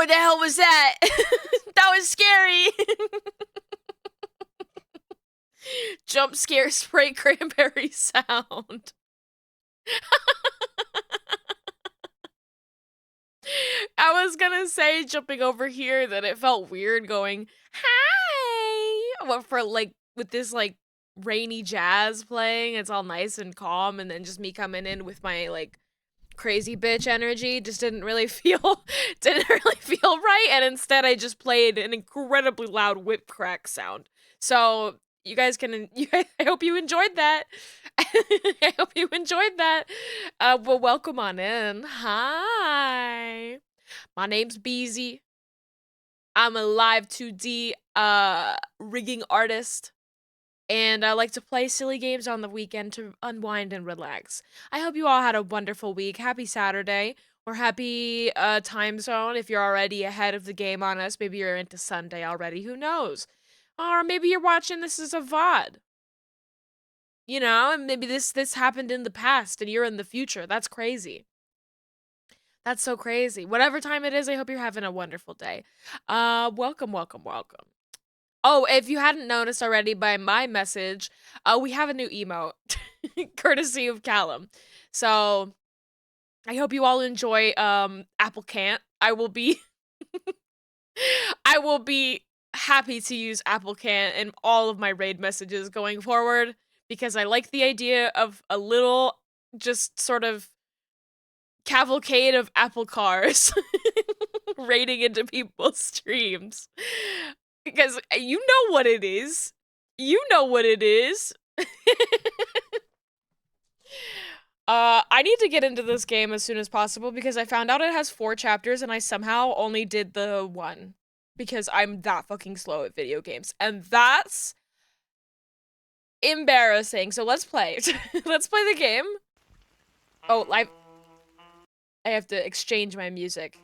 What the hell was that? That was scary. Jump scare spray cranberry sound. I was gonna say jumping over here that it felt weird going, hi! What for, like, with this, like, rainy jazz playing, it's all nice and calm, and then just me coming in with my, like, crazy bitch energy just didn't really feel right, and instead I just played an incredibly loud whip crack sound. So you guys can I hope you enjoyed that. I hope you enjoyed that. Well, welcome on in. Hi, my name's Beezy. I'm a live 2D rigging artist, and I like to play silly games on the weekend to unwind and relax. I hope you all had a wonderful week. Happy Saturday, or happy time zone if you're already ahead of the game on us. Maybe you're into Sunday already, who knows? Or maybe you're watching this as a VOD. You know, and maybe this happened in the past and you're in the future. That's crazy. That's so crazy. Whatever time it is, I hope you're having a wonderful day. Welcome, welcome, welcome. Oh, if you hadn't noticed already by my message, we have a new emote, courtesy of Callum. So I hope you all enjoy Apple Can't. I will be I will be happy to use Apple Can't in all of my raid messages going forward because I like the idea of a little just sort of cavalcade of Apple cars raiding into people's streams. Because you know what it is. You know what it is. I need to get into this game as soon as possible because I found out it has 4 chapters and I somehow only did the 1. Because I'm that fucking slow at video games. And that's embarrassing. So let's play. Let's play the game. Oh, I have to exchange my music.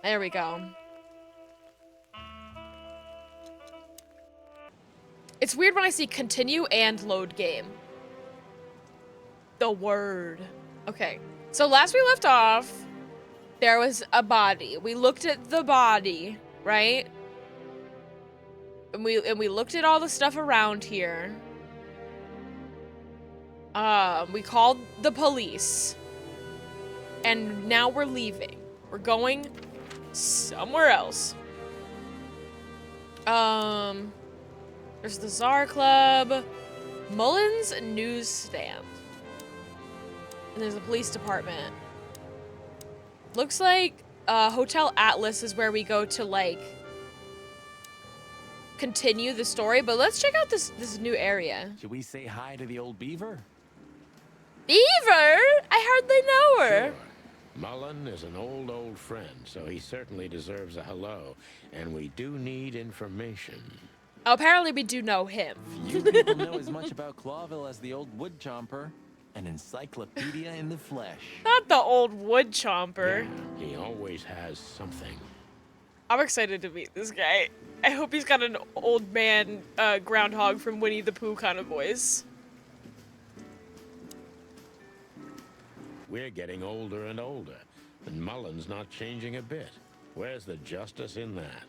There we go. It's weird when I see continue and load game. The word. Okay. So last we left off, there was a body. We looked at the body, right? And we looked at all the stuff around here. We called the police. And now we're leaving. We're going somewhere else. There's the Czar Club, Mullins Newsstand. And there's the police department. Looks like Hotel Atlas is where we go to, like, continue the story, but let's check out this new area. Should we say hi to the old beaver? Beaver? I hardly know her. Sure. Mullen is an old friend, so he certainly deserves a hello, and we do need information. Oh, apparently we do know him. Few people know as much about Clawville as the old wood chomper. An encyclopedia in the flesh. Not the old wood chomper. Yeah, he always has something. I'm excited to meet this guy. I hope he's got an old man groundhog from Winnie the Pooh kind of voice. We're getting older and older, and Mullen's not changing a bit. Where's the justice in that?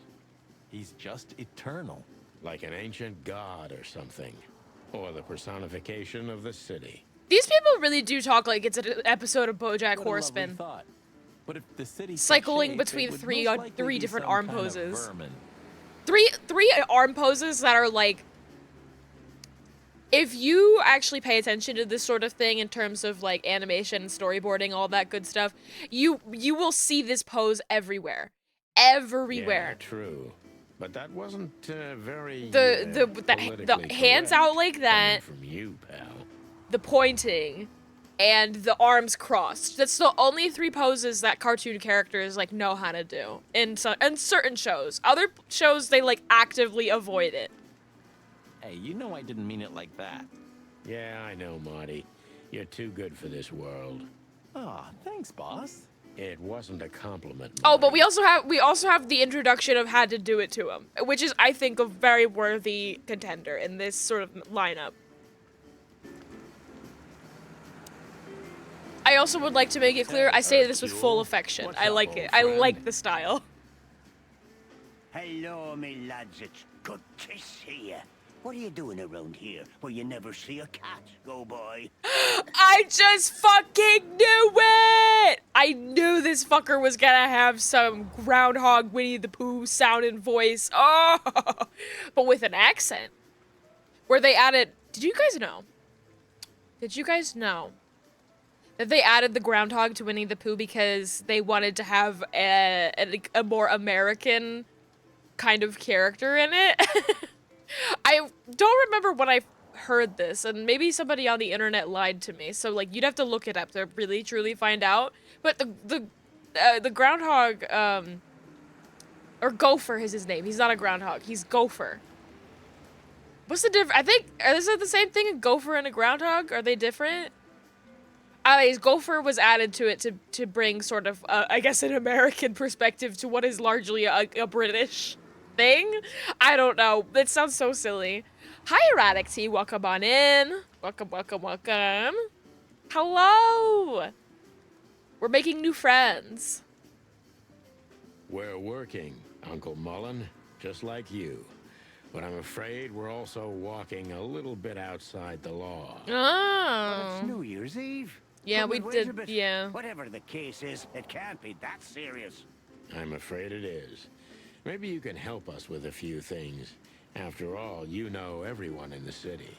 He's just eternal. Like an ancient god or something. Or the personification of the city. These people really do talk like it's an episode of BoJack What a lovely Horseman. thought. But if the city Cycling took shape, between it would three most likely be different some arm kind of poses. vermin. Three arm poses that are like, if you actually pay attention to this sort of thing in terms of like animation, storyboarding, all that good stuff, you will see this pose everywhere. Everywhere. Yeah, true. But that wasn't very The hands out like that, from you, pal. the pointing, and the arms crossed. That's the only 3 poses that cartoon characters like know how to do in certain shows. Other shows they like actively avoid it. Hey, you know I didn't mean it like that. Yeah, I know, Marty. You're too good for this world. Aw, thanks, boss. It wasn't a compliment, Oh, but Marty. we also have the introduction of had to do it to him, which is I think a very worthy contender in this sort of lineup. I also would like to make it clear, I say this with full Jewel? affection. What's I up, like old it. I friend? like the style. Hello, me lads. It's good to see you. What are you doing around here where you never see a cat go by? I just fucking knew it! I knew this fucker was gonna have some groundhog Winnie the Pooh sounding voice. Oh, but with an accent. Where they added, did you guys know? Did you guys know that they added the groundhog to Winnie the Pooh because they wanted to have a more American kind of character in it? I don't remember when I heard this, and maybe somebody on the internet lied to me. So like, you'd have to look it up to really truly find out. But the groundhog, or Gopher is his name. He's not a groundhog. He's Gopher. What's the difference? I think, is it the same thing, a gopher and a groundhog? Are they different? Anyways, Gopher was added to it to bring sort of, I guess, an American perspective to what is largely a British thing. I don't know. It sounds so silly. Hi, Erratic T. Welcome on in. Welcome, welcome, welcome. Hello. We're making new friends. We're working, Uncle Mullen, just like you. But I'm afraid we're also walking a little bit outside the law. Well, it's Oh. New Year's Eve. Yeah, Could we wait a did, bit? yeah. Whatever the case is, it can't be that serious. I'm afraid it is. Maybe you can help us with a few things. After all, you know everyone in the city.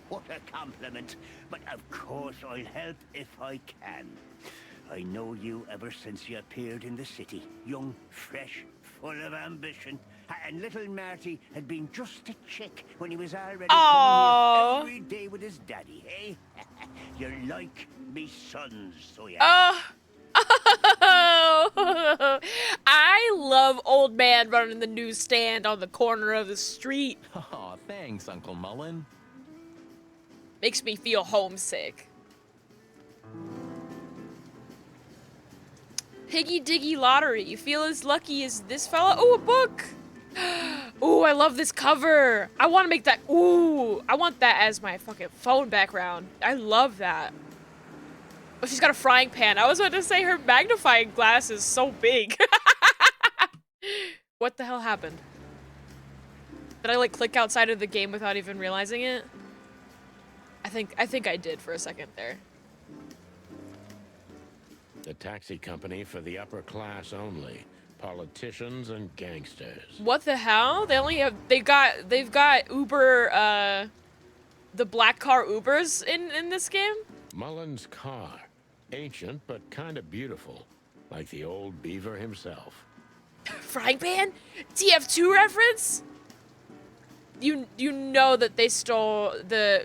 What a compliment. But of course I'll help if I can. I know you ever since you appeared in the city. Young, fresh, full of ambition. And little Marty had been just a chick when he was already Aww. coming here every day with his daddy, eh? You're like me sons, so yeah. Oh. I love old man running the newsstand on the corner of the street. Aw, thanks, Uncle Mullen. Makes me feel homesick. Piggy Diggy Lottery. You feel as lucky as this fella? Oh, a book! Ooh, I love this cover. I want to make that. Ooh, I want that as my fucking phone background. I love that. Oh, she's got a frying pan. I was about to say her magnifying glass is so big. What the hell happened? Did I like click outside of the game without even realizing it? I think I did for a second there. The taxi company for the upper class only. Politicians and gangsters. What the hell? They've got Uber, the black car Ubers in this game? Mullen's car. Ancient, but kind of beautiful. Like the old beaver himself. Frying pan? TF2 reference? You know that they stole the,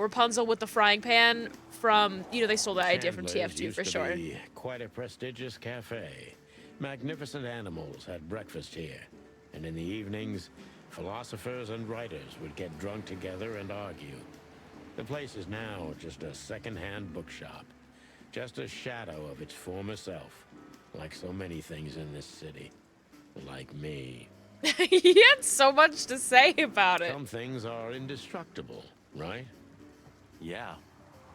Rapunzel with the frying pan from, they stole that idea from Chandler's TF2 used for to sure. be quite a prestigious cafe. Magnificent animals had breakfast here. And in the evenings, philosophers and writers would get drunk together and argue. The place is now just a second-hand bookshop. Just a shadow of its former self. Like so many things in this city. Like me. He had so much to say about it. Some things are indestructible, right? Yeah.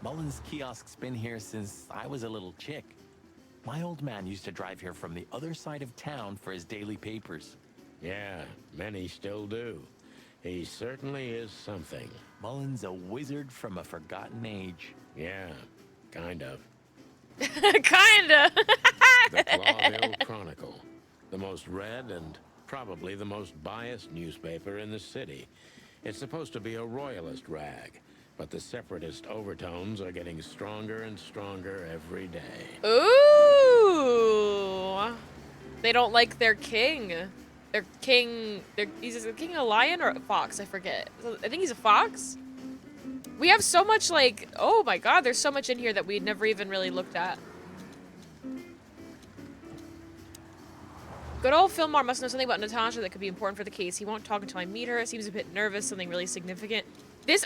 Mullen's kiosk's been here since I was a little chick. My old man used to drive here from the other side of town for his daily papers. Yeah, many still do. He certainly is something. Mullen's a wizard from a forgotten age. Yeah, kind of. Kinda. The Clawville Chronicle. The most read and probably the most biased newspaper in the city. It's supposed to be a royalist rag, but the separatist overtones are getting stronger and stronger every day. Ooh. They don't like their king. He's a king, a lion or a fox, I forget. I think he's a fox. We have so much oh my god, there's so much in here that we never even really looked at. Good old Fillmore must know something about Natasha that could be important for the case. He won't talk until I meet her. Seems a bit nervous, something really significant.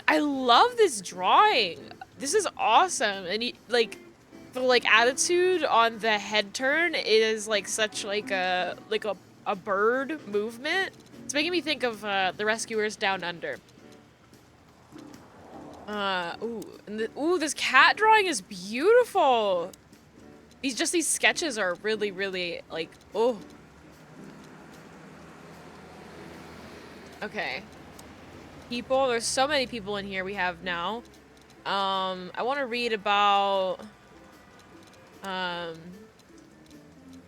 I love this drawing. This is awesome. And the attitude on the head turn is such a bird movement. It's making me think of the Rescuers Down Under. Ooh, this cat drawing is beautiful. These sketches are really, really, like, oh. Okay. People, there's so many people in here we have now. I want to read about,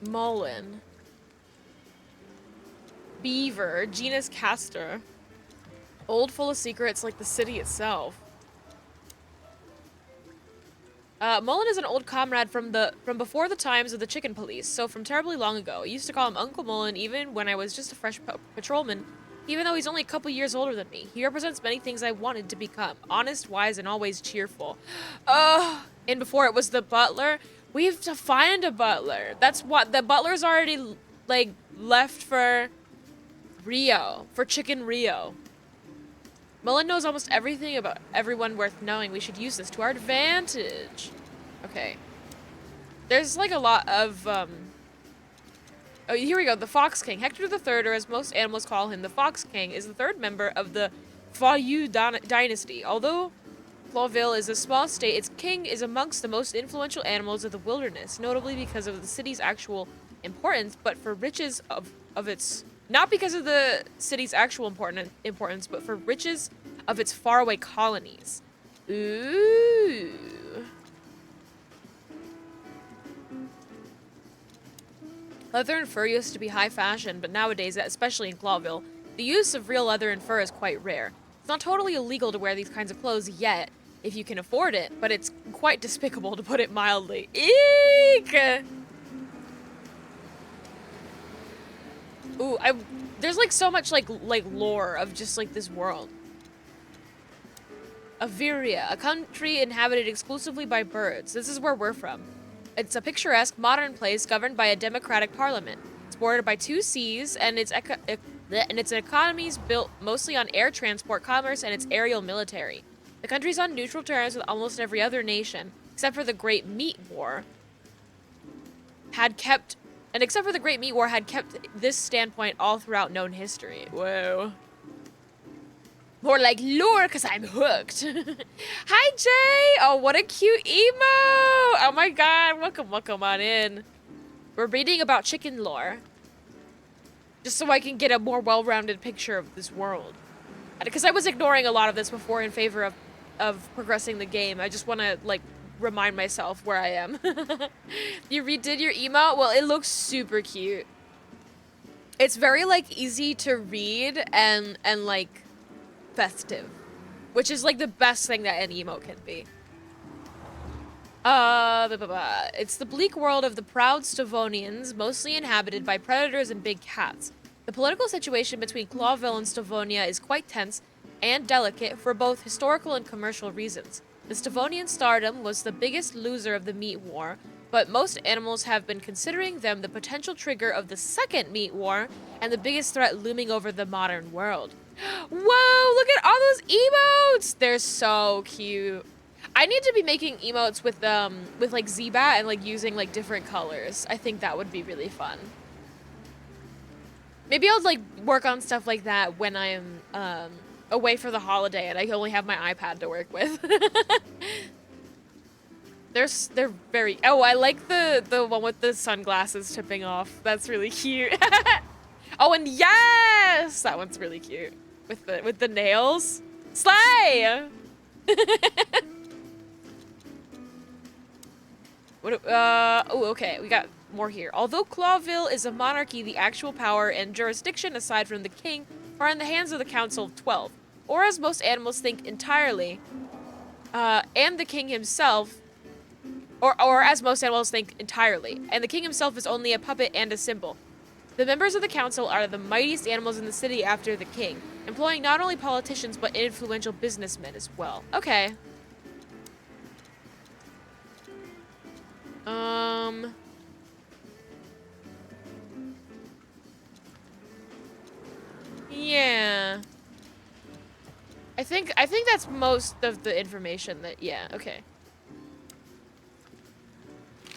Mullen. Beaver, genus Castor. Old, full of secrets like the city itself. Mullen is an old comrade from before the times of the chicken police, so from terribly long ago. I used to call him Uncle Mullen even when I was just a fresh patrolman, even though he's only a couple years older than me. He represents many things I wanted to become. Honest, wise, and always cheerful. And before it was the butler. We have to find a butler. That's what, the butler's already, like, left for Rio, for Chicken Rio. Mullen knows almost everything about everyone worth knowing. We should use this to our advantage. Okay. There's like a lot of, oh, here we go. The Fox King. Hector III, or as most animals call him, the Fox King, is the third member of the Fayu dynasty. Although Clawville is a small state, its king is amongst the most influential animals of the wilderness, notably because of the city's actual importance, but for riches of its... Not because of the city's actual importance, but for riches of its faraway colonies. Ooh. Leather and fur used to be high fashion, but nowadays, especially in Clawville, the use of real leather and fur is quite rare. It's not totally illegal to wear these kinds of clothes yet, if you can afford it, but it's quite despicable to put it mildly. Eek! Ooh, there's like so much like lore of just like this world. Averia, a country inhabited exclusively by birds. This is where we're from. It's a picturesque, modern place governed by a democratic parliament. It's bordered by 2 seas, and its economy is built mostly on air transport, commerce, and its aerial military. The country's on neutral terms with almost every other nation, except for the Great Meat War, had kept this standpoint all throughout known history. Whoa. More like lore, because I'm hooked. Hi, Jay! Oh, what a cute emo! Oh my god, welcome on in. We're reading about chicken lore. Just so I can get a more well-rounded picture of this world. Because I was ignoring a lot of this before in favor of progressing the game. I just want to, like, remind myself where I am. You redid your emote? Well, it looks super cute. It's very, like, easy to read and like, festive. Which is, like, the best thing that an emote can be. It's the bleak world of the proud Stavonians, mostly inhabited by predators and big cats. The political situation between Clawville and Stavonia is quite tense and delicate for both historical and commercial reasons. The Stavonian stardom was the biggest loser of the meat war, but most animals have been considering them the potential trigger of the second meat war and the biggest threat looming over the modern world. Whoa, look at all those emotes! They're so cute. I need to be making emotes with like Zbat and like using like different colors. I think that would be really fun. Maybe I'll like work on stuff like that when I'm away for the holiday and I only have my iPad to work with. They're very... Oh, I like the one with the sunglasses tipping off. That's really cute. Oh, and yes! That one's really cute. With the nails. Slay! Oh, okay. We got more here. Although Clawville is a monarchy, the actual power and jurisdiction, aside from the king, are in the hands of the Council of 12. Or as most animals think entirely, and the king himself... Or as most animals think entirely, and the king himself is only a puppet and a symbol. The members of the council are the mightiest animals in the city after the king, employing not only politicians but influential businessmen as well. Okay. Yeah. I think that's most of the information that, yeah, okay.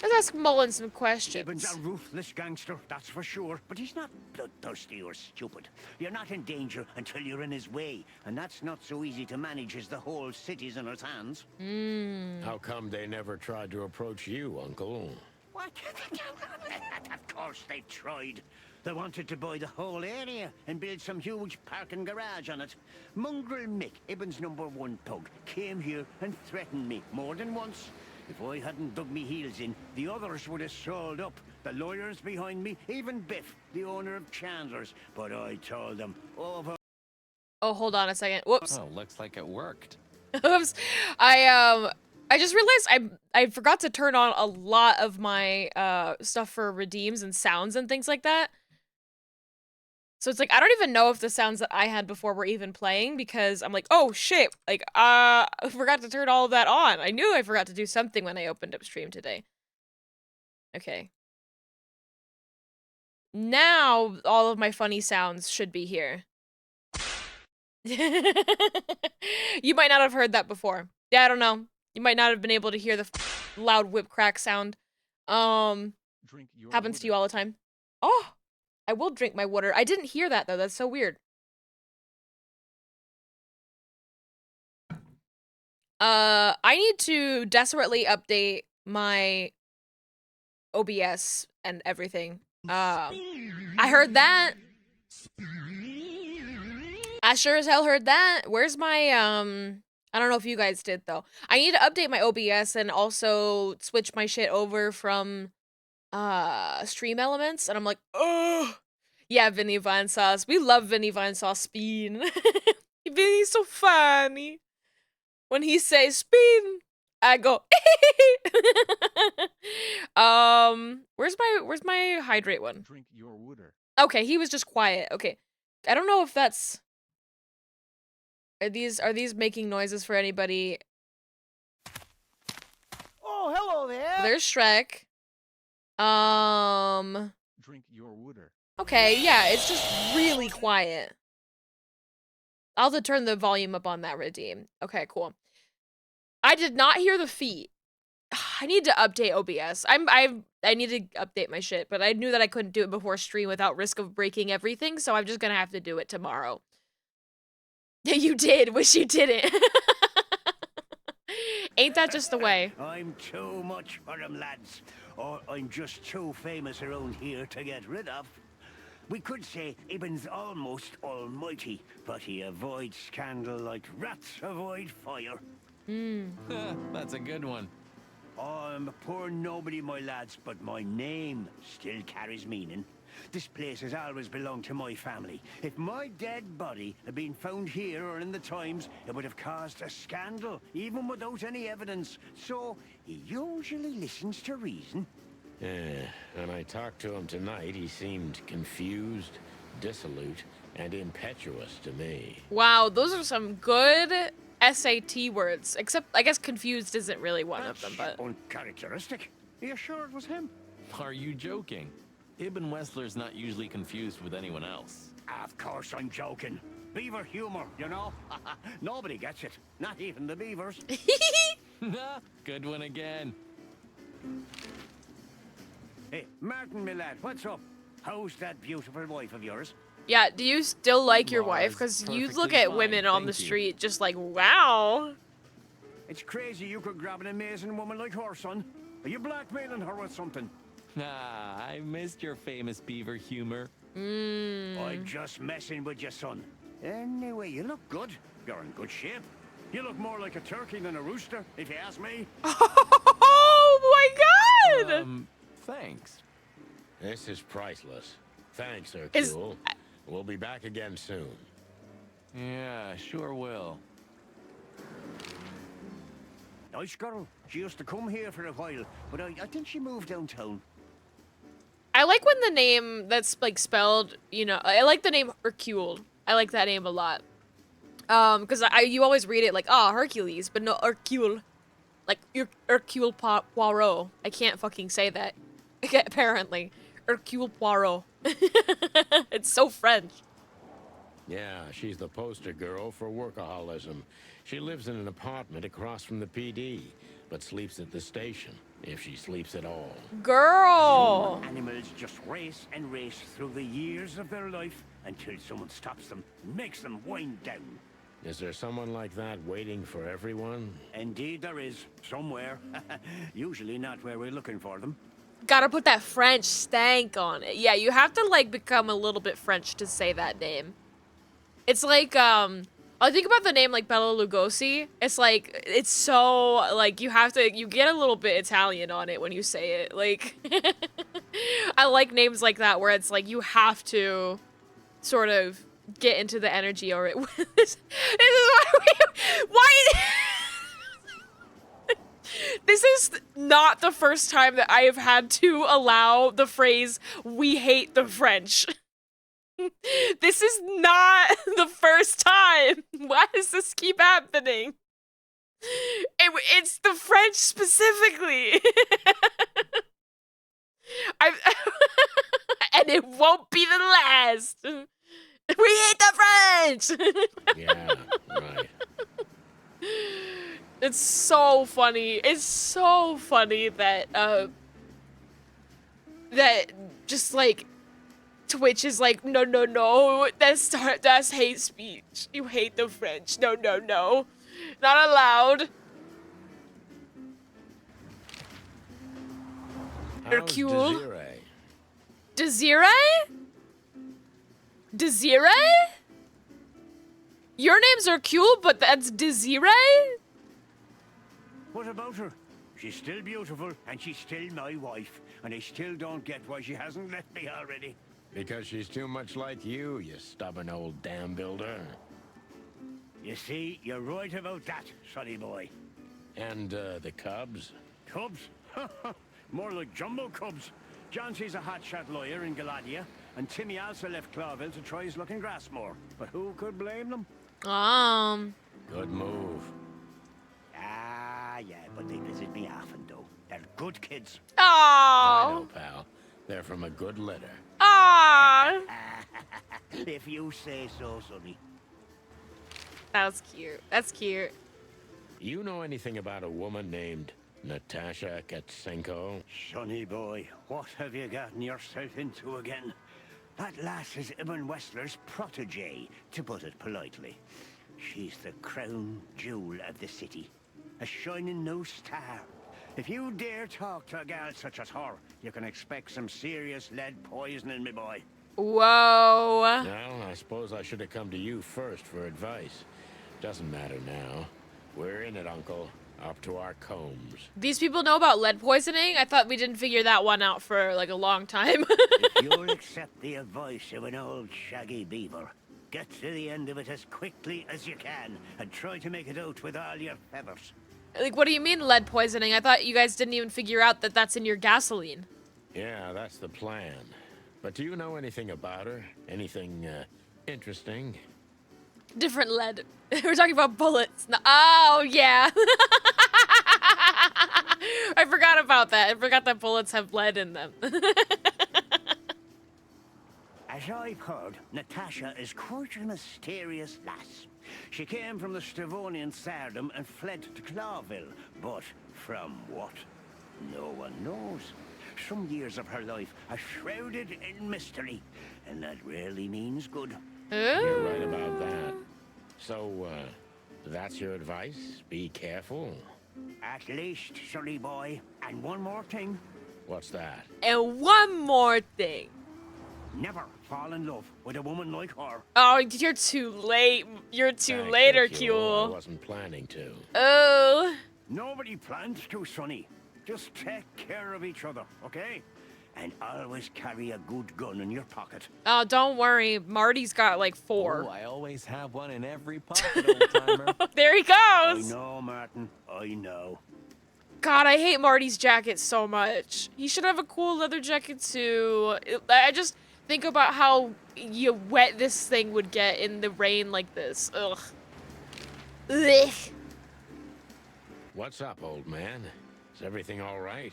That's ask Mullen some Ibn's questions. a ruthless gangster, that's for sure. But he's not bloodthirsty or stupid. You're not in danger until you're in his way. And that's not so easy to manage as the whole city's in his hands. How come they never tried to approach you, Uncle? What? Of course they tried. They wanted to buy the whole area and build some huge parking garage on it. Mongrel Mick, Ibn's #1 pug, came here and threatened me more than once. If I hadn't dug me heels in, the others would have sold up. The lawyers behind me, even Biff, the owner of Chandler's. But I told them, over. Oh, hold on a second. Whoops. Oh, looks like it worked. Oops. I just realized I forgot to turn on a lot of my stuff for redeems and sounds and things like that. So it's like I don't even know if the sounds that I had before were even playing because I'm like, oh shit, like I forgot to turn all of that on. I knew I forgot to do something when I opened up stream today. Okay. Now all of my funny sounds should be here. You might not have heard that before. Yeah, I don't know. You might not have been able to hear the loud whip crack sound. Happens to you all the time. Oh, I will drink my water. I didn't hear that though. That's so weird. I need to desperately update my OBS and everything. I heard that. I sure as hell heard that. Where's my, I don't know if you guys did, though. I need to update my OBS and also switch my shit over from, Stream Elements. And I'm like, oh, yeah, Vinny Vine Sauce. We love Vinny Vine Sauce Spin. Vinny's so funny. When he says spin, I go, where's my hydrate one? Drink your water. Okay, he was just quiet. Okay. I don't know if that's... Are these making noises for anybody? Oh, hello there. There's Shrek. Drink your water. Okay, yeah, it's just really quiet. I'll have to turn the volume up on that redeem. Okay, cool. I did not hear the feet. I need to update OBS. I need to update my shit, but I knew that I couldn't do it before stream without risk of breaking everything, so I'm just gonna have to do it tomorrow. You did. Wish you didn't. Ain't that just the way? I'm too much for them, lads. Or I'm just too famous around here to get rid of. We could say Ibn's almost almighty, but he avoids scandal like rats avoid fire. That's a good one. I'm a poor nobody, my lads, but my name still carries meaning. This place has always belonged to my family. If my dead body had been found here or in the Times, it would have caused a scandal, even without any evidence. So, he usually listens to reason. When I talked to him tonight, he seemed confused, dissolute, and impetuous to me. Wow, those are some good SAT words. Except, I guess confused isn't really one of them, but... uncharacteristic. Are you sure it was him? Are you joking? Ibn Wessler's not usually confused with anyone else. Of course I'm joking. Beaver humor, you know? Nobody gets it. Not even the beavers. Good one again. Hey, Martin, my lad, what's up? How's that beautiful wife of yours? Yeah, do you still like your wife? Laura's Because you perfectly look at fine, women on the thank you. street just like, wow. It's crazy you could grab an amazing woman like her, son. Are you blackmailing her with something? Ah, I missed your famous beaver humor. I'm just messing with you, son. Anyway, you look good. You're in good shape. You look more like a turkey than a rooster, if you ask me. Oh my god! Thanks. This is priceless. Thanks, Hercule. We'll be back again soon. Yeah, sure will. Nice girl. She used to come here for a while, but I think she moved downtown. I like when the name that's like spelled, you know, I like the name Hercule. I like that name a lot. Because you always read it like, oh, Hercules, but no, Hercule. Like, Hercule Poirot. I can't fucking say that, apparently. Hercule Poirot. It's so French. Yeah, she's the poster girl for workaholism. She lives in an apartment across from the PD, but sleeps at the station. if she sleeps at all. Girl. Animals just race and race through the years of their life until someone stops them, makes them wind down. Is there someone like that waiting for everyone? Indeed there is, somewhere. Usually not where we're looking for them. Gotta put that French stank on it. Yeah, you have to like become a little bit French to say that name. It's like, I think about the name like Bela Lugosi. It's like, it's so, like, you get a little bit Italian on it when you say it. Like, I like names like that where it's like, you have to sort of get into the energy or it. This is why this is not the first time that I have had to allow the phrase, "we hate the French." This is not the first time. Why does this keep happening? It's the French specifically. And it won't be the last. We hate the French! Yeah, right. It's so funny. It's so funny that, that just like, Twitch is like, no, that's hate speech. You hate the French. No. Not allowed. How's Hercule? Desiree? Desiree? Desiree? Your name's Hercule, but that's Desiree? What about her? She's still beautiful, and she's still my wife, and I still don't get why she hasn't left me already. Because she's too much like you stubborn old dam builder. You see, you're right about that, sonny boy. And, the cubs? Cubs? More like jumbo cubs. Johnson's a hotshot lawyer in Galadia, and Timmy also left Clawville to try his luck in Grassmore. But who could blame them? Good move. Ah, yeah, but they visit me often, though. They're good kids. I Oh. know, pal. They're from a good litter. Aw. If you say so, sonny. That was cute. That's cute. You know anything about a woman named Natasha Katsenko? Sonny boy, what have you gotten yourself into again? That lass is Ibn Wessler's protege, to put it politely. She's the crown jewel of the city. A shining new star. If you dare talk to a gal such as her, you can expect some serious lead poisoning, me boy. Whoa. Well, I suppose I should have come to you first for advice. Doesn't matter now. We're in it, Uncle. Up to our combs. These people know about lead poisoning? I thought we didn't figure that one out for like a long time. If you'll accept the advice of an old shaggy beaver, get to the end of it as quickly as you can, and try to make it out with all your feathers. Like, what do you mean lead poisoning? I thought you guys didn't even figure out that that's in your gasoline. Yeah, that's the plan. But do you know anything about her? Anything, interesting? Different lead. We're talking about bullets. No, oh, yeah. I forgot about that. I forgot that bullets have lead in them. As I've heard, Natasha is quite a mysterious lass. She came from the Stavonian Tsardom and fled to Clawville, but from what? No one knows. Some years of her life are shrouded in mystery, and that rarely means good. You're right about that. So, that's your advice? Be careful? At least, sonny boy. And one more thing. What's that? And one more thing. Never fall in love with a woman like her. Oh, you're too late. You're too Thanks, late, Hercule. I Hercule. wasn't planning to. Oh. Nobody plans to, sonny. Just take care of each other, okay? And always carry a good gun in your pocket. Oh, don't worry. Marty's got like 4. Oh, I always have one in every pocket, old-timer. There he I goes. know, Martin. I know. God, I hate Marty's jacket so much. He should have a cool leather jacket too. I just think about how wet this thing would get in the rain like this. Ugh. Ugh. What's up, old man? Is everything all right?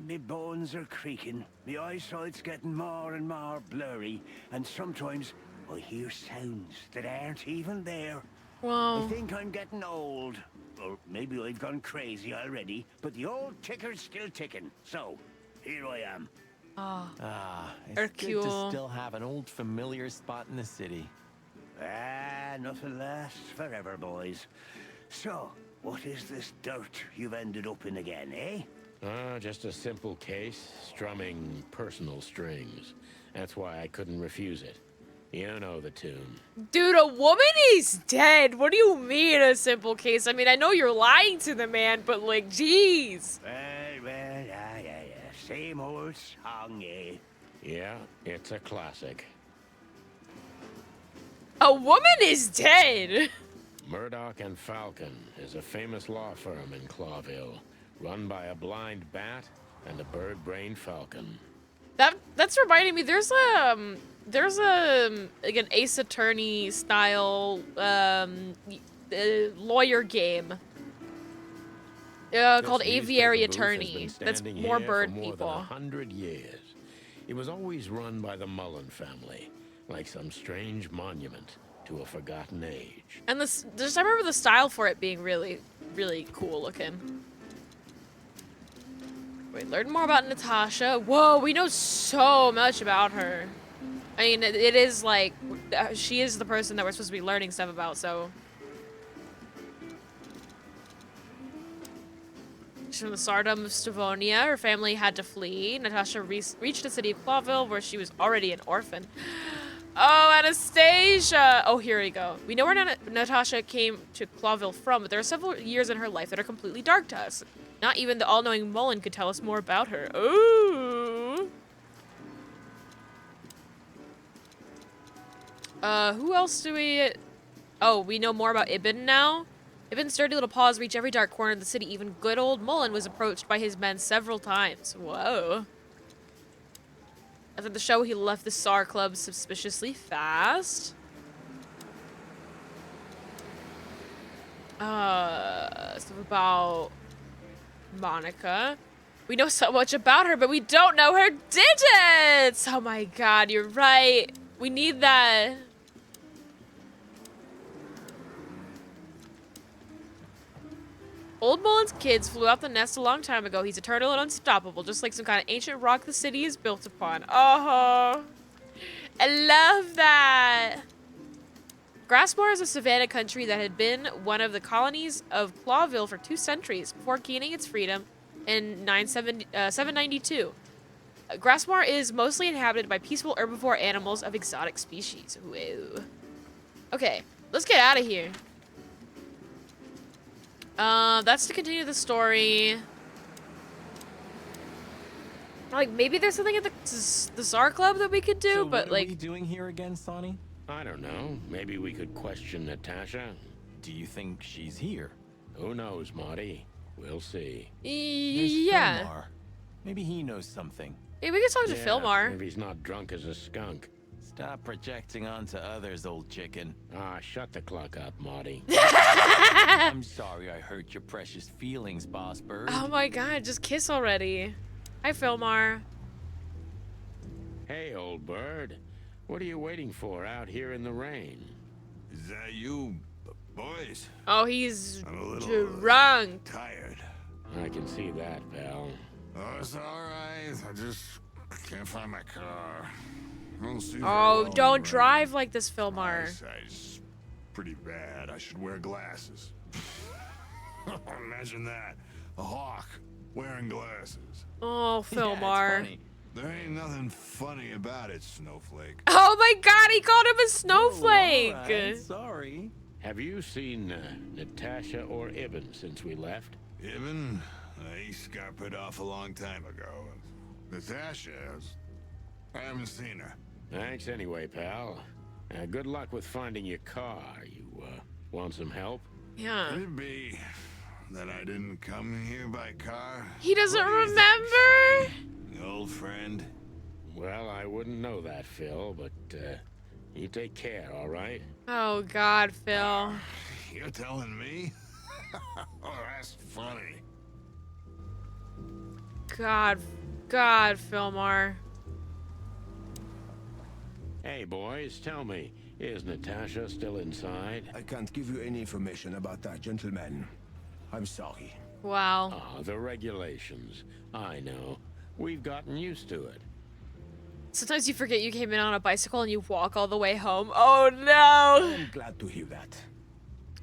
Me bones are creaking. Me eyesight's getting more and more blurry. And sometimes I hear sounds that aren't even there. I Wow. think I'm getting old. Or maybe I've gone crazy already, but the old ticker's still ticking. So, here I am. Ah, it's Hercule. good to still have an old familiar spot in the city. Ah, nothing lasts forever, boys. So, what is this dirt you've ended up in again, eh? Just a simple case, strumming personal strings. That's why I couldn't refuse it. You know the tune. Dude, a woman is dead. What do you mean a simple case? I mean, I know you're lying to the man, but like, jeez. Well, yeah. Same old song, eh? Yeah, it's a classic. A woman is dead. Murdoch and Falcon is a famous law firm in Clawville, run by a blind bat and a bird-brained falcon. That's reminding me. There's like an Ace Attorney style lawyer game. Called This Aviary newspaper booth has Attorney. been That's standing more here bird for more than people. 100 years. It was always run by the Mullen family, like some strange monument to a forgotten age. And I remember the style for it being really, really cool looking. Wait, learn more about Natasha. Whoa, we know so much about her. I mean, it is like, she is the person that we're supposed to be learning stuff about, so. She's from the Tsardom of Stavonia. Her family had to flee. Natasha reached the city of Clawville, where she was already an orphan. Oh, Anastasia! Oh, here we go. We know where Natasha came to Clawville from, but there are several years in her life that are completely dark to us. Not even the all-knowing Mullen could tell us more about her. Ooh! Who else do we... Oh, we know more about Ibn now? Ibn's dirty little paws reach every dark corner of the city. Even good old Mullen was approached by his men several times. Whoa. After the show, he left the SAR Club suspiciously fast. Stuff about Monica. We know so much about her, but we don't know her digits! Oh my god, you're right. We need that. Old Mullen's kids flew out the nest a long time ago. He's eternal and unstoppable, just like some kind of ancient rock the city is built upon. Oh, I love that. Grassmore is a savanna country that had been one of the colonies of Clawville for 2 centuries before gaining its freedom in 792. Grassmore is mostly inhabited by peaceful herbivore animals of exotic species. Whoa. Okay, let's get out of here. That's to continue the story. Like, maybe there's something at the SAR Club that we could do, So but what like... are we doing here again, Sonny? I don't know. Maybe we could question Natasha? Do you think she's here? Who knows, Marty? We'll see. There's Yeah. Philmar. Maybe he knows something. Hey, we could talk to Yeah, Philmar. Maybe he's not drunk as a skunk. Stop projecting onto others, old chicken. Ah, shut the clock up, Marty. I'm sorry I hurt your precious feelings, Boss Bird. Oh my god, just kiss already. Hi, Philmar. Hey, old bird. What are you waiting for out here in the rain? Is that you, boys? Oh, he's I'm a little drunk. tired. I can see that, pal. Oh, it's all right. I just can't find my car. I don't see very Oh, well in don't the rain. drive like this, My Philmar. eyesight's pretty bad. I should wear glasses. Imagine that. A hawk wearing glasses. Oh, Yeah, it's Philmar. funny. There ain't nothing funny about it, Snowflake. Oh my god, he called him a Oh, snowflake. all right, sorry. Have you seen Natasha or Ibn since we left? Ibn, Ace got put off a long time ago. Natasha, I haven't seen her. Thanks anyway, pal. Good luck with finding your car. You want some help? Yeah. Could it be that I didn't come here by car? He doesn't What do you think, remember? Sonny? Old friend? Well, I wouldn't know that, Phil, but you take care, all right? Oh god, Phil. You're telling me? Oh, that's funny. God, Philmar. Hey, boys, tell me, is Natasha still inside? I can't give you any information about that, gentleman. I'm sorry. Wow. Ah, the regulations. I know. We've gotten used to it. Sometimes you forget you came in on a bicycle and you walk all the way home. Oh no! I'm glad to hear that.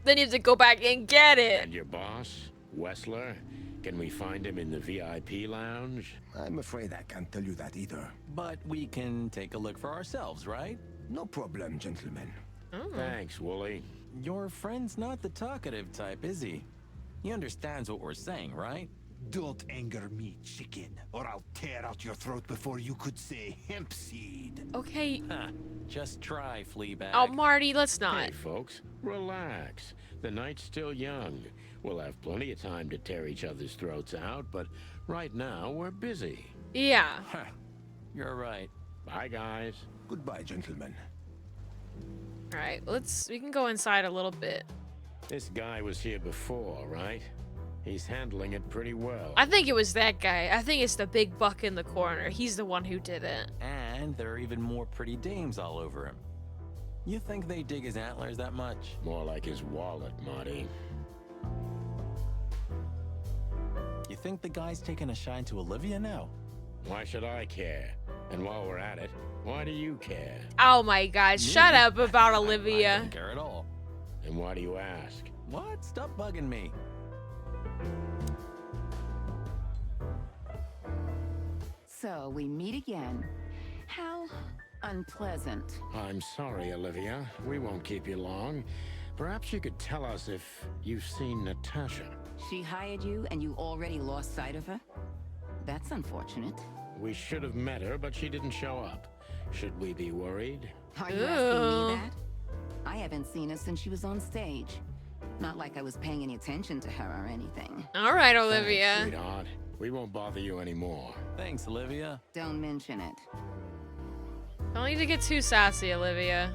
Then you have to go back and get it. And your boss, Wessler? Can we find him in the VIP lounge? I'm afraid I can't tell you that either. But we can take a look for ourselves, right? No problem, gentlemen. Oh. Thanks, Wooly. Your friend's not the talkative type, is he? He understands what we're saying, right? Don't anger me, chicken, or I'll tear out your throat before you could say hemp seed. Okay. Ha, just try, Fleabag. Oh, Marty, let's not. Hey, folks, relax. The night's still young. We'll have plenty of time to tear each other's throats out, but right now we're busy. Yeah. Huh, you're right. Bye, guys. Goodbye, gentlemen. All right, we can go inside a little bit. This guy was here before, right? He's handling it pretty well. I think it was that guy. I think it's the big buck in the corner. He's the one who did it. And there are even more pretty dames all over him. You think they dig his antlers that much? More like his wallet, Marty. You think the guy's taking a shine to Olivia now? Why should I care? And while we're at it, why do you care? Oh my god, shut Me? up about I Olivia. don't care at all. And why do you ask? What? Stop bugging me. So we meet again. How unpleasant. I'm sorry, Olivia. We won't keep you long. Perhaps you could tell us if you've seen Natasha. She hired you and you already lost sight of her? That's unfortunate. We should have met her, but she didn't show up. Should we be worried? Are you asking me that? I haven't seen her since she was on stage. Not like I was paying any attention to her or anything. All right, Thanks, Olivia. sweetheart. We won't bother you anymore. Thanks, Olivia. Don't mention it. Don't need to get too sassy, Olivia.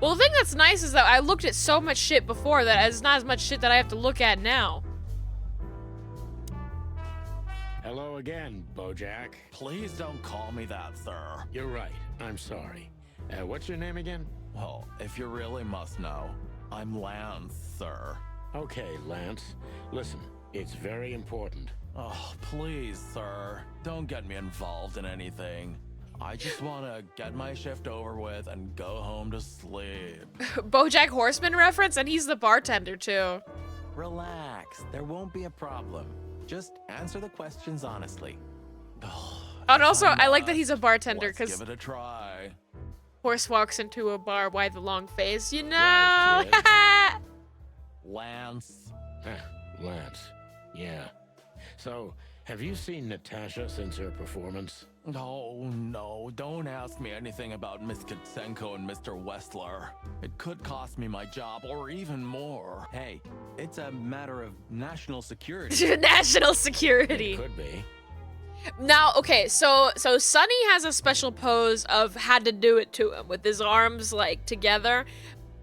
Well, the thing that's nice is that I looked at so much shit before that it's not as much shit that I have to look at now. Hello again, Bojack. Please don't call me that, sir. You're right. I'm sorry. What's your name again? Well, if you really must know, I'm Lance, sir. Okay, Lance. Listen, it's very important. Oh, please, sir. Don't get me involved in anything. I just want to get my shift over with and go home to sleep. BoJack Horseman reference, and he's the bartender too. Relax. There won't be a problem. Just answer the questions honestly. And also, If I like that must, he's a bartender let's because give it a try. Horse walks into a bar. Why the long face? You know. Right, Lance. Lance. Yeah. So, have you seen Natasha since her performance? Oh, no. Don't ask me anything about Miss Kitsenko and Mr. Wessler. It could cost me my job or even more. Hey, it's a matter of national security. National security. It could be. Now, okay, so Sonny has a special pose of had to do it to him with his arms like together,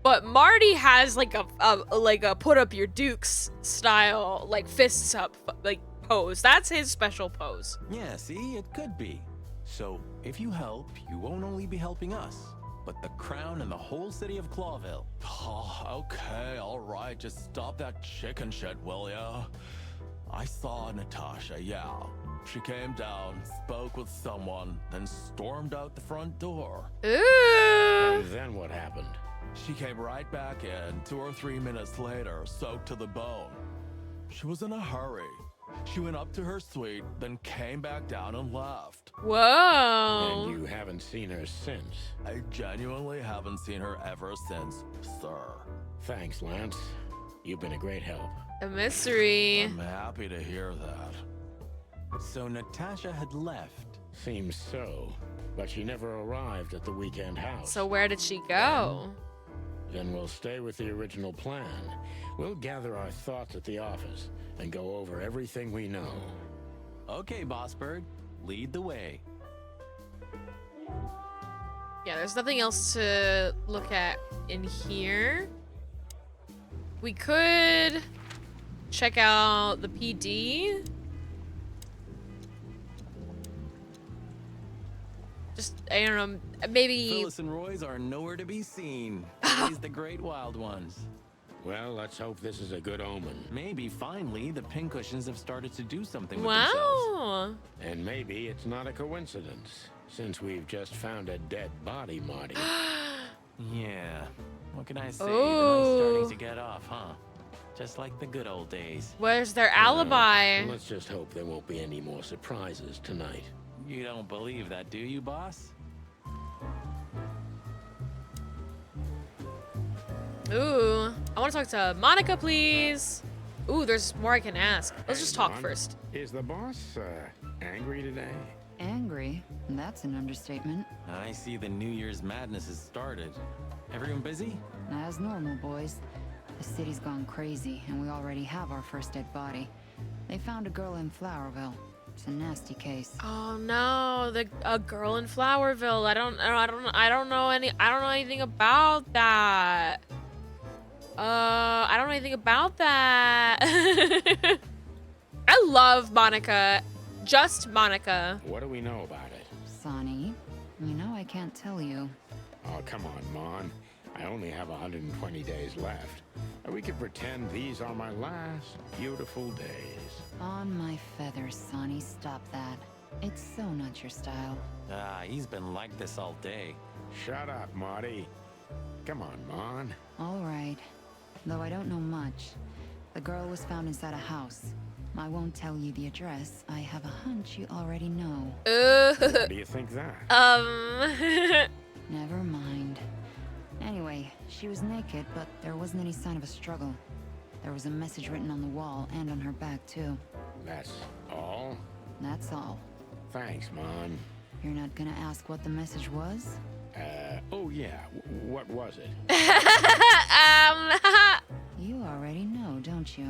but Marty has like a put up your dukes style like fists up like pose. That's his special pose. Yeah, see, it could be. So, if you help, you won't only be helping us, but the crown and the whole city of Clawville. Oh, okay, all right, just stop that chicken shit, will ya? I saw Natasha, yeah. She came down, spoke with someone, then stormed out the front door. Ooh. And then what happened? She came right back in 2 or 3 minutes later, soaked to the bone. She was in a hurry. She went up to her suite, then came back down and left. Whoa. And you haven't seen her since. I genuinely haven't seen her ever since, sir. Thanks, Lance. You've been a great help. A mystery. I'm happy to hear that. So Natasha had left. Seems so. But she never arrived at the weekend house. So where did she go? Then we'll stay with the original plan. We'll gather our thoughts at the office and go over everything we know. Okay, Boss Bird, lead the way. Yeah, there's nothing else to look at in here. We could check out the PD. Just, I don't know, maybe... Phyllis and Roy's are nowhere to be seen. He's the great wild ones. Well, let's hope this is a good omen. Maybe finally the pincushions have started to do something with themselves. Wow. And maybe it's not a coincidence, since we've just found a dead body, Marty. Yeah. What can I say? The night's starting to get off, huh? Just like the good old days. Where's their alibi? Let's just hope there won't be any more surprises tonight. You don't believe that, do you, boss? Ooh, I want to talk to Monica, please. Ooh, there's more I can ask. Let's just talk Mon, first. Is the boss angry today? Angry? That's an understatement. I see the New Year's madness has started. Everyone busy? As normal, boys. The city's gone crazy, and we already have our first dead body. They found a girl in Flowerville. It's a nasty case. Oh no, a girl in Flowerville. I don't know anything about that. I don't know anything about that. I love Monica. Just Monica. What do we know about it? Sonny, you know I can't tell you. Oh, come on, Mon. I only have 120 days left. We could pretend these are my last beautiful days. On my feathers, Sonny, stop that. It's so not your style. Ah, he's been like this all day. Shut up, Marty. Come on, Mon. All right. Though I don't know much. The girl was found inside a house. I won't tell you the address. I have a hunch you already know. Why do you think that? Never mind. Anyway, she was naked, but there wasn't any sign of a struggle. There was a message written on the wall and on her back, too. That's all? That's all. Thanks, Mon. Uh, You're not gonna ask what the message was? Oh yeah, what was it? You already know, don't you?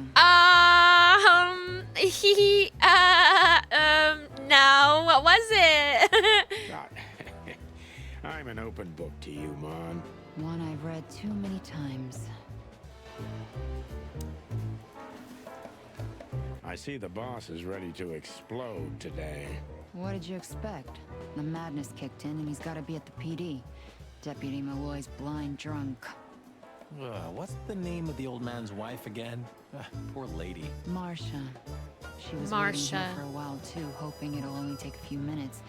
No, what was it? God. I'm an open book to you, Mon. One I've read too many times. I see the boss is ready to explode today. What did you expect? The madness kicked in and he's gotta be at the PD. Deputy Malloy's blind drunk. What's the name of the old man's wife again? Poor lady. Marsha. She was waiting Marsha. here for a while too, hoping it'll only take a few minutes.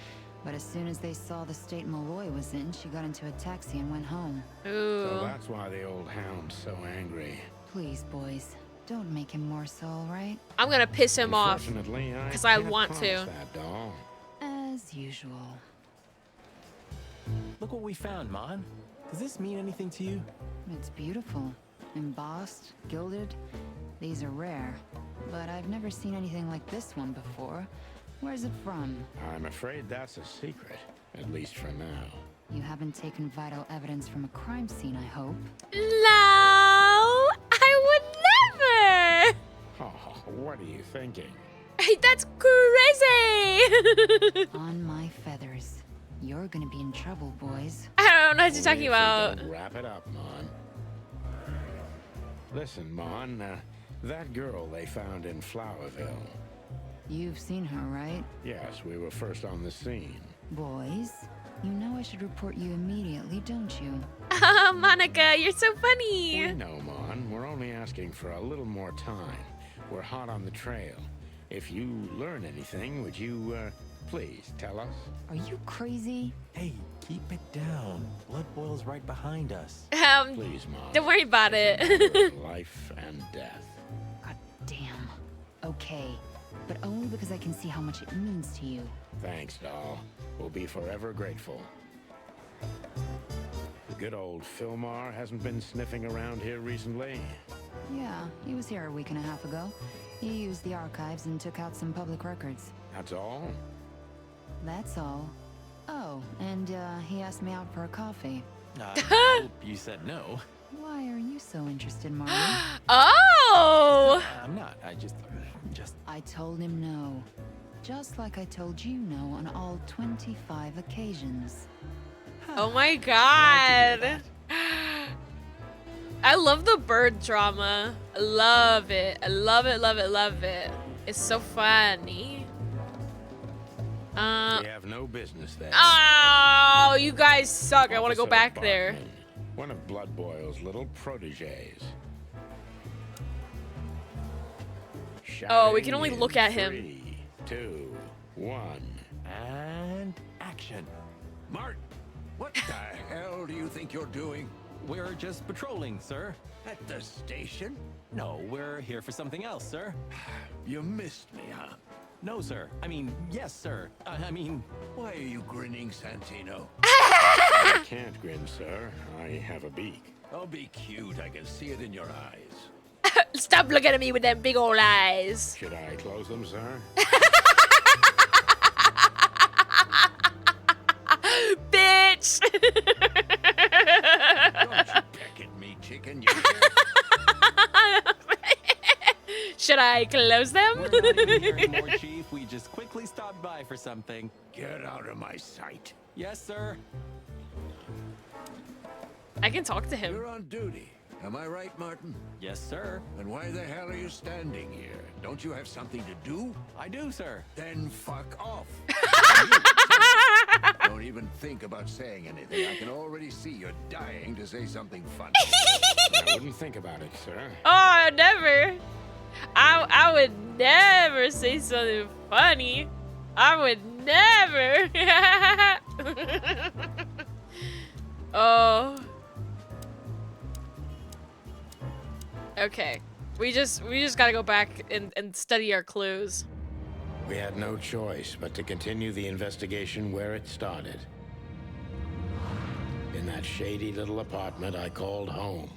But as soon as they saw the state Malloy was in, she got into a taxi and went home. So Ooh. that's why the old hound's so angry. Please, boys, don't make him more so, all right? I'm gonna piss him off. Unfortunately, 'Cause I can't want promise to. That, doll. As usual. Look what we found, Mon. Does this mean anything to you? It's beautiful. Embossed, gilded. These are rare. But I've never seen anything like this one before. Where's it from? I'm afraid that's a secret, at least for now. You haven't taken vital evidence from a crime scene, I hope. No, I would never. Oh, what are you thinking? That's crazy. On my feathers. You're gonna be in trouble, boys. I don't know what you're Only talking if we about. don't wrap it up, Mon. Listen, Mon, that girl they found in Flowerville. You've seen her, right? Yes, we were first on the scene. Boys, you know I should report you immediately, don't you? Oh, Monica, you're so We funny. know, Mon. We're only asking for a little more time. We're hot on the trail. If you learn anything, would you, please tell us? Are you crazy? Hey, keep it down. Blood boils right behind us. Please, Mon. Don't worry about It's a matter it. of life and death. God damn. Okay, but only because I can see how much it means to you. Thanks, doll. We'll be forever grateful. The good old Fillmore hasn't been sniffing around here recently. Yeah, he was here a week and a half ago. He used the archives and took out some public records. That's all? That's all. Oh, and he asked me out for a coffee. I hope you said no. Why are you so interested, Marty? Oh. I'm not. I just... I told him no. Just like I told you no on all 25 occasions. Oh my god. I love the bird drama. I love it. I love it, love it, love it. It's so funny. We have no business there. Oh, you guys suck. I want to go Officer back there. Bachman, one of Blood Boil's little proteges. Oh, we can Shouting only in look at him. 3, 2, 1. And action. Mart, what the hell do you think you're doing? We're just patrolling, sir. At the station? No, we're here for something else, sir. You missed me, huh? No, sir. I mean, yes, sir. I mean, Why are you grinning, Santino? I can't grin, sir. I have a beak. Don't be cute, I can see it in your eyes. Stop looking at me with them big old eyes. Should I close them, sir? Bitch! Don't you peck at me, chicken, you hear? Should I close them? we're not in here anymore, Chief. We just quickly stopped by for something. Get out of my sight. Yes, sir. I can talk to him. You're on duty. Am I right, Martin? Yes, sir. Then why the hell are you standing here? Don't you have something to do? I do, sir. Then fuck off. Don't even think about saying anything. I can already see you're dying to say something funny. I wouldn't think about it, sir. Oh, never. I would never say something funny. I would never. Oh. Okay. We just gotta go back and study our clues. We had no choice but to continue the investigation where it started. In that shady little apartment I called home.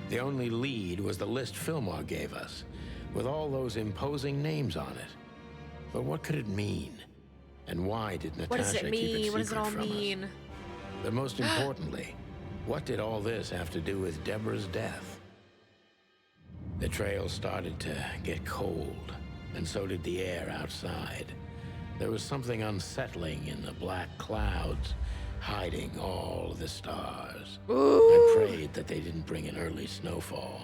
The only lead was the list Fillmore gave us, with all those imposing names on it. But what could it mean? And why did Natasha What does it keep mean? it What does it all secret from us? mean? But most importantly, what did all this have to do with Deborah's death? The trail started to get cold, and so did the air outside. There was something unsettling in the black clouds, hiding all the stars. I prayed that they didn't bring an early snowfall.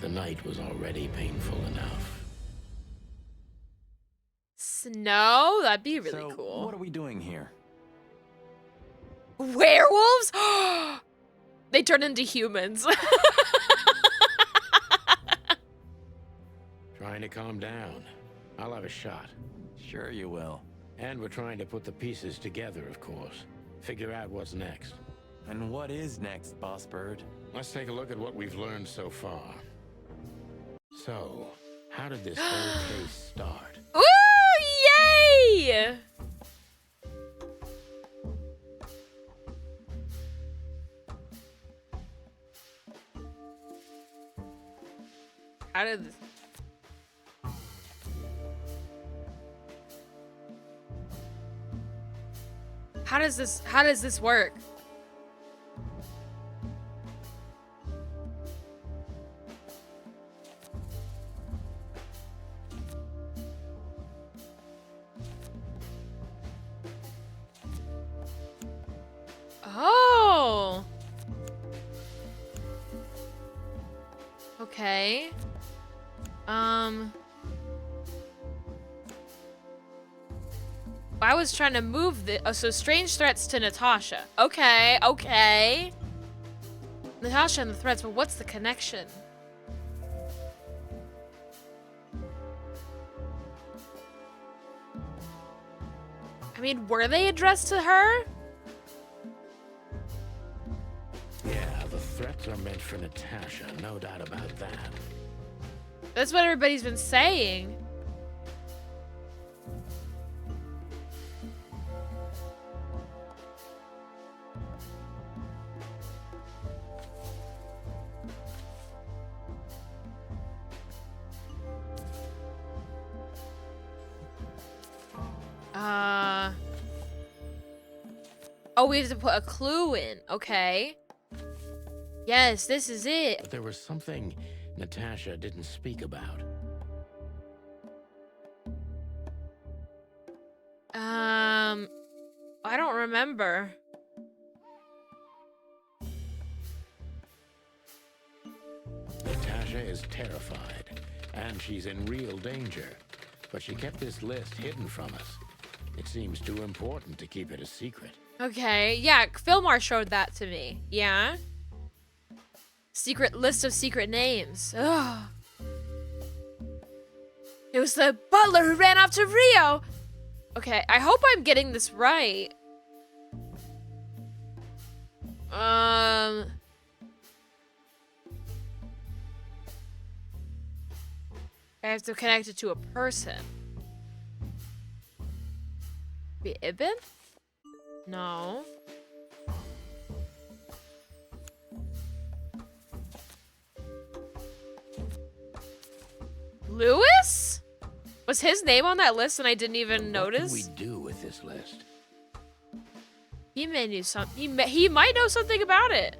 The night was already painful enough. Snow? That'd be really So, cool. what are we doing here? Werewolves? They turn into humans. Trying to calm down. I'll have a shot. Sure you will. And we're trying to put the pieces together, of course. Figure out what's next. And what is next, Boss Bird? Let's take a look at what we've learned so far. So, how did this whole case start? Ooh, yay! How did this... How does this work? Oh. Okay. I was trying to move the. Oh, so strange threats to Natasha. Okay, okay. Natasha and the threats, but what's the connection? I mean, were they addressed to her? Yeah, the threats are meant for Natasha, no doubt about that. That's what everybody's been saying. Oh, we have to put a clue in. Okay. Yes, this is it. But there was something Natasha didn't speak about. I don't remember. Natasha is terrified, and she's in real danger. But she kept this list hidden from us. It seems too important to keep it a secret. Okay, yeah, Fillmore showed that to me. Yeah? Secret list of secret names. Ugh. It was the butler who ran off to Rio. Okay, I hope I'm getting this right. I have to connect it to a person. Be Ibn? No. Lewis? Was his name on that list and I didn't even notice? What can we do with this list? He may know something. He might know something about it.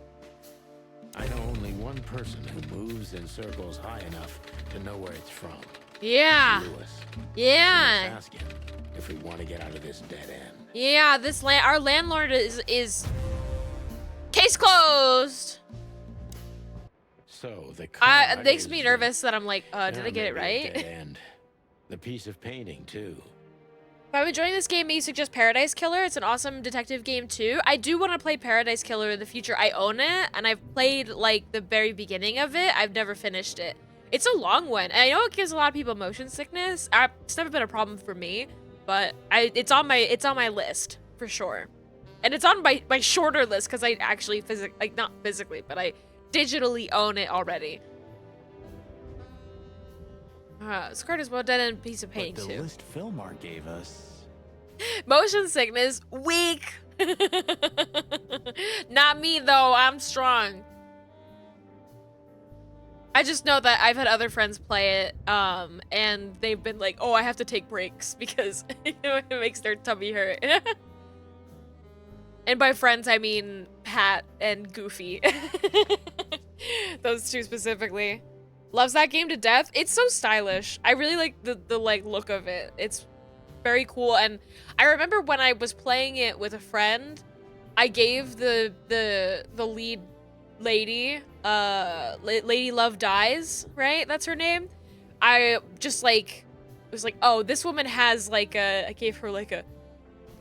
I know only one person who moves in circles high enough to know where it's from. Yeah. Lewis. Yeah. Let's ask him if we want to get out of this dead end. Yeah, our landlord is case closed. So the It card makes is me nervous that I'm like, did I get it maybe a right? dead end. The piece of painting too. If I'm enjoying this game, may you suggest Paradise Killer? It's an awesome detective game too. I do want to play Paradise Killer in the future. I own it, and I've played like the very beginning of it. I've never finished it. It's a long one, and I know it gives a lot of people motion sickness. It's never been a problem for me, but it's on my list for sure, and it's on my shorter list because I actually not physically, but I digitally own it already. This card is well done and a piece of painting But the too. list Philmar gave us. Motion sickness, weak. Not me though, I'm strong. I just know that I've had other friends play it, and they've been like, oh, I have to take breaks because it makes their tummy hurt. And by friends, I mean Pat and Goofy. Those two specifically. Loves that game to death. It's so stylish. I really like the like look of it. It's very cool. And I remember when I was playing it with a friend, I gave the lead lady, Lady Love Dies, right? That's her name. I just like was like, oh, this woman has like I gave her like a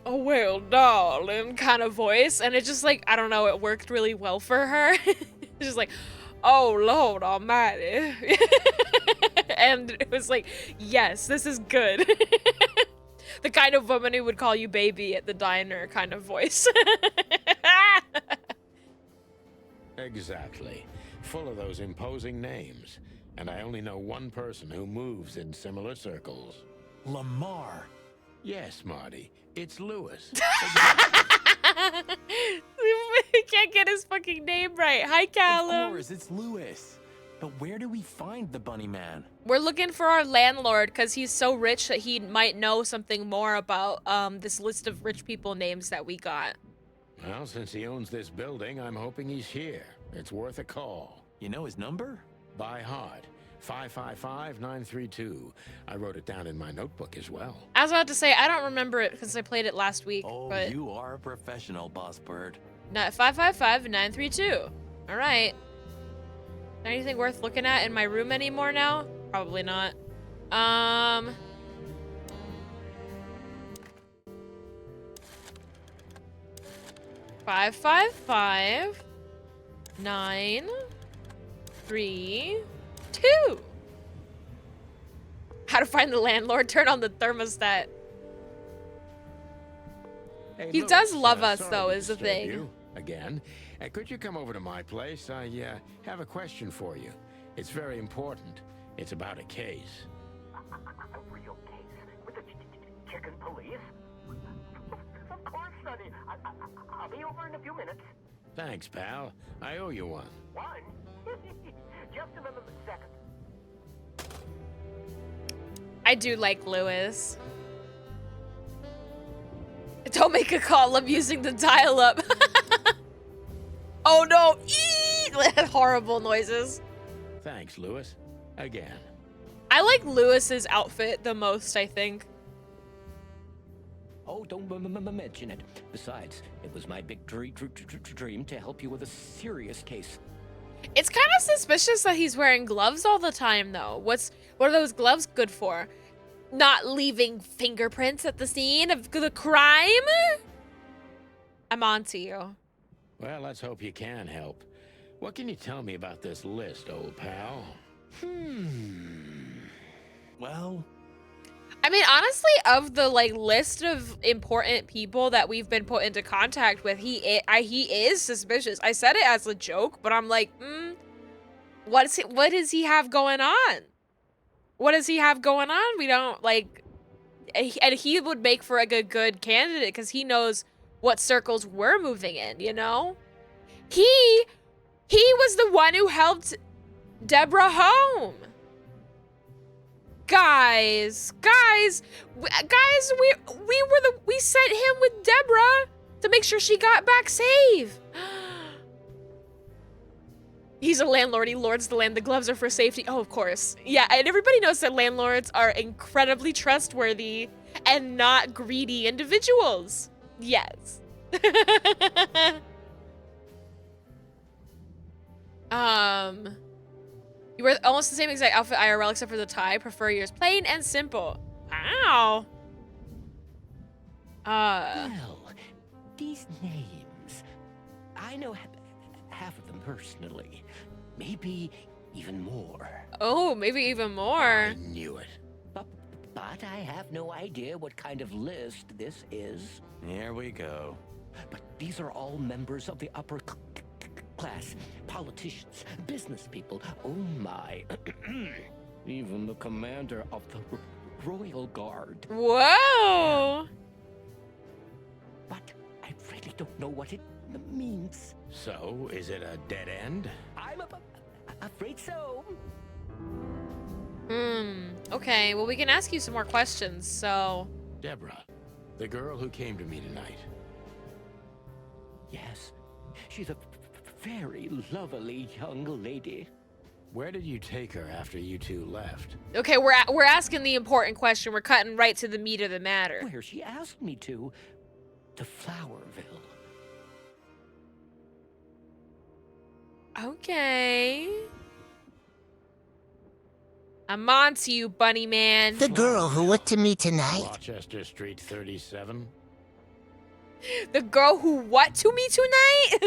oh well, darling kind of voice, and it just like I don't know, it worked really well for her. It's just like, oh Lord Almighty, and it was like, yes, this is good. The kind of woman who would call you baby at the diner kind of voice. Exactly. Full of those imposing names. And I only know one person who moves in similar circles. Lamar. Yes, Marty. It's Lewis. We can't get his fucking name right. Hi, Callum. Of course, it's Lewis. But where do we find the bunny man? We're looking for our landlord because he's so rich that he might know something more about this list of rich people names that we got. Well, since he owns this building, I'm hoping he's here. It's worth a call. You know his number? By heart. 555-932. I wrote it down in my notebook as well. I was about to say, I don't remember it because I played it last week. Oh, but you are a professional, Boss Bird. 555-932. All right. Anything worth looking at in my room anymore now? Probably not. 555-932. How to find the landlord? Turn on the thermostat. Hey, He Lewis, does love us, sorry though, to is the disturb thing. you again. Could you come over to my place? I have a question for you. It's very important. It's about a case. A real case with the chicken police? Of course, Sonny. I'll be over in a few minutes. Thanks, pal. I owe you one. One? Just a second. I do like Lewis. Don't make a call. I'm using the dial-up. Oh no! Eee! Horrible noises. Thanks, Lewis. Again. I like Lewis's outfit the most, I think. Oh, don't mention it. Besides, it was my big dream to help you with a serious case. It's kind of suspicious that he's wearing gloves all the time, though. What are those gloves good for? Not leaving fingerprints at the scene of the crime? I'm on to you. Well, let's hope you can help. What can you tell me about this list, old pal? Well, I mean, honestly, of the like list of important people that we've been put into contact with, he is suspicious. I said it as a joke, but I'm like, what does he have going on? What does he have going on? We don't like, and he would make for a good candidate because he knows what circles we're moving in. You know, he was the one who helped Deborah home. Guys, we sent him with Deborah to make sure she got back safe. He's a landlord. He lords the land. The gloves are for safety. Oh, of course. Yeah, and everybody knows that landlords are incredibly trustworthy and not greedy individuals. Yes. You wear almost the same exact outfit IRL except for the tie. Prefer yours plain and simple. Wow. Well, these names, I know half of them personally. Maybe even more. Oh, maybe even more. I knew it. But I have no idea what kind of list this is. Here we go. But these are all members of the upper class, politicians, business people. Oh my. Even the commander of the Royal Guard. Whoa. But I really don't know what it means. So, is it a dead end? I'm afraid so. Okay, well, we can ask you some more questions, so... Deborah, the girl who came to me tonight. Yes, she's a very lovely young lady. Where did you take her after you two left? Okay, we're asking the important question. We're cutting right to the meat of the matter. Where she asked me to Flowerville. Okay. I'm on to you, bunny man. The girl who went to me tonight? Rochester Street 37? The girl who what to me tonight?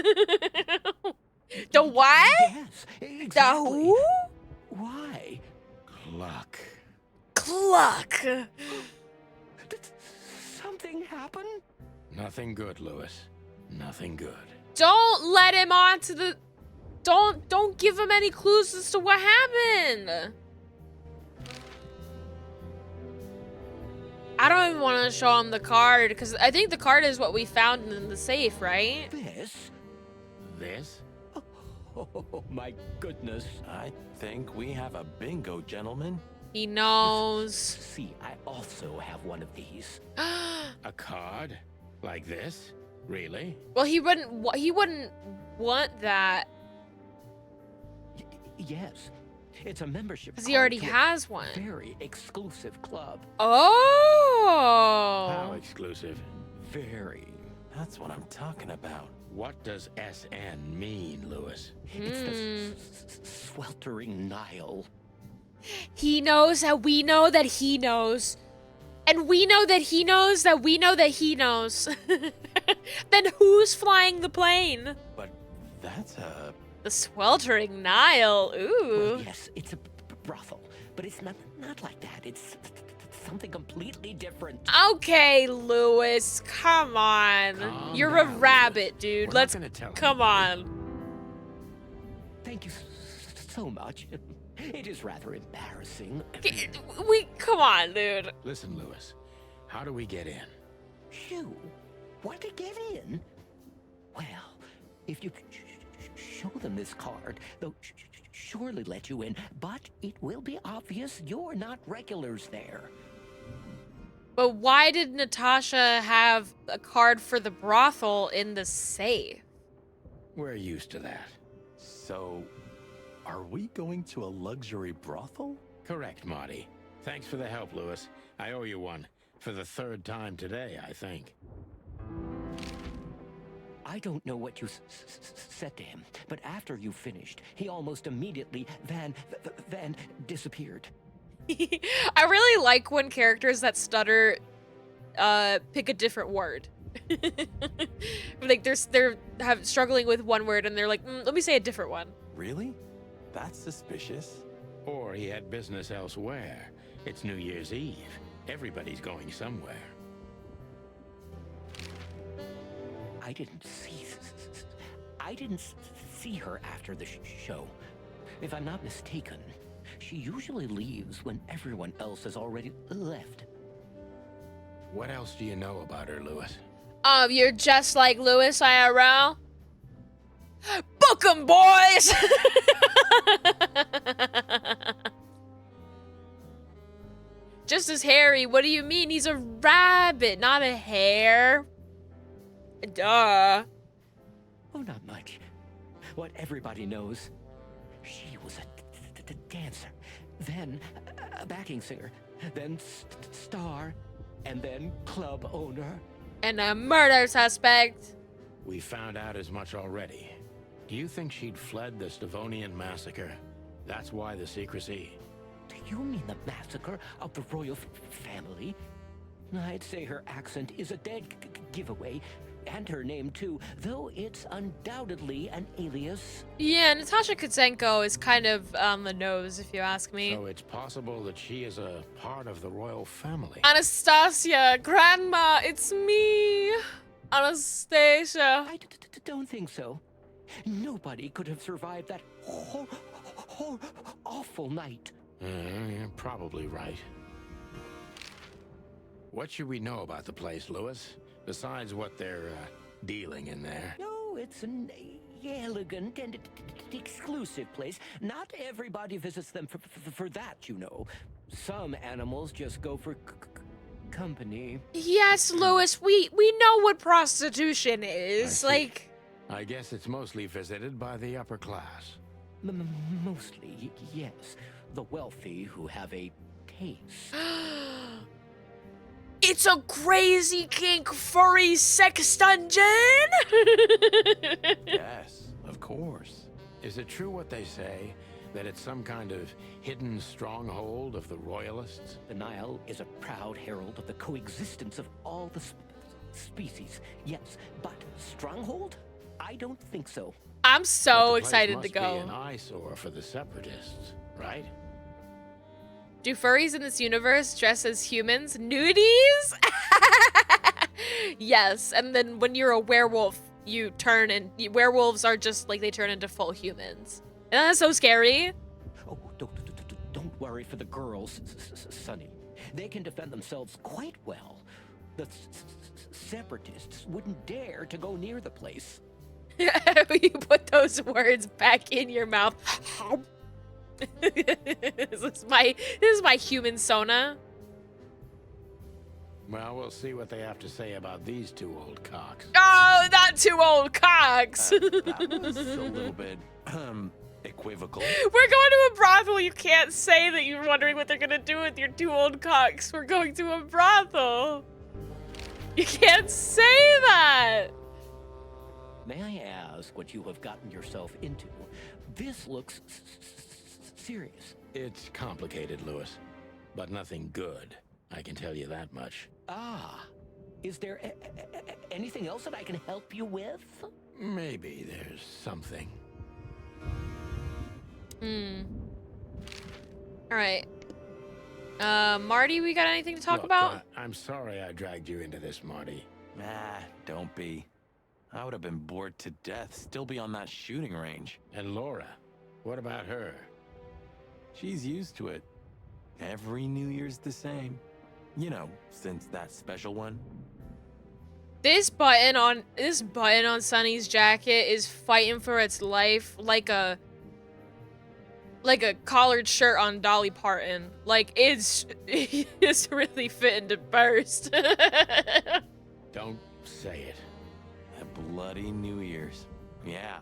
The what? Yes, exactly. The who? Why? Cluck. Cluck. Did something happen? Nothing good, Lewis. Nothing good. Don't let him on to the... Don't give him any clues as to what happened. I don't even want to show him the card, because I think the card is what we found in the safe, right? This? This? Oh, my goodness. I think we have a bingo, gentlemen. He knows. See, I also have one of these. A card? Like this? Really? Well, he wouldn't want that. Yes. It's a membership Because he card already to a has one. very exclusive club. Oh. How exclusive? Very. That's what I'm talking about. What does SN mean, Lewis? It's the sweltering Nile. He knows that we know that he knows. And we know that he knows that we know that he knows. Then who's flying the plane? But that's a... The sweltering Nile. Ooh. Well, yes, it's a brothel, but it's not like that. It's something completely different. Okay, Lewis, come on. Calm You're down, a rabbit, dude. We're not Let's gonna tell come anybody. on. Thank you so much. It is rather embarrassing. Come on, dude. Listen, Lewis. How do we get in? You want to get in? Well, if you show them this card, they'll surely let you in, but it will be obvious you're not regulars there. But why did Natasha have a card for the brothel in the safe? We're used to that. So, are we going to a luxury brothel? Correct, Marty. Thanks for the help, Lewis. I owe you one. For the third time today, I think. I don't know what you said to him, but after you finished, he almost immediately van disappeared. I really like when characters that stutter pick a different word. Like they're struggling with one word and they're like, let me say a different one. Really? That's suspicious. Or he had business elsewhere. It's New Year's Eve. Everybody's going somewhere. I didn't see her after the show. If I'm not mistaken, she usually leaves when everyone else has already left. What else do you know about her, Lewis? You're just like Lewis IRL. Book 'em, boys! Just as hairy, what do you mean? He's a rabbit, not a hare. Duh. Oh, not much. What everybody knows, she was a dancer, then a backing singer, then star, and then club owner. And a murder suspect. We found out as much already. Do you think she'd fled the Stavonian massacre? That's why the secrecy. Do you mean the massacre of the royal family? I'd say her accent is a dead giveaway, and her name too, though it's undoubtedly an alias. Yeah, Natasha Kutsenko is kind of on the nose, if you ask me. So it's possible that she is a part of the royal family. Anastasia, Grandma, it's me. Anastasia. I don't think so. Nobody could have survived that whole awful night. You're probably right. What should we know about the place, Lewis? Besides what they're dealing in there. No, it's an elegant and exclusive place. Not everybody visits them for that, you know. Some animals just go for company. Yes, Lewis, we know what prostitution is. Like, I guess it's mostly visited by the upper class. Mostly, yes. The wealthy who have a taste. it's a crazy kink furry sex dungeon. Yes, of course. Is it true what they say, that it's some kind of hidden stronghold of the royalists? The Nile is a proud herald of the coexistence of all the species. Yes, but stronghold? I don't think so. I'm so But the place excited to must go. be an eyesore for the separatists, right? Do furries in this universe dress as humans? Nudies? Yes, and then when you're a werewolf, you turn and werewolves are just like they turn into full humans. Isn't that so scary? Oh, don't worry for the girls, Sonny. They can defend themselves quite well. The separatists wouldn't dare to go near the place. You put those words back in your mouth. This is my human Sona. Well, we'll see what they have to say about these two old cocks. Oh, not two old cocks. That was a little bit equivocal. We're going to a brothel. You can't say that you're wondering what they're gonna do with your two old cocks. We're going to a brothel. You can't say that. May I ask what you have gotten yourself into? This looks serious. It's complicated, Lewis, but nothing good. I can tell you that much. Ah, is there anything else that I can help you with? Maybe there's something. All right. Marty, we got anything to talk Look, about? I'm sorry I dragged you into this, Marty. Ah, don't be. I would have been bored to death, still be on that shooting range. And Laura, what about her? She's used to it. Every New Year's the same. You know, since that special one. This button on Sunny's jacket is fighting for its life like a collared shirt on Dolly Parton. Like it's really fitting to burst. Don't say it. A bloody New Year's. Yeah.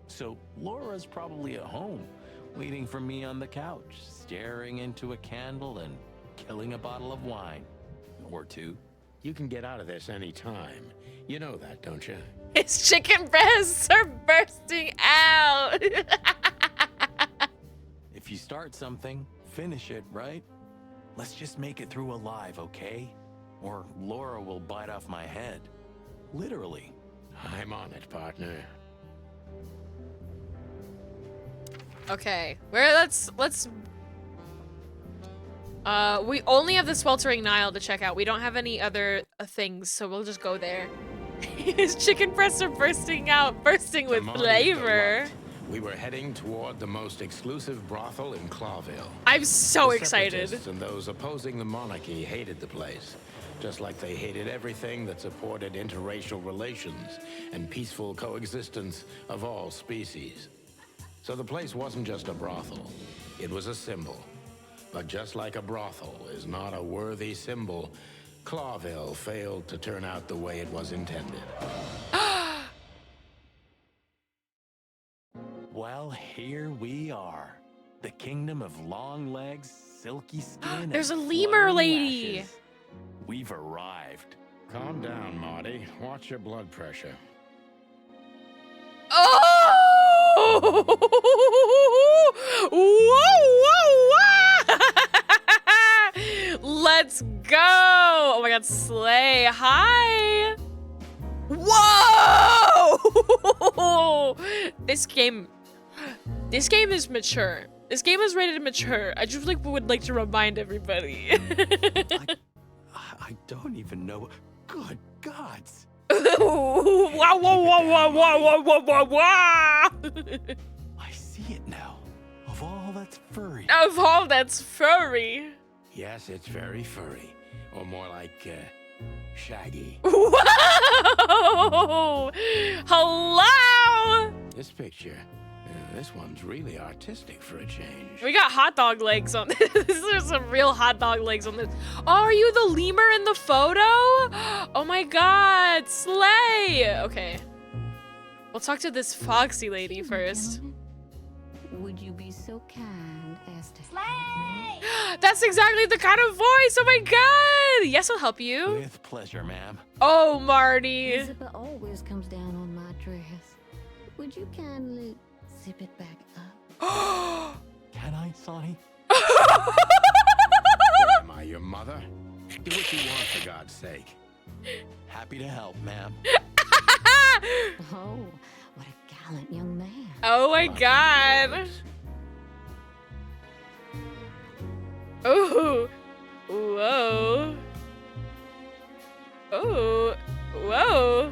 So Laura's probably at home, waiting for me on the couch, staring into a candle and killing a bottle of wine. Or two. You can get out of this any time. You know that, don't you? His chicken breasts are bursting out. If you start something, finish it, right? Let's just make it through alive, okay? Or Laura will bite off my head. Literally. I'm on it, partner. Okay, let's We only have the Sweltering Nile to check out. We don't have any other things, so we'll just go there. His chicken breasts are bursting with Marty's flavor. delight, we were heading toward the most exclusive brothel in Clawville. I'm so The excited. separatists and those opposing the monarchy hated the place, just like they hated everything that supported interracial relations and peaceful coexistence of all species. So the place wasn't just a brothel, it was a symbol. But just like a brothel is not a worthy symbol, Clawville failed to turn out the way it was intended. Well, here we are. The kingdom of long legs, silky skin. There's and a lemur fluttering lady. lashes. We've arrived. Calm down, Marty. Watch your blood pressure. Oh! Whoa, whoa, whoa! Let's go! Oh my god, Slay. Hi! Whoa! This game is mature. This game is rated mature. I just would like to remind everybody. I don't even know. Good gods. Wow, wow, wow, wow, wow, wow, wow, wow. I see it now. Of all that's furry. Of all that's furry. Yes, it's very furry. Or more like, shaggy. Whoa! Hello! This picture, this one's really artistic for a change. We got hot dog legs on this. There's some real hot dog legs on this. Oh, are you the lemur in the photo? Oh my god, slay! Okay. We'll talk to this foxy lady first. Would you be so kind as to That's exactly the kind of voice! Oh my god! Yes, I'll help you. With pleasure, ma'am. Oh, Marty. The zipper always comes down on my dress. Would you kindly zip it back up? Can I, Sonny? Am I your mother? Do what you want, for God's sake. Happy to help, ma'am. Oh, what a gallant young man. Oh my god. Ooh. Whoa. Oh. Whoa.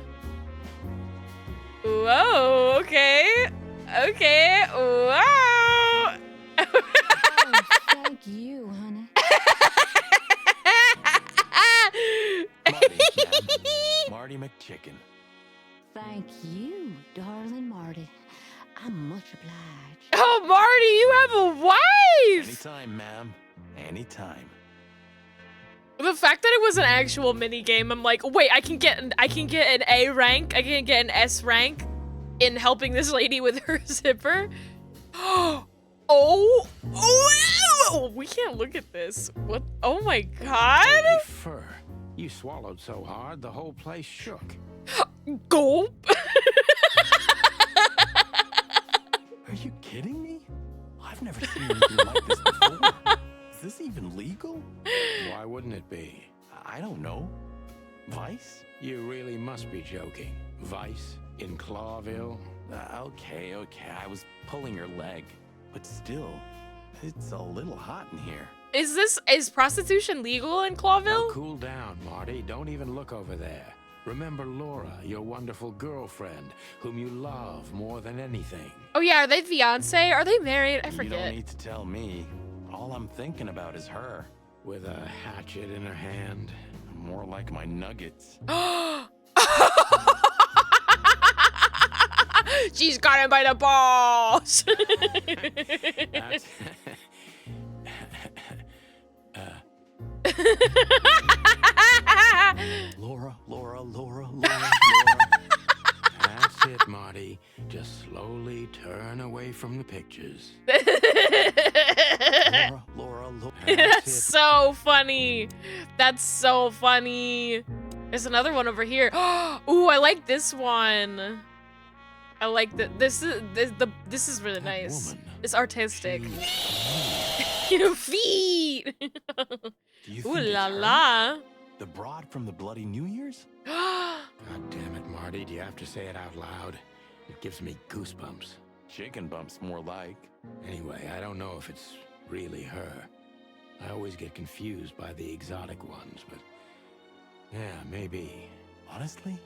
Whoa. Okay. Okay. Whoa. Oh, thank you, honey. Marty McChicken. Thank you, darling Marty. I'm much obliged. Oh, Marty, you have a wife! Anytime, ma'am. Anytime. The fact that it was an actual mini game, I'm like, wait, I can get an A rank, I can get an S rank in helping this lady with her zipper. Oh, we can't look at this. What? Oh my god! Holy fur. You swallowed so hard, the whole place shook. Gulp. Are you kidding me? I've never seen anything like this before. Is this even legal? Why wouldn't it be? I don't know. Vice? You really must be joking. Vice in Clawville? Okay. I was pulling your leg. But still, it's a little hot in here. Is prostitution legal in Now Clawville? cool down, Marty. Don't even look over there. Remember Laura, your wonderful girlfriend, whom you love more than anything. Oh yeah, are they fiancé? Are they married? I You forget. don't need to tell me. All I'm thinking about is her. With a hatchet in her hand. More like my nuggets. She's got him by the balls. That's... Laura. That's it, Marty. Just slowly turn away from the pictures. Laura. That's so funny. That's so funny. There's another one over here. Ooh, I like this one. I like that. This is really nice. woman. It's artistic. Your feet. Do you Ooh think la it's her? la. The broad from the Bloody New Year's? God damn it, Marty. Do you have to say it out loud? It gives me goosebumps. Chicken bumps, more like. Anyway, I don't know if it's really her. I always get confused by the exotic ones, but yeah, maybe. Honestly,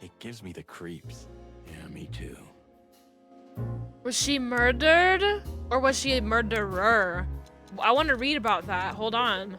it gives me the creeps. Yeah, me too. Was she murdered? Or was she a murderer? I want to read about that. Hold on.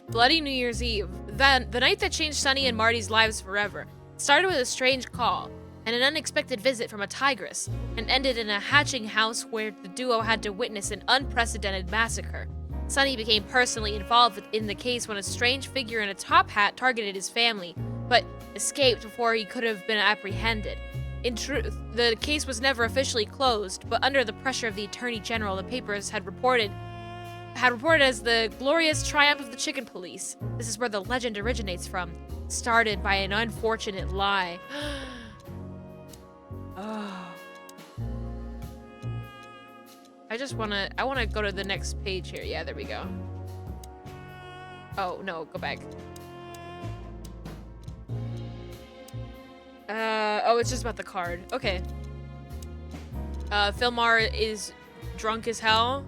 Bloody New Year's Eve. Then, the night that changed Sunny and Marty's lives forever. It started with a strange call and an unexpected visit from a tigress, and ended in a hatching house where the duo had to witness an unprecedented massacre. Sunny became personally involved in the case when a strange figure in a top hat targeted his family, but escaped before he could have been apprehended. In truth, the case was never officially closed, but under the pressure of the Attorney General, the papers had reported as the glorious triumph of the chicken police. This is where the legend originates from, started by an unfortunate lie. Oh. I wanna go to the next page here. Yeah, there we go. Oh, no, go back. Oh, it's just about the card. Okay. Philmar is drunk as hell.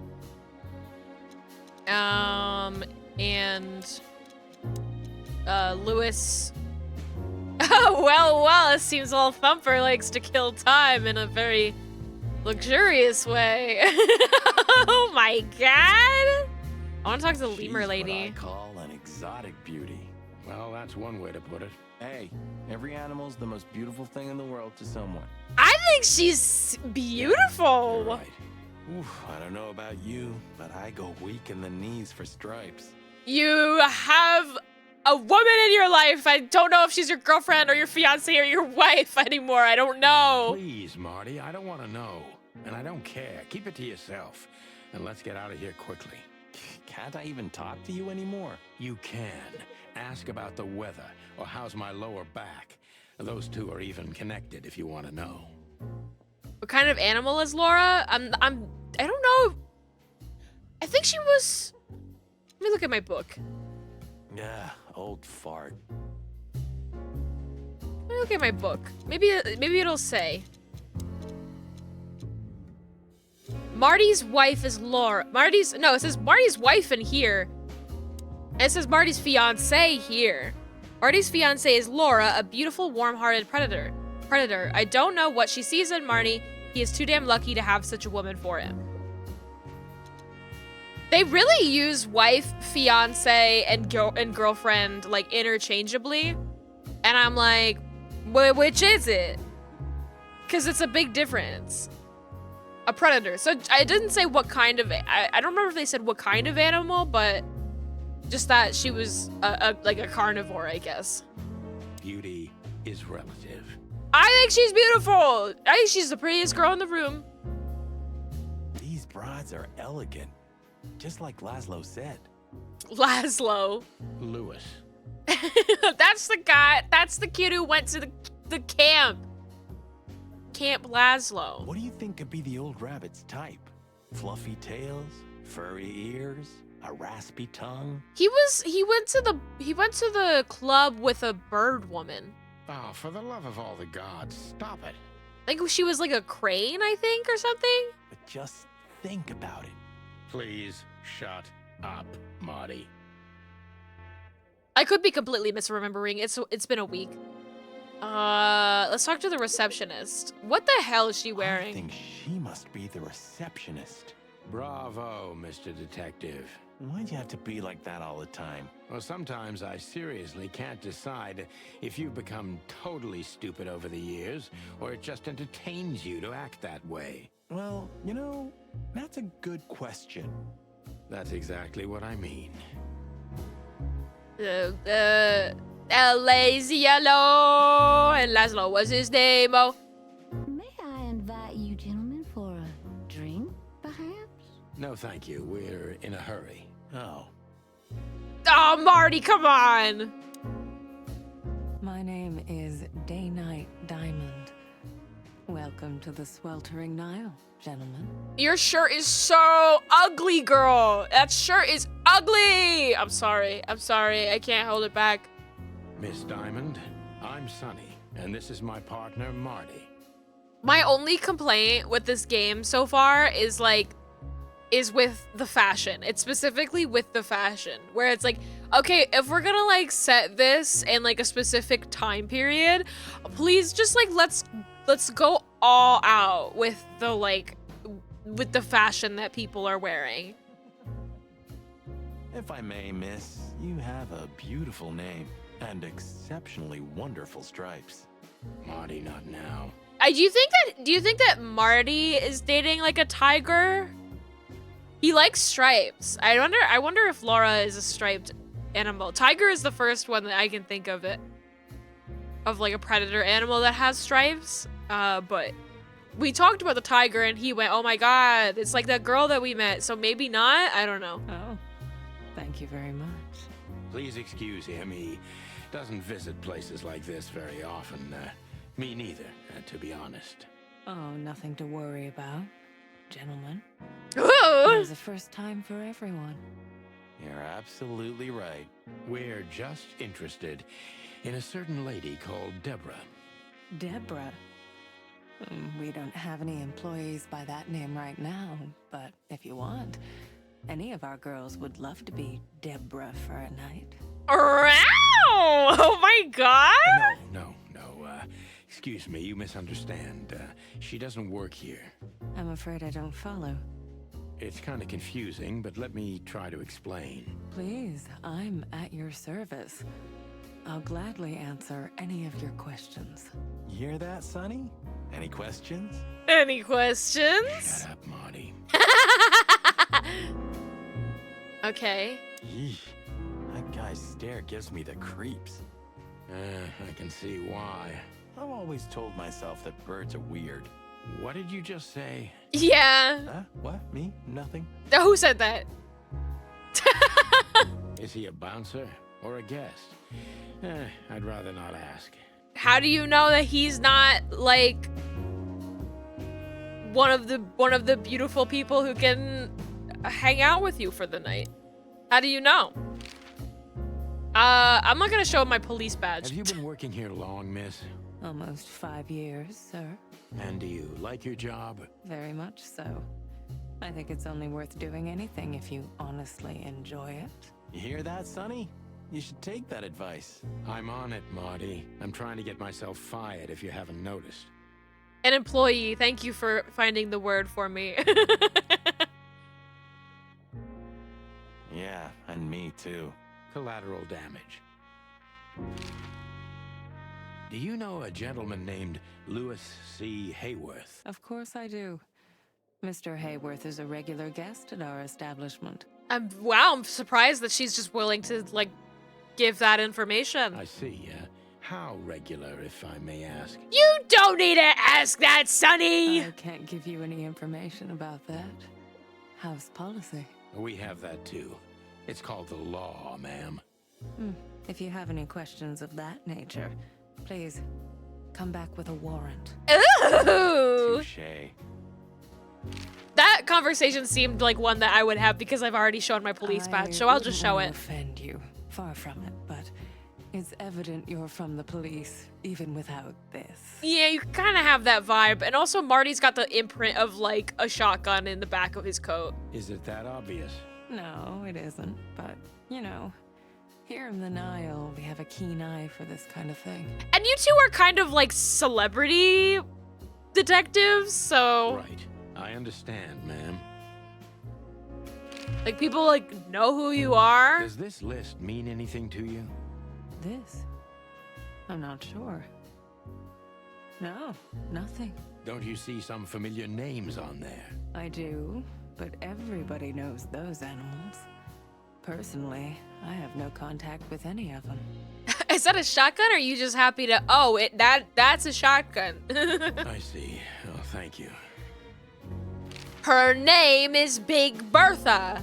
And Lewis. well, it seems old Thumper likes to kill time in a very luxurious way. Oh my god! I want to talk to the lemur lady. What I call an exotic beauty. Well, that's one way to put it. Hey, every animal's the most beautiful thing in the world to someone. I think she's beautiful. You're right. Oof, I don't know about you, but I go weak in the knees for Stripes. You have a woman in your life. I don't know if she's your girlfriend or your fiance or your wife anymore. I don't know. Please, Marty, I don't want to know. And I don't care. Keep it to yourself. And let's get out of here quickly. Can't I even talk to you anymore? You can. Ask about the weather, or how's my lower back. Those two are even connected if you want to know. What kind of animal is Laura? I don't know. I think she was... Let me look at my book. Yeah, old fart. Let me look at my book. Maybe it'll say. Marty's wife is Laura. It says Marty's wife in here. And it says Marty's fiance here. Marty's fiance is Laura, a beautiful, warm-hearted predator. I don't know what she sees in Marty. He is too damn lucky to have such a woman for him. They really use wife, fiance, and girlfriend like interchangeably. And I'm like, which is it? Because it's a big difference. A predator. So I didn't say what kind of... I don't remember if they said what kind of animal, but just that she was like a carnivore, I guess. Beauty is relative. I think she's beautiful. I think she's the prettiest girl in the room. These broads are elegant, just like Laszlo said. Laszlo. Lewis. That's the guy. That's the kid who went to the camp. Camp Laszlo. What do you think could be the old rabbit's type? Fluffy tails, furry ears, a raspy tongue? He went to the club with a bird woman. Oh, for the love of all the gods, stop it. I think she was like a crane, I think, or something. But just think about it. Please shut up, Marty. I could be completely misremembering. It's been a week. Let's talk to the receptionist. What the hell is she wearing? I think she must be the receptionist. Bravo, Mr. Detective. Why'd you have to be like that all the time? Well, sometimes I seriously can't decide if you've become totally stupid over the years, or it just entertains you to act that way. Well, you know, that's a good question. That's exactly what I mean. Laziello, and Laszlo was his name. Oh. May I invite you gentlemen for a drink, perhaps? No, thank you. We're in a hurry. Oh. Oh, Marty, come on. My name is Day-Night Diamond. Welcome to the sweltering Nile, gentlemen. Your shirt is so ugly, girl. That shirt is ugly. I'm sorry. I can't hold it back. Miss Diamond, I'm Sonny, and this is my partner, Marty. My only complaint with this game so far is with the fashion. It's specifically with the fashion, where it's like, okay, if we're gonna like set this in like a specific time period, please just like let's go all out with the fashion that people are wearing. If I may, miss, you have a beautiful name and exceptionally wonderful stripes. Marty, not now. Do you think that Marty is dating like a tiger? He likes stripes. I wonder if Laura is a striped animal. Tiger is the first one that I can think of like a predator animal that has stripes. But we talked about the tiger and he went, "Oh my god, it's like that girl that we met." So maybe not. I don't know. Oh, thank you very much. Please excuse him. He doesn't visit places like this very often. Me neither, to be honest. Oh, nothing to worry about, gentlemen. Ooh. There's a first time for everyone. You're absolutely right. We're just interested in a certain lady called Deborah. Deborah. We don't have any employees by that name right now, but if you want, any of our girls would love to be Deborah for a night. Oh my god! No. Excuse me, you misunderstand. She doesn't work here. I'm afraid I don't follow. It's kind of confusing, but let me try to explain. Please, I'm at your service. I'll gladly answer any of your questions. You hear that, Sonny? Any questions? Any questions? Shut up, Marty. Okay. Yeesh. That guy's stare gives me the creeps. I can see why. I've always told myself that birds are weird. What did you just say? Yeah. Huh? What? Me? Nothing? Who said that? Is he a bouncer or a guest? I'd rather not ask. How do you know that he's not like one of the beautiful people who can hang out with you for the night? How do you know? I'm not gonna show him my police badge. Have you been working here long, miss? Almost 5 years, sir. And do you like your job? Very much so. I think it's only worth doing anything if you honestly enjoy it. You hear that, Sonny? You should take that advice. I'm on it, Marty. I'm trying to get myself fired if you haven't noticed. An employee, thank you for finding the word for me. Yeah, and me too. Collateral damage. Do you know a gentleman named Louis C. Hayworth? Of course I do. Mr. Hayworth is a regular guest at our establishment. I'm surprised that she's just willing to like give that information. I see. How regular, if I may ask? You don't need to ask that, Sonny! I can't give you any information about that. House policy. We have that too. It's called the law, ma'am. If you have any questions of that nature, please come back with a warrant. Ooh! Touché. That conversation seemed like one that I would have because I've already shown my police badge, so I'll just show wouldn't it. Offend you. Far from it, but it's evident you're from the police, even without this. Yeah, you kind of have that vibe. And also, Marty's got the imprint of, like, a shotgun in the back of his coat. Is it that obvious? No, it isn't, but, you know, here in the Nile, we have a keen eye for this kind of thing. And you two are kind of, like, celebrity detectives, so... Right. I understand, ma'am. Like, people, like, know who you are. Does this list mean anything to you? This? I'm not sure. No, nothing. Don't you see some familiar names on there? I do, but everybody knows those animals. Personally, I have no contact with any of them. Is that a shotgun, or are you just happy to... Oh, that's a shotgun. I see. Oh, thank you. Her name is Big Bertha.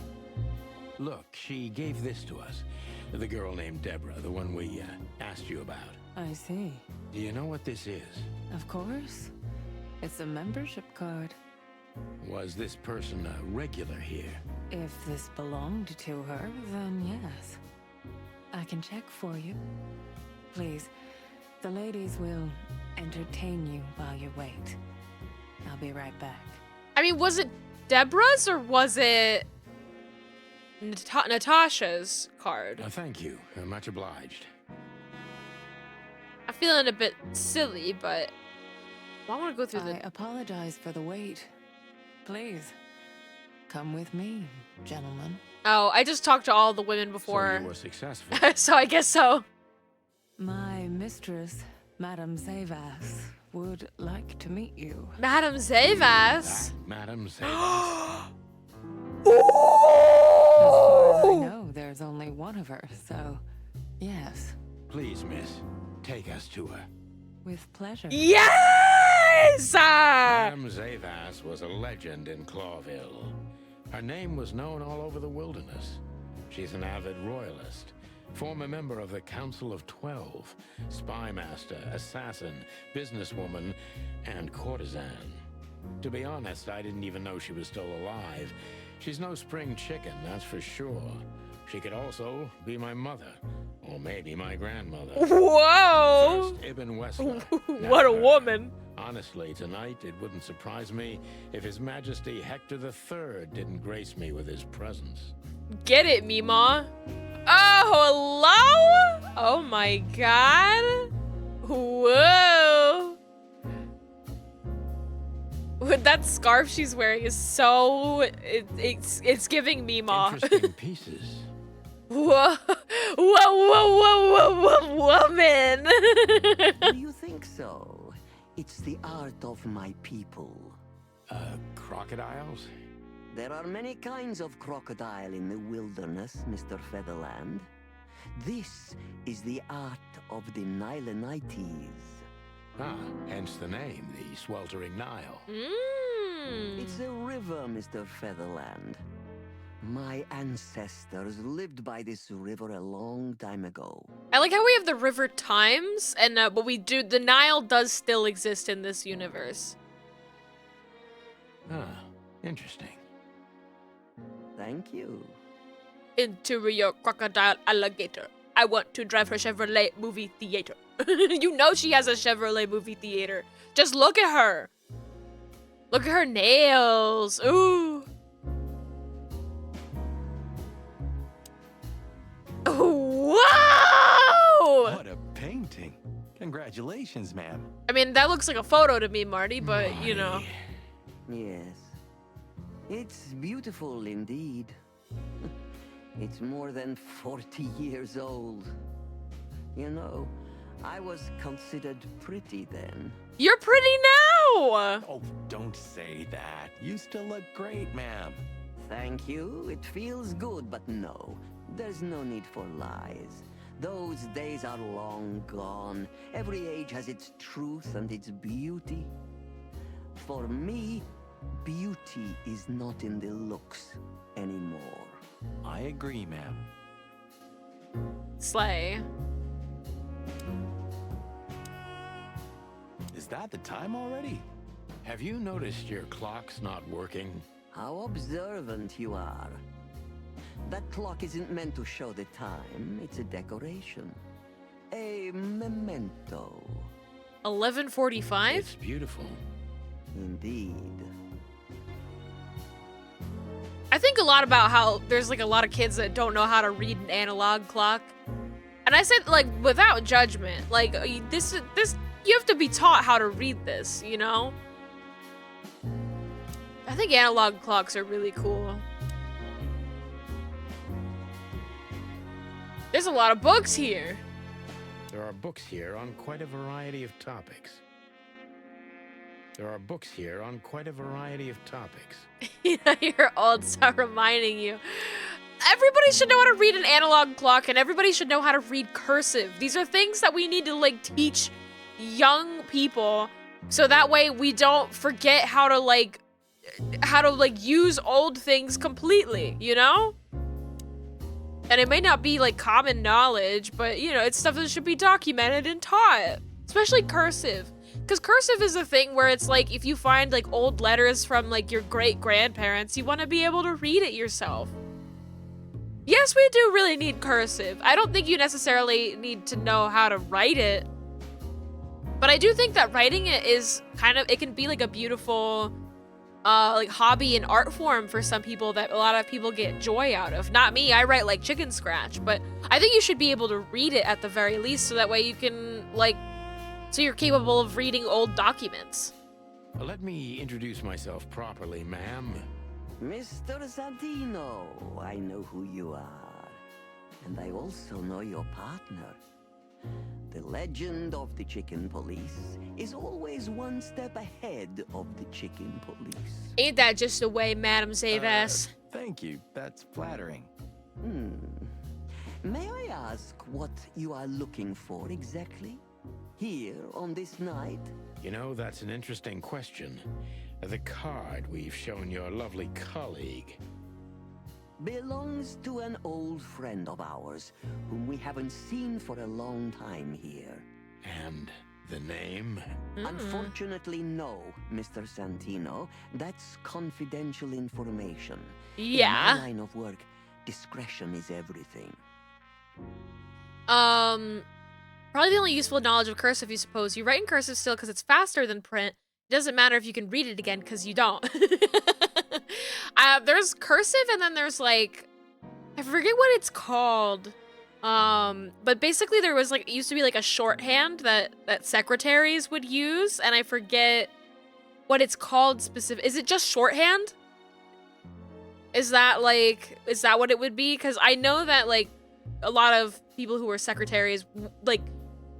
Look, she gave this to us. The girl named Deborah, the one we asked you about. I see. Do you know what this is? Of course. It's a membership card. Was this person a regular here? If this belonged to her, then yes. I can check for you. Please, the ladies will entertain you while you wait. I'll be right back. I mean, was it Deborah's or was it Natasha's card? Thank you. Much obliged. I'm feeling a bit silly, but I want to go through I apologize for the wait. Please, come with me, gentlemen. Oh, I just talked to all the women before. So you were successful. So I guess so. My mistress, Madame Zavas, would like to meet you. Madame Zavas. Madam Zavas. As far as I know, there's only one of her, so yes. Please, miss, take us to her. With pleasure. Yes! Madame Zavas was a legend in Clawville. Her name was known all over the wilderness. She's an avid royalist, former member of the Council of 12, spy master, assassin, businesswoman, and courtesan. To be honest, I didn't even know she was still alive. She's no spring chicken, that's for sure. She could also be my mother, or maybe my grandmother. Whoa! First, Ibn Wessler. What a woman. Honestly, tonight it wouldn't surprise me if His Majesty Hector III didn't grace me with his presence. Get it, Mima. Oh, hello? Oh my god. Whoa. With that scarf she's wearing is so... It's giving Mima. Interesting pieces. Whoa. Whoa, woman. Do you think so? It's the art of my people. Crocodiles? There are many kinds of crocodile in the wilderness, Mr. Featherland. This is the art of the Nilenites. Ah, hence the name, the Sweltering Nile. It's a river, Mr. Featherland. My ancestors lived by this river a long time ago. I like how we have the river times, and but we do, the Nile does still exist in this universe. Ah, interesting. Thank you. Interior crocodile alligator. I want to drive her Chevrolet movie theater. You know she has a Chevrolet movie theater. Just look at her. Look at her nails. Ooh. Whoa! What a painting. Congratulations, ma'am. I mean, that looks like a photo to me, Marty, but you know. Yes. It's beautiful indeed. It's more than 40 years old. You know, I was considered pretty then. You're pretty now! Oh, don't say that. You still look great, ma'am. Thank you. It feels good, but no. There's no need for lies. Those days are long gone. Every age has its truth and its beauty. For me, beauty is not in the looks anymore. I agree, ma'am. Slay. Is that the time already? Have you noticed your clock's not working? How observant you are. That clock isn't meant to show the time. It's a decoration. A memento. 11:45? It's beautiful. Indeed. I think a lot about how there's like a lot of kids that don't know how to read an analog clock. And I said like without judgment, like this you have to be taught how to read this, you know? I think analog clocks are really cool. There's a lot of books here. There are books here on quite a variety of topics. Your old start reminding you. Everybody should know how to read an analog clock, and everybody should know how to read cursive. These are things that we need to like teach young people, so that way we don't forget how to use old things completely, you know? And it may not be like common knowledge, but you know, it's stuff that should be documented and taught, especially cursive. Because cursive is a thing where it's like, if you find like old letters from like your great-grandparents, you want to be able to read it yourself. Yes, we do really need cursive. I don't think you necessarily need to know how to write it. But I do think that writing it is kind of, it can be like a beautiful like hobby and art form for some people that a lot of people get joy out of. Not me, I write like chicken scratch, but I think you should be able to read it at the very least so that way you can like, so you're capable of reading old documents. Let me introduce myself properly, ma'am. Mr. Santino, I know who you are. And I also know your partner. The legend of the Chicken Police is always one step ahead of the Chicken Police. Ain't that just the way, Madam Zaves? Thank you. That's flattering. May I ask what you are looking for exactly? Here on this night? You know, that's an interesting question. The card we've shown your lovely colleague Belongs to an old friend of ours, whom we haven't seen for a long time here. And the name? Unfortunately, no, Mr. Santino. That's confidential information. Yeah. In my line of work, discretion is everything. Probably the only useful knowledge of cursive, you suppose. You write in cursive still because it's faster than print. It doesn't matter if you can read it again because you don't. There's cursive and then there's like, I forget what it's called. But basically there was like, it used to be like a shorthand that secretaries would use, and I forget what it's called specific. Is it just shorthand? Is that what it would be? Because I know that like a lot of people who were secretaries like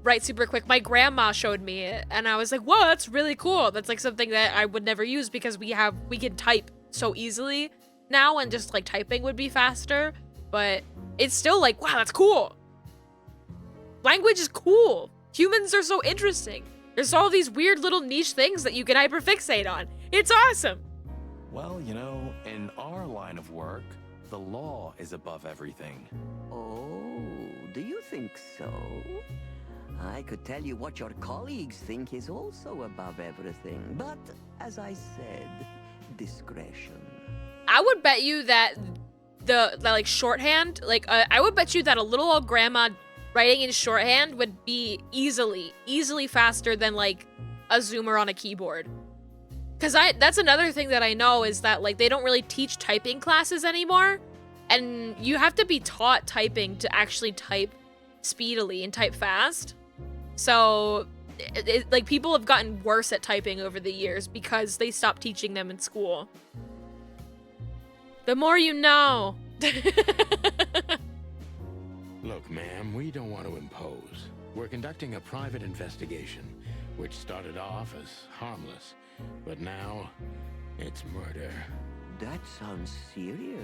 write super quick. My grandma showed me it and I was like, whoa, that's really cool. That's like something that I would never use because we can type so easily now, and just like typing would be faster, but it's still like, wow, that's cool. Language is cool. Humans are so interesting. There's all these weird little niche things that you can hyperfixate on. It's awesome. Well, you know, in our line of work, the law is above everything. Oh, do you think so? I could tell you what your colleagues think is also above everything, but as I said, discretion. I would bet you that the like shorthand, I would bet you that a little old grandma writing in shorthand would be easily faster than like a zoomer on a keyboard. Cause that's another thing that I know is that like they don't really teach typing classes anymore, and you have to be taught typing to actually type speedily and type fast. So like people have gotten worse at typing over the years because they stopped teaching them in school. The more you know. Look, ma'am, we don't want to impose. We're conducting a private investigation, which started off as harmless, but now it's murder. That sounds serious.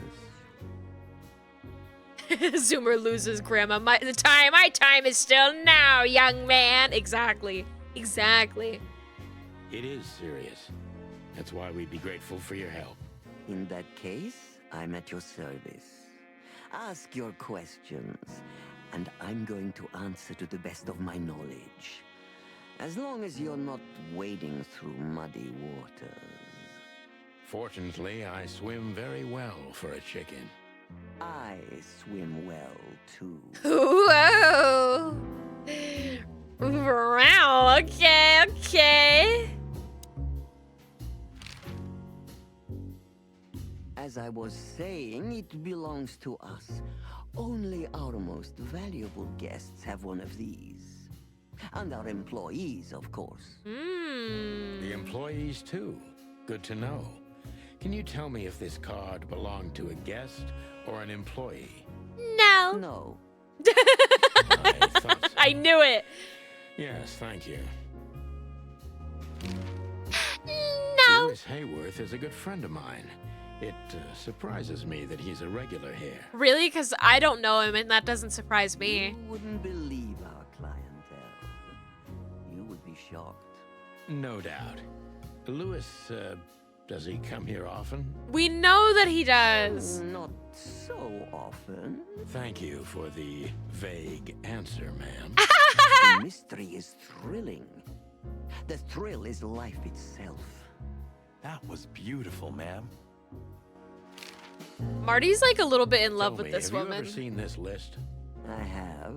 Zoomer loses grandma. My time is still now, young man. Exactly. It is serious. That's why we'd be grateful for your help. In that case, I'm at your service. Ask your questions, and I'm going to answer to the best of my knowledge. As long as you're not wading through muddy waters. Fortunately, I swim very well for a chicken. I swim well, too. Whoa! Wow, okay. As I was saying, it belongs to us. Only our most valuable guests have one of these. And our employees, of course. The employees, too. Good to know. Can you tell me if this card belonged to a guest or an employee? No. No. I thought so. I knew it. Yes, thank you. No. Lewis Hayworth is a good friend of mine. It surprises me that he's a regular here. Really? Because I don't know him, and that doesn't surprise me. You wouldn't believe our clientele. You would be shocked. No doubt. Lewis, does he come here often? We know that he does. Not so often. Thank you for the vague answer, ma'am. The mystery is thrilling. The thrill is life itself. That was beautiful, ma'am. Marty's like a little bit in love Tell with me, this have woman. you ever seen this list? I have.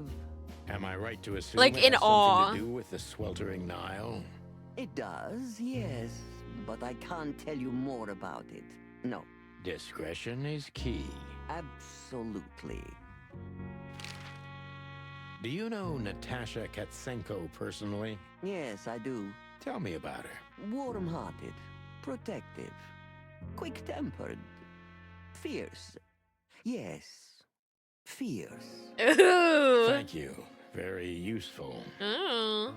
Am I right to assume Like, it in has awe. something to do with the sweltering Nile? It does, yes, but I can't tell you more about it. No, Discretion is key. absolutely. Do you know Natasha Katsenko personally? Yes, I do. Tell me about her. Warm-hearted, protective, quick-tempered, fierce. Yes, fierce. Ooh. Thank you. Very useful. Ooh.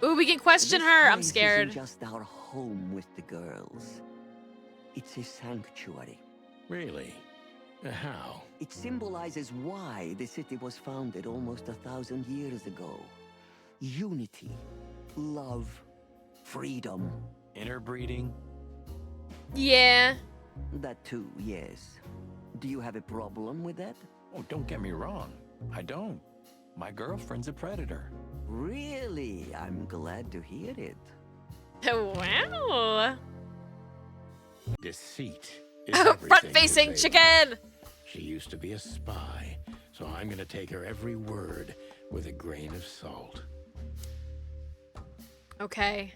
Ooh, we can question This her. I'm place scared. Isn't just our home with the girls. It's a sanctuary. Really? How? It symbolizes why the city was founded almost 1,000 years ago. Unity, love, freedom. Interbreeding? Yeah. That too, yes. Do you have a problem with that? Oh, don't get me wrong. I don't. My girlfriend's a predator. Really? I'm glad to hear it. Wow. Deceit is everything, Front-facing Miss chicken. She used to be a spy, so I'm gonna take her every word with a grain of salt. Okay.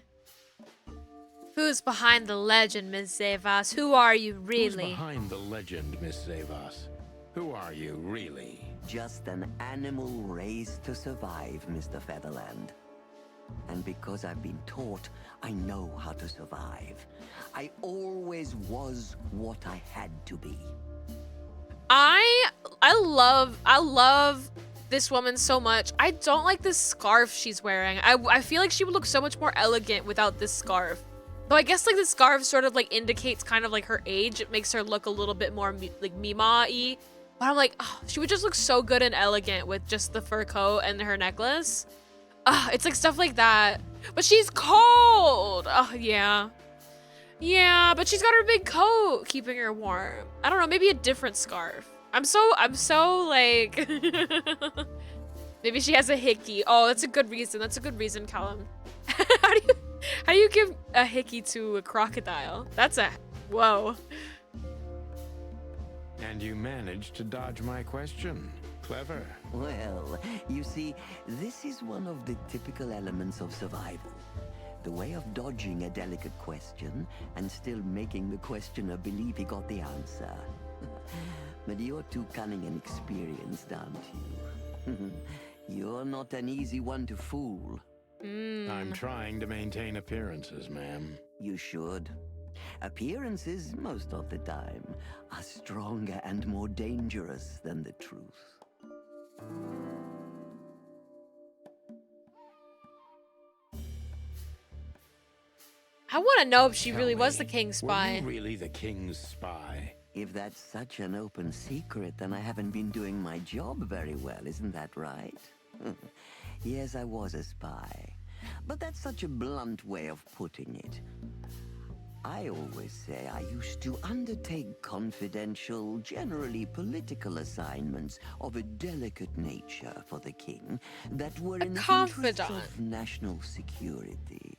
Who's behind the legend, Ms. Zavas? Who are you Who's really? behind the legend, Miss Zavas? Who are you, really? Just an animal raised to survive, Mr. Featherland. And because I've been taught, I know how to survive. I always was what I had to be. I love this woman so much. I don't like this scarf she's wearing. I feel like she would look so much more elegant without this scarf. Though I guess like the scarf sort of like indicates kind of like her age. It makes her look a little bit more like Mima-y. But I'm like, oh, she would just look so good and elegant with just the fur coat and her necklace. It's like stuff like that. But she's cold. Oh, yeah. Yeah, but she's got her big coat keeping her warm. I don't know, maybe a different scarf. I'm so like maybe she has a hickey. Oh, that's a good reason. That's a good reason, Callum. How do you give a hickey to a crocodile? That's a whoa. And you managed to dodge my question. Clever. Well, you see, this is one of the typical elements of survival. The way of dodging a delicate question and still making the questioner believe he got the answer. But you're too cunning and experienced, aren't you? You're not an easy one to fool. I'm trying to maintain appearances, ma'am. You should. Appearances, most of the time, are stronger and more dangerous than the truth. I want to know if she Tell really was the me, king's Were spy. you really the king's spy? If that's such an open secret, then I haven't been doing my job very well, isn't that right? Yes, I was a spy. But that's such a blunt way of putting it. I always say I used to undertake confidential, generally political assignments of a delicate nature for the king that were in the interests of national security.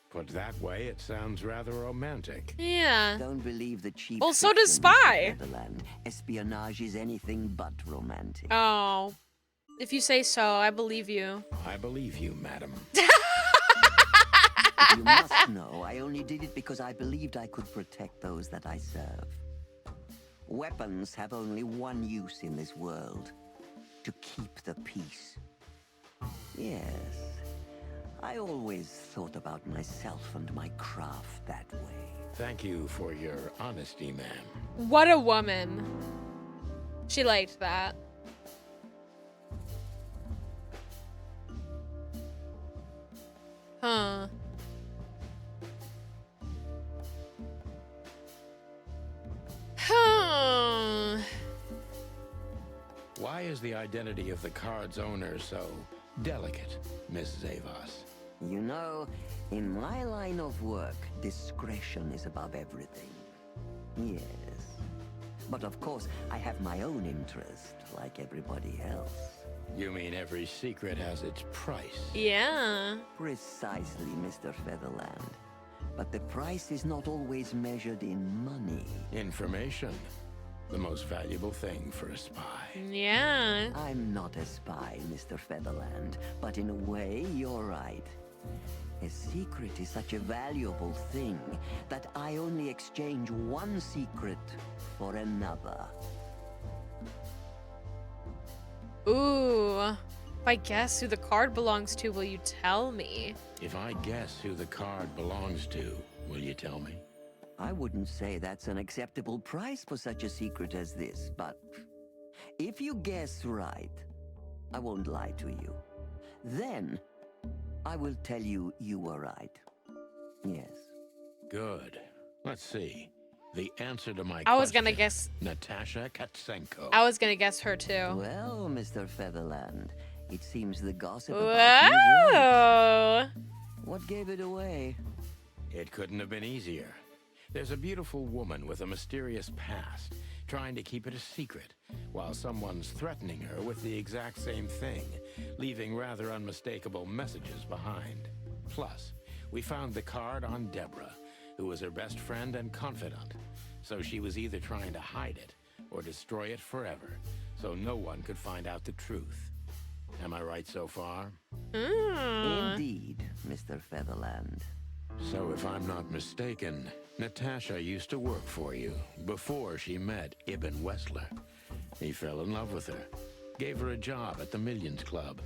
Put that way, it sounds rather romantic. Yeah. Don't believe the cheap. Well, so does fiction, Mr. Spy. Featherland. Espionage is anything but romantic. Oh. If you say so, I believe you. I believe you, madam. You must know, I only did it because I believed I could protect those that I serve. Weapons have only one use in this world: to keep the peace. Yes, I always thought about myself and my craft that way. Thank you for your honesty, ma'am. What a woman. She liked that. Huh. Huh. Why is the identity of the card's owner so delicate, Miss Zavas? You know, in my line of work, discretion is above everything. Yes. But of course, I have my own interest, like everybody else. You mean every secret has its price? Yeah. Precisely, Mr. Featherland. But the price is not always measured in money. Information. The most valuable thing for a spy. Yeah. I'm not a spy, Mr. Featherland, but in a way, you're right. A secret is such a valuable thing that I only exchange one secret for another. Ooh. If I guess who the card belongs to, will you tell me? If I guess who the card belongs to, will you tell me? I wouldn't say that's an acceptable price for such a secret as this, but if you guess right, I won't lie to you. Then, I will tell you you were right. Yes. Good. Let's see. The answer to my I was question, gonna guess. Natasha Katsenko. I was gonna guess her too. Well, Mr. Featherland, it seems the gossip about you is right. Whoa. What gave it away? It couldn't have been easier. There's a beautiful woman with a mysterious past, trying to keep it a secret, while someone's threatening her with the exact same thing, leaving rather unmistakable messages behind. Plus, we found the card on Deborah, who was her best friend and confidant, so she was either trying to hide it or destroy it forever, so no one could find out the truth. Am I right so far? Indeed, Mr. Featherland. So if I'm not mistaken, Natasha used to work for you before she met Ibn Wessler. He fell in love with her, gave her a job at the Millions Club.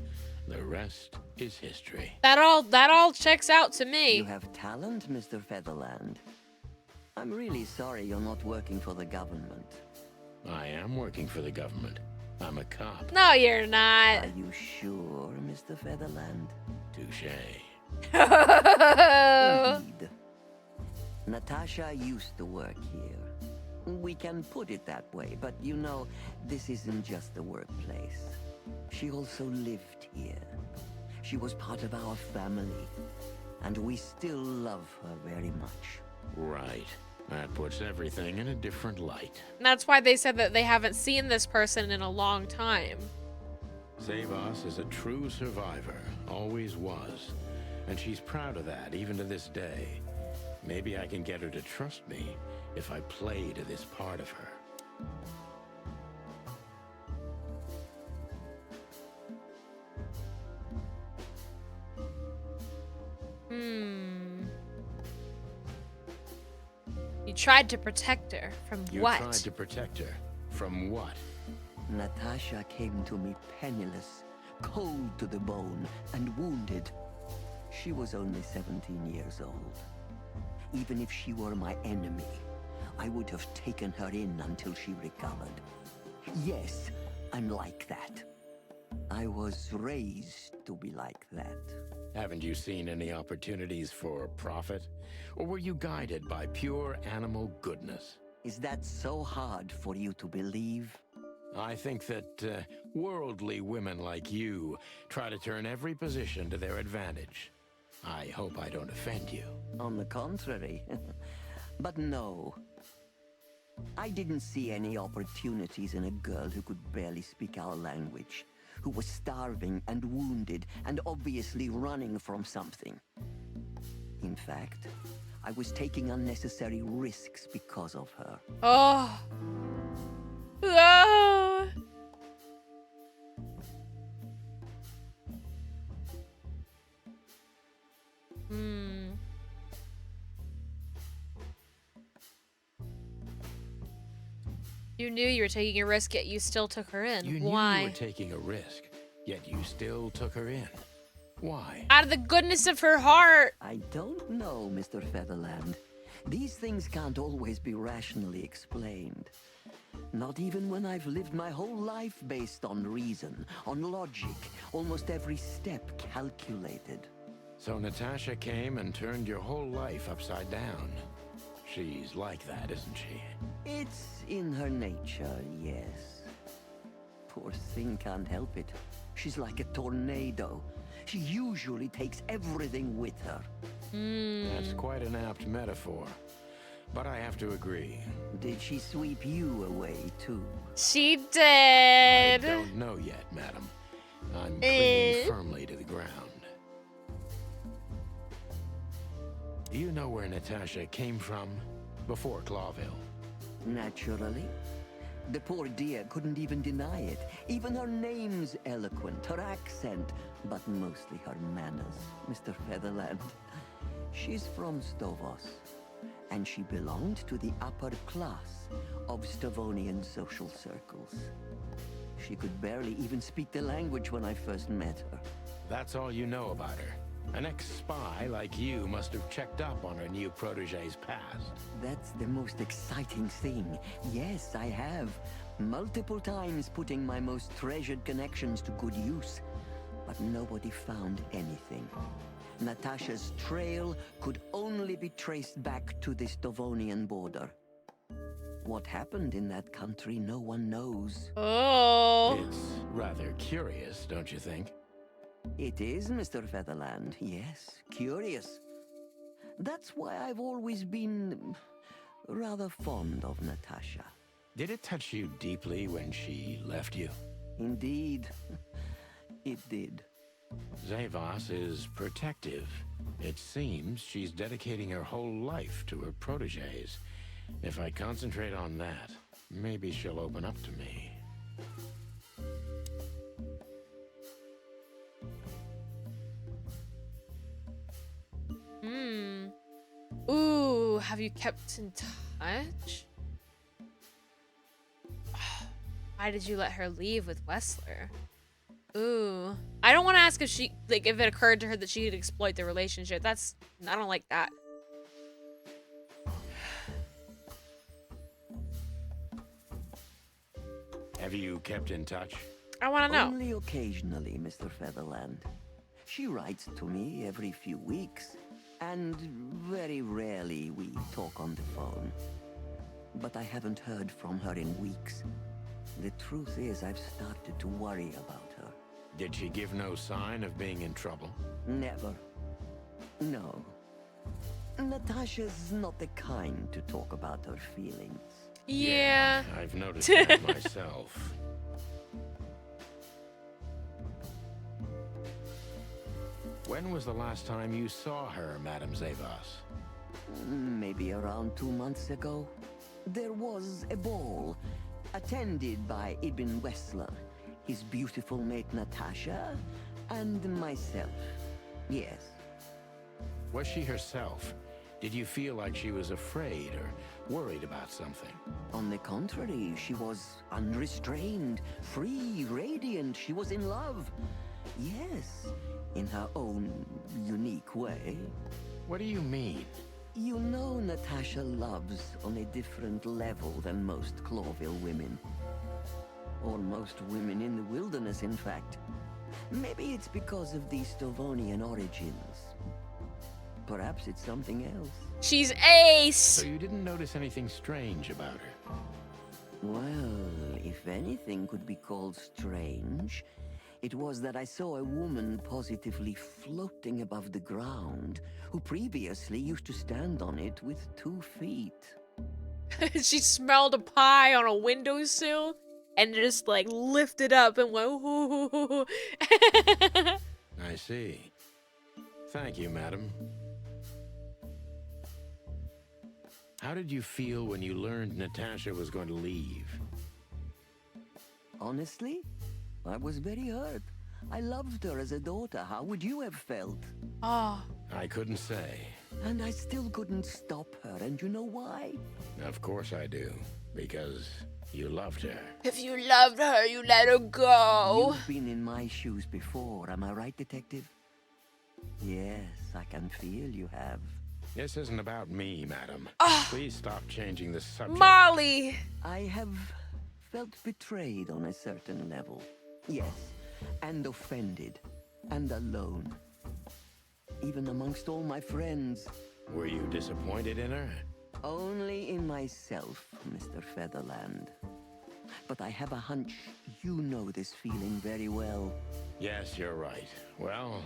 The rest is history. That all checks out to me. You have talent, Mr. Featherland. I'm really sorry you're not working for the government. I am working for the government. I'm a cop. No, you're not. Are you sure, Mr. Featherland? Touché. Indeed. Natasha used to work here. We can put it that way, but you know, this isn't just a workplace. She also lived here. She was part of our family, and we still love her very much. Right. That puts everything in a different light. And that's why they said that they haven't seen this person in a long time. Zavos is a true survivor, always was. And she's proud of that, even to this day. Maybe I can get her to trust me if I play to this part of her. You tried to protect her from You what? tried to protect her. From what? Natasha came to me penniless, cold to the bone, and wounded. She was only 17 years old. Even if she were my enemy, I would have taken her in until she recovered. Yes, I'm like that. I was raised to be like that. Haven't you seen any opportunities for profit? Or were you guided by pure animal goodness? Is that so hard for you to believe? I think that worldly women like you try to turn every position to their advantage. I hope I don't offend you. On the contrary. But no. I didn't see any opportunities in a girl who could barely speak our language, who was starving and wounded and obviously running from something. In fact, I was taking unnecessary risks because of her. Oh. Oh. You knew you were taking a risk, yet you still took her in. You Why? knew you were taking a risk, yet you still took her in. Why? Out of the goodness of her heart. I don't know, Mr. Featherland. These things can't always be rationally explained. Not even when I've lived my whole life based on reason, on logic, almost every step calculated. So Natasha came and turned your whole life upside down. She's like that, isn't she? It's in her nature, yes. Poor thing can't help it. She's like a tornado. She usually takes everything with her. That's quite an apt metaphor. But I have to agree. Did she sweep you away, too? She did. I don't know yet, madam. I'm clinging firmly to the ground. Do you know where Natasha came from before Clawville? Naturally. The poor dear couldn't even deny it. Even her name's eloquent, her accent, but mostly her manners, Mr. Featherland. She's from Stovos, and she belonged to the upper class of Stavonian social circles. She could barely even speak the language when I first met her. That's all you know about her. An ex-spy like you must have checked up on her new protege's past. That's the most exciting thing. Yes, I have. Multiple times putting my most treasured connections to good use. But nobody found anything. Natasha's trail could only be traced back to the Stavonian border. What happened in that country, no one knows. Oh. It's rather curious, don't you think? It is, Mr. Featherland. Yes, curious. That's why I've always been rather fond of Natasha. Did it touch you deeply when she left you? Indeed, it did. Zavos is protective. It seems she's dedicating her whole life to her proteges. If I concentrate on that, maybe she'll open up to me. Ooh, have you kept in touch? Why did you let her leave with Wessler? Ooh. I don't want to ask if she, like, if it occurred to her that she could exploit the relationship. I don't like that. Have you kept in touch? I want to know. Only occasionally, Mr. Featherland. She writes to me every few weeks, and very rarely we talk on the phone. But I haven't heard from her in weeks. The truth is, I've started to worry about her. Did she give no sign of being in trouble? Never. No. Natasha's not the kind to talk about her feelings. Yeah. I've noticed that myself. When was the last time you saw her, Madame Zavos? Maybe around 2 months ago. There was a ball, attended by Ibn Wessler, his beautiful mate Natasha, and myself. Yes. Was she herself? Did you feel like she was afraid or worried about something? On the contrary, she was unrestrained, free, radiant. She was in love. Yes, in her own unique way. What do you mean? You know Natasha loves on a different level than most Clawville women. Or most women in the wilderness, in fact. Maybe it's because of the Stavonian origins. Perhaps it's something else. She's ace! So you didn't notice anything strange about her? Well, if anything could be called strange, it was that I saw a woman positively floating above the ground, who previously used to stand on it with 2 feet. She smelled a pie on a windowsill and just like lifted up and went, ooh. I see. Thank you, madam. How did you feel when you learned Natasha was going to leave? Honestly, I was very hurt. I loved her as a daughter. How would you have felt? Oh. I couldn't say. And I still couldn't stop her, and you know why? Of course I do. Because you loved her. If you loved her, you let her go. You've been in my shoes before, am I right, detective? Yes, I can feel you have. This isn't about me, madam. Oh. Please stop changing the subject. Molly! I have felt betrayed on a certain level. Yes, and offended, and alone. Even amongst all my friends. Were you disappointed in her? Only in myself, Mr. Featherland. But I have a hunch you know this feeling very well. Yes, you're right. Well,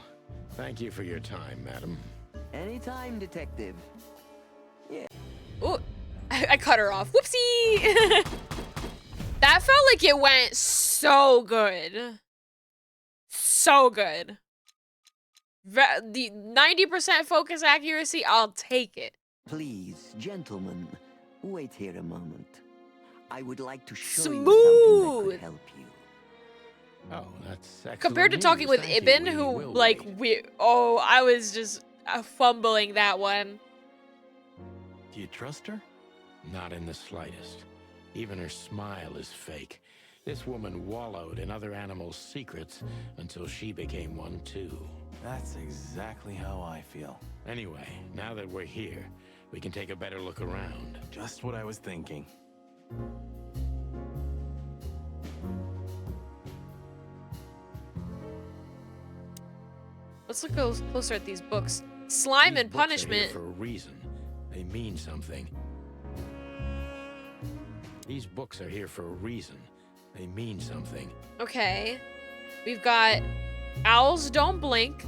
thank you for your time, madam. Anytime, detective. Yeah. Ooh, I cut her off. Whoopsie! That felt like it went so good. So good. The 90% focus accuracy, I'll take it. Please, gentlemen, wait here a moment. I would like to show you something that Smooth. could help you. Oh, that's excellent. Compared to talking with news. Thank Ibn, you. who We will like wait. I was just fumbling that one. Do you trust her? Not in the slightest. Even her smile is fake. This woman wallowed in other animals' secrets until she became one too. That's exactly how I feel. Anyway, now that we're here, we can take a better look around. Just what I was thinking. Let's look closer at these books. Slime These and books are here Punishment. for a reason. They mean something. These books are here for a reason. They mean something. Okay. We've got Owls Don't Blink,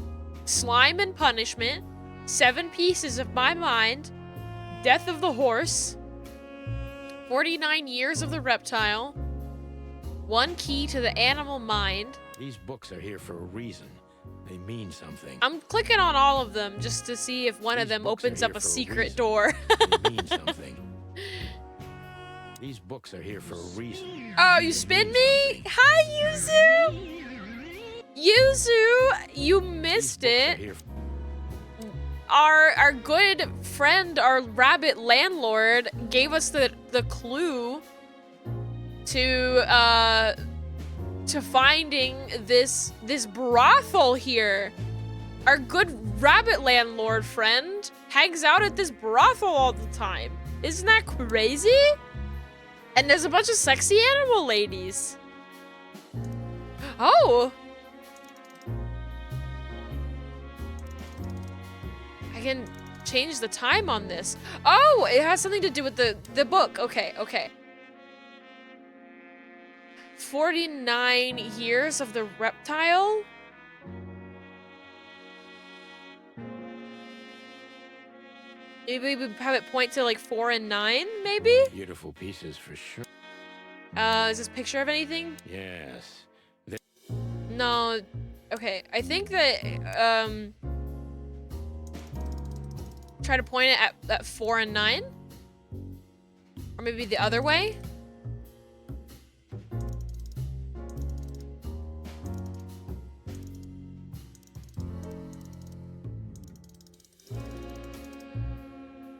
Slime and Punishment, 7 Pieces of My Mind, Death of the Horse, 49 Years of the Reptile, 1 Key to the Animal Mind. These books are here for a reason. They mean something. I'm clicking on all of them just to see if one of These them books are opens here up a for a secret reason. door. They mean something. These books are here for a reason. Oh, you spin me? Hi, Yuzu! Yuzu, you missed it. Our good friend, our rabbit landlord, gave us the clue to finding this brothel here. Our good rabbit landlord friend hangs out at this brothel all the time. Isn't that crazy? And there's a bunch of sexy animal ladies. Oh. I can change the time on this. Oh, it has something to do with the book. Okay, okay. 49 Years of the Reptile? Maybe we have it point to like 4 and 9, maybe? Beautiful pieces for sure. Is this picture of anything? Yes. No. Okay, I think that, try to point it at 4 and 9? Or maybe the other way?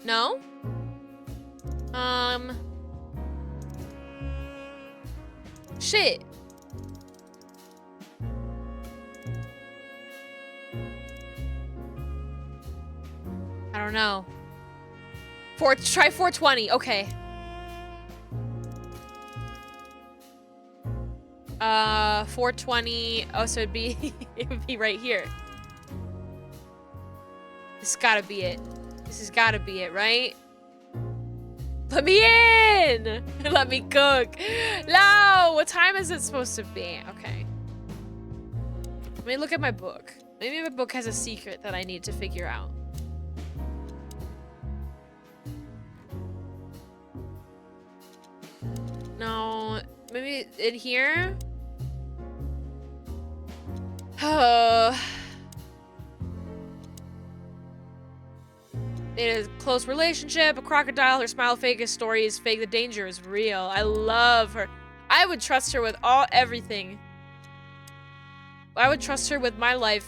No? Shit. I don't know. Try 420. Okay. 420. Oh, so it'd be it would be right here. This has gotta be it. This has gotta be it, right? Let me in! Let me cook. No! What time is it supposed to be? Okay. Let me look at my book. Maybe my book has a secret that I need to figure out. No. Maybe in here? In a close relationship, a crocodile, her smile fake, his story is fake, the danger is real. I love her. I would trust her with everything. I would trust her with my life.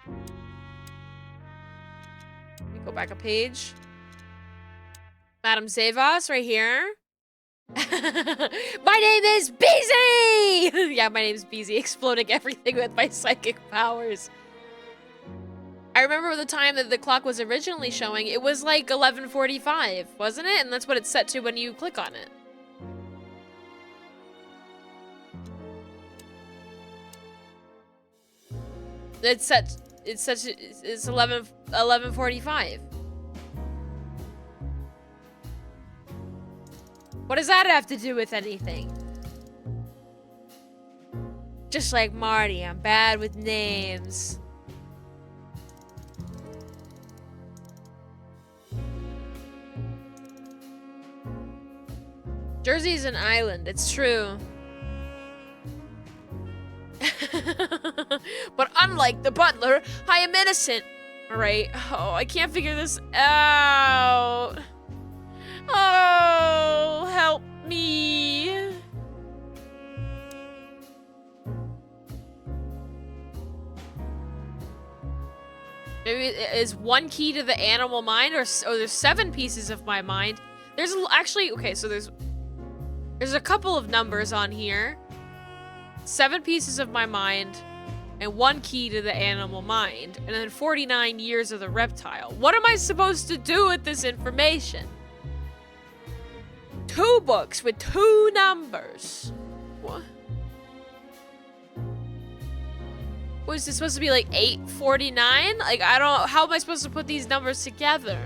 Let me go back a page. Madame Zavas right here. My name is Beezy! Yeah, my name's Beezy, exploding everything with my psychic powers. I remember the time that the clock was originally showing, it was like 11:45, wasn't it? And that's what it's set to when you click on it. It's 11:45. What does that have to do with anything? Just like Marty, I'm bad with names. Jersey's an island, it's true. But unlike the butler, I am innocent. Alright. Oh, I can't figure this out. Oh, help me. Maybe is one key to the animal mind, or there's 7 pieces of my mind. There's actually, okay, so there's a couple of numbers on here. 7 pieces of my mind, and 1 key to the animal mind, and then 49 years of the reptile. What am I supposed to do with this information? 2 books with 2 numbers. What? Was this supposed to be like 849? Like, I don't, how am I supposed to put these numbers together?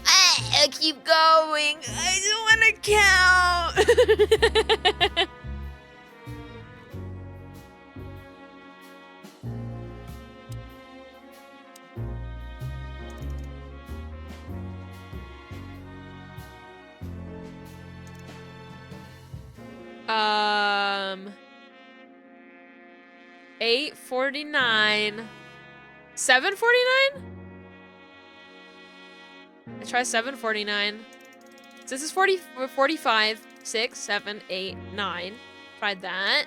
I keep going. I don't want to count. Um, 849, 749? I try 749. So this is 45, 6, 7, 8, 9. Tried that.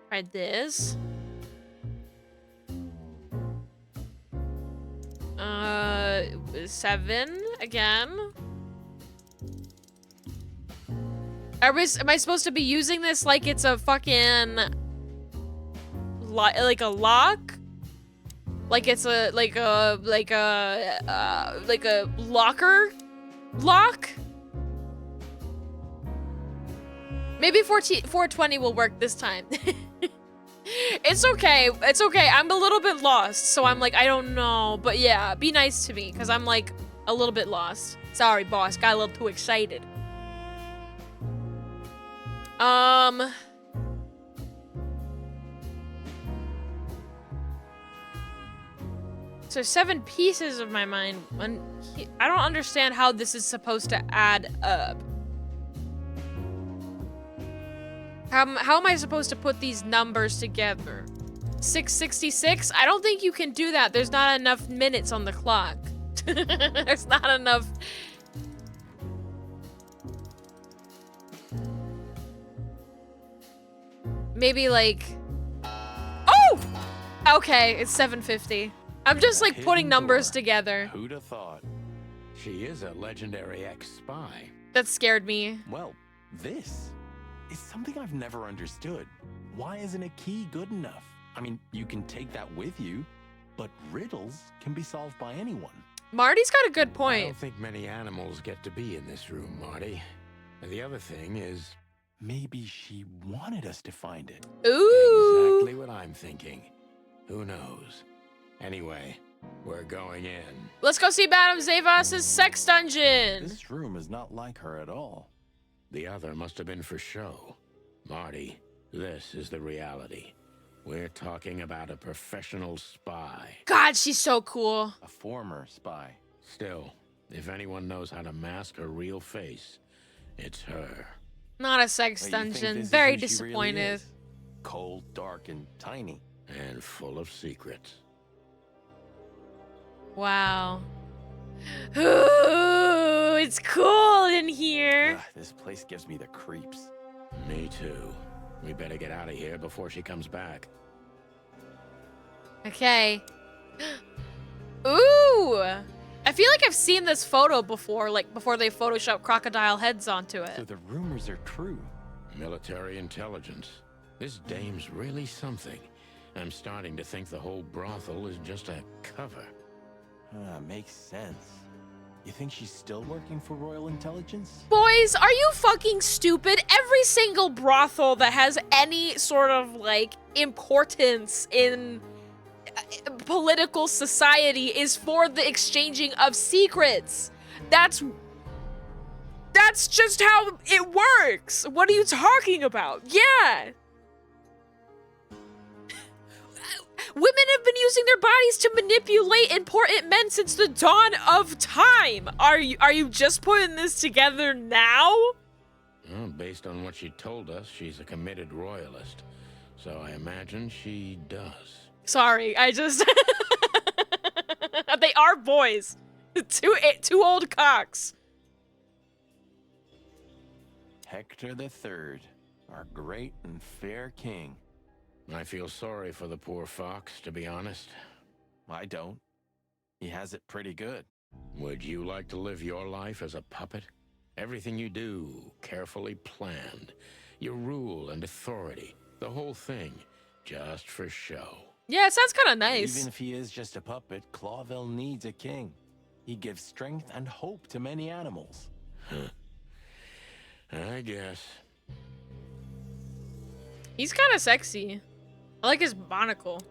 Tried this. 7 again. Am I supposed to be using this like it's a fucking like a lock? Like it's a locker lock? Maybe 420 will work this time. It's okay. It's okay. I'm a little bit lost, so I'm like, I don't know. But yeah, be nice to me, because I'm like a little bit lost. Sorry, boss. Got a little too excited. So 7 pieces of my mind. I don't understand how this is supposed to add up. How am I supposed to put these numbers together? 666? I don't think you can do that. There's not enough minutes on the clock. There's not enough. Maybe like, oh! Okay, it's 750. I'm just like putting numbers together. Who'd have thought? She is a legendary ex-spy. That scared me. Well, this is something I've never understood. Why isn't a key good enough? I mean, you can take that with you, but riddles can be solved by anyone. Marty's got a good I point. don't think many animals get to be in this room, Marty. And the other thing is, maybe she wanted us to find it. Ooh. Exactly what I'm thinking. Who knows? Anyway, we're going in. Let's go see Madame Zavas' sex dungeon. This room is not like her at all. The other must have been for show. Marty, this is the reality. We're talking about a professional spy. God, she's so cool. A former spy. Still, if anyone knows how to mask her real face, it's her. Not a sex Wait, you think dungeon. this is Very who she really disappointed. is? Cold, dark, and tiny. And full of secrets. Wow. Ooh, it's cool in here. Ugh, this place gives me the creeps. Me too. We better get out of here before she comes back. Okay. Ooh. I feel like I've seen this photo before, like before they Photoshop crocodile heads onto it. So the rumors are true. Military intelligence. This dame's really something. I'm starting to think the whole brothel is just a cover. Makes sense. You think she's still working for Royal Intelligence? Boys, are you fucking stupid? Every single brothel that has any sort of, like, importance in political society is for the exchanging of secrets. That's just how it works. What are you talking about? Yeah. Women have been using their bodies to manipulate important men since the dawn of time. Are you just putting this together now? Well, based on what she told us, she's a committed royalist. So I imagine she does. Sorry, I just... They are boys. Two old cocks. Hector the Third, our great and fair king. I feel sorry for the poor fox, to be honest. I don't. He has it pretty good. Would you like to live your life as a puppet? Everything you do, carefully planned. Your rule and authority, the whole thing, just for show. Yeah, it sounds kind of nice. Even if he is just a puppet, Clawville needs a king. He gives strength and hope to many animals. I guess. He's kind of sexy. I like his monocle.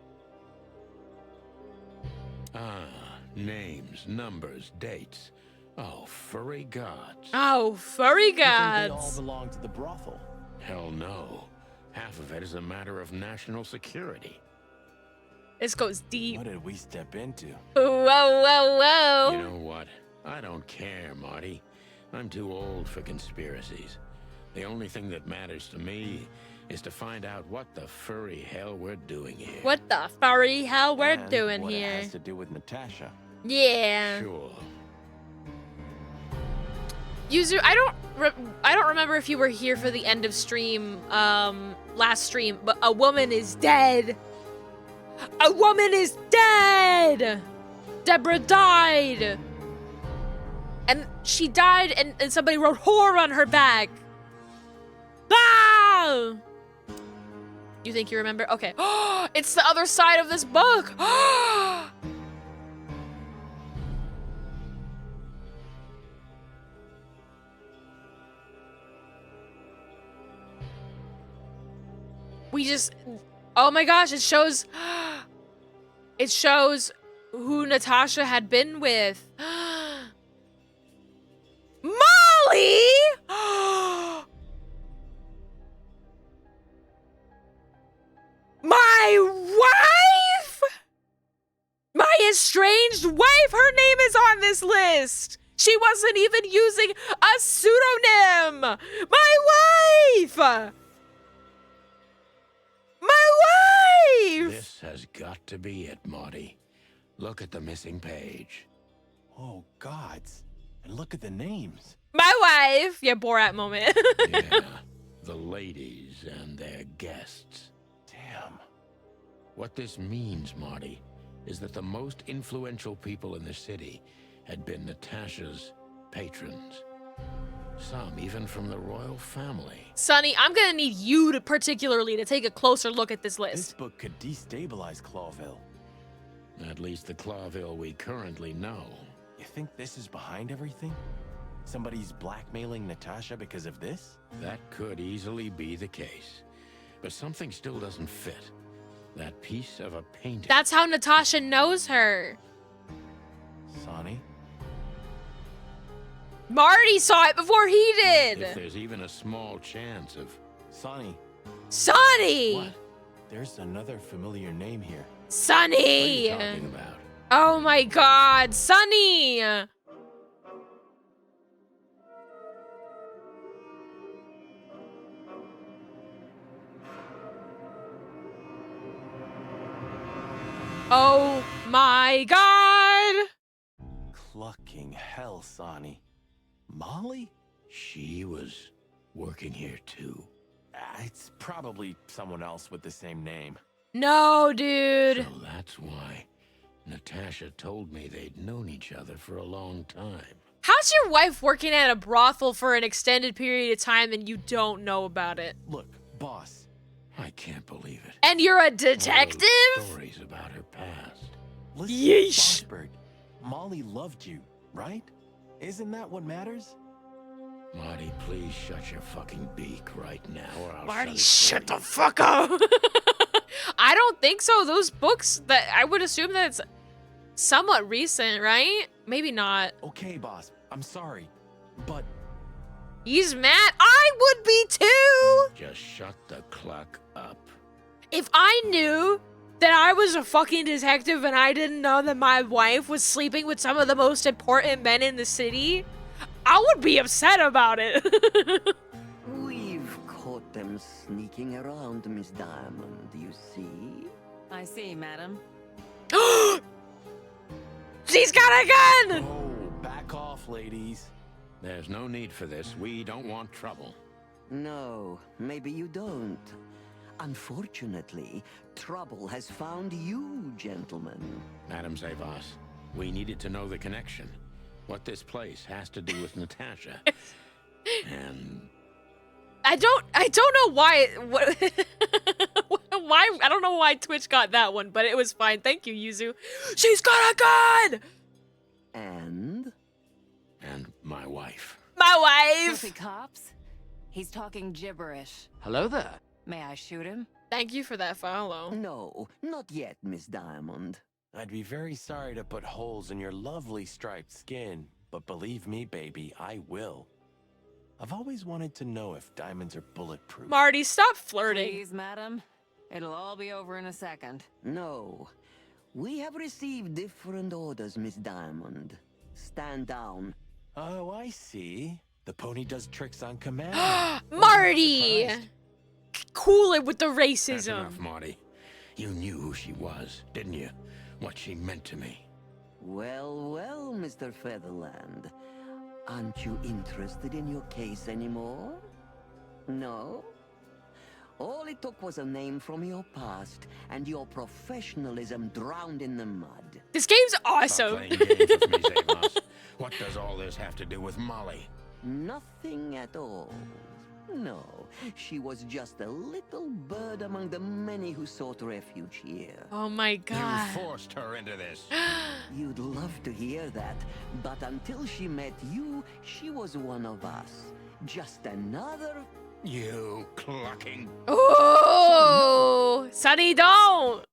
Ah, names, numbers, dates. Oh, furry gods. Oh, furry You think they all gods. belong to the brothel? Hell no. Half of it is a matter of national security. This goes deep. What did we step into? Whoa, whoa, whoa. You know what? I don't care, Marty. I'm too old for conspiracies. The only thing that matters to me is to find out what the furry hell we're doing here. What the furry hell we're And doing what here? It has to do with Natasha. Yeah. Sure. Yuzu, I don't remember if you were here for the end of stream, last stream, but a woman is dead. A woman is dead. Deborah died. And she died and somebody wrote whore on her back. Ah! You think you remember? Okay. It's the other side of this book. We just, oh my gosh, it shows who Natasha had been with. Molly! My wife? My estranged wife, her name is on this list. She wasn't even using a pseudonym. My wife! My wife! This has got to be it, Marty. Look at the missing page. Oh, gods. And look at the names. My wife! Yeah, Borat moment. Yeah, the ladies and their guests. Damn. What this means, Marty, is that the most influential people in the city had been Natasha's patrons. Some even from the royal family. Sonny, I'm gonna need you to particularly to take a closer look at this list. This book could destabilize Clawville. At least the Clawville we currently know. You think this is behind everything? Somebody's blackmailing Natasha because of this? That could easily be the case. But something still doesn't fit. That piece of a painting. That's how Natasha knows her. Sonny? Marty saw it before he did. If there's even a small chance of... Sonny. Sonny! What? There's another familiar name here. Sonny! What are you talking about? Oh my god, Sonny! Oh my god! Clucking hell, Sonny. Molly? She was working here too. It's probably someone else with the same name. No, dude. So that's why Natasha told me they'd known each other for a long time. How's your wife working at a brothel for an extended period of time and you don't know about it? Look, boss. I can't believe it. And you're a All detective? those stories about her past. Listen, Yeesh. Bossberg, Molly loved you, right? Isn't that what matters? Marty, please shut your fucking beak right now or I'll Marty, shut shut the fuck up. I don't think so. Those books, that I would assume that it's somewhat recent, right? Maybe not. Okay, boss. I'm sorry. But He's mad. I would be too. Just shut the cluck up. If I knew that I was a fucking detective and I didn't know that my wife was sleeping with some of the most important men in the city, I would be upset about it. We've caught them sneaking around, Miss Diamond, you see? I see, madam. She's got a gun! Oh, back off, ladies. There's no need for this. We don't want trouble. No, maybe you don't. Unfortunately, trouble has found you, gentlemen. Madam Zavos, we needed to know the connection. What this place has to do with Natasha. And I don't know why why I don't know why Twitch got that one, but it was fine. Thank you, Yuzu. She's got a gun! And my wife. My wife! Goofy cops? He's talking gibberish. Hello there. May I shoot him? Thank you for that follow. no, not yet, Miss Diamond. I'd be very sorry to put holes in your lovely striped skin, but believe me, baby, I will. I've always wanted to know if diamonds are bulletproof. Marty, stop flirting. Please, madam. It'll all be over in a second. No. We have received different orders, Miss Diamond. Stand down. Oh, I see. The pony does tricks on command. Marty! Cool it with the That's racism. enough, Marty. You knew who she was, didn't you? What she meant to me. Well, well, Mr. Featherland. Aren't you interested in your case anymore? No? All it took was a name from your past, and your professionalism drowned in the mud. This game's Stop awesome. playing games with me, Zavos. What does all this have to do with Molly? Nothing at all. No, she was just a little bird among the many who sought refuge here. Oh my god. You forced her into this. You'd love to hear that, but until she met you, she was one of us. Just another... You clucking... Oh, Sonny, don't.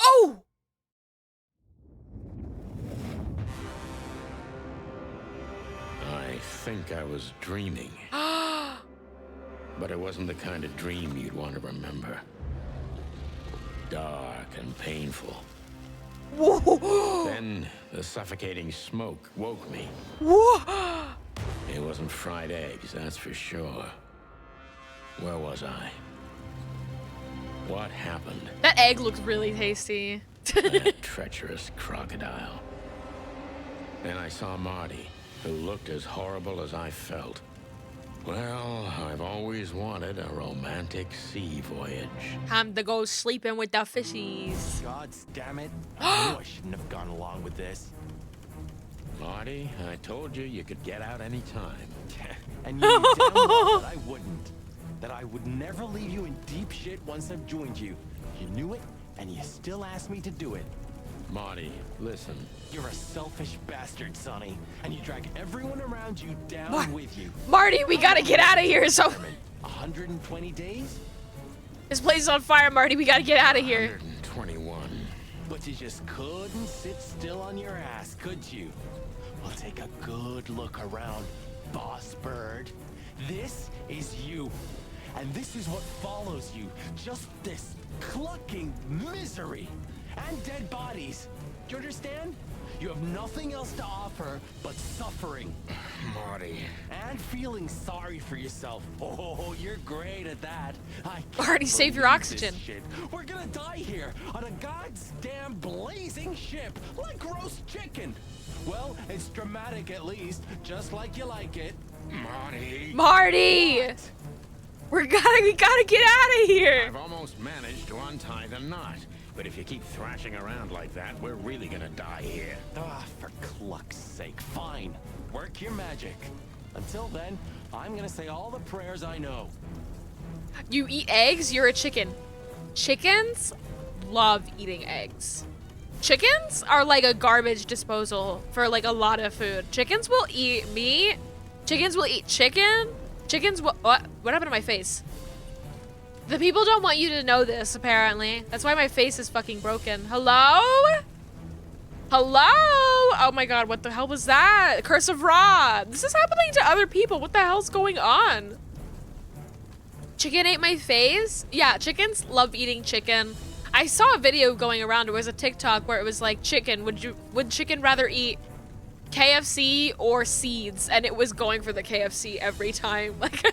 Oh! I think I was dreaming. But it wasn't the kind of dream you'd want to remember. Dark and painful. Whoa! Then the suffocating smoke woke me. Whoa! It wasn't fried eggs, that's for sure. Where was I? What happened? That egg looks really tasty. That treacherous crocodile. Then I saw Marty, who looked as horrible as I felt. Well, I've always wanted a romantic sea voyage. Time to go sleeping with the fishies. God damn it. I knew I shouldn't have gone along with this. Marty, I told you you could get out any time. And you knew damn well that I wouldn't. That I would never leave you in deep shit once I've joined you. You knew it, and you still asked me to do it. Marty, listen. You're a selfish bastard, Sonny, and you drag everyone around you down with you. Marty, we gotta get out of here. So 120 days? this place is on fire, Marty. We gotta get out of here. 121. But you just couldn't sit still on your ass, could you? Well, take a good look around, boss bird. This is you. And this is what follows you. Just this clucking misery. And dead bodies. Do you understand? You have nothing else to offer but suffering. Marty. And feeling sorry for yourself. Oh, you're great at that. Marty, save your believe oxygen. this shit. We're gonna die here on a goddamn blazing ship like roast chicken. Well, it's dramatic at least, just like you like it. Marty. Marty! We gotta get out of here. I've almost managed to untie the knot. But if you keep thrashing around like that, we're really gonna die here. Ah, for cluck's sake, fine. Work your magic. Until then, I'm gonna say all the prayers I know. You eat eggs, you're a chicken. Chickens love eating eggs. Chickens are like a garbage disposal for like a lot of food. Chickens will eat meat. Chickens will eat chicken. Chickens will... What happened to my face? The people don't want you to know this, apparently. That's why my face is fucking broken. Hello? Hello? Oh my god, what the hell was that? Curse of Ra. This is happening to other people. What the hell's going on? Chicken ate my face? Yeah, chickens love eating chicken. I saw a video going around. It was a TikTok where it was like, chicken, would chicken rather eat KFC or seeds? And it was going for the KFC every time. Like,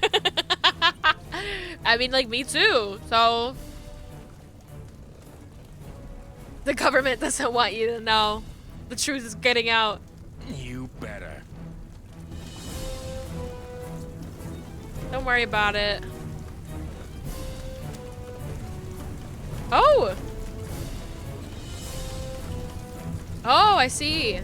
I mean, like, me too. So The government doesn't want you to know. The truth is getting out. You better. Don't worry about it. Oh! Oh, I see.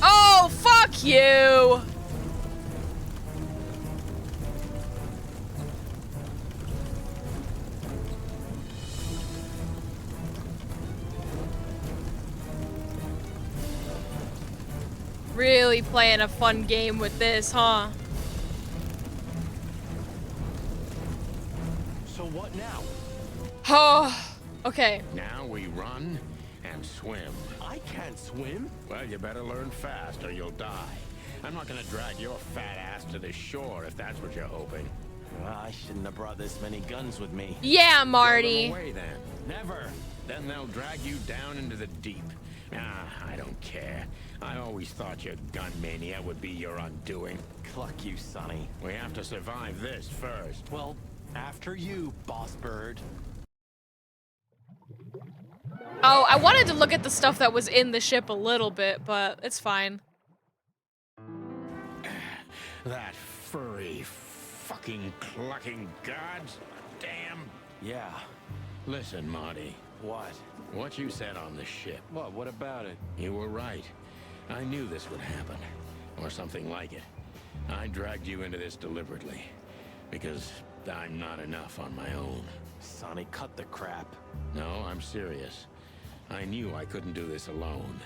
Oh, fuck you! Really playing a fun game with this, huh? So what now? Oh, okay. Now we run and swim. I can't swim. Well, you better learn fast or you'll die. I'm not gonna drag your fat ass to the shore if that's what you're hoping. I shouldn't have brought this many guns with me. Yeah, Throw Marty. them away then. Never. Then they'll drag you down into the deep. Ah, I don't care. I always thought your gun mania would be your undoing. Cluck you, Sonny. We have to survive this first. Well, after you, boss bird. Oh, I wanted to look at the stuff that was in the ship a little bit, but it's fine. That furry, fucking clucking gods. Damn. Yeah. Listen, Marty. What? What you said on the ship. What about it? You were right. I knew this would happen. Or something like it. I dragged you into this deliberately. Because I'm not enough on my own. Sonny, cut the crap. No, I'm serious. I knew I couldn't do this alone.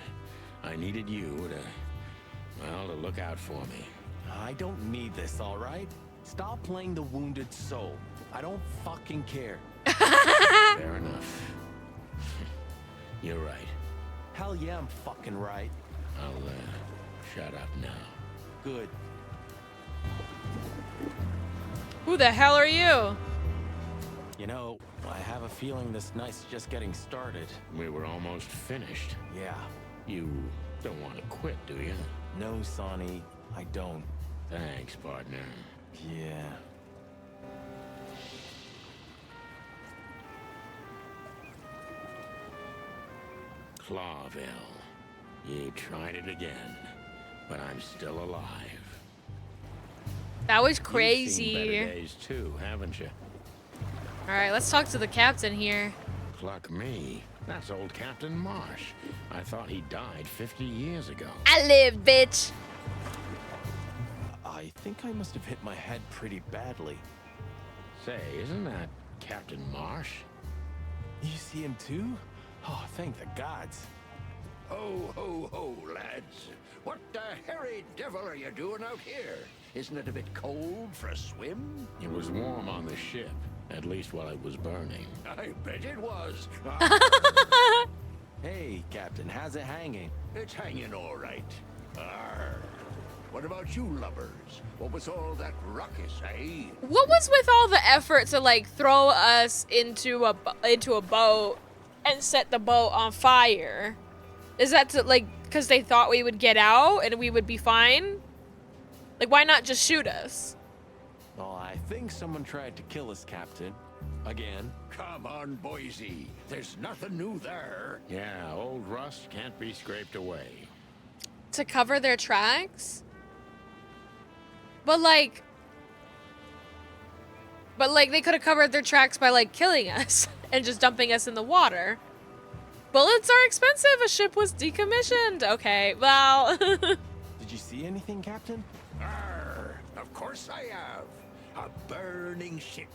I needed you to, well, to look out for me. I don't need this, all right? Stop playing the wounded soul. I don't fucking care. Fair enough. You're right. Hell yeah, I'm fucking right. I'll, shut up now. Good. Who the hell are you? You know, I have a feeling this night's just getting started. We were almost finished. Yeah. You don't want to quit, do you? No, Sonny, I don't. Thanks, partner. Yeah. Clawville. You tried it again, but I'm still alive. That was You've seen crazy. better days too, haven't you? Alright, let's talk to the captain here. Cluck me. That's old Captain Marsh. I thought he died 50 years ago. I live, bitch. I think I must have hit my head pretty badly. Say, isn't that Captain Marsh? You see him too? Oh, thank the gods. Ho, ho, ho, lads. What the hairy devil are you doing out here? Isn't it a bit cold for a swim? It was warm on the ship, at least while it was burning. I bet it was. Hey, Captain, how's it hanging? It's hanging all right. Arr. What about you lubbers? What was all that ruckus, eh? What was with all the effort to like throw us into a boat and set the boat on fire? Is that to, like because they thought we would get out and we would be fine? Like why not just shoot us? Well, I think someone tried to kill us, Captain. Again. Come on, Boise. There's nothing new there. Yeah, old rust can't be scraped away. To cover their tracks? But like they could have covered their tracks by like killing us and just dumping us in the water. Bullets are expensive. A ship was decommissioned. Okay, well. Did you see anything, Captain? Arr, of course I have. A burning ship.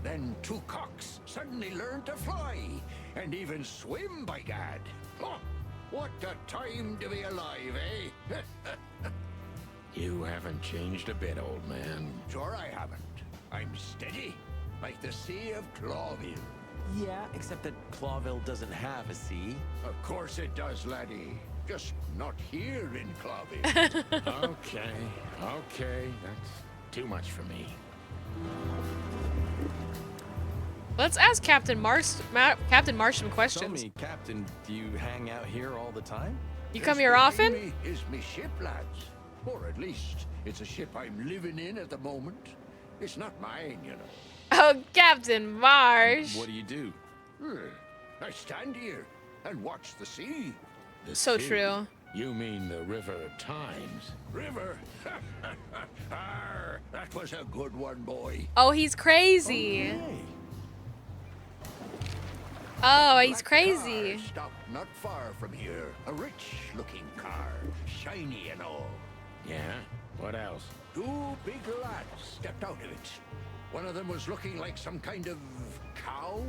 Then two cocks suddenly learned to fly and even swim, by gad. Oh, what a time to be alive, eh? You haven't changed a bit, old man. Sure I haven't. I'm steady, like the Sea of Clawville. Yeah, except that Clawville doesn't have a sea. Of course it does, laddie. Just not here in Clawville. Okay, that's too much for me. Let's ask Captain Marsh some Tell questions. me, Captain, do you hang out here all the time? You come here often? Me is me ship, lads. Or at least, it's a ship I'm living in at the moment. It's not mine, you know. Oh, Captain Marsh. What do you do? I stand here and watch the sea. The So sea? true. You mean the River Times? River? Arr, that was a good one, boy. Oh, he's crazy. Oh, he's That crazy. car stopped not far from here. A rich-looking car, shiny and all. Yeah? What else? Two big lads stepped out of it. One of them was looking like some kind of cow.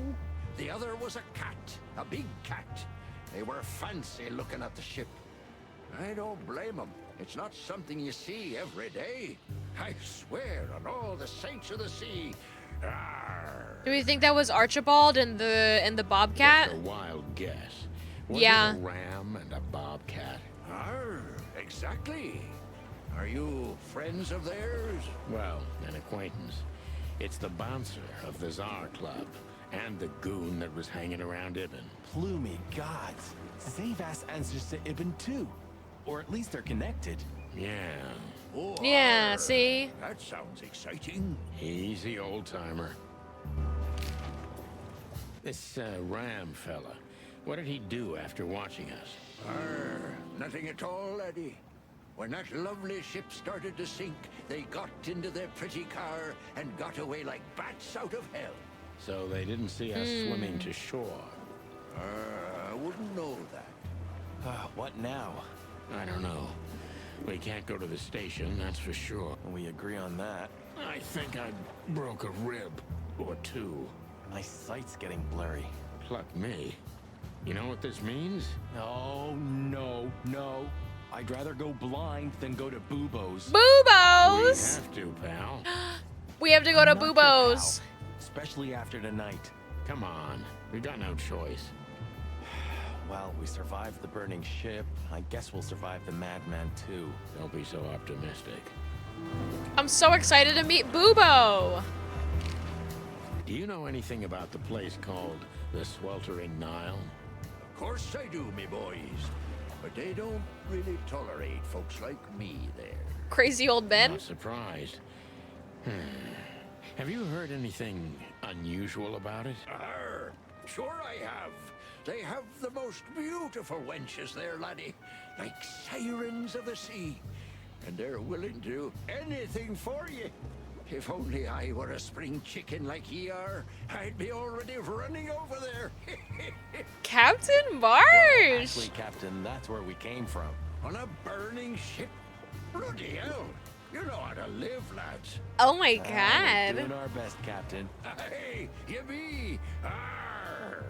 The other was a cat, a big cat. They were fancy looking at the ship. I don't blame them. It's not something you see every day. I swear on all the saints of the sea. Arr. Do we think that was Archibald and the Bobcat? Just a wild guess. Was Yeah. it a ram and a bobcat? Arr, exactly. Are you friends of theirs? Well, an acquaintance. It's the bouncer of the Tsar Club and the goon that was hanging around Ibn. Plumey gods. Zavas answers to Ibn too. Or at least they're connected. Yeah. Oh, Yeah, arr. see? That sounds exciting. Easy, old-timer. This Ram fella, what did he do after watching us? Arr, nothing at all, laddie. When that lovely ship started to sink, they got into their pretty car and got away like bats out of hell. So they didn't see us swimming to shore. I wouldn't know that. What now? I don't know. We can't go to the station, that's for sure. We agree on that. I think I broke a rib or two. My sight's getting blurry. Pluck me. You know what this means? Oh, no, no. I'd rather go blind than go to Bubo's. We Boobos! have to, pal. We have to go to Not your Bubo's. pal, especially after tonight. Come on. We got no choice. Well, we survived the burning ship. I guess we'll survive the madman too. Don't be so optimistic. I'm so excited to meet Bubo. Do you know anything about the place called the Sweltering Nile? Of course I do, me boys. But they don't really tolerate folks like me there. Crazy old Ben. Not surprised. Have you heard anything unusual about it? Arr, sure I have. They have the most beautiful wenches there, laddie. Like sirens of the sea. And they're willing to do anything for you. If only I were a spring chicken like ye are, I'd be already running over there. Captain Marsh. Actually, Captain, that's where we came from. On a burning ship? Bloody hell. You know how to live, lads. Oh my We're god. doing our best, Captain. Hey, you be. Arr.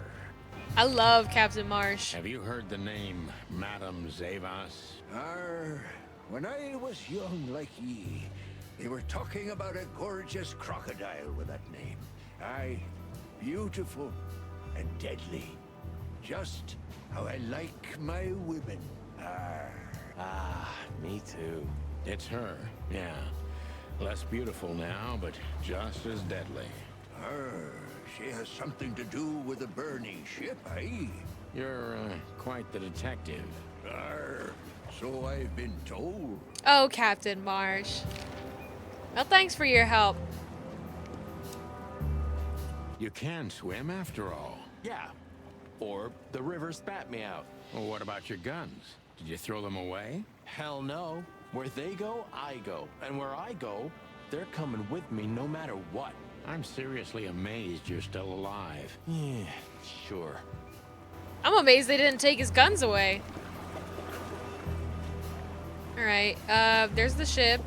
I love Captain Marsh. Have you heard the name Madame Zavas? Arr, when I was young like ye, they were talking about a gorgeous crocodile with that name. Aye, beautiful and deadly. Just how I like my women. Arr. Ah, me too. It's her, yeah. Less beautiful now, but just as deadly. Arr, she has something to do with the burning ship, eh? You're quite the detective. Arr, so I've been told. Oh, Captain Marsh. Well, thanks for your help. You can swim after all. Yeah. Or the river spat me out. Well, what about your guns? Did you throw them away? Hell no. Where they go, I go. And where I go, they're coming with me no matter what. I'm seriously amazed you're still alive. Yeah, sure. I'm amazed they didn't take his guns away. Alright, there's the ship.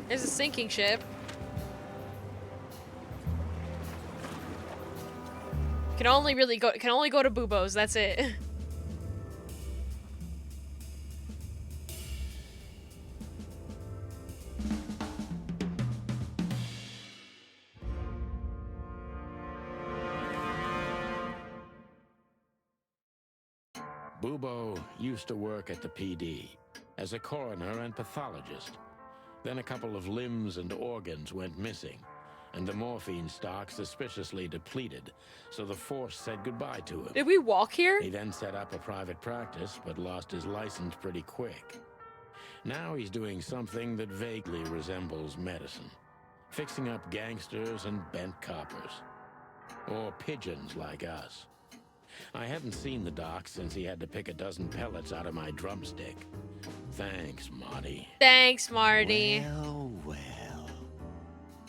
There's a sinking ship. Can only go to Bubo's, that's it. Bubo used to work at the PD as a coroner and pathologist. Then a couple of limbs and organs went missing, and the morphine stock suspiciously depleted, so the Force said goodbye to him. Did we walk here? He then set up a private practice, but lost his license pretty quick. Now he's doing something that vaguely resembles medicine. Fixing up gangsters and bent coppers. Or pigeons like us. I haven't seen the doc since he had to pick a dozen pellets out of my drumstick. Thanks, Marty. Thanks, Marty. Well, well.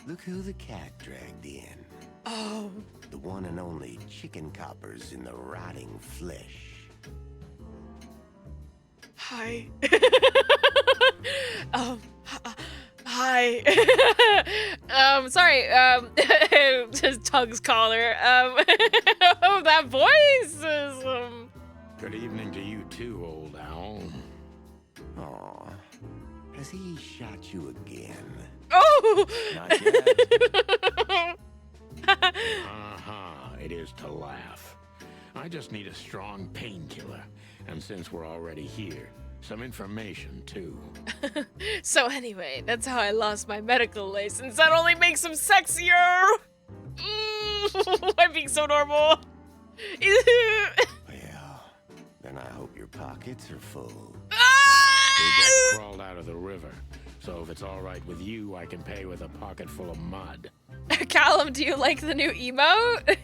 Look who the cat dragged in. Oh. The one and only chicken coppers in the rotting flesh. Hi. Hi. Sorry, just Tug's collar. Oh, that voice is, Good evening to you too, old owl. Aw. Has he shot you again? Oh! Not yet. It is to laugh. I just need a strong painkiller. And since we're already here, some information too. So anyway, that's how I lost my medical license. That only makes him sexier! I'm being so normal. Well, then I hope your pockets are full. We just crawled out of the river. So if it's all right with you, I can pay with a pocket full of mud. Callum, do you like the new emote?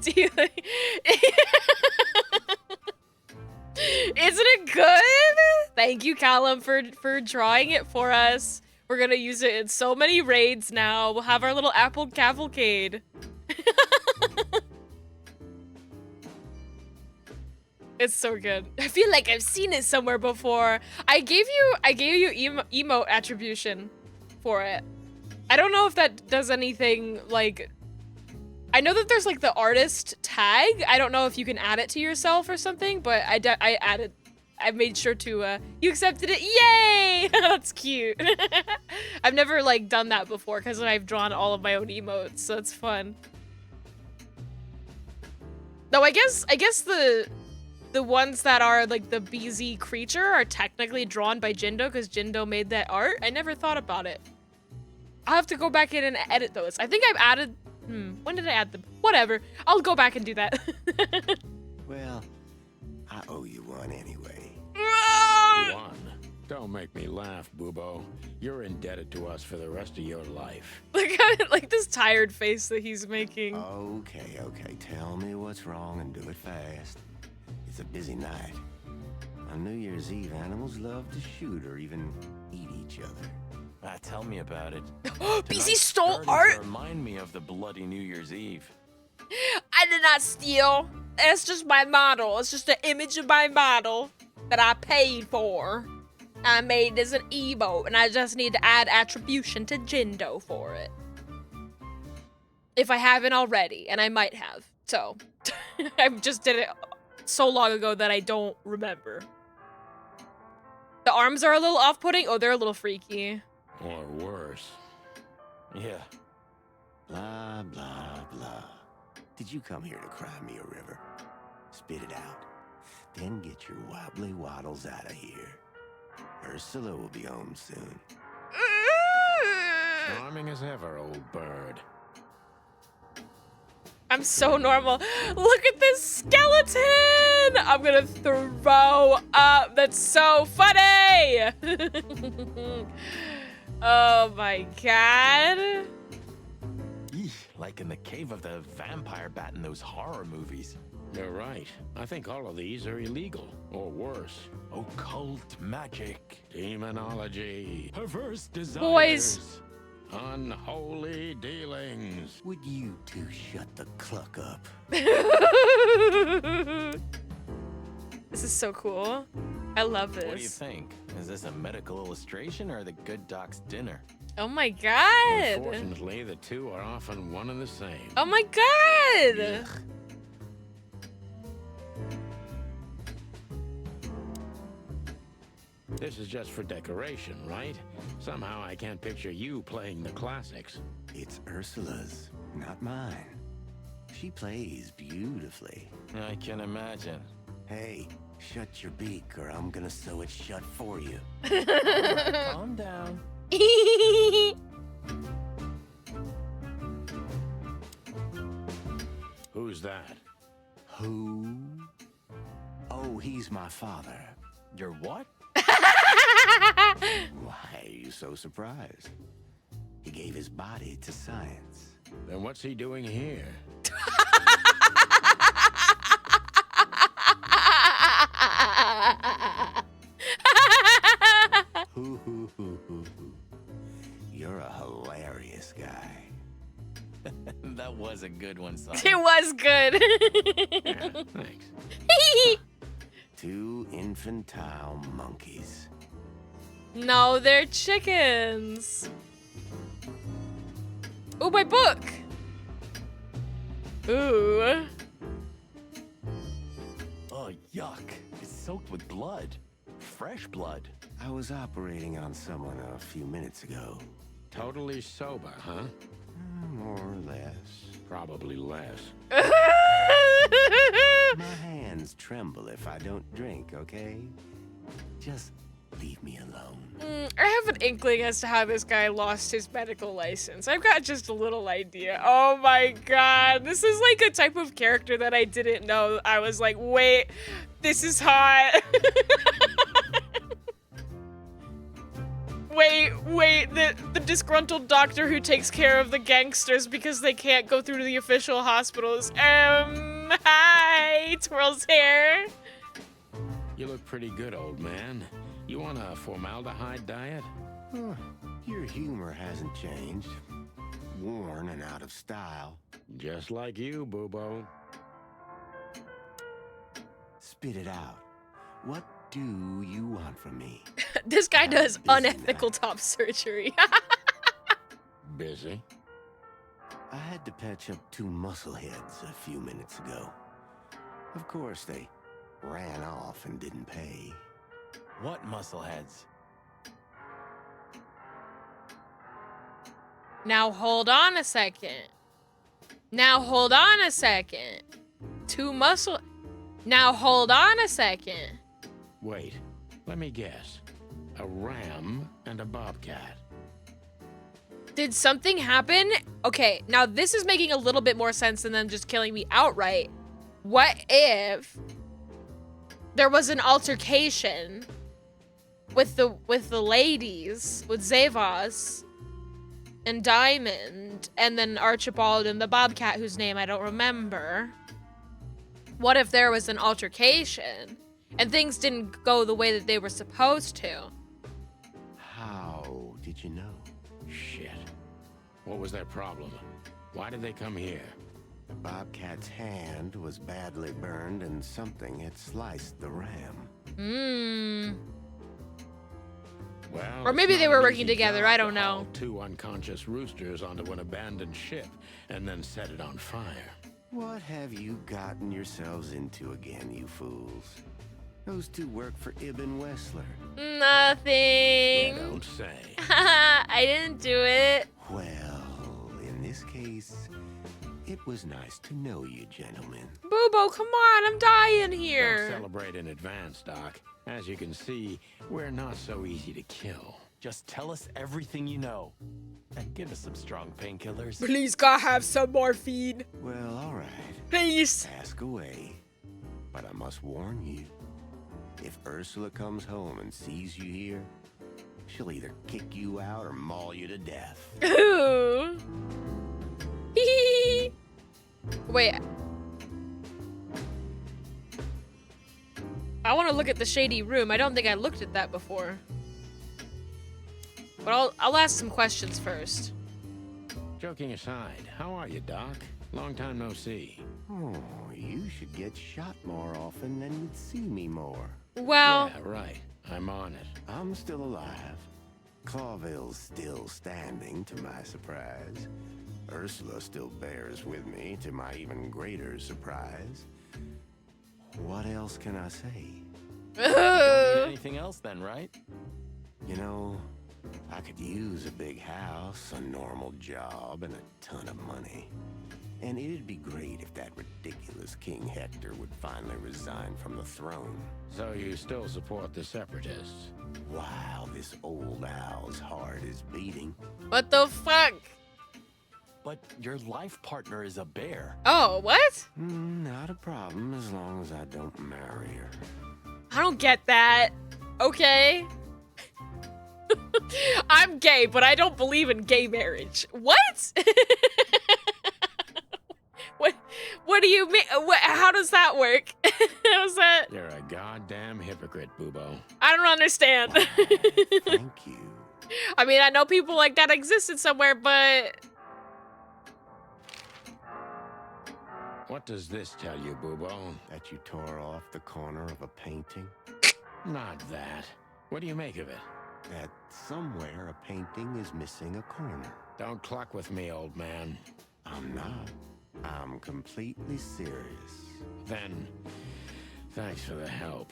Do you like... Isn't it good? Thank you, Callum, for drawing it for us. We're gonna use it in so many raids now. We'll have our little apple cavalcade. It's so good. I feel like I've seen it somewhere before. I gave you emote attribution for it. I don't know if that does anything, like... I know that there's, like, the artist tag. I don't know if you can add it to yourself or something, but I added... I made sure to, you accepted it. Yay! That's cute. I've never, like, done that before, because I've drawn all of my own emotes, so it's fun. No, I guess the ones that are, like, the BZ creature are technically drawn by Jindo, because Jindo made that art. I never thought about it. I'll have to go back in and edit those. I think I've added... when did I add them? Whatever. I'll go back and do that. Well, I owe you one anyway. One. Don't make me laugh, Boobo. You're indebted to us for the rest of your life. Like this tired face that he's making. Okay, tell me what's wrong and do it fast. It's a busy night. On New Year's Eve, animals love to shoot or even eat each other. Tell me about it. BZ stole Starting to art? Remind me of the bloody New Year's Eve. I did not steal. It's just my model. It's just an image of my model that I paid for. I made as an emote, and I just need to add attribution to Jindo for it. If I haven't already, and I might have. So, I just did it so long ago that I don't remember. The arms are a little off-putting. Oh, they're a little freaky. Or worse. Yeah. Blah, blah, blah. Did you come here to cry me a river? Spit it out. Then get your wobbly waddles out of here. Ursula will be home soon. Charming as ever, old bird. I'm so normal. Look at this skeleton! I'm gonna throw up. That's so funny! Oh my god. Eesh, like in the cave of the vampire bat in those horror movies. You're right. I think all of these are illegal, or worse. Occult magic. Demonology. Perverse desires. Boys. Unholy dealings. Would you two shut the cluck up? This is so cool. I love this. What do you think? Is this a medical illustration or the good doc's dinner? Oh my god. Unfortunately, the two are often one and the same. Oh my god. Ugh. This is just for decoration, right? Somehow I can't picture you playing the classics. It's Ursula's, not mine. She plays beautifully. I can imagine. Hey, shut your beak or I'm gonna sew it shut for you. All right, calm down. Who's that? Who? Oh, he's my father. Your what? Why are you so surprised? He gave his body to science. Then what's he doing here? Hoo. You're a hilarious guy. That was a good one, son. It was good. Yeah, thanks. Two infantile monkeys. No, they're chickens. Ooh, my book. Ooh. Oh, yuck. It's soaked with blood. Fresh blood. I was operating on someone a few minutes ago. Totally sober, huh? More or less. Probably less. My hands tremble if I don't drink, okay? Just leave me alone. I have an inkling as to how this guy lost his medical license. I've got just a little idea. Oh my god. This is like a type of character that I didn't know. I was like, wait, this is hot. Wait, the disgruntled doctor who takes care of the gangsters because they can't go through to the official hospitals. Hi, twirls hair. You look pretty good, old man. You want a formaldehyde diet? Huh, your humor hasn't changed. Worn and out of style. Just like you, Boobo. Spit it out. What do you want from me? This guy does busy unethical now. top surgery. Busy? I had to patch up two muscleheads a few minutes ago. Of course, they ran off and didn't pay. What muscleheads? Now hold on a second. Now hold on a second. Two muscle. Now hold on a second. Wait, let me guess. A ram and a bobcat. Did something happen? Okay, now this is making a little bit more sense than them just killing me outright. What if there was an altercation with the ladies, with Zavos and Diamond, and then Archibald and the bobcat whose name I don't remember? What if there was an altercation and things didn't go the way that they were supposed to? How did you know? Shit. What was their problem? Why did they come here? The bobcat's hand was badly burned and something had sliced the ram. Well, Or maybe it's they not were an working easy together, job I to don't know. haul two unconscious roosters onto an abandoned ship and then set it on fire. What have you gotten yourselves into again, you fools? Those two work for Ibn Wessler. Nothing. You don't say. I didn't do it. Well, in this case, it was nice to know you, gentlemen. Boobo, come on, I'm dying Don't here. celebrate in advance, Doc. As you can see, we're not so easy to kill. Just tell us everything you know. And give us some strong painkillers. Please, God, have some morphine. Well, all right. Please. Ask away. But I must warn you, if Ursula comes home and sees you here, she'll either kick you out or maul you to death. Ooh. Wait. I want to look at the shady room. I don't think I looked at that before. But I'll ask some questions first. Joking aside, how are you, Doc? Long time no see. Oh, you should get shot more often, then you'd see me more. Well, Yeah, right. I'm on it. I'm still alive. Clawville's still standing, to my surprise. Ursula still bears with me, to my even greater surprise. What else can I say? Don't need anything else then, right? You know, I could use a big house, a normal job, and a ton of money. And it'd be great if that ridiculous King Hector would finally resign from the throne. So you still support the Separatists? While this old owl's heart is beating. what the fuck? But your life partner is a bear. Oh, what? Not a problem as long as I don't marry her. I don't get that. Okay. I'm gay, but I don't believe in gay marriage. What? What do you mean? How does that work? How's that? You're a goddamn hypocrite, Bubo. I don't understand. Thank you. I mean, I know people like that existed somewhere, but... What does this tell you, Bubo? That you tore off the corner of a painting? Not that. What do you make of it? That somewhere a painting is missing a corner. Don't cluck with me, old man. I'm not. I'm completely serious. Then, thanks for the help.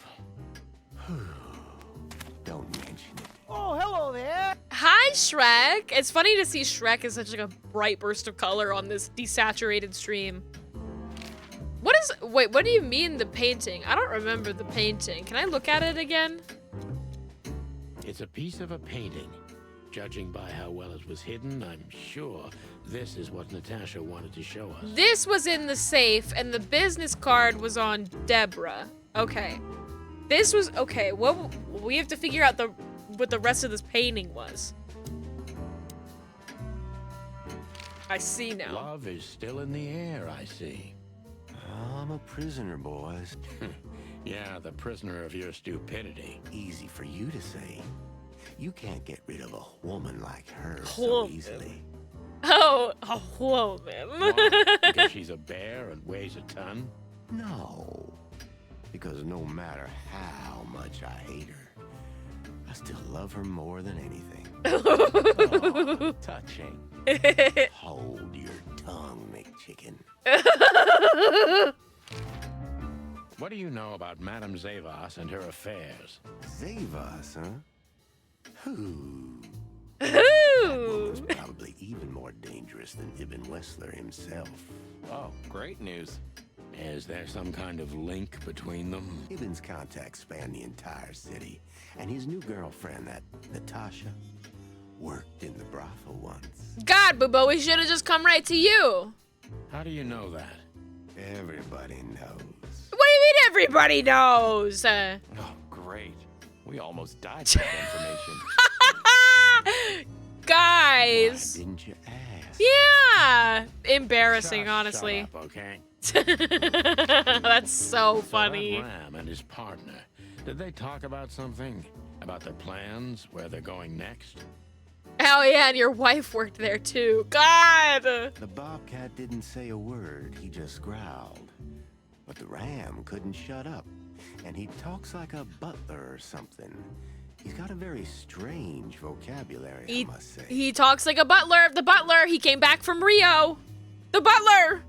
Don't mention it. Oh, hello there. Hi, Shrek. It's funny to see Shrek as such like a bright burst of color on this desaturated stream. Wait, what do you mean the painting? I don't remember the painting. Can I look at it again? It's a piece of a painting. Judging by how well it was hidden, I'm sure this is what Natasha wanted to show us. This was in the safe, and the business card was on Deborah. Okay. This was, okay, well, we have to figure out what the rest of this painting was. I see now. Love is still in the air, I see. I'm a prisoner, boys. Yeah, the prisoner of your stupidity. Easy for you to say. You can't get rid of a woman like her so easily. Oh, a woman. Why? Because she's a bear and weighs a ton? No. Because no matter how much I hate her, I still love her more than anything. Oh, touching. Hold your tongue, McChicken. What do you know about Madame Zavas and her affairs? Zavas, huh? Who? Who? That was probably even more dangerous than Ibn Wessler himself. Oh, great news. Is there some kind of link between them? Ibn's contacts span the entire city, and his new girlfriend, that Natasha, worked in the brothel once. God, Bubo, we should have just come right to you. How do you know that? Everybody knows. What do you mean everybody knows? Oh, great. We almost died for that information. Guys. Why didn't you ask? Yeah. Embarrassing, Shut honestly. up, okay? That's so funny. So that Ram and his partner, did they talk about something? About their plans, where they're going next? Oh yeah, and your wife worked there too. God! The Bobcat didn't say a word, he just growled. But the Ram couldn't shut up, and he talks like a butler or something. He's got a very strange vocabulary, I must say. He talks like a butler. The butler, he came back from Rio. The butler!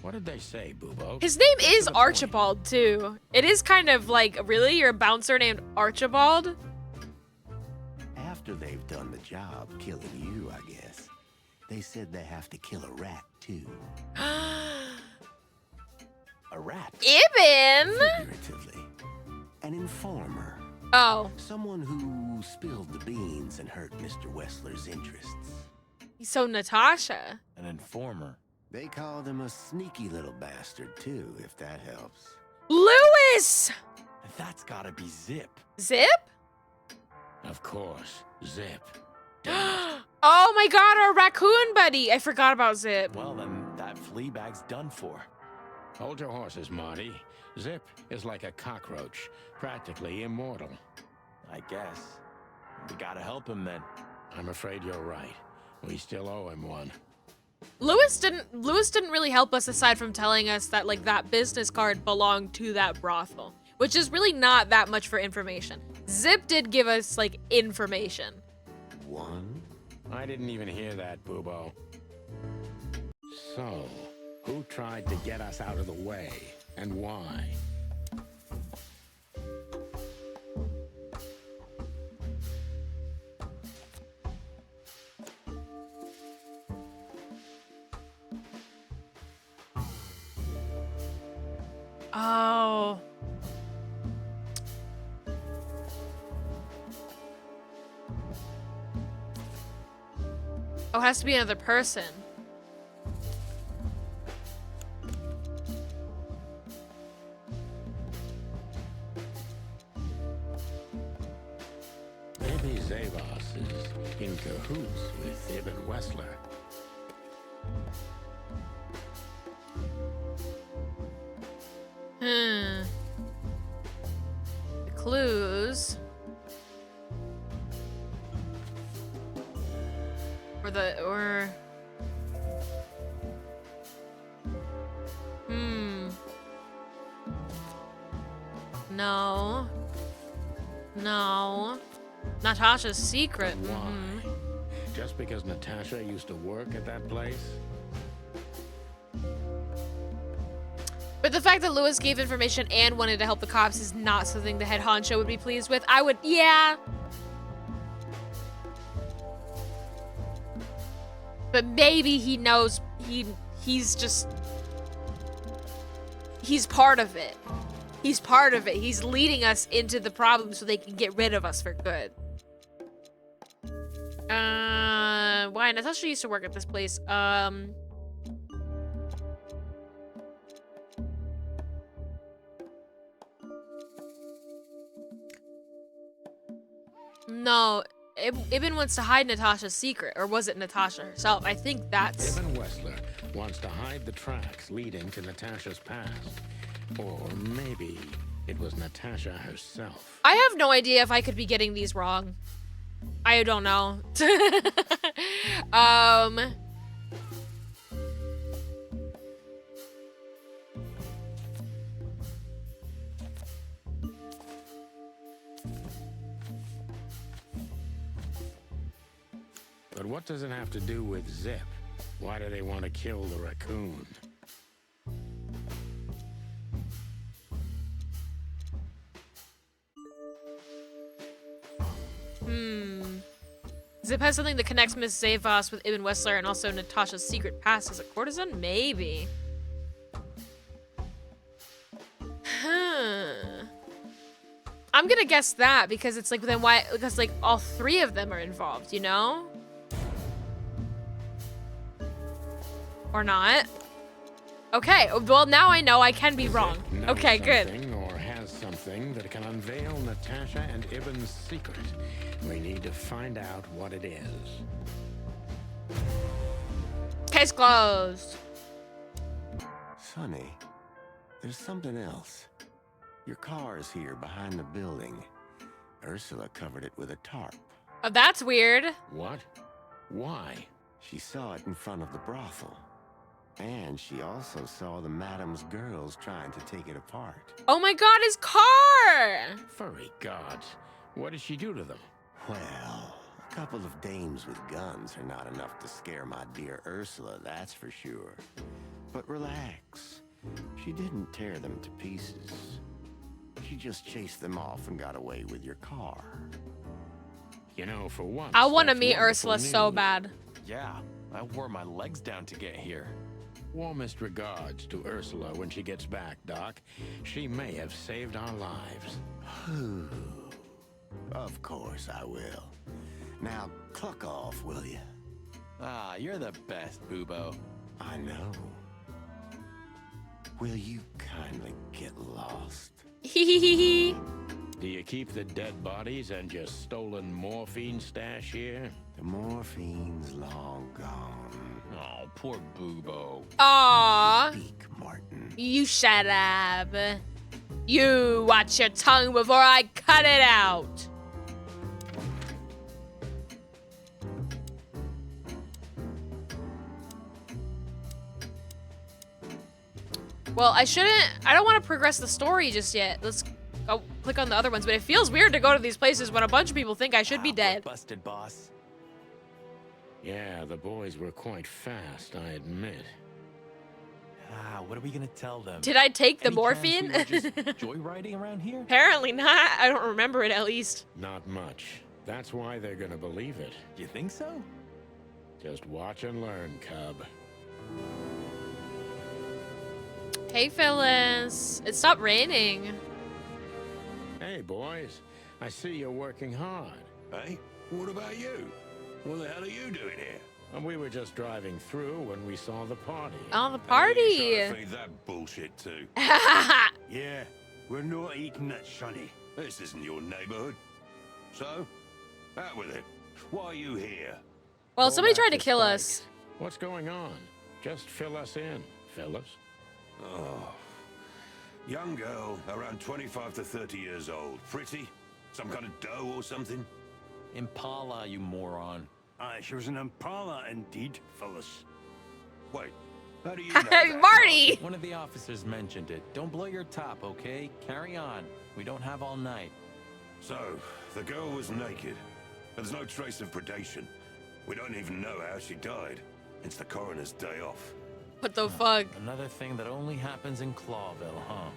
What did they say, Bubo? His name is Archibald, too. It is kind of like, really? You're a bouncer named Archibald? After they've done the job killing you, I guess, they said they have to kill a rat, too. A rat? Ibn! Figuratively. An informer. Oh. Someone who spilled the beans and hurt Mr. Wessler's interests. So Natasha. An informer. They called him a sneaky little bastard, too, if that helps. Lewis! That's gotta be Zip. Zip? Of course, Zip. Oh my god, our raccoon buddy! I forgot about Zip. Well, then that flea bag's done for. Hold your horses, Marty. Zip is like a cockroach, practically immortal. I guess. We gotta help him then. I'm afraid you're right. We still owe him one. Lewis didn't really help us aside from telling us that like that business card belonged to that brothel, which is really not that much for information. Zip did give us like information. One? I didn't even hear that, Bubo. So, who tried to get us out of the way, and why? Oh. Oh, it has to be another person. Maybe Zavos is in cahoots with Ibn Wessler. The clues. Or No. No. Natasha's secret. Why? Just because Natasha used to work at that place? But the fact that Lewis gave information and wanted to help the cops is not something the head honcho would be pleased with. I would, yeah. But maybe he knows he's part of it. He's part of it. He's leading us into the problem so they can get rid of us for good. Why? Natasha used to work at this place. No, Ibn wants to hide Natasha's secret, or was it Natasha herself? I think that's... Ibn Wessler wants to hide the tracks leading to Natasha's past. Or maybe it was Natasha herself. I have no idea if I could be getting these wrong. I don't know. But what does it have to do with Zip? Why do they want to kill the raccoon? Zip has something that connects Miss Zavos with Ibn Wessler and also Natasha's secret past as a courtesan? Maybe. I'm gonna guess that because it's like, then why? Because like all three of them are involved, you know? Or not? Okay, well now I know I can be wrong. Okay, good. Or has something that can unveil Natasha and Ibn's secret. We need to find out what it is. Case closed. Sonny, there's something else. Your car's here behind the building. Ursula covered it with a tarp. Oh, that's weird. What? Why? She saw it in front of the brothel. And she also saw the madam's girls trying to take it apart. Oh my god, his car! Furry gods. What did she do to them? Well, a couple of dames with guns are not enough to scare my dear Ursula, that's for sure. But relax. She didn't tear them to pieces. She just chased them off and got away with your car. You know, for once, I want to meet Ursula so bad. Yeah, I wore my legs down to get here. Warmest regards to Ursula when she gets back, Doc. She may have saved our lives. Of course I will. Now, cluck off, will you? Ah, you're the best, Boobo. I know. Will you kindly get lost? Hehehehe. Do you keep the dead bodies and your stolen morphine stash here? The morphine's long gone. Oh, poor Boobo. Aww. Speak, Martin. You shut up. You watch your tongue before I cut it out. Well, I don't want to progress the story just yet. Let's go click on the other ones, but it feels weird to go to these places when a bunch of people think I should be dead. Busted, boss. Yeah, the boys were quite fast, I admit. Ah, what are we gonna tell them? Did I take the Any morphine? chance we were just joyriding around here? Apparently not. I don't remember it at least. Not much. That's why they're gonna believe it. You think so? Just watch and learn, cub. Hey, Phyllis. It stopped raining. Hey, boys. I see you're working hard. Hey, what about you? What the hell are you doing here? And we were just driving through when we saw the party. Oh, the party. Trying to feed that bullshit too. Yeah, we're not eating that, Sonny. This isn't your neighborhood. So, Out with it. Why are you here? Well, Hold somebody back tried to the kill spikes. us. What's going on? Just fill us in, fellas. Oh. Young girl, around 25 to 30 years old. Pretty? Some kind of dough or something? Impala, you moron. She was an Impala indeed, fellas. Wait, how do you know that? Marty! One of the officers mentioned it. Don't blow your top, okay? Carry on. We don't have all night. So, the girl was naked. There's no trace of predation. We don't even know how she died. It's the coroner's day off. What the fuck? Another thing that only happens in Clawville, huh?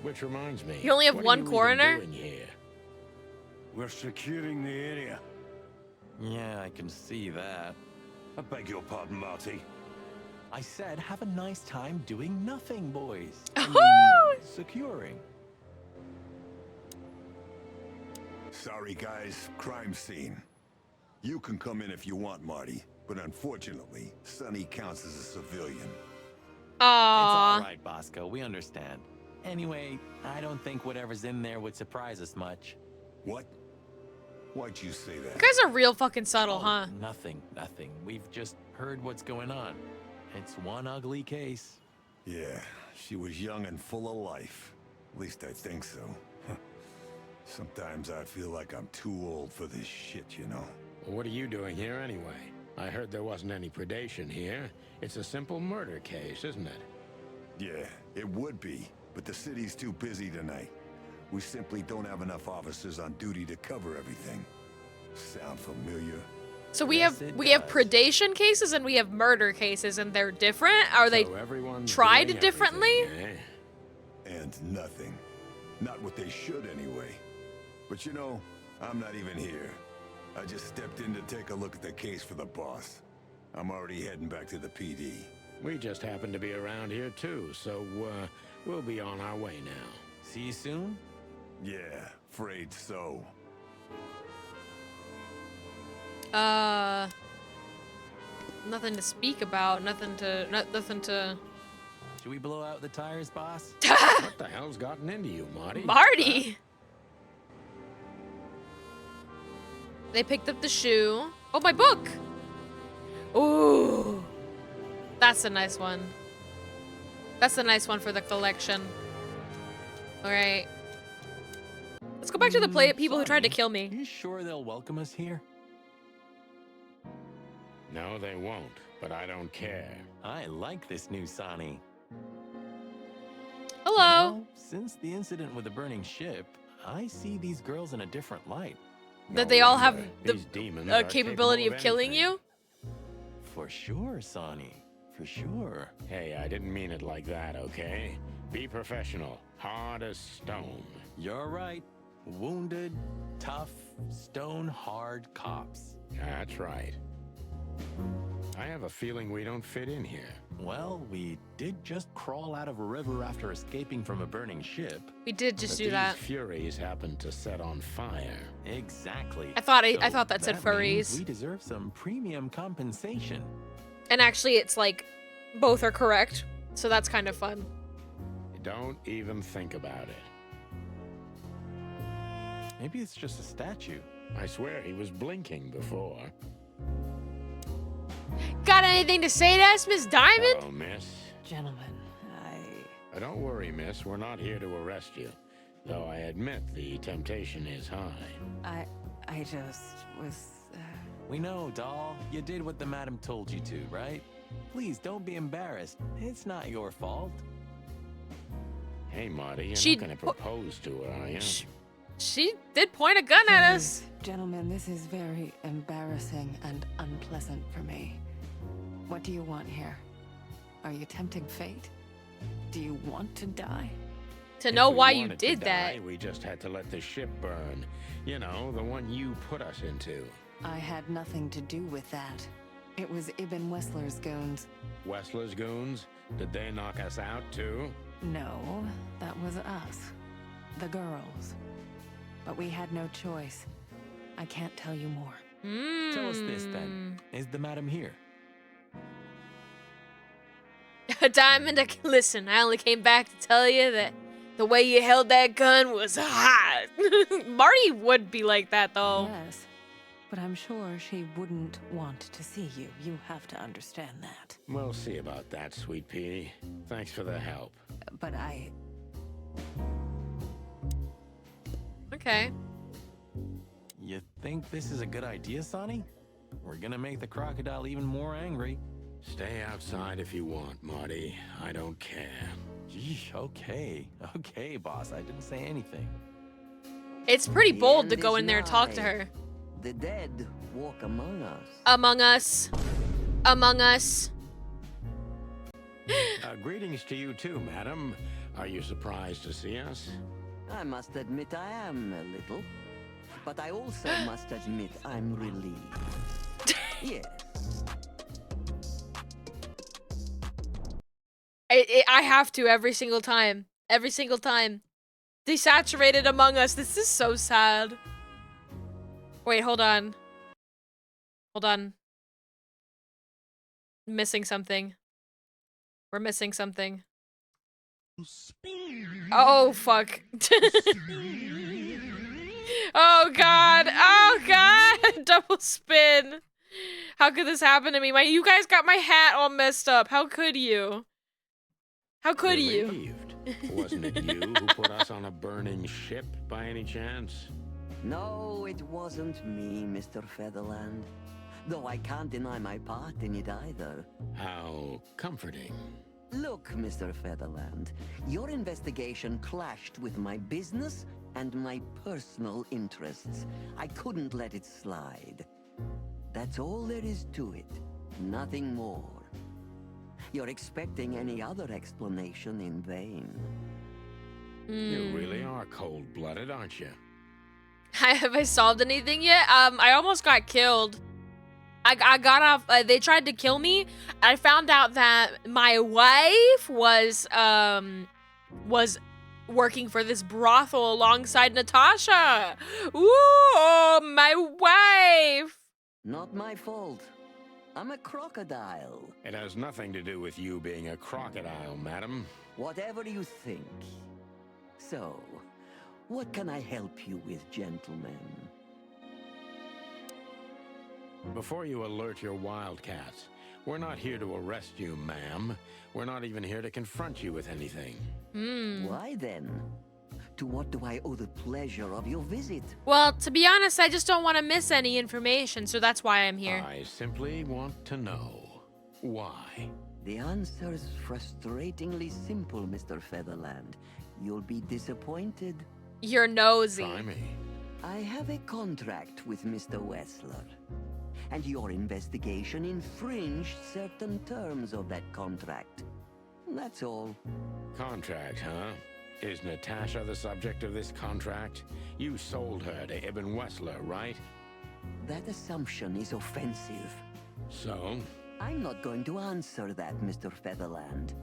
Which reminds me. You only have what one are you coroner? even doing here? We're securing the area. Yeah, I can see that. I beg your pardon, Marty. I said have a nice time doing nothing, boys. Securing. Sorry, guys. Crime scene. You can come in if you want, Marty. But unfortunately, Sonny counts as a civilian. It's all Aww. right, Bosco. We understand. Anyway, I don't think whatever's in there would surprise us much. What? Why'd you say that? You guys are real fucking subtle, huh? Nothing. We've just heard what's going on. It's one ugly case. Yeah, she was young and full of life. At least I think so. Sometimes I feel like I'm too old for this shit, you know? Well, what are you doing here anyway? I heard there wasn't any predation here. It's a simple murder case, isn't it? Yeah, it would be, but the city's too busy tonight. We simply don't have enough officers on duty to cover everything. Sound familiar? So we Yes, have it we have does. predation cases and we have murder cases, and they're different. Are they So everyone's tried doing differently? everything, eh? And nothing. Not what they should anyway. But you know, I'm not even here. I just stepped in to take a look at the case for the boss. I'm already heading back to the PD. We just happen to be around here too, so we'll be on our way now. See you soon? Yeah, afraid so. Nothing to speak about. Nothing to. Should we blow out the tires, boss? What the hell's gotten into you, Marty? Marty. They picked up the shoe. Oh, my book. Ooh, that's a nice one. That's a nice one for the collection. All right. Let's go back to the people who tried to kill me. You sure they'll welcome us here? No, they won't, but I don't care. I like this new Sonny. Hello. You know, since the incident with the burning ship, I see these girls in a different light. That they all have wonder. the These demons are capability capable of killing anything. you. For sure, Sonny. For sure. Hey, I didn't mean it like that, okay? Be professional. Hard as stone. You're right. Wounded, tough, stone-hard cops. That's right. I have a feeling we don't fit in here. Well, we did just crawl out of a river after escaping from a burning ship. We did just But do these that. furies happened to set on fire. Exactly. I thought So that said means furries. we deserve some premium compensation. And actually, it's like both are correct, so that's kind of fun. Don't even think about it. Maybe it's just a statue. I swear he was blinking before. Got anything to say to us, Miss Diamond? Hello, miss. Gentlemen, Don't worry, miss. We're not here to arrest you. Though I admit the temptation is high. I just was. We know, doll. You did what the madam told you to, right? Please don't be embarrassed. It's not your fault. Hey, Marty, you're She not going to propose to her, are you? She did point a gun at us. Gentlemen, this is very embarrassing and unpleasant for me. What do you want here? Are you tempting fate? Do you want to die? To know If we why you wanted to did die, that. we just had to let the ship burn. You know, the one you put us into. I had nothing to do with that. It was Ibn Wessler's goons. Wessler's goons? Did they knock us out, too? No, that was us. The girls. But we had no choice. I can't tell you more. Tell us this, then. Is the madam here? Diamond, listen, I only came back to tell you that the way you held that gun was hot. Marty would be like that, though. Yes. but I'm sure she wouldn't want to see you. You have to understand that. We'll see about that, Sweet Pea. Thanks for the help. But I... Okay. You think this is a good idea, Sonny? We're gonna make the crocodile even more angry. Stay outside if you want, Marty. I don't care. Gee, okay. Okay, boss. I didn't say anything. It's pretty The bold to end go is in there and talk to nigh. her. The dead walk among us. Among Us. Among Us. Greetings to you too, madam. Are you surprised to see us? I must admit I am a little. But I also must admit I'm relieved. Yes. I have to every single time. Every single time. Desaturated Among Us. This is so sad. Wait, hold on. Hold on. Missing something. We're missing something. Oh, fuck. Oh, God. Oh, God. Double spin. How could this happen to me? You guys got my hat all messed up. How could you? How could you? Relieved. Wasn't it you who put us on a burning ship by any chance? No, it wasn't me, Mr. Featherland. Though I can't deny my part in it either. How comforting. Look, Mr. Featherland, your investigation clashed with my business and my personal interests. I couldn't let it slide. That's all there is to it. Nothing more. You're expecting any other explanation in vain. You really are cold-blooded, aren't you? Have I solved anything yet? I almost got killed. I got off. They tried to kill me. I found out that my wife was working for this brothel alongside Natasha. Ooh, my wife. Not my fault. I'm a crocodile. It has nothing to do with you being a crocodile, madam. Whatever you think. So, what can I help you with, gentlemen? Before you alert your wildcats, we're not here to arrest you, ma'am. We're not even here to confront you with anything. Why then? To what do I owe the pleasure of your visit? Well, to be honest, I just don't want to miss any information, so that's why I'm here. I simply want to know why. The answer's frustratingly simple, Mr. Featherland. You'll be disappointed. You're nosy. Try me. I have a contract with Mr. Wessler. And your investigation infringed certain terms of that contract. That's all. Contract, huh? Is Natasha the subject of this contract? You sold her to Ibn Wessler, right? That assumption is offensive. So? I'm not going to answer that, Mr. Featherland.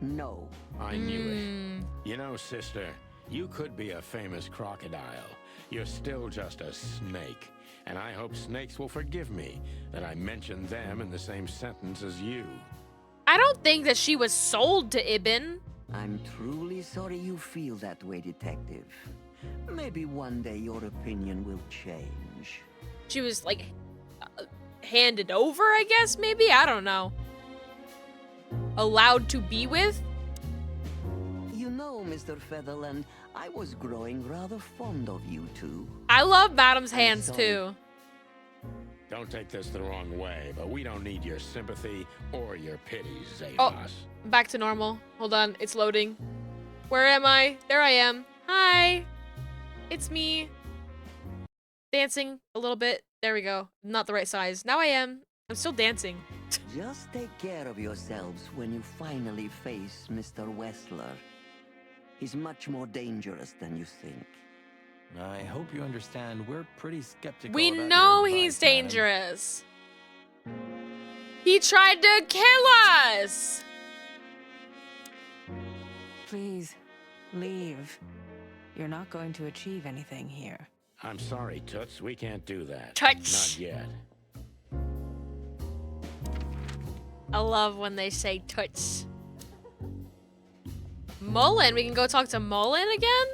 No. I knew it. You know, sister, you could be a famous crocodile. You're still just a snake. And I hope snakes will forgive me that I mentioned them in the same sentence as you. I don't think that she was sold to Ibn. I'm truly sorry you feel that way, Detective. Maybe one day your opinion will change. She was, like, handed over, I guess, maybe? I don't know. Allowed to be with? You know, Mr. Featherland, I was growing rather fond of you two. I love Madam's hands, too. Don't take this the wrong way, but we don't need your sympathy or your pity, Zavas. Back to normal. Hold on, it's loading. Where am I? There I am. Hi. It's me. Dancing a little bit. There we go. Not the right size. Now I am. I'm still dancing. Just take care of yourselves when you finally face Mr. Wessler. He's much more dangerous than you think. I hope you understand we're pretty skeptical. We about know your he's advice, madam. dangerous. He tried to kill us. Please, leave. You're not going to achieve anything here. I'm sorry, Toots. We can't do that. Toots. Not yet. I love when they say toots. Mullen, we can go talk to Mullen again?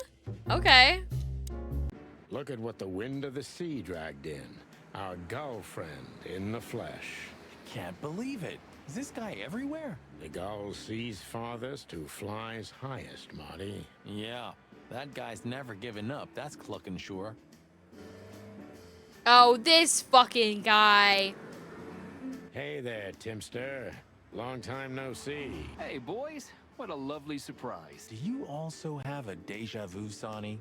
Okay. Look at what the wind of the sea dragged in. Our gull friend in the flesh. Can't believe it. Is this guy everywhere? The gull sees farthest who flies highest, Marty. Yeah, that guy's never given up. That's clucking sure. Oh, this fucking guy. Hey there, Timster. Long time no see. Hey, boys. What a lovely surprise. Do you also have a deja vu, Sonny?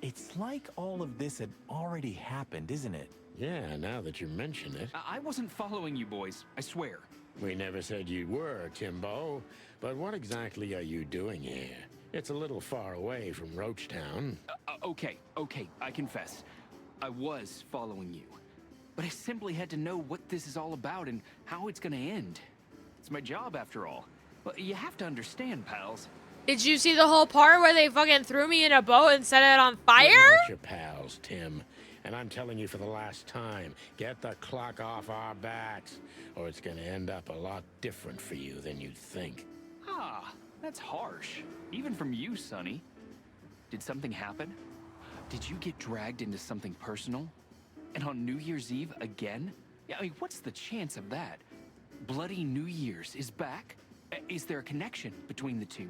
It's like all of this had already happened, isn't it? Yeah, now that you mention it. I wasn't following you boys, I swear. We never said you were, Timbo. But what exactly are you doing here? It's a little far away from Roachtown. Okay, I confess. I was following you. But I simply had to know what this is all about and how it's gonna end. It's my job, after all. Well, you have to understand, pals. Did you see the whole part where they fucking threw me in a boat and set it on fire? We're not your pals, Tim. And I'm telling you for the last time, get the clock off our backs, or it's gonna end up a lot different for you than you'd think. Ah, that's harsh. Even from you, Sonny. Did something happen? Did you get dragged into something personal? And on New Year's Eve again? Yeah, I mean, what's the chance of that? Bloody New Year's is back? Is there a connection between the two?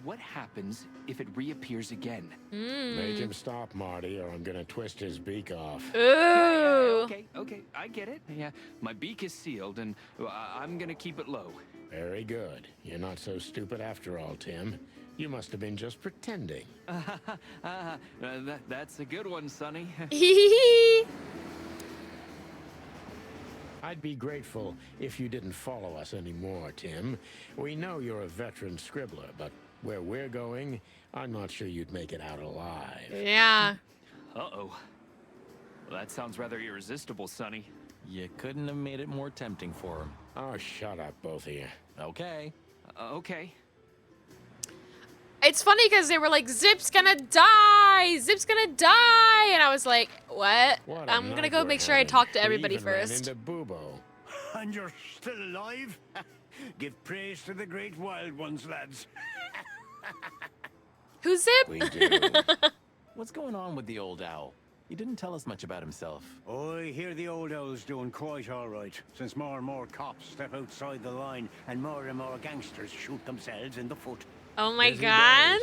What happens if it reappears again? Make him stop, Marty, or I'm gonna twist his beak off. Ooh. Okay, I get it. Yeah, my beak is sealed, and I'm gonna keep it low. Very good. You're not so stupid after all, Tim. You must have been just pretending. That's a good one, Sonny. I'd be grateful if you didn't follow us anymore, Tim. We know you're a veteran scribbler, but where we're going, I'm not sure you'd make it out alive. Yeah. Uh-oh. Well, that sounds rather irresistible, Sonny. You couldn't have made it more tempting for him. Oh, shut up, both of you. Okay. Okay. It's funny because they were like, Zip's gonna die! Zip's gonna die! And I was like, what? I'm gonna go make sure I talk to everybody first. Into Bubo. And you're still alive? Give praise to the great wild ones, lads. Who's Zip? We do. What's going on with the old owl? He didn't tell us much about himself. I hear the old owl's doing quite all right, since more and more cops step outside the line and more gangsters shoot themselves in the foot. Oh my god.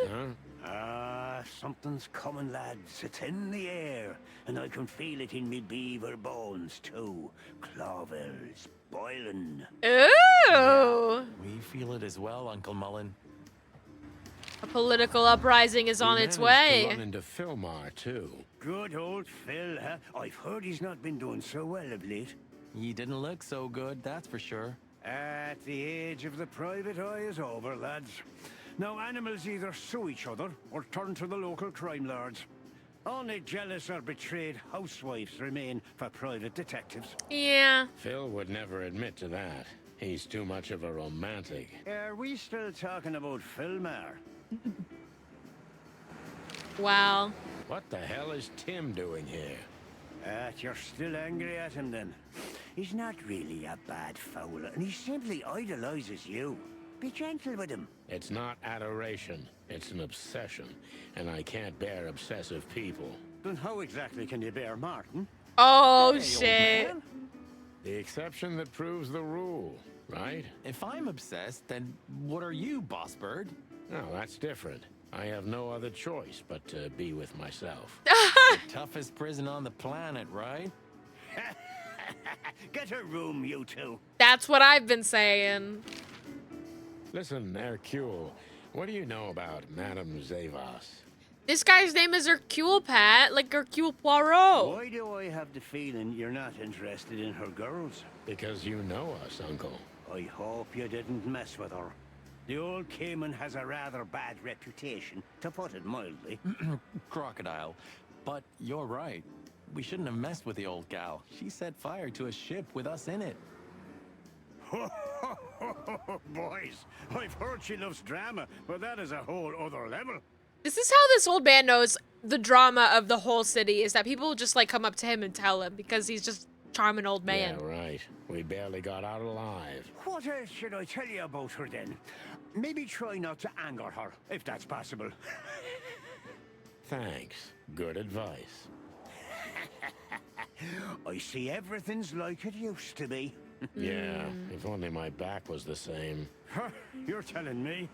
Something's coming, lads. It's in the air, and I can feel it in me beaver bones, too. Clawville's boiling. Ooh. We feel it as well, Uncle Mullen. A political uprising is on its way. To run into Philmar, too. Good old Phil, huh? I've heard he's not been doing so well of late. He didn't look so good, that's for sure. At the age of the private eye is over, lads. Now animals either sue each other or turn to the local crime lords. Only jealous or betrayed housewives remain for private detectives. Yeah. Phil would never admit to that. He's too much of a romantic. Are we still talking about Philmar? Wow. What the hell is Tim doing here? You're still angry at him then? He's not really a bad fowler, and he simply idolizes you. Be gentle with him. It's not adoration. It's an obsession. And I can't bear obsessive people. Then how exactly can you bear Martin? Oh, Hey, shit. old man. The exception that proves the rule, right? If I'm obsessed, then what are you, Boss Bird? No, that's different. I have no other choice but to be with myself. The toughest prison on the planet, right? Get a room, you two. That's what I've been saying. Listen, Hercule, what do you know about Madame Zavas? This guy's name is Hercule Pat, like Hercule Poirot. Why do I have the feeling you're not interested in her girls? Because you know us, Uncle. I hope you didn't mess with her. The old Cayman has a rather bad reputation, to put it mildly. Crocodile. But you're right. We shouldn't have messed with the old gal. She set fire to a ship with us in it. Boys, I've heard she loves drama, but that is a whole other level. This is how this old man knows the drama of the whole city, is that people just like come up to him and tell him because he's just a charming old man. Yeah, right. We barely got out alive. What else should I tell you about her then? Maybe try not to anger her, if that's possible. Thanks. Good advice. I see everything's like it used to be. Yeah, if only my back was the same. You're telling me.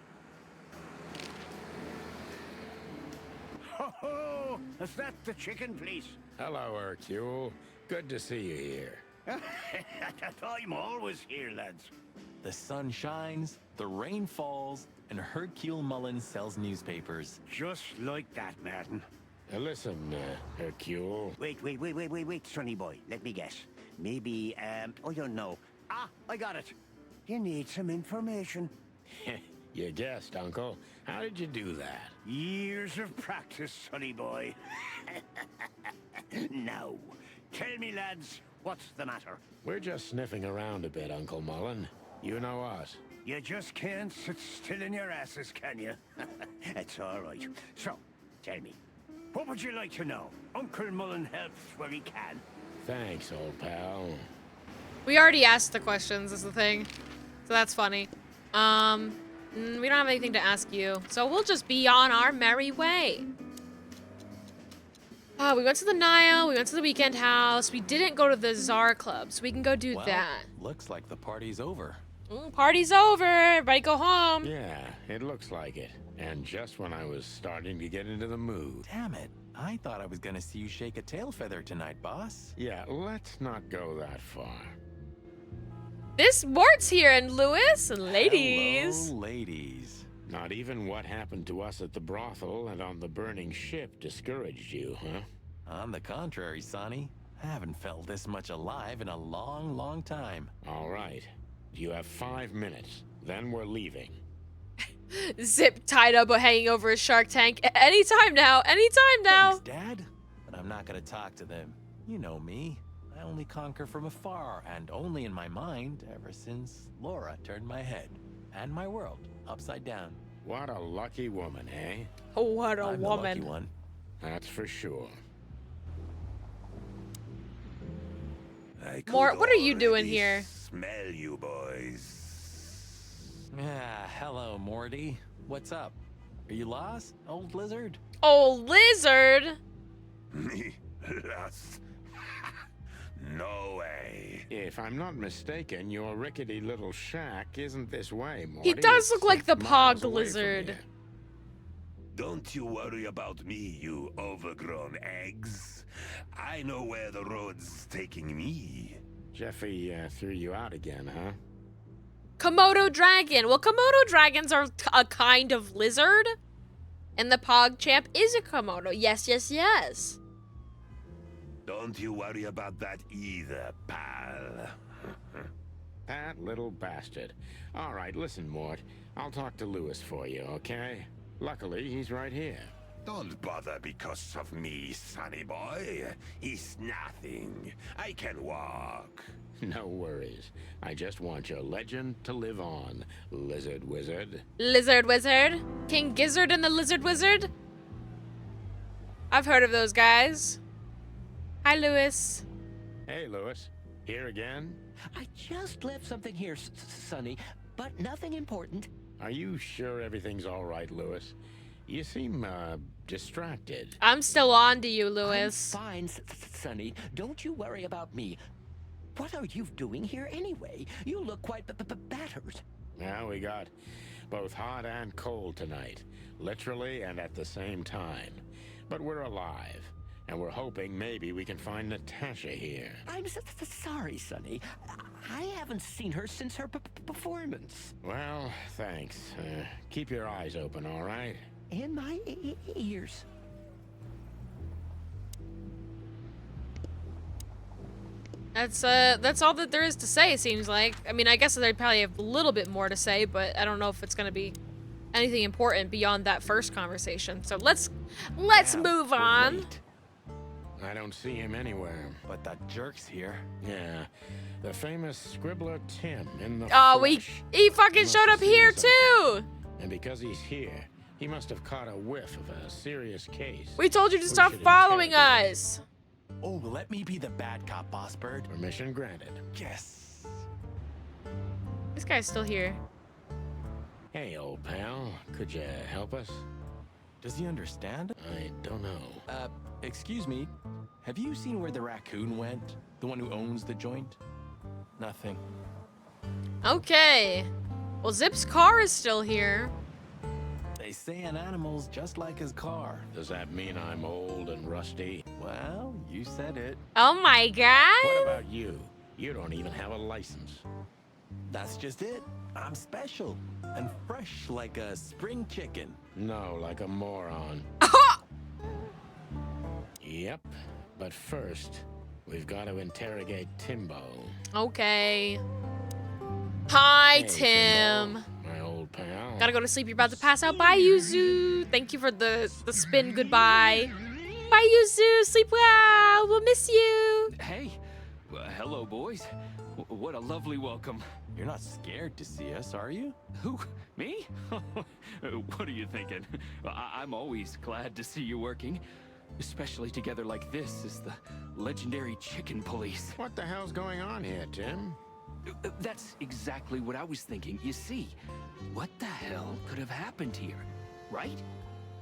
Ho-ho! Is that the chicken, please? Hello, Hercule. Good to see you here. I'm always here, lads. The sun shines, the rain falls, and Hercule Mullins sells newspapers. Just like that, Martin. Listen, Hercule. Wait, sonny boy. Let me guess. Maybe, I don't know. Ah, I got it. You need some information. You guessed, Uncle. How did you do that? Years of practice, sonny boy. Now, tell me, lads, what's the matter? We're just sniffing around a bit, Uncle Mullen. You know us. You just can't sit still in your asses, can you? It's all right. So, tell me, what would you like to know? Uncle Mullen helps where he can. Thanks, old pal. We already asked the questions, is the thing. So that's funny. We don't have anything to ask you. So we'll just be on our merry way. We went to the Nile, we went to the Weekend House. We didn't go to the Czar Club, so we can go do Well, that. looks like the party's over. Party's over. Everybody go home. Yeah, it looks like it. And just when I was starting to get into the mood. Damn it. I thought I was gonna see you shake a tail feather tonight, boss. Yeah, let's not go that far. This Mort's here, and Lewis, and ladies. Hello, ladies. Not even what happened to us at the brothel and on the burning ship discouraged you, huh? On the contrary, Sonny. I haven't felt this much alive in a long, long time. All right. You have 5 minutes. Then we're leaving. Zip tied up hanging over a shark tank. Anytime now. Anytime now. Thanks, Dad. But I'm not gonna talk to them. You know me. I only conquer from afar, and only in my mind, ever since Laura turned my head and my world upside down. What a lucky woman, eh? What a I'm the woman. lucky one. That's for sure. Mort, what are you doing here? Smell you, boys. Ah, hello, Morty. What's up? Are you lost, old lizard? Oh, lizard! Me? Lost? No way. If I'm not mistaken, your rickety little shack isn't this way, Morty. He does It's look like the 6 miles Pog away from lizard. here. Don't you worry about me, you overgrown eggs. I know where the road's taking me. Jeffy threw you out again, huh? Komodo dragon. Well, Komodo dragons are a kind of lizard. And the PogChamp is a Komodo. Yes, yes, yes. Don't you worry about that either, pal. That little bastard. All right, listen, Mort. I'll talk to Lewis for you, okay? Luckily, he's right here. Don't bother because of me, sonny boy. It's nothing. I can walk. No worries. I just want your legend to live on, lizard wizard. Lizard wizard? King Gizzard and the Lizard Wizard? I've heard of those guys. Hi, Lewis. Hey, Lewis. Here again? I just left something here, Sonny, but nothing important. Are you sure everything's all right, Lewis? You seem, distracted. I'm still on to you, Lewis. I'm fine, Sonny. Don't you worry about me. What are you doing here anyway? You look quite battered. Now we got both hot and cold tonight, literally and at the same time. But we're alive, and we're hoping maybe we can find Natasha here. I'm sorry, Sonny. I haven't seen her since her performance. Well, thanks. Keep your eyes open, all right? In my ears. That's all that there is to say, it seems like. I mean, I guess they probably have a little bit more to say, but I don't know if it's gonna be anything important beyond that first conversation. So let's move on. Wait. I don't see him anywhere. But that jerk's here. Yeah, the famous scribbler Tim in the Oh, flesh. he fucking Must showed have up seen here something. too. And because he's here, he must have caught a whiff of a serious case. We told you to We stop should following interrogate him. us. Oh, let me be the bad cop, Boss Bird. Permission granted. Yes. This guy's still here. Hey, old pal, could you help us? Does he understand? I don't know. Excuse me. Have you seen where the raccoon went? The one who owns the joint? Nothing. Okay. Well, Zip's car is still here. They say an animal's just like his car. Does that mean I'm old and rusty? Well, you said it. Oh my god. What about you? You don't even have a license. That's just it. I'm special and fresh like a spring chicken. No, like a moron. Yep. But first, we've got to interrogate Timbo. Okay. Hi, Hey, Tim. Timbo, my old pal. Gotta go to sleep. You're about to pass out. Bye, Yuzu. Thank you for the spin goodbye. Bye, Yuzu. Sleep well. We'll miss you. Hey. Hello, boys. What a lovely welcome. You're not scared to see us, are you? Who? Me? What are you thinking? I'm always glad to see you working. Especially together like this as the legendary Chicken Police. What the hell's going on here, Tim? That's exactly what I was thinking. You see, what the hell could have happened here, right?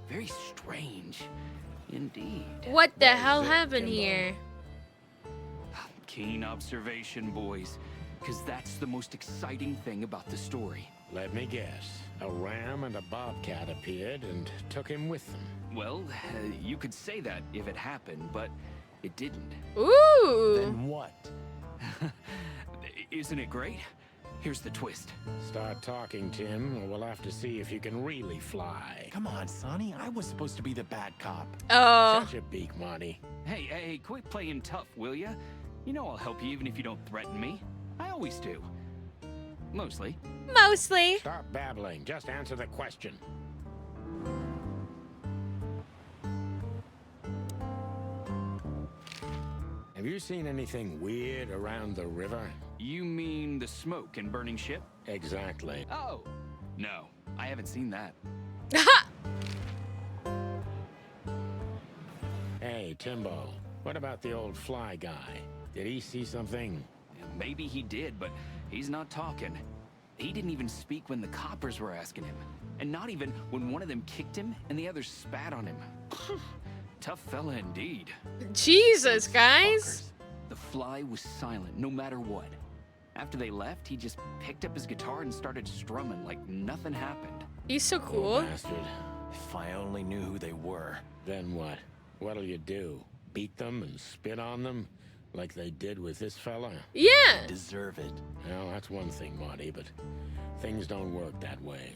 Very strange, indeed. What the hell happened here? Keen observation, boys, because that's the most exciting thing about the story. Let me guess. A ram and a bobcat appeared and took him with them. Well, you could say that if it happened, but it didn't. Ooh. Then what? Isn't it great? Here's the twist. Start talking, Tim, or we'll have to see if you can really fly. Come on, Sonny. I was supposed to be the bad cop. Oh. Shut your beak, Monty. Hey, quit playing tough, will ya? You know I'll help you even if you don't threaten me. I always do. Mostly. Mostly. Stop babbling. Just answer the question. Have you seen anything weird around the river? You mean the smoke and burning ship? Exactly. Oh, no. I haven't seen that. Hey, Timbo. What about the old fly guy? Did he see something? Maybe he did, but he's not talking. He didn't even speak when the coppers were asking him. And not even when one of them kicked him and the others spat on him. Tough fella indeed. Jesus, guys. The fly was silent no matter what. After they left, he just picked up his guitar and started strumming like nothing happened. He's so Oh, cool. bastard. If I only knew who they were. Then what? What'll you do? Beat them and spit on them? Like they did with this fella? Yeah. Deserve it. Well, that's one thing, Marty, but things don't work that way.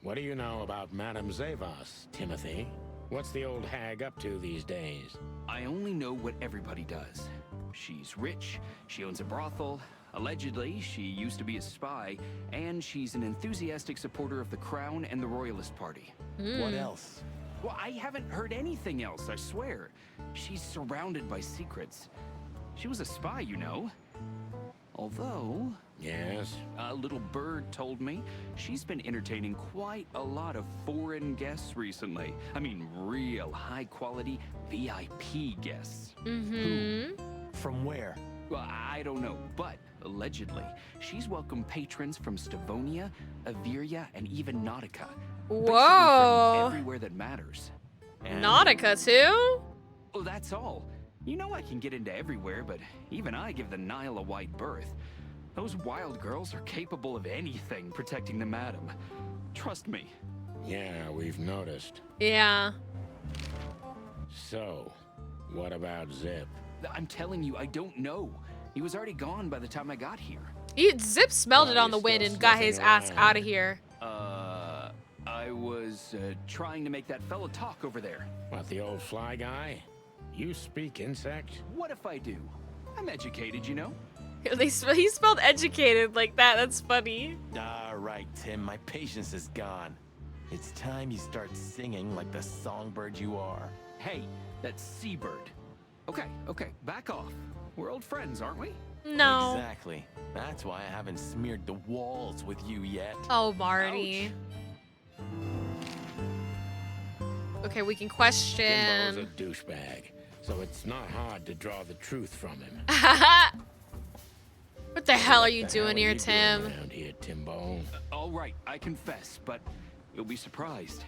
What do you know about Madame Zavas, Timothy? What's the old hag up to these days? I only know what everybody does. She's rich, she owns a brothel, allegedly she used to be a spy, and she's an enthusiastic supporter of the Crown and the Royalist Party. What else? Well, I haven't heard anything else, I swear. She's surrounded by secrets. She was a spy, you know. Although... Yes? A little bird told me she's been entertaining quite a lot of foreign guests recently. I mean, real high-quality VIP guests. Mm-hmm. From where? Well, I don't know, but allegedly, she's welcomed patrons from Stavonia, Averia, and even Nautica. Basically Whoa. from everywhere that matters. And Nautica, too? Well, that's all. You know I can get into everywhere, but even I give the Nile a wide berth. Those wild girls are capable of anything protecting the madam. Trust me. Yeah, we've noticed. Yeah. So, what about Zip? I'm telling you, I don't know. He was already gone by the time I got here. Zip smelled it Well, on the you're wind still and got sniffing his ass around. out of here. I was trying to make that fella talk over there. What, the old fly guy? You speak insect? What if I do? I'm educated, you know? He spelled educated like that. That's funny. All right, Tim, my patience is gone. It's time you start singing like the songbird you are. Hey, that's Seabird. Okay, back off. We're old friends, aren't we? No. Exactly. That's why I haven't smeared the walls with you yet. Oh, Marty. Okay, we can question. Timbo's a douchebag, so it's not hard to draw the truth from him. What the hell are you What the doing hell here, are you Tim? doing around here, Timbo? All right, I confess, but you'll be surprised.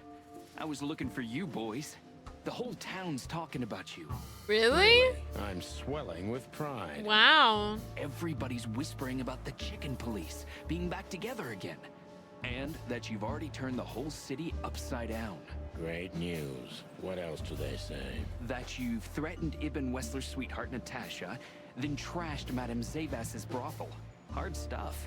I was looking for you boys. The whole town's talking about you. Really? I'm swelling with pride. Wow. Everybody's whispering about the chicken police being back together again. And that you've already turned the whole city upside down. Great news. What else do they say? That you've threatened Ibn Wessler's sweetheart Natasha, then trashed Madame Zavas's brothel. Hard stuff.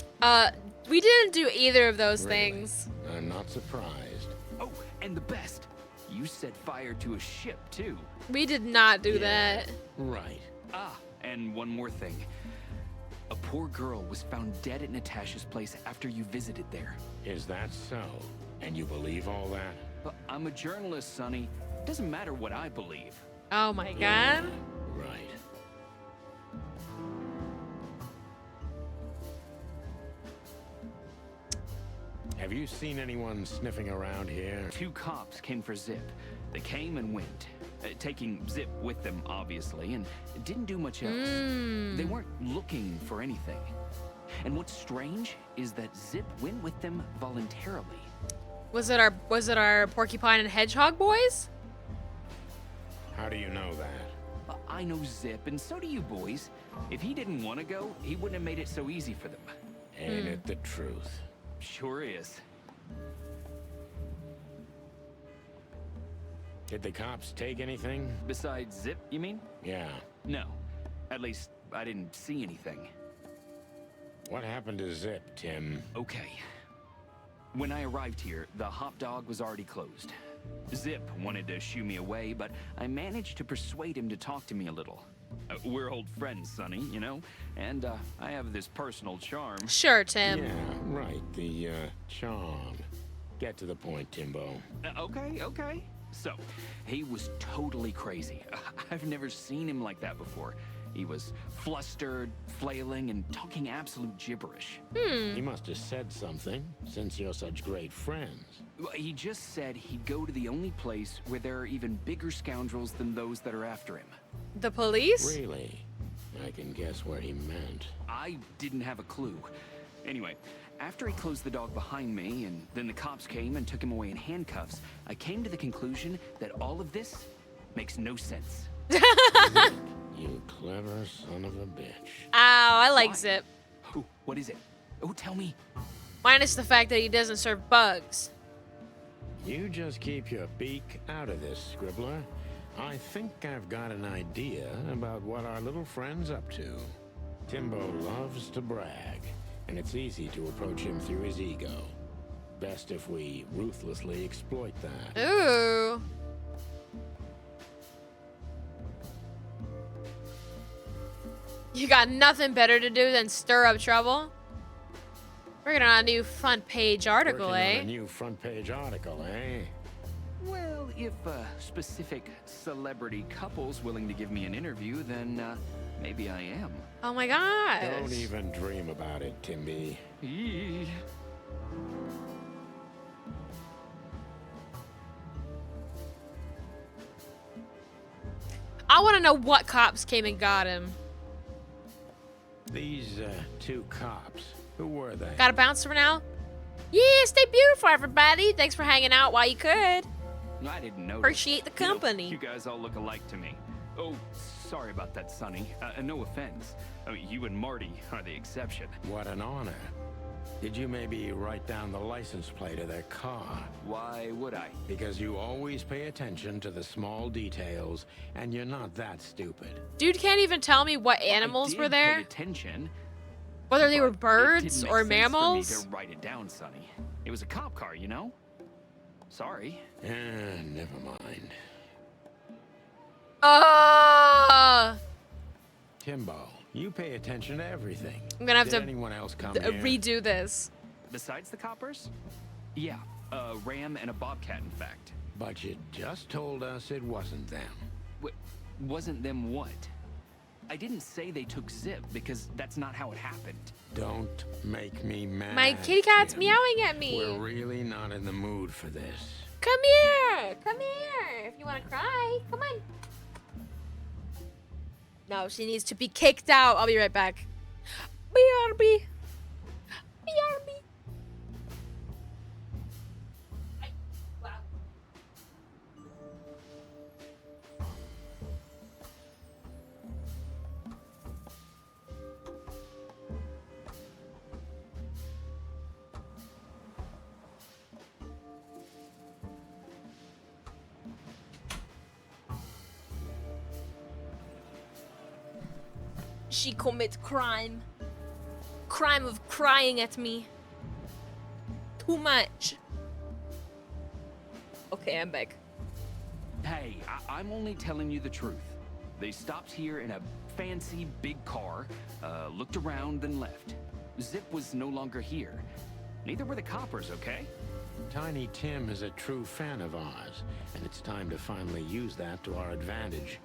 We didn't do either of those Really? things. I'm not surprised. Oh, and the best, you set fire to a ship too. We did not do that. Right. Ah, and one more thing. A poor girl was found dead at Natasha's place after you visited there. Is that so? And you believe all that? But I'm a journalist, Sonny. Doesn't matter what I believe. Oh my god. Right. Have you seen anyone sniffing around here? 2 cops came for Zip. They came and went, taking Zip with them, obviously, and didn't do much else. They weren't looking for anything. And what's strange is that Zip went with them voluntarily. Was it our Porcupine and Hedgehog boys? How do you know that? I know Zip, and so do you boys. If he didn't want to go, he wouldn't have made it so easy for them. Ain't it the truth? Sure is. Did the cops take anything? Besides Zip, you mean? Yeah. No. At least, I didn't see anything. What happened to Zip, Tim? Okay. When I arrived here, the Hop Dog was already closed. Zip wanted to shoo me away, but I managed to persuade him to talk to me a little. We're old friends, Sonny, you know? And I have this personal charm. Sure, Tim. Yeah, right. The, charm. Get to the point, Timbo. Okay. So, he was totally crazy. I've never seen him like that before. He was flustered, flailing, and talking absolute gibberish. He must have said something, since you're such great friends. He just said he'd go to the only place where there are even bigger scoundrels than those that are after him. The police? Really? I can guess what he meant. I didn't have a clue. Anyway, after he closed the dog behind me, and then the cops came and took him away in handcuffs, I came to the conclusion that all of this makes no sense. You clever son of a bitch. Ow, I like Zip. Oh, what is it? Oh, tell me. Minus the fact that he doesn't serve bugs. You just keep your beak out of this, Scribbler. I think I've got an idea about what our little friend's up to. Timbo loves to brag, and it's easy to approach him through his ego. Best if we ruthlessly exploit that. Ooh. You got nothing better to do than stir up trouble? Working on a new front page article, Working eh? on a new front page article, eh? Well, if specific celebrity couple's willing to give me an interview, then maybe I am. Oh my gosh. Don't even dream about it, Timby. Eee. I want to know what cops came and got him. These 2 cops, who were they? Got to bounce for now? Yeah, stay beautiful, everybody. Thanks for hanging out while you could. I didn't know. Appreciate the company. You guys all look alike to me. Oh, sorry about that, Sonny. No offense. You and Marty are the exception. What an honor. Did you maybe write down the license plate of their car? Why would I? Because you always pay attention to the small details, and you're not that stupid. Dude can't even tell me what animals were there. Pay attention. Whether they were It birds didn't or make sense mammals. for me to write it down, Sonny. It was a cop car, you know? Sorry. Never mind. Timbo, you pay attention to everything. I'm gonna have Did to anyone else come here? redo this. Besides the coppers? Yeah, a ram and a bobcat, in fact. But you just told us it wasn't them. Wasn't them what? I didn't say they took Zip, because that's not how it happened. Don't make me mad. My kitty cat's Tim. meowing at me. We're really not in the mood for this. Come here. Come here. If you want to cry, come on. No, she needs to be kicked out. I'll be right back. BRB. BRB. She commit crime. Crime of crying at me. Too much. Okay, I'm back. Hey, I'm only telling you the truth. They stopped here in a fancy big car, looked around, then left. Zip was no longer here. Neither were the coppers, okay? Tiny Tim is a true fan of ours, and it's time to finally use that to our advantage.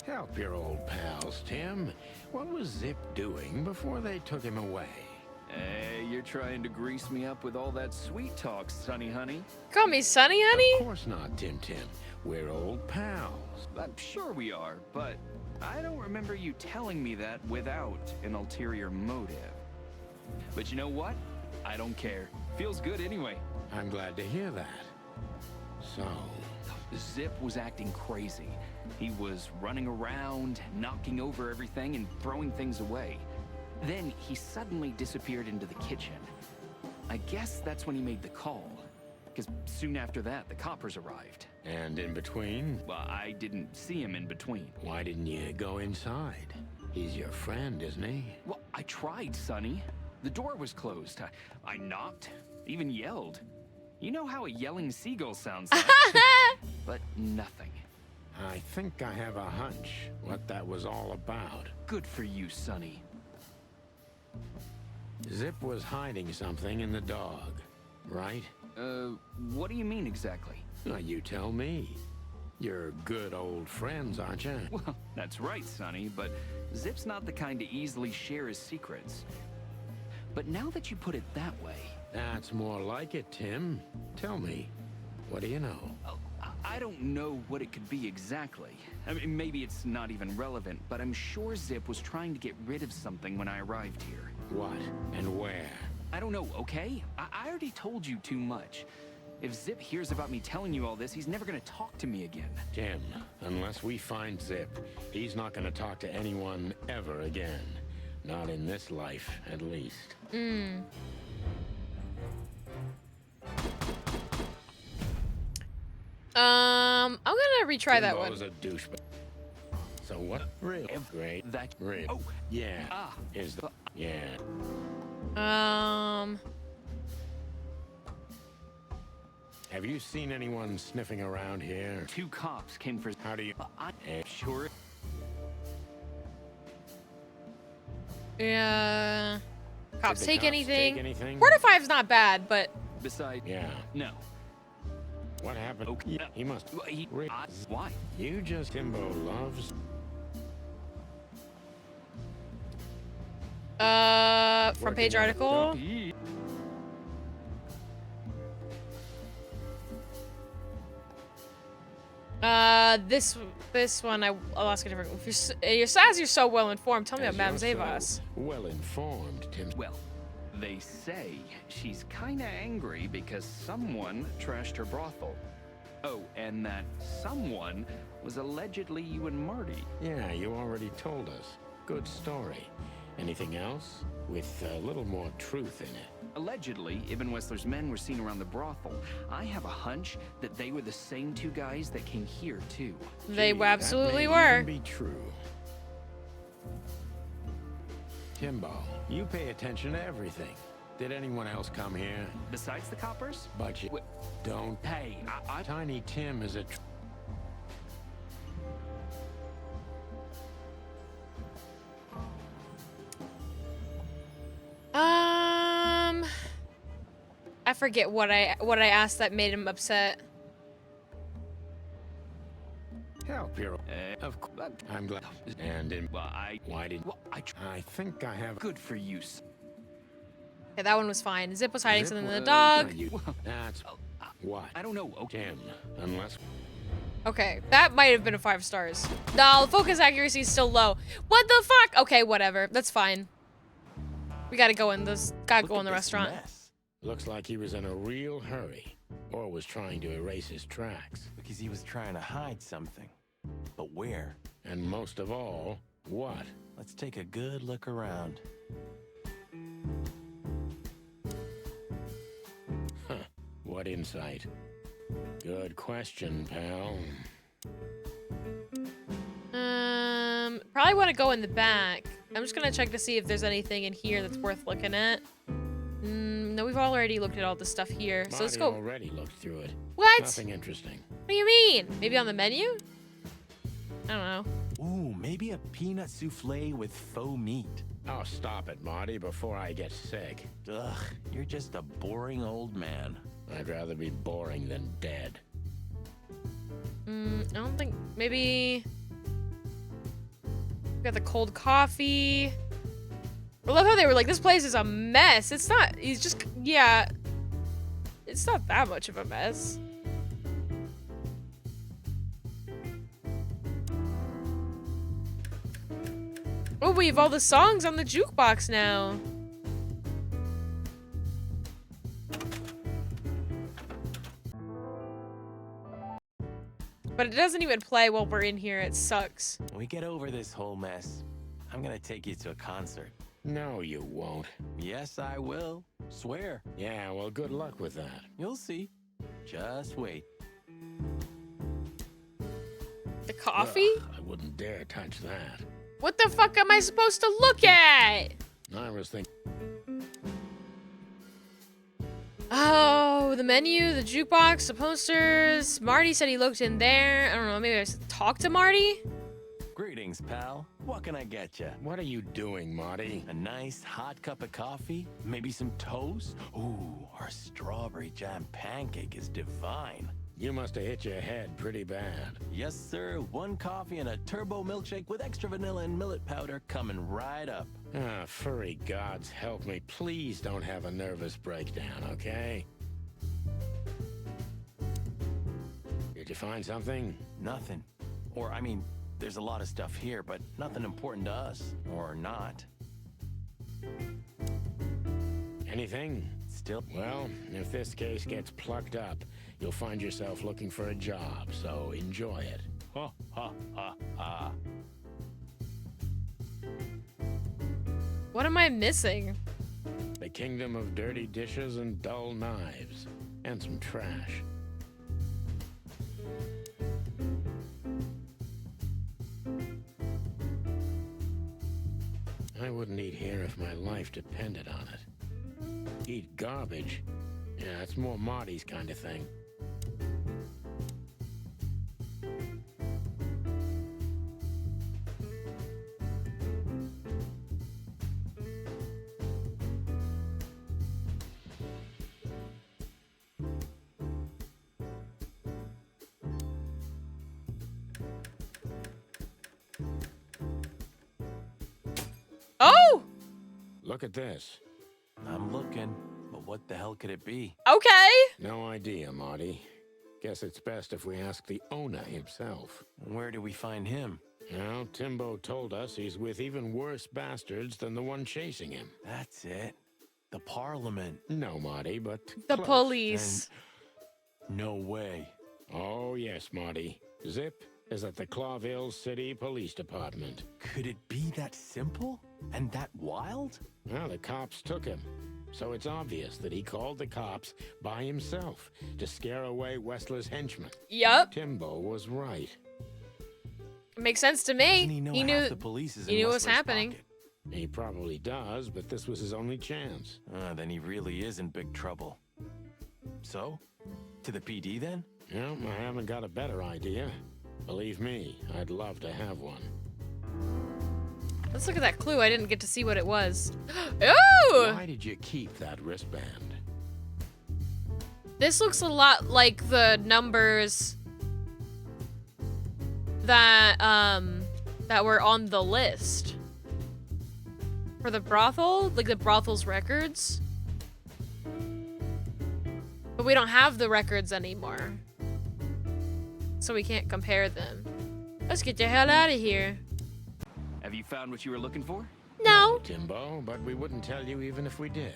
Help your old pals, Tim. What was Zip doing before they took him away? Hey, you're trying to grease me up with all that sweet talk, Sonny honey. Call me Sonny honey? Of course not, Tim. We're old pals. I'm sure we are, but I don't remember you telling me that without an ulterior motive. But you know what? I don't care. Feels good anyway. I'm glad to hear that. So... Zip was acting crazy. He was running around, knocking over everything and throwing things away. Then he suddenly disappeared into the kitchen. I guess that's when he made the call. Because soon after that, the coppers arrived. And in between? Well, I didn't see him in between. Why didn't you go inside? He's your friend, isn't he? Well, I tried, Sonny. The door was closed. I knocked, even yelled. You know how a yelling seagull sounds like. But nothing. I think I have a hunch what that was all about. Good for you, Sonny. Zip was hiding something in the dog, right? What do you mean exactly? You tell me. You're good old friends, aren't you? Well, that's right, Sonny, but Zip's not the kind to easily share his secrets. But now that you put it that way... That's more like it, Tim. Tell me, what do you know? I don't know what it could be exactly. I mean, maybe it's not even relevant, but I'm sure Zip was trying to get rid of something when I arrived here. What? And where? I don't know, okay? I already told you too much. If Zip hears about me telling you all this, he's never gonna talk to me again. Tim, unless we find Zip, he's not gonna talk to anyone ever again. Not in this life, at least. I'm gonna retry that one. Was a douchebag. So what? Real great. That real. Oh, yeah. Is the yeah. Have you seen anyone sniffing around here? 2 cops came for. How do you? I'm sure. Yeah. Cops Did the take cops anything? take anything? 4 to 5's not bad, but Besides, Yeah. no. What happened? Okay. He must. Why? You just Timbo loves. front page article. This one I'll ask a different. As you're so well informed, tell me about Madame Zavas. Well informed, Tim. Well, they say she's kinda angry because someone trashed her brothel. Oh, and that someone was allegedly you and Marty. Yeah, you already told us. Good story. Anything else? With a little more truth in it. Allegedly, Ibn Wessler's men were seen around the brothel. I have a hunch that they were the same 2 guys that came here, too. They Gee, absolutely that may were. even be true. Timbo, you pay attention to everything. Did anyone else come here? Besides the coppers? But you don't. Hey, I... Tiny Tim is a... I forget what I asked that made him upset. Help your... of course. I'm glad. And in... Well, Why did... Well, I think I have... Good for you. Okay, that one was fine. Zip was hiding something in the Well, dog. That's what? I don't know. Okay. Tim, unless... Okay, that might have been a 5 stars. No, the focus accuracy is still low. What the fuck? Okay, whatever. That's fine. We gotta go in this. Gotta go in the restaurant. Looks like he was in a real hurry. Or was trying to erase his tracks. Because he was trying to hide something. But where? And most of all, what? Let's take a good look around. Huh. What insight? Good question, pal. Probably want to go in the back. I'm just gonna check to see if there's anything in here that's worth looking at. No, we've already looked at all the stuff here. So let's go. Already looked through it. What? Nothing interesting. What do you mean? Maybe on the menu? I don't know. Ooh, maybe a peanut souffle with faux meat. Oh, stop it, Marty, before I get sick. Ugh, you're just a boring old man. I'd rather be boring than dead. I don't think... Maybe... We got the cold coffee. I love how they were like, this place is a mess. It's not... He's just... Yeah. It's not that much of a mess. Oh, we have all the songs on the jukebox now. But it doesn't even play while we're in here. It sucks. When we get over this whole mess, I'm gonna take you to a concert. No, you won't. Yes, I will. Swear. Yeah, well, good luck with that. You'll see. Just wait. The coffee? Ugh, I wouldn't dare touch that. What the fuck am I supposed to look at? I was thinking... Oh, the menu, the jukebox, the posters. Marty said he looked in there. I don't know, maybe I should talk to Marty? Greetings, pal. What can I get you? What are you doing, Marty? A nice hot cup of coffee? Maybe some toast? Ooh, our strawberry jam pancake is divine. You must have hit your head pretty bad. Yes, sir. 1 coffee and a turbo milkshake with extra vanilla and millet powder coming right up. Ah, furry gods help me. Please don't have a nervous breakdown, okay? Did you find something? Nothing. Or, I mean, there's a lot of stuff here, but nothing important to us. Or not. Anything? Still? Well, if this case gets plucked up, you'll find yourself looking for a job, so enjoy it. Ha, ha, ha, ha. What am I missing? The kingdom of dirty dishes and dull knives. And some trash. I wouldn't eat here if my life depended on it. Eat garbage? Yeah, it's more Marty's kind of thing. Oh! Look at this. I'm looking, but what the hell could it be? Okay. No idea, Marty. Guess it's best if we ask the owner himself. Where do we find him? Well, Timbo told us he's with even worse bastards than the one chasing him. That's it. The Parliament. No, Marty, but The close. police. And no way. Oh, yes, Marty. Zip is at the Clawville City Police Department. Could it be that simple? And that wild? Well, the cops took him. So it's obvious that he called the cops by himself to scare away Wessler's henchmen. Yup. Timbo was right. Makes sense to me. Doesn't he know knew half the police is in he knew what was Wessler's happening. pocket? He probably does, but this was his only chance. Then he really is in big trouble. So? To the PD then? Well, I haven't got a better idea. Believe me, I'd love to have one. Let's look at that clue. I didn't get to see what it was. Oh! Why did you keep that wristband? This looks a lot like the numbers that that were on the list for the brothel, like the brothel's records. But we don't have the records anymore. So we can't compare them. Let's get the hell out of here. Have you found what you were looking for? No. Timbo, but we wouldn't tell you even if we did.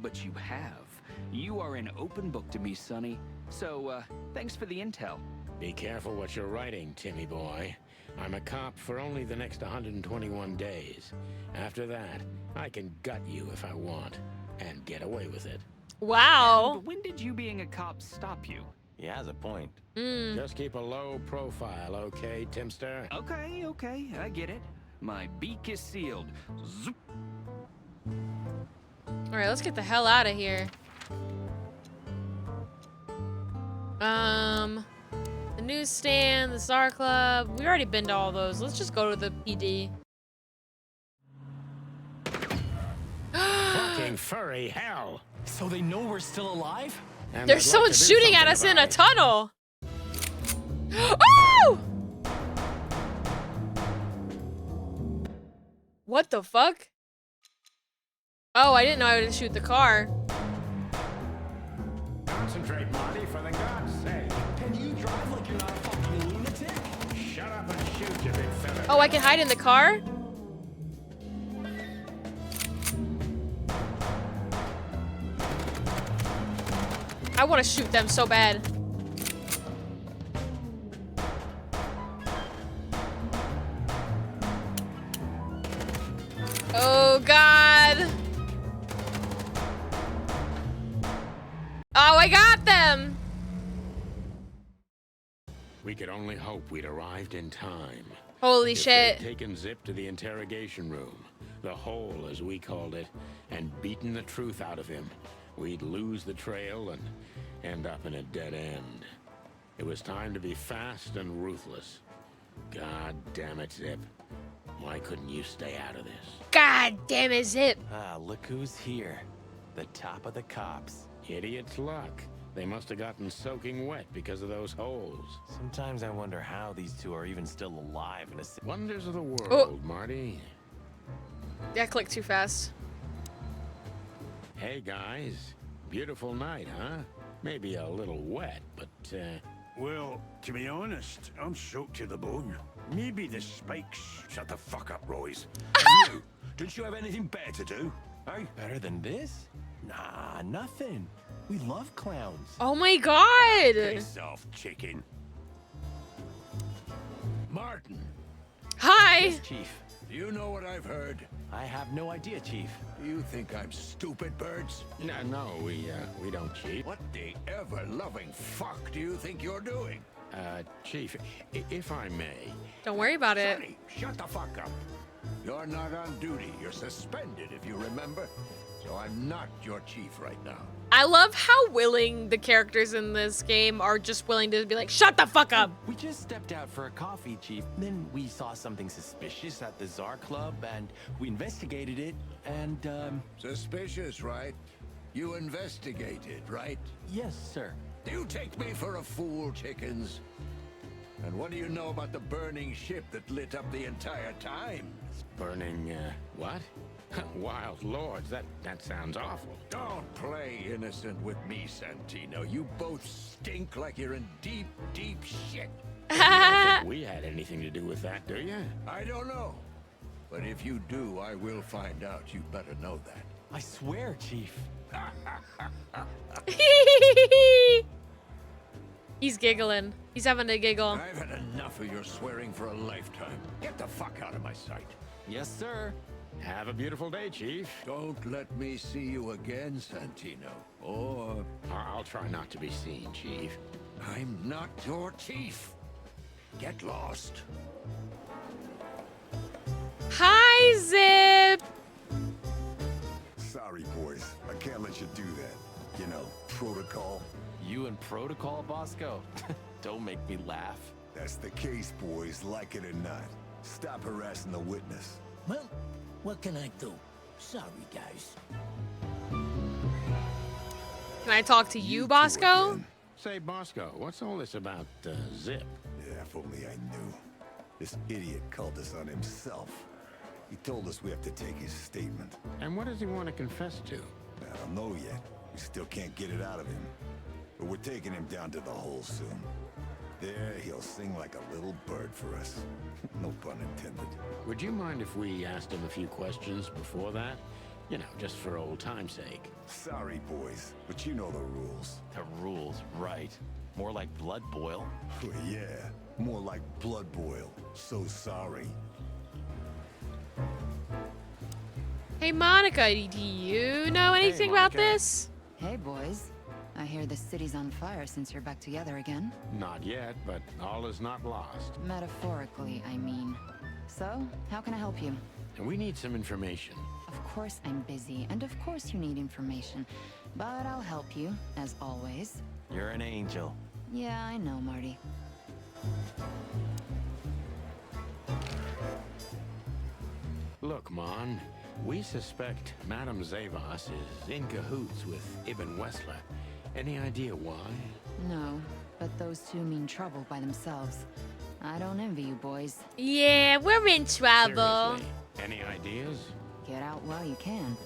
But you have. You are an open book to me, Sonny. So, thanks for the intel. Be careful what you're writing, Timmy boy. I'm a cop for only the next 121 days. After that, I can gut you if I want, and get away with it. Wow. And when did you being a cop stop you? He has a point. Just keep a low profile, okay, Timster? Okay, I get it. My beak is sealed. Zoop. Alright, let's get the hell out of here. The newsstand, the Star Club. We already been to all those. Let's just go to the PD. Fucking furry hell! So they know we're still alive? And There's I'd like someone to do shooting at something us in about a it. tunnel. Oh! What the fuck? Oh, I didn't know I would shoot the car. Concentrate, Marty, for the God's sake. Can you drive like you're not a fucking lunatic? Shut up and shoot, you big fella. Oh, I can hide in the car? I want to shoot them so bad. Oh, God. Oh, I got them. We could only hope we'd arrived in time. Holy If shit. they'd taken Zip to the interrogation room, the hole as we called it, and beaten the truth out of him, we'd lose the trail and end up in a dead end. It was time to be fast and ruthless. God damn it, Zip. Why couldn't you stay out of this? God damn it, Zip. Ah, look who's here. The top of the cops. Idiot's luck. They must have gotten soaking wet because of those holes. Sometimes I wonder how these two are even still alive in a city. Wonders of the world, Oh. Marty. That clicked too fast. Hey, guys. Beautiful night, huh? Maybe a little wet, but, Well, to be honest, I'm soaked to the bone. Maybe the spikes. Shut the fuck up, Royce. You, don't you have anything better to do? Hey? Better than this? Nah, nothing. We love clowns. Oh my God. Piss off, chicken. Martin, Hi. Chief. you know what I've heard? I have no idea, Chief. You think I'm stupid, Birds? no, we don't cheat. What the ever-loving fuck do you think you're doing? Chief, if I may. Don't worry about it. Sonny, shut the fuck up. You're not on duty. You're suspended, if you remember. So I'm not your chief right now. I love how willing the characters in this game are just willing to be like, shut the fuck up. We just stepped out for a coffee, Chief. Then we saw something suspicious at the Tsar Club, and we investigated it, and, Suspicious, right? You investigated, right? yes, sir. You take me for a fool, chickens. And what do you know about the burning ship that lit up the entire time? Burning, what? Wild lords, that sounds awful. Don't play innocent with me, Santino. You both stink like you're in deep, deep shit. You don't think we had anything to do with that, do you? I don't know. But if you do, I will find out. You better know that. I swear, Chief. He's giggling. He's having a giggle. I've had enough of your swearing for a lifetime. Get the fuck out of my sight. Yes, sir. Have a beautiful day, Chief. Don't let me see you again, Santino. Or I'll try not to be seen, Chief. I'm not your chief. Get lost. Hi, Zip. Sorry, boys. I can't let you do that. You know, protocol. You and Protocol, Bosco? Don't make me laugh. That's the case, boys, like it or not. Stop harassing the witness. Well, what can I do? Sorry, guys. Can I talk to you, Bosco? Say, Bosco, what's all this about, Zip? Yeah, if only I knew. This idiot called us on himself. He told us we have to take his statement. And what does he want to confess to? I don't know yet. We still can't get it out of him. But we're taking him down to the hole soon. There, he'll sing like a little bird for us. No pun intended. Would you mind if we asked him a few questions before that? You know, just for old time's sake. Sorry, boys, but you know the rules. The rules, right. More like blood boil. Yeah, more like blood boil. So sorry. Hey, Monica, do you know anything about Monica. this? Hey, boys. I hear the city's on fire since you're back together again. Not yet, but all is not lost. Metaphorically, I mean. So, how can I help you? And we need some information. Of course I'm busy, and of course you need information. But I'll help you, as always. You're an angel. Yeah, I know, Marty. Look, Mon, we suspect Madame Zavas is in cahoots with Ibn Wessler. Any idea why? No, but those two mean trouble by themselves. I don't envy you, boys. Yeah, we're in trouble. Seriously, any ideas? Get out while you can.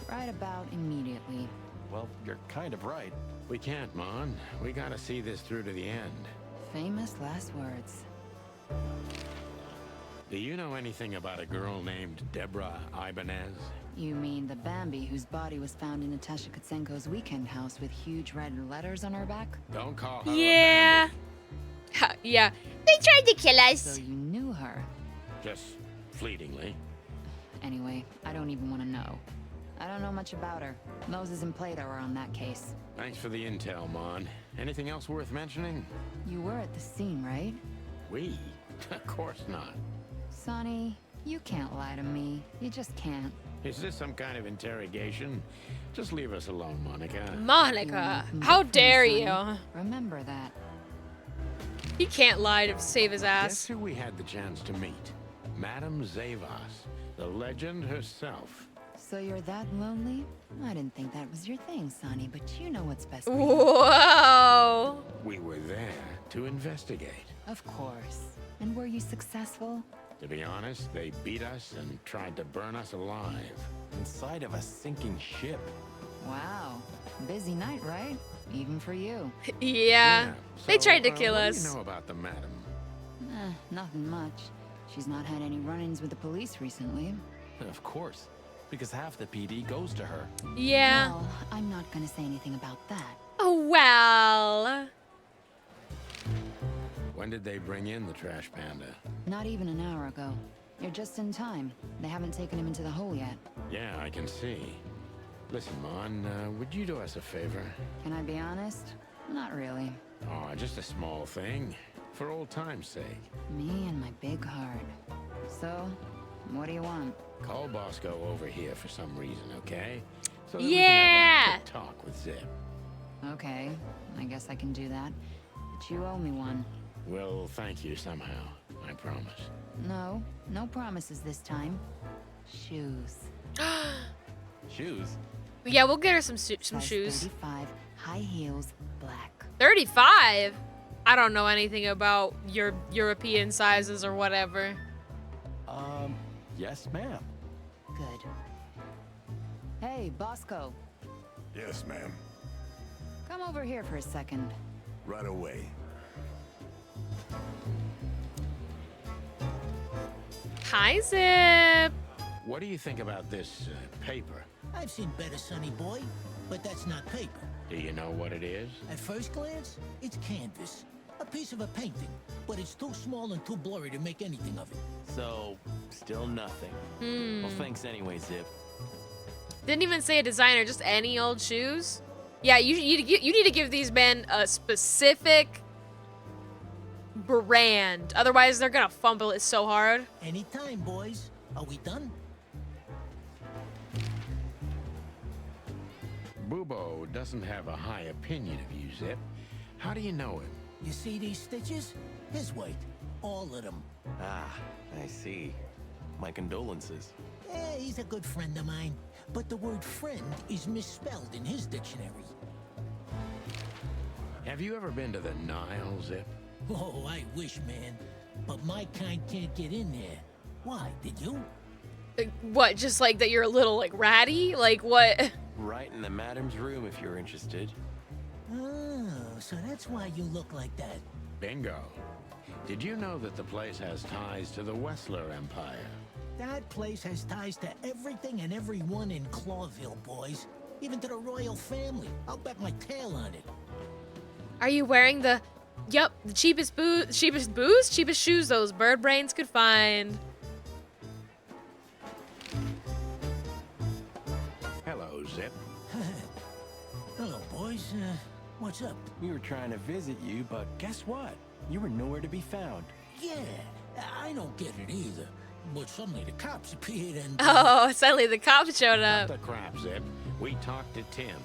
Right about immediately. Well, you're kind of right. We can't, Mon. We gotta see this through to the end. Famous last words. Do you know anything about a girl named Deborah Ibanez? You mean the Bambi whose body was found in Natasha Kutsenko's weekend house with huge red letters on her back? Don't call her Yeah. Ha, yeah. They tried to kill us. So you knew her. Just fleetingly. Anyway, I don't even want to know. I don't know much about her. Moses and Plato are on that case. Thanks for the intel, Mon. Anything else worth mentioning? You were at the scene, right? We? Of course not. Sonny, you can't lie to me. You just can't. Is this some kind of interrogation? Just leave us alone, Monica. Monica, You're how from dare Sonny. you? Remember that. He can't lie to save his Guess ass. who we had the chance to meet? Madame Zavas, the legend herself. So you're that lonely? I didn't think that was your thing, Sonny, but you know what's best for you. Whoa. We were there to investigate. Of course. And were you successful? To be honest, they beat us and tried to burn us alive. Inside of a sinking ship. Wow. Busy night, right? Even for you. Yeah. They tried to kill what us. do you know about the madam? Nothing much. She's not had any run-ins with the police recently. Of course. Because half the PD goes to her. Yeah. Well, I'm not gonna say anything about that. Oh, well. When did they bring in the trash panda? Not even an hour ago. You're just in time. They haven't taken him into the hole yet. Yeah, I can see. Listen, Mon, would you do us a favor? Can I be honest? Not really. Oh, just a small thing. For old time's sake. Me and my big heart. So, what do you want? Call Bosco over here for some reason, okay? So that Yeah! we can have a quick talk with Zip. Okay, I guess I can do that. But you owe me one. Well, thank you somehow. I promise. No, no promises this time. Shoes. Shoes? Yeah, we'll get her some Size shoes. 35, high heels, black. 35? I don't know anything about your European sizes or whatever. Yes, ma'am. Good. Hey, Bosco. Yes, ma'am. Come over here for a second. Right away. Hi, Zip. What do you think about this paper? I've seen better, Sonny boy, but that's not paper. Do you know what it is? At first glance, it's canvas. A piece of a painting, but it's too small and too blurry to make anything of it. So, still nothing. Well, thanks anyway, Zip. Didn't even say a designer, just any old shoes. Yeah, you need to give these men a specific brand. Otherwise, they're gonna fumble it so hard. Anytime, boys. Are we done? Bubo doesn't have a high opinion of you, Zip. How do you know him? You see these stitches? His weight. All of them. Ah, I see. My condolences. He's a good friend of mine. But the word friend is misspelled in his dictionary. Have you ever been to the Nile, Zip? Oh, I wish, man. But my kind can't get in there. Why, did you? What, just like that you're a little like ratty? Like what? Right in the madam's room if you're interested. Oh, so that's why you look like that. Bingo. Did you know that the place has ties to the Wessler Empire? That place has ties to everything and everyone in Clawville, boys. Even to the royal family. I'll bet my tail on it. Are you wearing the... Yep, the cheapest shoes those bird brains could find. Hello, Zip. Hello, boys. What's up? We were trying to visit you, but guess what? You were nowhere to be found. Yeah, I don't get it either. But suddenly the cops appeared and... Oh, suddenly the cops showed up. Cut the crap, Zip. We talked to Tim.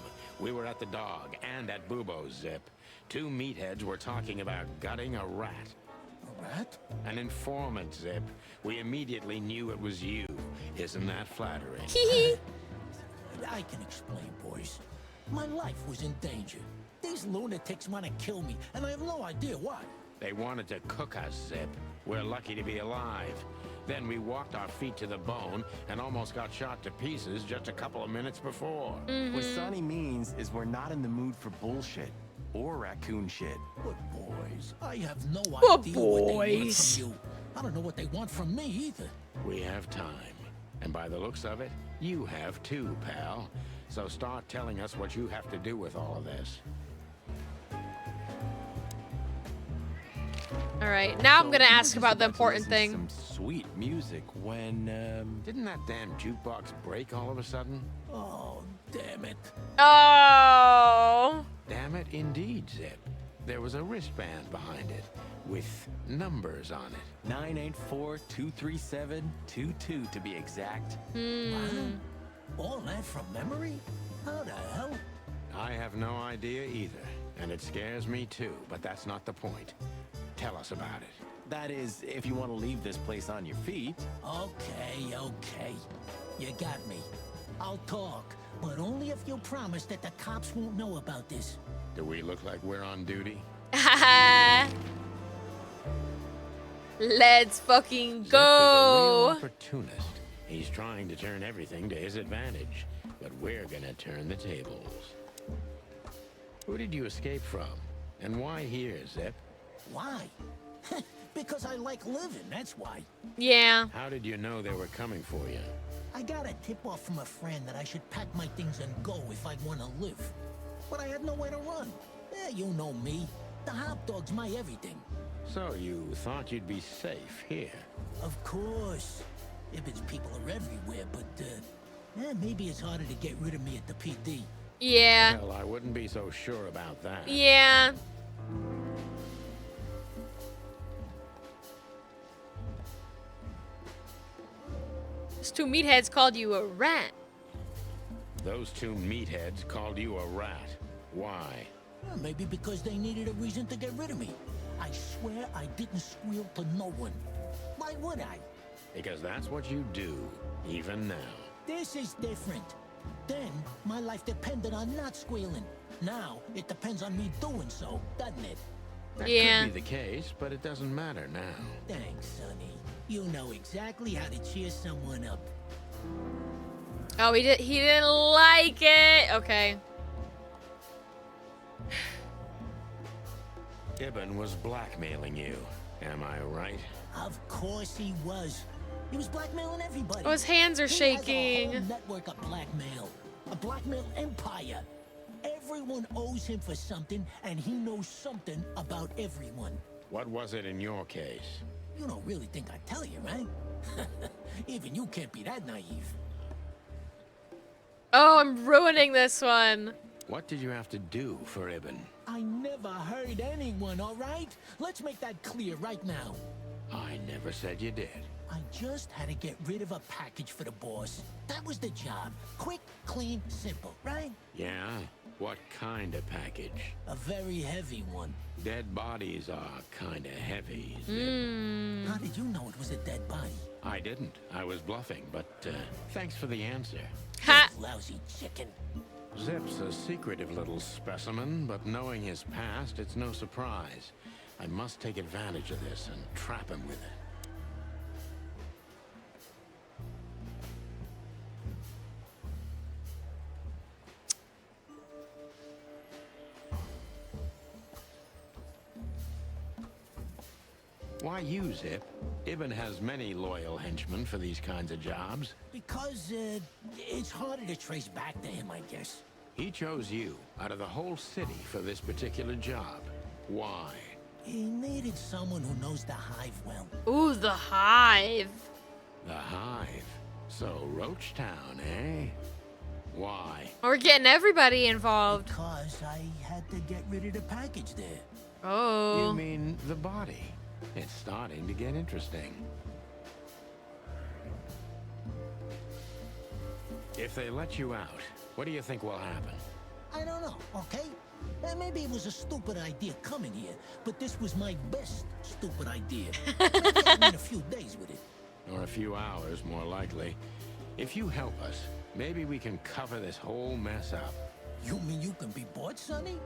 We were at the dog and at Bubo's, Zip. 2 meatheads were talking about gutting a rat. A rat? An informant, Zip. We immediately knew it was you. Isn't that flattering? I can explain, boys. My life was in danger. These lunatics want to kill me, and I have no idea why. They wanted to cook us, Zip. We're lucky to be alive. Then we walked our feet to the bone and almost got shot to pieces just a couple of minutes before. What Sonny means is we're not in the mood for bullshit. Or raccoon shit. But boys, I have no But idea what they want boys. from you. I don't know what they want from me either. We have time. And by the looks of it, you have too, pal. So start telling us what you have to do with all of this. All right, now I'm gonna So, ask we were about the just important to thing. listen to some sweet music when, Didn't that damn jukebox break all of a sudden? Oh, damn it. Oh. Damn it, indeed, Zip. There was a wristband behind it, with numbers on it. 984-237-22 to be exact. All that from memory? How the hell? I have no idea either, and it scares me too, but that's not the point. Tell us about it. That is, if you want to leave this place on your feet. Okay, okay. You got me. I'll talk, but only if you promise that the cops won't know about this. Do we look like we're on duty? Let's fucking Zip is a real go. opportunist. He's trying to turn everything to his advantage, but we're gonna turn the tables. Who did you escape from? And why here, Zip? Why? Because I like living, that's why. Yeah. How did you know they were coming for you? I got a tip-off from a friend that I should pack my things and go if I want to live. But I had nowhere to run. You know me. The hot dog's my everything. So you thought you'd be safe here? Of course. Ibben's people are everywhere, but, maybe it's harder to get rid of me at the PD. Yeah. Well, I wouldn't be so sure about that. Yeah. Those 2 meatheads called you a rat. Those 2 meatheads called you a rat. Why? Maybe because they needed a reason to get rid of me. I swear I didn't squeal to no one. Why would I? Because that's what you do, even now. This is different. Then, my life depended on not squealing. Now, it depends on me doing so, doesn't it? That Yeah. could be the case, but it doesn't matter now. Thanks, Sonny. You know exactly how to cheer someone up. Oh, he didn't like it. Okay. Ibben was blackmailing you. Am I right? Of course he was. He was blackmailing everybody. Oh, his hands are He shaking. has a whole network of blackmail. A blackmail empire. Everyone owes him for something, and he knows something about everyone. What was it in your case? You don't really think I'd tell you, right? Even you can't be that naive. Oh, I'm ruining this one. What did you have to do for Ibben? I never hurt anyone, all right? Let's make that clear right now. I never said you did. I just had to get rid of a package for the boss. That was the job. Quick, clean, simple, right? Yeah? What kind of package? A very heavy one. Dead bodies are kinda heavy. How did you know it was a dead body? I didn't. I was bluffing, but thanks for the answer. Ha! Lousy chicken. Zip's a secretive little specimen, but knowing his past, it's no surprise. I must take advantage of this and trap him with it. Why you, Zip? Ibn has many loyal henchmen for these kinds of jobs. Because, it's harder to trace back to him, I guess. He chose you out of the whole city for this particular job. Why? He needed someone who knows the Hive well. Ooh, the Hive. The Hive. So, Roachtown, eh? Why? We're getting everybody involved. Because I had to get rid of the package there. Oh. You mean the body? It's starting to get interesting. If they let you out, what do you think will happen? I don't know, okay? Maybe it was a stupid idea coming here, but this was my best stupid idea. Maybe I need a few days with it. Or a few hours, more likely. If you help us, maybe we can cover this whole mess up. You mean you can be bought, Sonny?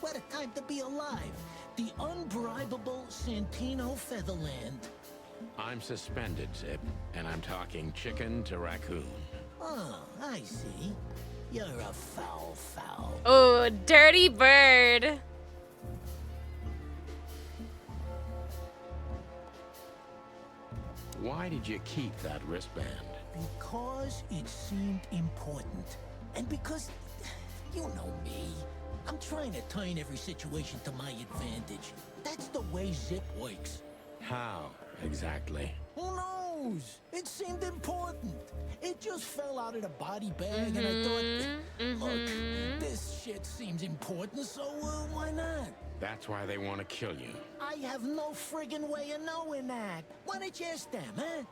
What a time to be alive. The unbribable Santino Featherland. I'm suspended, Zip, and I'm talking chicken to raccoon. Oh, I see. You're a foul. Oh, dirty bird. Why did you keep that wristband? Because it seemed important. And because, you know me, I'm trying to turn every situation to my advantage. That's the way Zip works. How, exactly? Who knows? It seemed important. It just fell out of the body bag, and I thought, look, this shit seems important, so why not? That's why they want to kill you. I have no friggin' way of knowing that. Why don't you ask them, huh?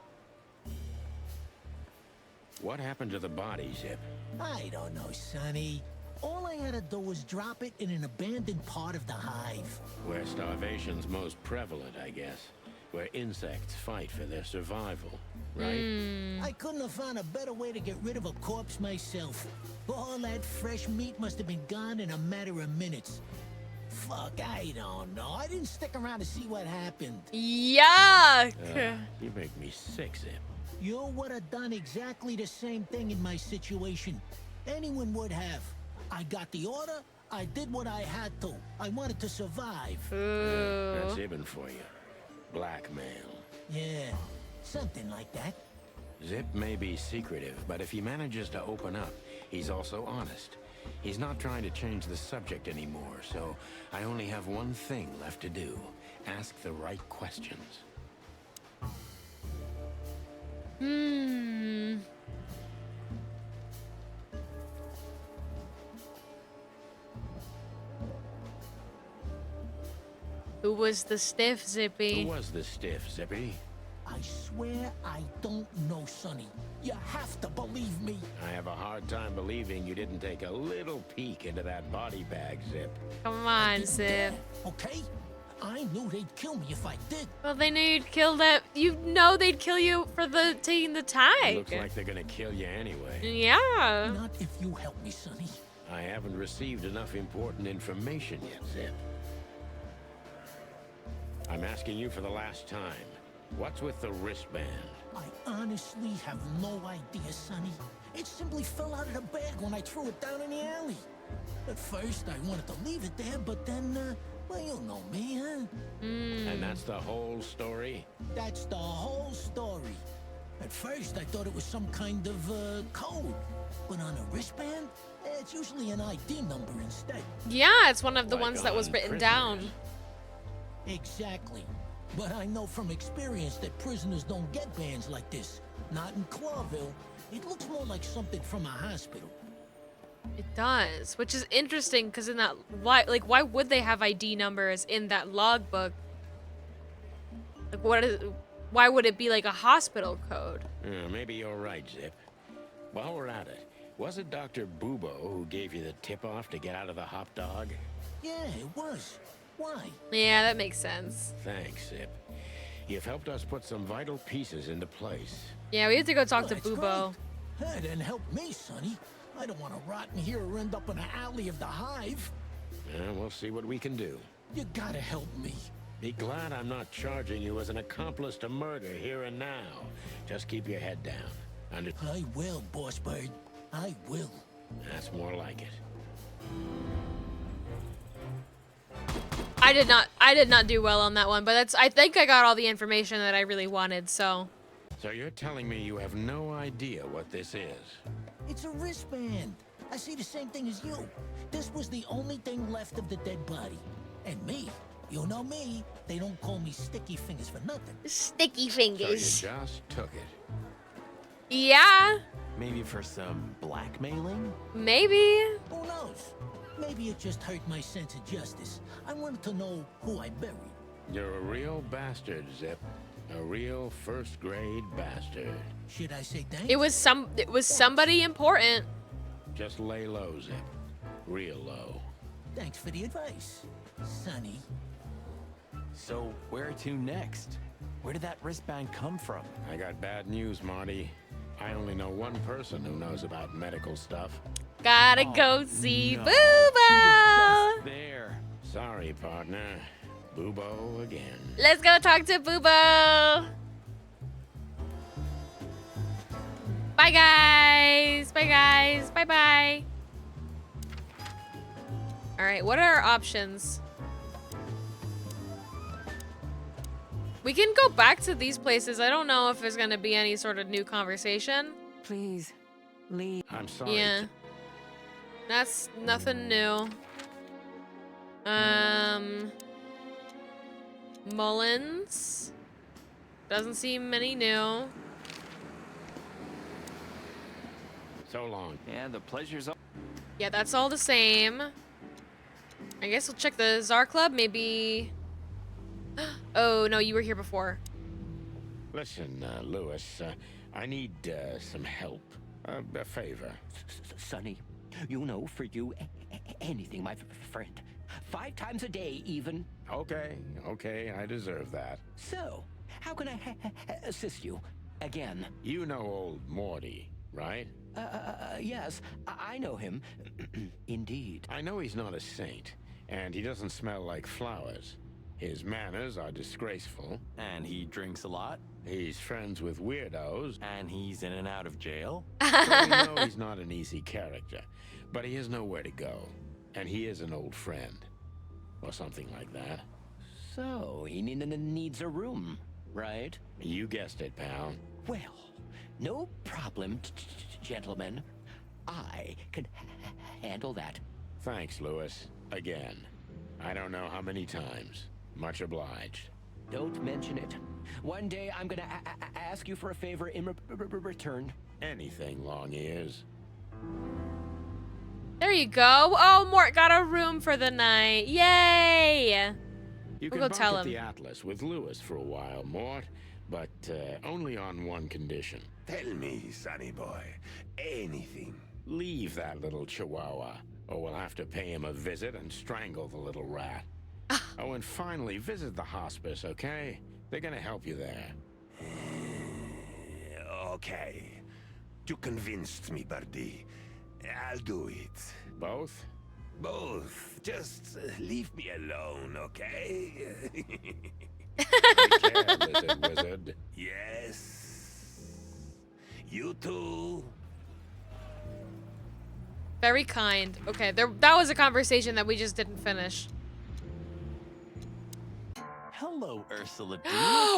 What happened to the body, Zip? I don't know, Sonny. All I had to do was drop it in an abandoned part of the Hive. Where starvation's most prevalent, I guess. Where insects fight for their survival, right? I couldn't have found a better way to get rid of a corpse myself. All that fresh meat must have been gone in a matter of minutes. Fuck, I don't know. I didn't stick around to see what happened. Yuck! You make me sick, Zip. You would have done exactly the same thing in my situation. Anyone would have. I got the order, I did what I had to. I wanted to survive. That's Ibn for you. Blackmail. Yeah, something like that. Zip may be secretive, but if he manages to open up, he's also honest. He's not trying to change the subject anymore, so I only have one thing left to do. Ask the right questions. Who was the stiff, Zippy? Who was the stiff, Zippy? I swear I don't know, Sonny. You have to believe me. I have a hard time believing you didn't take a little peek into that body bag, Zip. Come on, Zip. Okay? I knew they'd kill me if I did. Well, they knew you'd kill that. You know they'd kill you for taking the tag. Looks like they're gonna kill you anyway. Yeah. Not if you help me, Sonny. I haven't received enough important information yet, Zip. I'm asking you for the last time. What's with the wristband? I honestly have no idea, Sonny. It simply fell out of the bag when I threw it down in the alley. At first, I wanted to leave it there, but then, well, you know me, huh? And that's the whole story? That's the whole story. At first, I thought it was some kind of, code. But on a wristband, it's usually an ID number instead. Yeah, it's one of the ones that was written down. Exactly. But I know from experience that prisoners don't get bands like this. Not in Clawville. It looks more like something from a hospital. It does, which is interesting because in that, why would they have ID numbers in that logbook? Like, why would it be like a hospital code? Maybe you're right, Zip. While we're at it, was it Dr. Bubo who gave you the tip-off to get out of the hop dog? Yeah, it was. Why? Yeah, that makes sense. Thanks, Zip. You've helped us put some vital pieces into place. Yeah, we have to go talk to That's Bubo. great. Hey, then help me, Sonny. I don't want to rot in here or end up in an alley of the Hive. We'll see what we can do. You gotta help me. Be glad I'm not charging you as an accomplice to murder here and now. Just keep your head down. I will, Boss Bird. I will. That's more like it. I did not do well on that one, but I think I got all the information that I really wanted, so. So you're telling me you have no idea what this is? It's a wristband. I see the same thing as you. This was the only thing left of the dead body. And me, you know me, they don't call me Sticky Fingers for nothing. Sticky So you fingers. just took it. Yeah, Maybe for some blackmailing? maybe. Who knows? Maybe it just hurt my sense of justice. I wanted to know who I buried. You're a real bastard, Zip. A real first-grade bastard. Should I say thanks? It was somebody important. Just lay low, Zip. Real low. Thanks for the advice, Sonny. So, where to next? Where did that wristband come from? I got bad news, Marty. I only know one person who knows about medical stuff. Gotta go see no. Boobo. There. Sorry, partner. Boobo again. Let's go talk to Boobo. Bye, guys. Bye, guys. Bye, bye. All right, what are our options? We can go back to these places. I don't know if there's gonna be any sort of new conversation. Please, leave. I'm sorry. Yeah. That's nothing new. Mullins. Doesn't seem any new. So long. Yeah, the pleasure's all. Yeah, that's all the same. I guess we'll check the Czar Club, maybe. Oh, no, you were here before. Listen, Lewis, I need some help. A favor. Sonny, you know, for you, anything, my friend. 5 times a day, even. Okay, I deserve that. So, how can I assist you? Again. You know old Morty, right? Yes, I know him. Indeed. I know he's not a saint, and he doesn't smell like flowers. His manners are disgraceful. And he drinks a lot? He's friends with weirdos. And he's in and out of jail? So we know he's not an easy character, but he has nowhere to go. And he is an old friend. Or something like that. So, he needs a room, right? You guessed it, pal. Well, no problem, gentlemen. I can handle that. Thanks, Lewis. Again. I don't know how many times. Much obliged. Don't mention it. One day I'm gonna ask you for a favor in return. Anything, long ears. There you go. Oh, Mort got a room for the night. Yay! You We'll can go bunk tell at him. the Atlas with Lewis for a while, Mort, but only on one condition. Tell me, sonny boy. Anything. Leave that little chihuahua, or we'll have to pay him a visit and strangle the little rat. Oh, and finally, visit the hospice, okay? They're gonna help you there. Okay. You convinced me, Birdie. I'll do it. Both? Both. Just leave me alone, okay? Take care, lizard wizard. Yes. You too. Very kind. Okay, that was a conversation that we just didn't finish. Hello, Ursula D.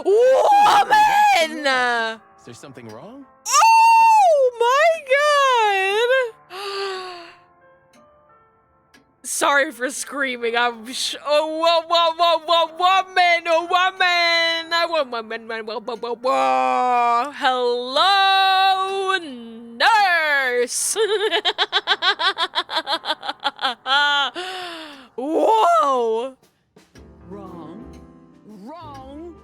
Woman! Is there something wrong? Oh my god! Sorry for screaming. I'm woman, hello, nurse. Whoa. Wrong.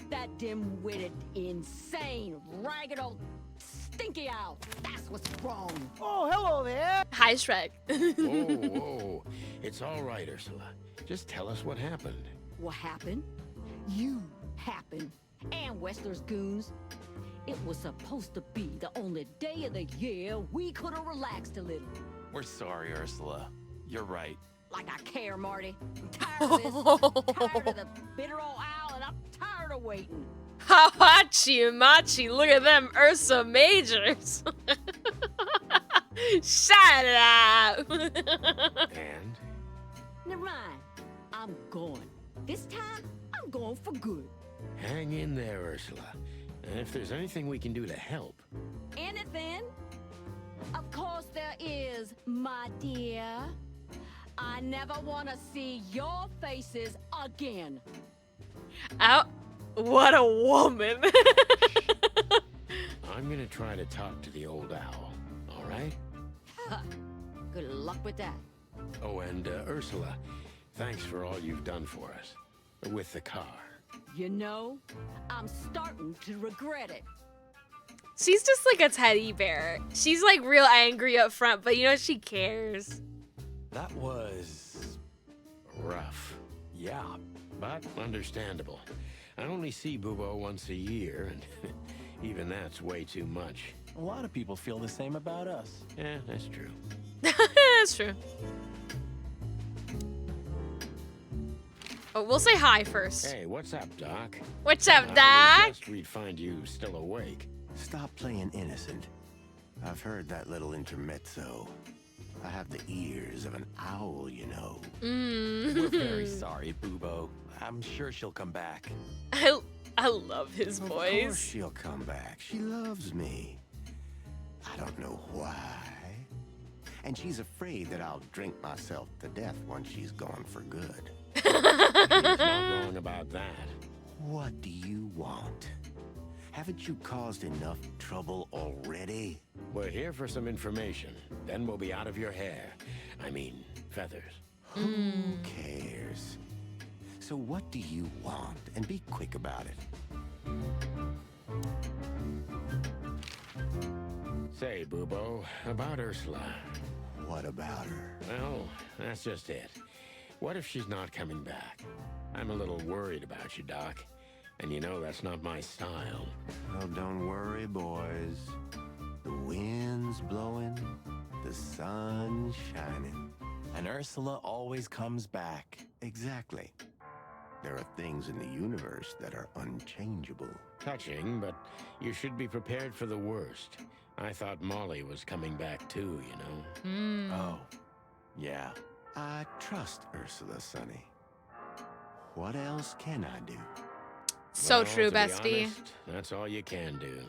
That dim-witted, insane, ragged old stinky owl. That's what's wrong. Oh, hello there. Hi, Shrek. Whoa. It's all right, Ursula. Just tell us what happened. What happened? You happened. And Wessler's goons. It was supposed to be the only day of the year we could have relaxed a little. We're sorry, Ursula. You're right. Like I care, Marty. I'm tired of this. Tired of the bitter old owl, and I'm tired of waiting. Hachi Machi, look at them Ursa Majors. Shut up. And? Never mind. I'm I'm going. This time, I'm going for good. Hang in there, Ursula. And if there's anything we can do to help. Anything? Of course there is, my dear. I never want to see your faces again. Ow. What a woman. I'm gonna try to talk to the old owl, all right? Good luck with that. Oh, and Ursula, thanks for all you've done for us. With the car. You know, I'm starting to regret it. She's just like a teddy bear. She's like real angry up front, but you know, she cares. That was rough. Yeah. But understandable. I only see Bubo once a year, and even that's way too much. A lot of people feel the same about us. Yeah, that's true. That's true. Oh, we'll say hi first. Hey, what's up, Doc? What's up, I Doc? guessed we'd find you still awake. Stop playing innocent. I've heard that little intermezzo. I have the ears of an owl, you know. We're very sorry, Bubo. I'm sure she'll come back. I love his Of voice. course she'll come back. She loves me. I don't know why. And she's afraid that I'll drink myself to death once she's gone for good. He's not wrong about that. What do you want? Haven't you caused enough trouble already? We're here for some information. Then we'll be out of your hair. I mean, feathers. Who cares? So what do you want? And be quick about it. Say, Bubo, about Ursula. What about her? Well, that's just it. What if she's not coming back? I'm a little worried about you, Doc. And you know that's not my style. Oh, don't worry, boys. The wind's blowing, the sun's shining. And Ursula always comes back. Exactly. There are things in the universe that are unchangeable. Touching, but you should be prepared for the worst. I thought Molly was coming back too, you know? Oh, yeah. I trust Ursula, Sonny. What else can I do? So Well, true, to be bestie. honest, that's all you can do.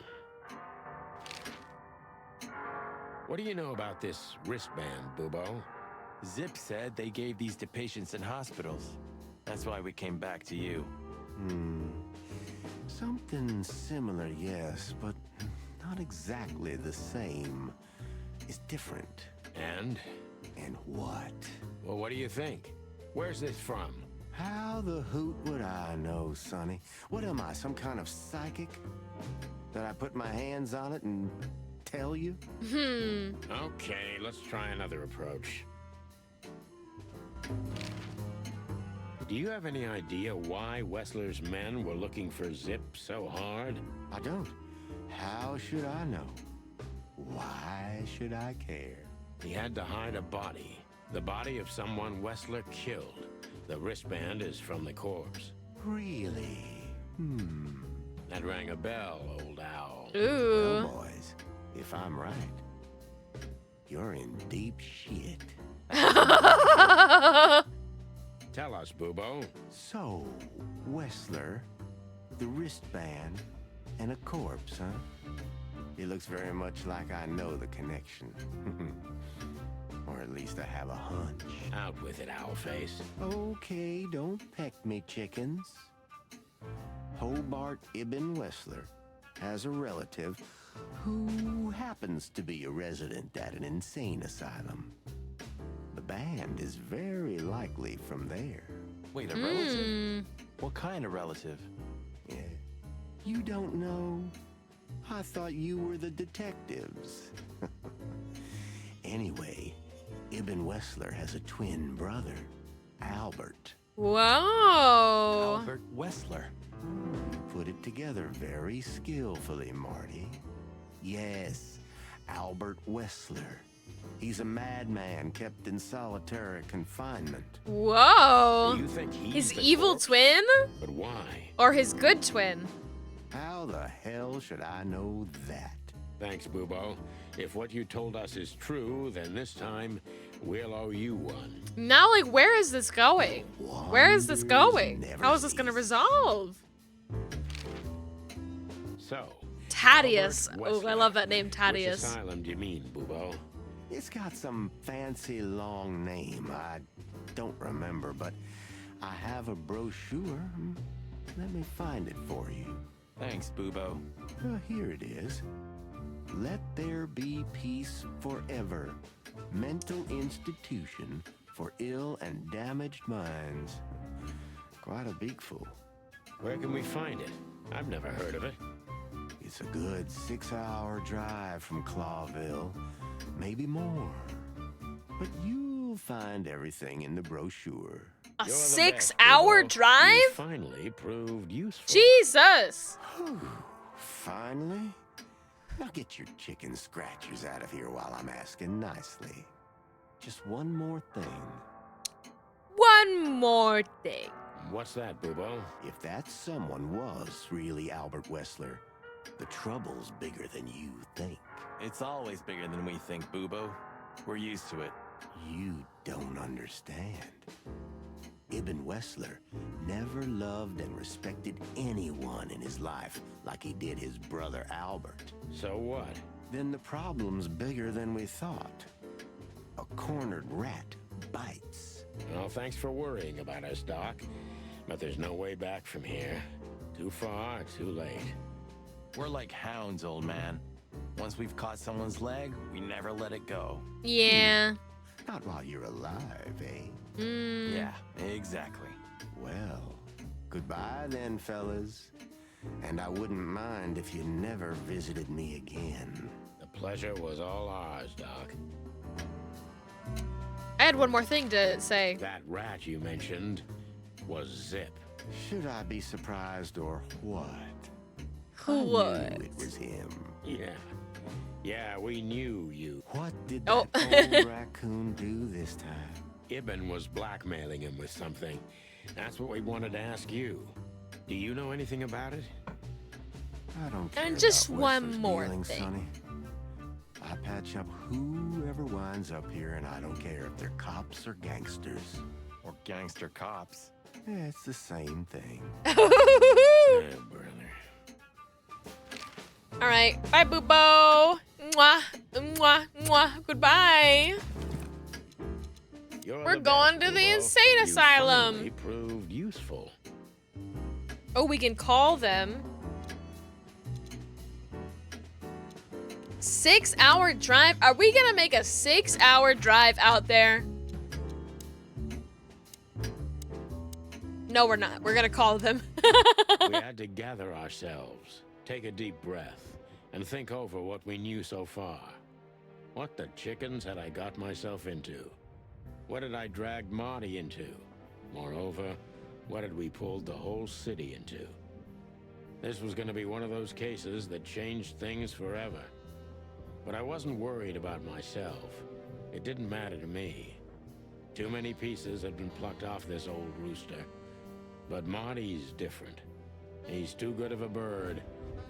What do you know about this wristband, Bubo? Zip said they gave these to patients in hospitals. That's why we came back to you. Something similar, yes, but not exactly the same. It's different. And? And what? Well, what do you think? Where's this from? How the hoot would I know, Sonny? What am I, some kind of psychic? That I put my hands on it and tell you? Okay, let's try another approach. Do you have any idea why Wessler's men were looking for Zip so hard? I don't. How should I know? Why should I care? He had to hide a body. The body of someone Wessler killed. The wristband is from the corpse. Really? That rang a bell, old owl. Ooh. Well, boys, if I'm right, you're in deep shit. Tell us, Bubo. So, Wessler, the wristband, and a corpse, huh? It looks very much like I know the connection. Or at least I have a hunch. Out with it, Owlface. Okay, don't peck me, chickens. Hobart Ibn Wessler has a relative who happens to be a resident at an insane asylum. The band is very likely from there. Wait, a relative? What kind of relative? Yeah. You don't know? I thought you were the detectives. Anyway, Ibn Wessler has a twin brother, Albert. Whoa. Albert Wessler. You put it together very skillfully, Marty. Yes, Albert Wessler. He's a madman kept in solitary confinement. Whoa. Do you think he's His the evil corpse? twin? But why? Or his good twin? How the hell should I know that? Thanks, Bubo. If what you told us is true, then this time We'll owe you one. Now, like, where is this going? Where is this going? How is this gonna resolve? So, Thaddeus. Albert Oh, I Wesker. love that name, Which Thaddeus. asylum do you mean, Bubo? It's got some fancy long name. I don't remember, but I have a brochure. Let me find it for you. Thanks, Bubo. Here it is. Let There Be Peace Forever. Mental institution for ill and damaged minds. Quite a beakful. Where can we find it? I've never heard of it. It's a good 6-hour drive from Clawville. Maybe more. But you'll find everything in the brochure. A You're the 6-hour best, Bubo. drive? You finally proved useful. Jesus. Finally? Now get your chicken scratchers out of here while I'm asking nicely. Just one more thing. One more thing. What's that, Bubo? If that someone was really Albert Wessler, the trouble's bigger than you think. It's always bigger than we think, Bubo. We're used to it. You don't understand. Ibn Wessler never loved and respected anyone in his life like he did his brother Albert. So what? Then the problem's bigger than we thought. A cornered rat bites. Well, thanks for worrying about us, Doc. But there's no way back from here. Too far, too late. We're like hounds, old man. Once we've caught someone's leg, we never let it go. Yeah. Not while you're alive, eh? Yeah, exactly. Well, goodbye then, fellas. And I wouldn't mind if you never visited me again. The pleasure was all ours, Doc. I had one more thing to say. That rat you mentioned was Zip. Should I be surprised or what? What? It was him. Yeah, we knew you. What did that old raccoon do this time? Ibn was blackmailing him with something. That's what we wanted to ask you. Do you know anything about it? I don't care. And just about one Wessler's more dealings, thing. Sonny. I patch up whoever winds up here, and I don't care if they're cops or gangsters. Or gangster cops. Yeah, it's the same thing. Yeah, brother. All right. Bye, Bubo. Mwah. Mwah. Mwah. Goodbye. You're We're the going best, to the Bubo. insane You asylum. finally proved useful. Oh, we can call them. 6-hour drive? Are we gonna make a 6-hour drive out there? No, we're not. We're gonna call them. We had to gather ourselves, take a deep breath, and think over what we knew so far. What the chickens had I got myself into? What had I dragged Marty into? Moreover, what had we pulled the whole city into? This was going to be one of those cases that changed things forever. But I wasn't worried about myself. It didn't matter to me. Too many pieces had been plucked off this old rooster. But Marty's different. He's too good of a bird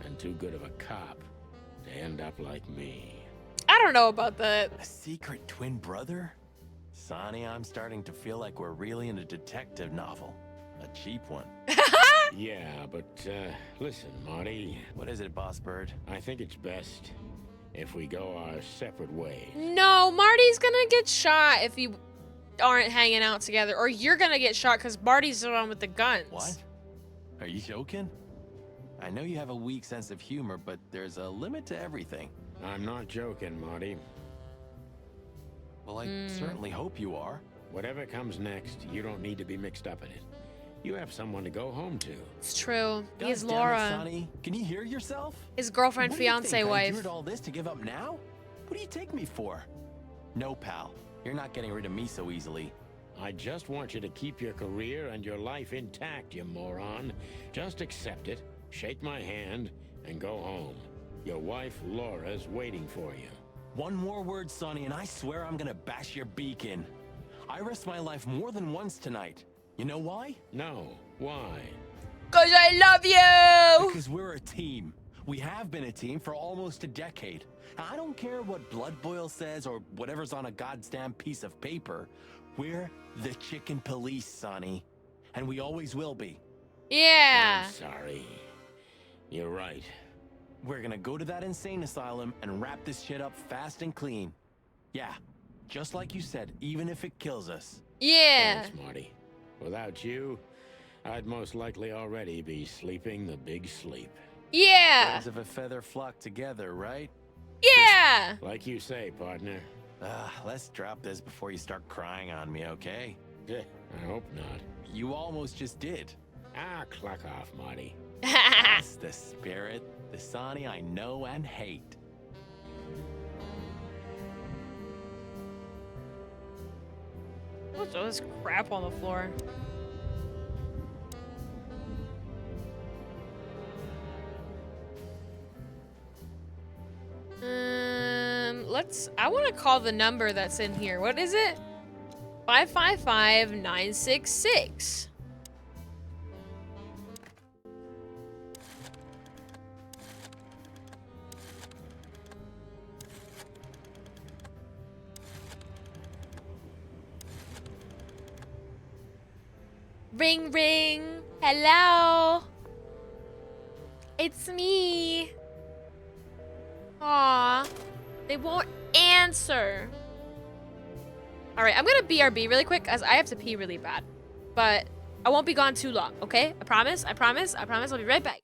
and too good of a cop to end up like me. I don't know about that. A secret twin brother? Sonny, I'm starting to feel like we're really in a detective novel. A cheap one. Yeah, but listen, Marty. What is it, Boss Bird? I think it's best if we go our separate ways. No, Marty's gonna get shot if you aren't hanging out together. Or you're gonna get shot because Marty's the one with the guns. What? Are you joking? I know you have a weak sense of humor, but there's a limit to everything. I'm not joking, Marty. Well, I certainly hope you are. Whatever comes next, you don't need to be mixed up in it. You have someone to go home to. It's true. He is God damn it, Laura. Sonny. Can you hear yourself? His girlfriend, What do you fiance, think? I wife. endured all this to give up now? What do you take me for? No, pal. You're not getting rid of me so easily. I just want you to keep your career and your life intact, you moron. Just accept it, shake my hand, and go home. Your wife, Laura's waiting for you. One more word, Sonny, and I swear I'm gonna bash your beak in. I risked my life more than once tonight. You know why? No. Why? 'Cause I love you! Because we're a team. We have been a team for almost a decade. I don't care what Blood Boil says or whatever's on a goddamn piece of paper. We're the Chicken Police, Sonny. And we always will be. Yeah. I'm sorry. You're right. We're gonna go to that insane asylum and wrap this shit up fast and clean. Yeah, just like you said, even if it kills us. Yeah. Thanks, Marty. Without you, I'd most likely already be sleeping the big sleep. Yeah. Birds of a feather flock together, right? Yeah. Like you say, partner. Let's drop this before you start crying on me, okay? I hope not. You almost just did. Clock off, Marty. That's the spirit, the Sonny I know and hate. What's all this crap on the floor? I want to call the number that's in here. What is it? 555-966. Ring, ring. Hello. It's me. Aw. They won't answer. All right, I'm gonna BRB really quick as I have to pee really bad. But I won't be gone too long, okay? I promise, I promise, I promise. I'll be right back.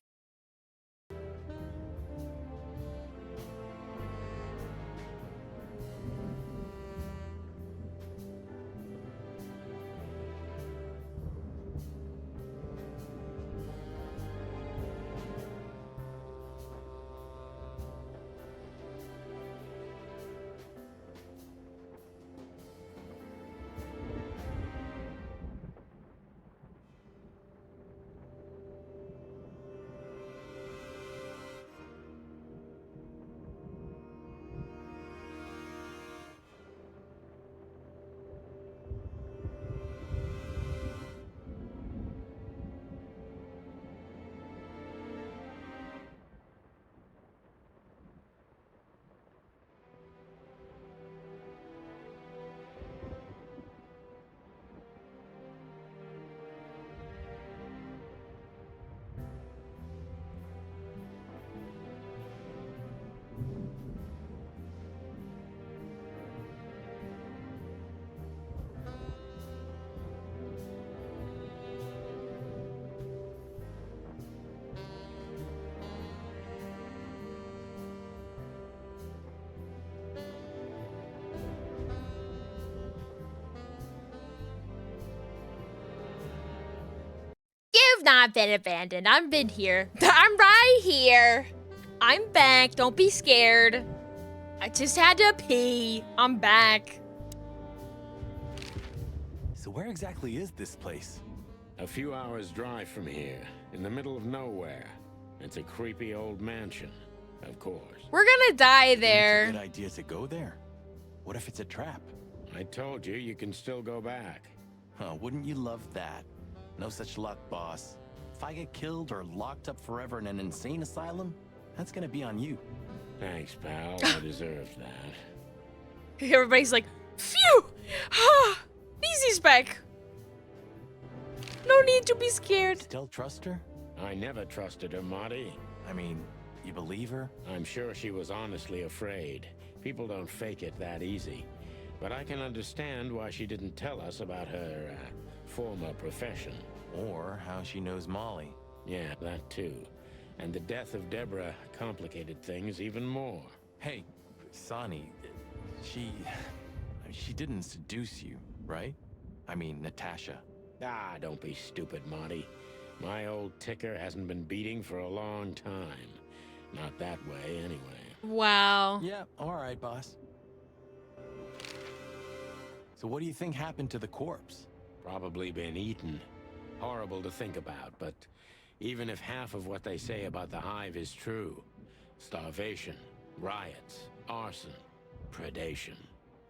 You've not been abandoned. I've been here. I'm right here. I'm back. Don't be scared. I just had to pee. I'm back. So where exactly is this place? A few hours drive from here, in the middle of nowhere. It's a creepy old mansion, of course. We're gonna die It's a there. good idea to go there. What if it's a trap? I told you, you can still go back. Huh, wouldn't you love that? No such luck, boss. If I get killed or locked up forever in an insane asylum, that's gonna be on you. Thanks, pal. I deserved that. Everybody's like, phew! Ah, Easy's back. No need to be scared. Still trust her? I never trusted her, Marty. I mean, you believe her? I'm sure she was honestly afraid. People don't fake it that easy. But I can understand why she didn't tell us about her former profession. Or how she knows Molly. Yeah, that too. And the death of Deborah complicated things even more. Hey, Sonny, she didn't seduce you, right? I mean, Natasha. Ah, don't be stupid, Marty. My old ticker hasn't been beating for a long time. Not that way, anyway. Wow. Yeah, all right, boss. So what do you think happened to the corpse? Probably been eaten. Horrible to think about, but even if half of what they say about the Hive is true, starvation, riots, arson, predation.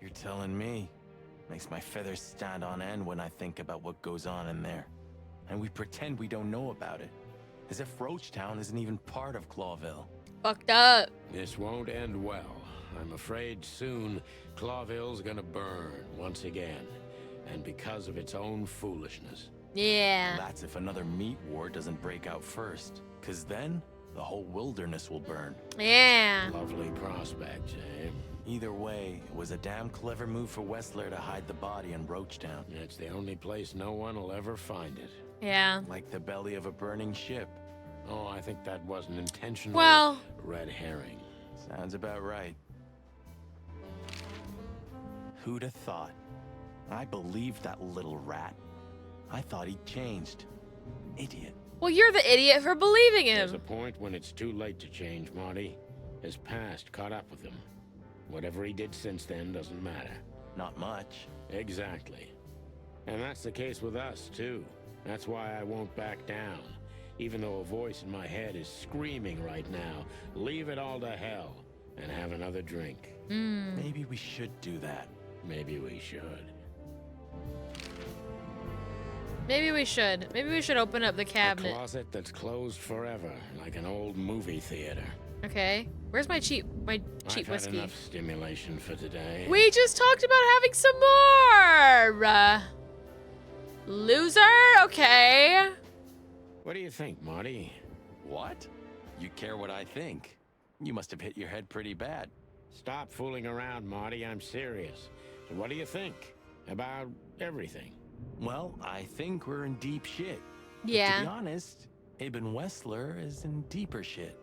You're telling me. Makes my feathers stand on end when I think about what goes on in there. And we pretend we don't know about it. As if Roachtown isn't even part of Clawville. Fucked up. This won't end well. I'm afraid soon Clawville's gonna burn once again. And because of its own foolishness. Yeah. That's if another meat war doesn't break out first. Cause then, the whole wilderness will burn. Yeah. Lovely prospect, eh? Either way, it was a damn clever move for Wessler to hide the body in Roachtown. It's the only place no one will ever find it. Yeah. Like the belly of a burning ship. Oh, I think that was an intentional Well, red herring. Sounds about right. Who'd have thought? I believed that little rat. I thought he'd changed. Idiot. well, you're the idiot for believing There's a him. point when it's too late to change, Marty. His past caught up with him. Whatever he did since then doesn't matter. Not much. Exactly. And that's the case with us, too. That's why I won't back down. Even though a voice in my head is screaming right now, leave it all to hell and have another drink. Maybe we should do that. Maybe we should. Maybe we should. Maybe we should open up the A cabinet. closet that's closed forever, like an old movie theater. Okay. Where's my cheap I've had whiskey? enough stimulation for today. We just talked about having some more. Loser. Okay. What do you think, Marty? What? You care what I think? You must have hit your head pretty bad. Stop fooling around, Marty. I'm serious. So what do you think about everything? Well, I think we're in deep shit. But Yeah. to be honest, Ibn Wessler is in deeper shit.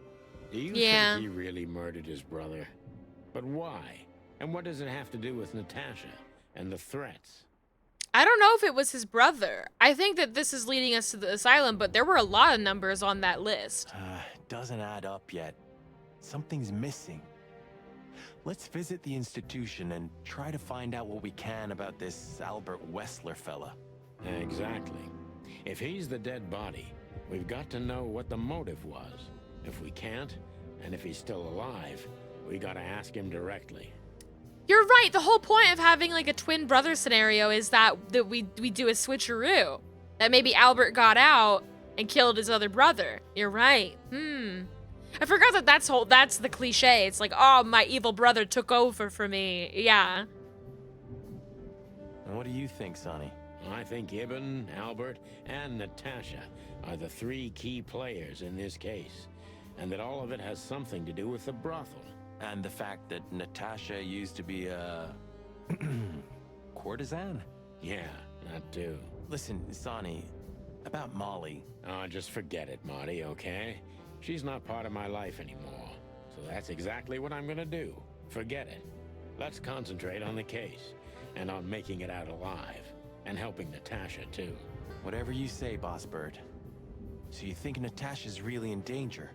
Do you Yeah. think he really murdered his brother? But why? And what does it have to do with Natasha and the threats? I don't know if it was his brother. I think that this is leading us to the asylum, but there were a lot of numbers on that list. Doesn't add up yet. Something's missing. Let's visit the institution and try to find out what we can about this Albert Wessler fella. Exactly. If he's the dead body, we've got to know what the motive was. If we can't, and if he's still alive, we gotta ask him directly. You're right. The whole point of having like a twin brother scenario is that we do a switcheroo. That maybe Albert got out and killed his other brother. You're right. I forgot that that's the cliche. It's like, oh, my evil brother took over for me. Yeah. And what do you think, Sonny? I think Ibn, Albert, and Natasha are the three key players in this case, and that all of it has something to do with the brothel. And the fact that Natasha used to be a courtesan? Yeah, that too. Listen, Sonny, about Molly. Oh, just forget it, Marty, okay? She's not part of my life anymore. So that's exactly what I'm gonna do. Forget it. Let's concentrate on the case, and on making it out alive, and helping Natasha too. Whatever you say, Boss Bird. So you think Natasha's really in danger?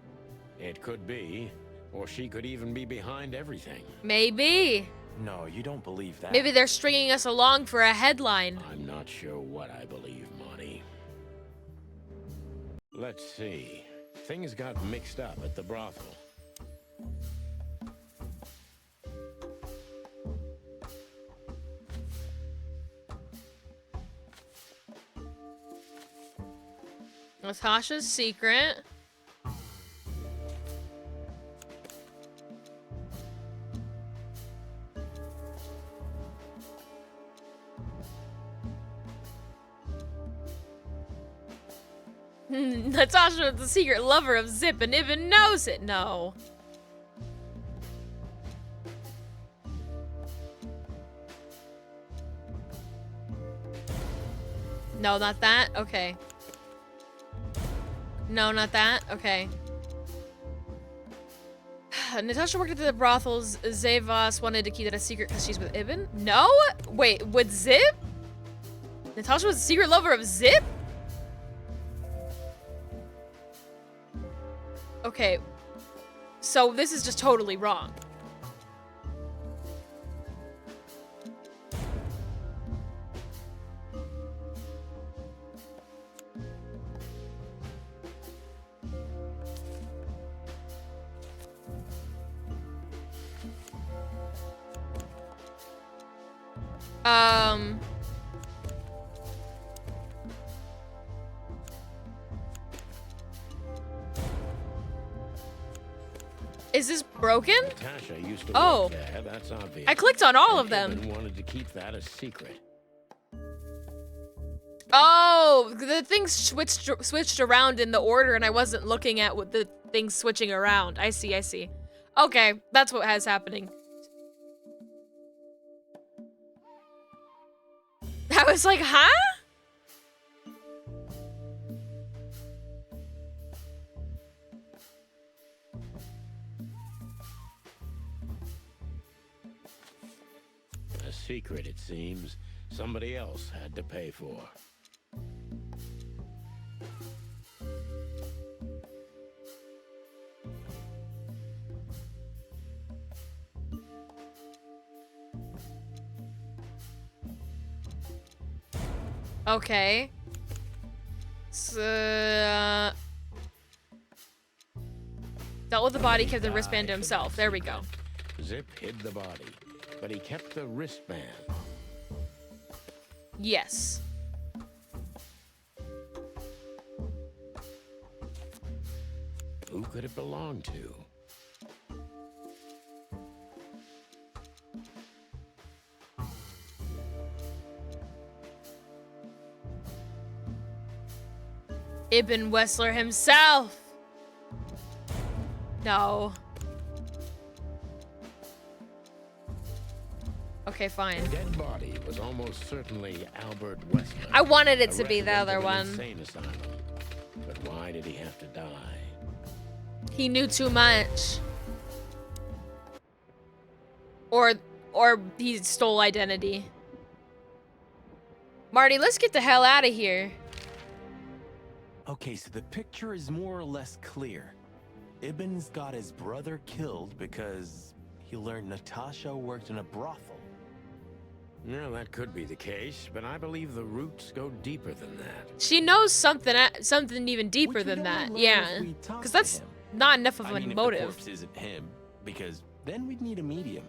It could be, or she could even be behind everything. Maybe. No, you don't believe that. Maybe they're stringing us along for a headline. I'm not sure what I believe, Marty. Let's see. Things got mixed up at the brothel. Natasha's secret. Natasha is the secret lover of Zip and Ibn knows it. No. No, not that? Okay. No, not that? Okay. Natasha worked at the brothels. Zavos wanted to keep that a secret because she's with Ibn? No? Wait, with Zip? Natasha was the secret lover of Zip? Okay. So this is just totally wrong. Is this broken? Natasha used to Oh. work there, that's obvious. I clicked on all of And them. Ibn wanted to keep that a secret. Oh, the things switched around in the order, and I wasn't looking at what the things switching around. I see, I see. Okay, that's what has happening. I was like, huh? A secret, it seems. Somebody else had to pay for. Okay. So, dealt with the body, kept the wristband to himself. There we go. Zip hid the body, but he kept the wristband. Yes. Who could it belong to? Ibn Wessler himself. No. Okay, fine. The dead body was almost certainly Albert Wessler. I wanted it a to be the resident other of an one. Insane asylum. But why did he have to die? He knew too much. Or he stole identity. Marty, let's get the hell out of here. Okay, so the picture is more or less clear. Ibn's got his brother killed because he learned Natasha worked in a brothel. No, that could be the case, but I believe the roots go deeper than that. She knows something even deeper than that. Yeah. Because that's not enough of I a mean, if motive. the corpse isn't him, because then we'd need a medium.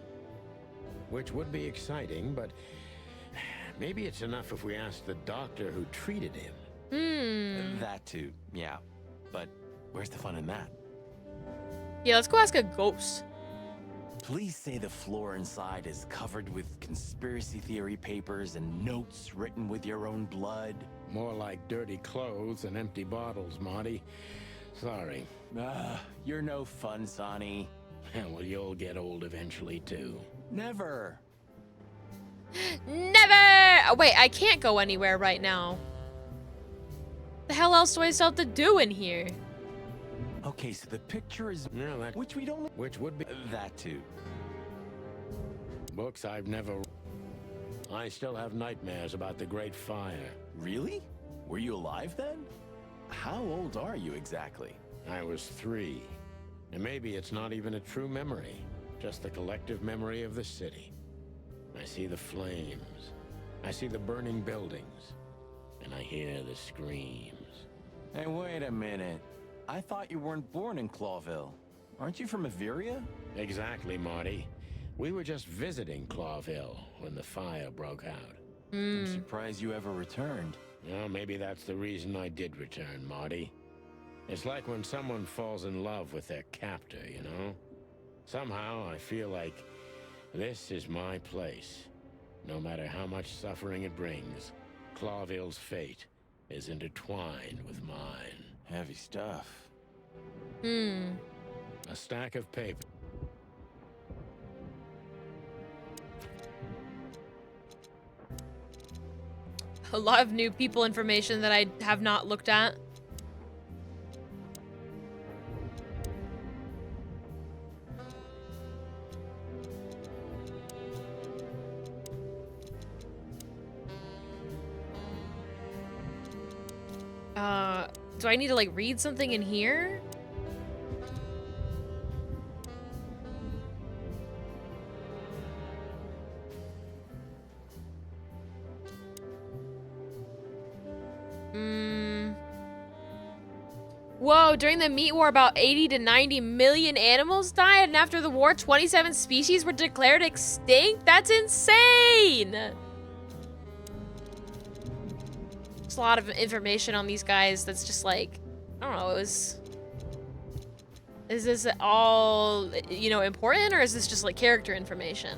Which would be exciting, but maybe it's enough if we ask the doctor who treated him. That too, yeah. But where's the fun in that? Yeah, let's go ask a ghost. Please say the floor inside is covered with conspiracy theory papers and notes written with your own blood. More like dirty clothes and empty bottles, Marty. Sorry. You're no fun, Sonny. Well, you'll get old eventually, too. Never. Never! Oh, wait, I can't go anywhere right now. The hell else do I still have to do in here? Okay, so the picture is which would be that too. Books I've never. I still have nightmares about the Great Fire. Really? Were you alive then? How old are you exactly? I was 3. And maybe it's not even a true memory, just the collective memory of the city. I see the flames. I see the burning buildings. And I hear the screams. Hey, wait a minute. I thought you weren't born in Clawville. Aren't you from Averia? Exactly, Marty. We were just visiting Clawville when the fire broke out. I'm surprised you ever returned. Well, maybe that's the reason I did return, Marty. It's like when someone falls in love with their captor, you know? Somehow I feel like this is my place. No matter how much suffering it brings, Clawville's fate is intertwined with mine. Heavy stuff. A stack of paper. A lot of new people information that I have not looked at. Do I need to like read something in here? Whoa, during the meat war, about 80 to 90 million animals died, and after the war, 27 species were declared extinct? That's insane! There's a lot of information on these guys that's just like, I don't know, it was Is this all, you know, important, or is this just like character information?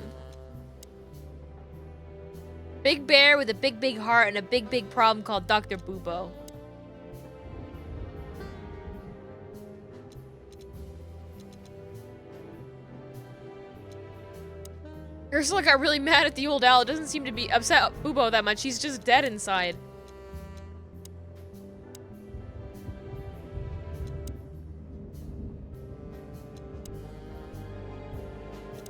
Big bear with a big, big heart and a big, big problem called Dr. Bubo. Ursula got really mad at the old owl. It doesn't seem to be upset at Bubo that much. He's just dead inside.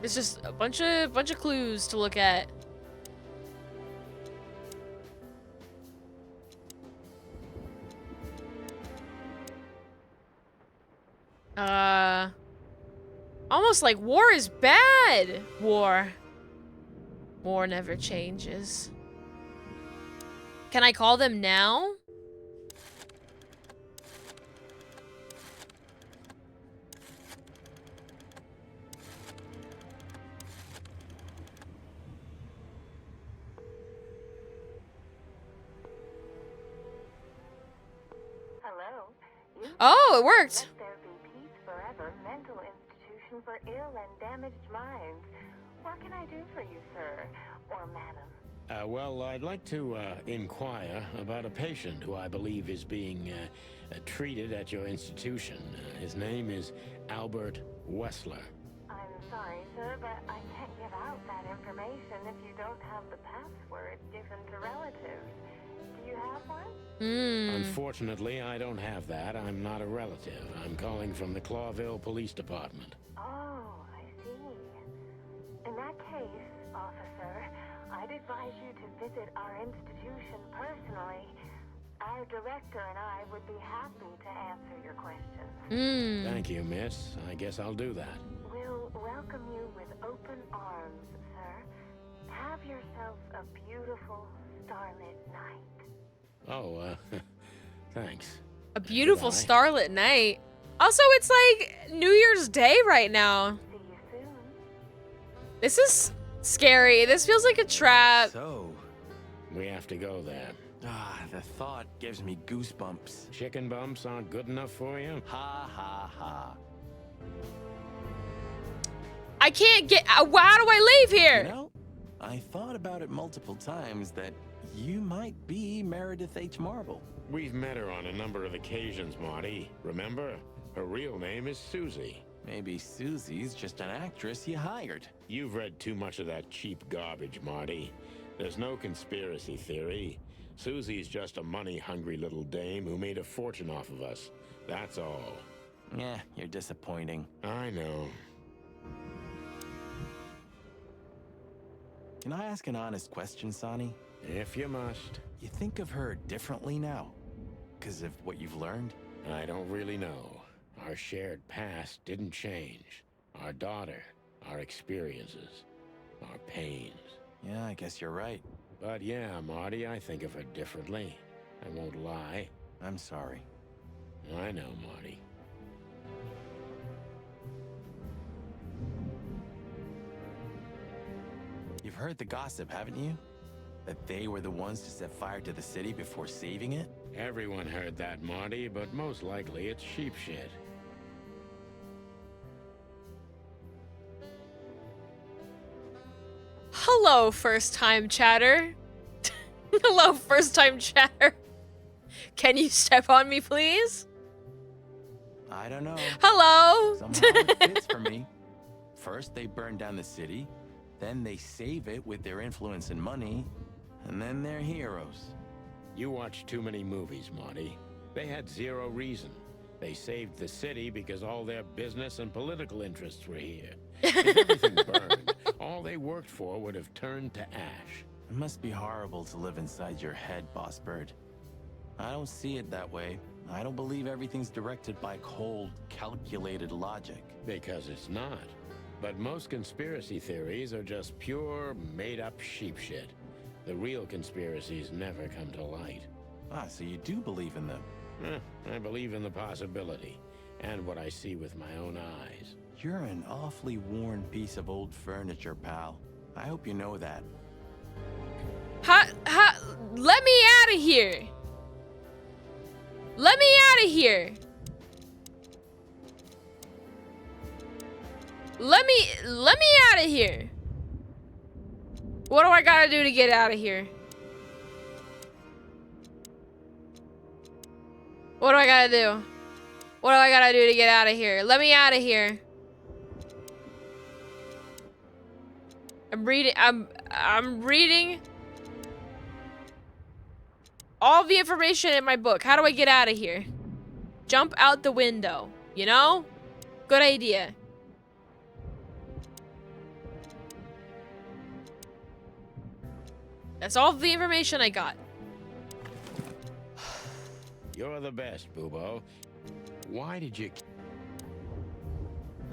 It's just a bunch of clues to look at. Almost like war is bad. War never changes. Can I call them now? Oh, it worked. Let there be peace forever, mental institution for ill and damaged minds. What can I do for you, sir? Or madam? Well, I'd like to inquire about a patient who I believe is being treated at your institution. His name is Albert Wessler. I'm sorry, sir, but I can't give out that information if you don't have the password given to relatives. Do you have one? Unfortunately, I don't have that. I'm not a relative. I'm calling from the Clawville Police Department. Oh, I see. In that case, officer, I'd advise you to visit our institution personally. Our director and I would be happy to answer your questions. Thank you, miss. I guess I'll do that. We'll welcome you with open arms, sir. Have yourself a beautiful starlit night. Oh, thanks. A beautiful Goodbye. starlit night. Also, it's like New Year's Day right now. See you soon. This is scary. This feels like a trap. So, We have to go there. the thought gives me goosebumps. Chicken bumps aren't good enough for you? Ha ha ha. I can't get. How do I leave here? You know, I thought about it multiple times that you might be Meredith H. Marble. We've met her on a number of occasions, Marty. Remember? Her real name is Susie. Maybe Susie's just an actress you hired. You've read too much of that cheap garbage, Marty. There's no conspiracy theory. Susie's just a money-hungry little dame who made a fortune off of us. That's all. Yeah, you're disappointing. I know. Can I ask an honest question, Sonny? If you must. You think of her differently now? Because of what you've learned? I don't really know. Our shared past didn't change. Our daughter, our experiences, our pains. Yeah, I guess you're right. But yeah, Marty, I think of her differently. I won't lie. I'm sorry. I know, Marty. You've heard the gossip, haven't you? That they were the ones to set fire to the city before saving it? Everyone heard that, Marty, but most likely it's sheep shit. Hello, first-time chatter. Hello, first-time chatter. Can you step on me, please? I don't know. Hello. Somehow it fits for me. First, they burn down the city. Then they save it with their influence and money. And then they're heroes. You watch too many movies, Marty. They had zero reason. They saved the city because all their business and political interests were here. If everything burned, all they worked for would have turned to ash. It must be horrible to live inside your head, Boss Bird. I don't see it that way. I don't believe everything's directed by cold, calculated logic. Because it's not. But most conspiracy theories are just pure, made-up sheep shit. The real conspiracies never come to light. Ah, so you do believe in them? I believe in the possibility, and what I see with my own eyes. You're an awfully worn piece of old furniture, pal. I hope you know that. Let me out of here. Let me out of here. Let me out of here. What do I gotta do to get out of here? What do I gotta do? What do I gotta do to get out of here? Let me out of here. I'm reading all the information in my book. How do I get out of here? Jump out the window, you know? Good idea. That's all the information I got. You're the best, Bubo. Why did you...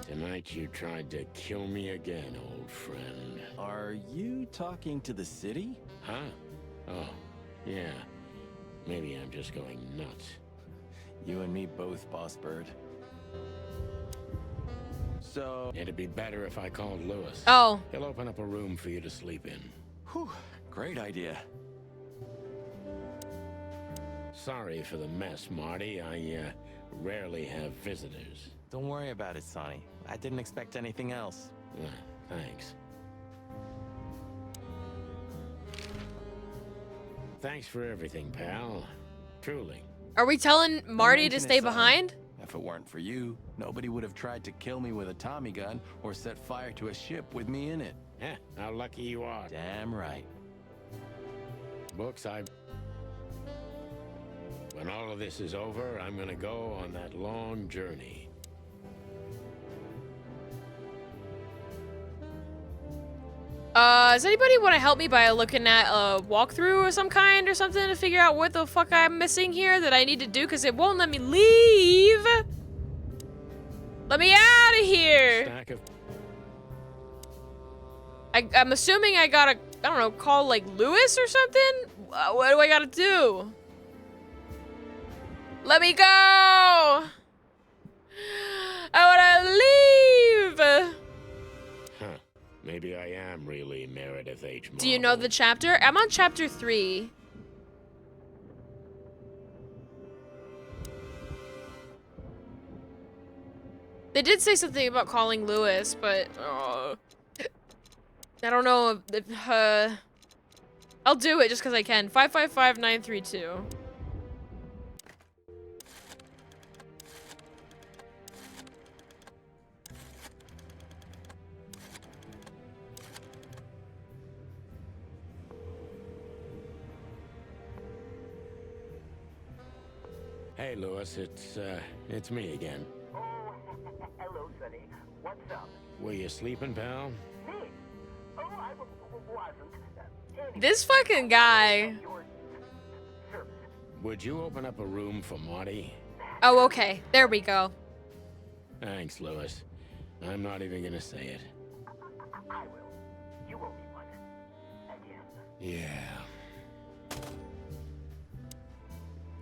Tonight you tried to kill me again, old friend. Are you talking to the city? Huh? Oh, yeah. Maybe I'm just going nuts. You and me both, Boss Bird. So... It'd be better if I called Lewis. Oh. He'll open up a room for you to sleep in. Whew, great idea. Sorry for the mess, Marty. I rarely have visitors. Don't worry about it, Sonny. I didn't expect anything else. Thanks. Thanks for everything, pal. Truly. Are we telling Marty to stay behind? If it weren't for you, nobody would have tried to kill me with a Tommy gun or set fire to a ship with me in it. Heh, how lucky you are. Damn right. Books, when all of this is over, I'm gonna go on that long journey. Does anybody want to help me by looking at a walkthrough of some kind or something to figure out what the fuck I'm missing here that I need to do? Because it won't let me leave. Let me out of here. I'm assuming I gotta, I don't know, call like Lewis or something? What do I gotta do? Let me go. I wanna leave. Maybe I am really Meredith H. Marvel. Do you know the chapter? I'm on chapter 3. They did say something about calling Lewis, but I don't know if I'll do it just because I can. 555932. Hey, Lewis, it's me again. Oh, hello, Sonny. What's up? Were you sleeping, pal? Me? Oh, I wasn't. This fucking guy. Would you open up a room for Marty? Oh, okay. There we go. Thanks, Lewis. I'm not even gonna say it. I will. You owe me one. Again. Yeah.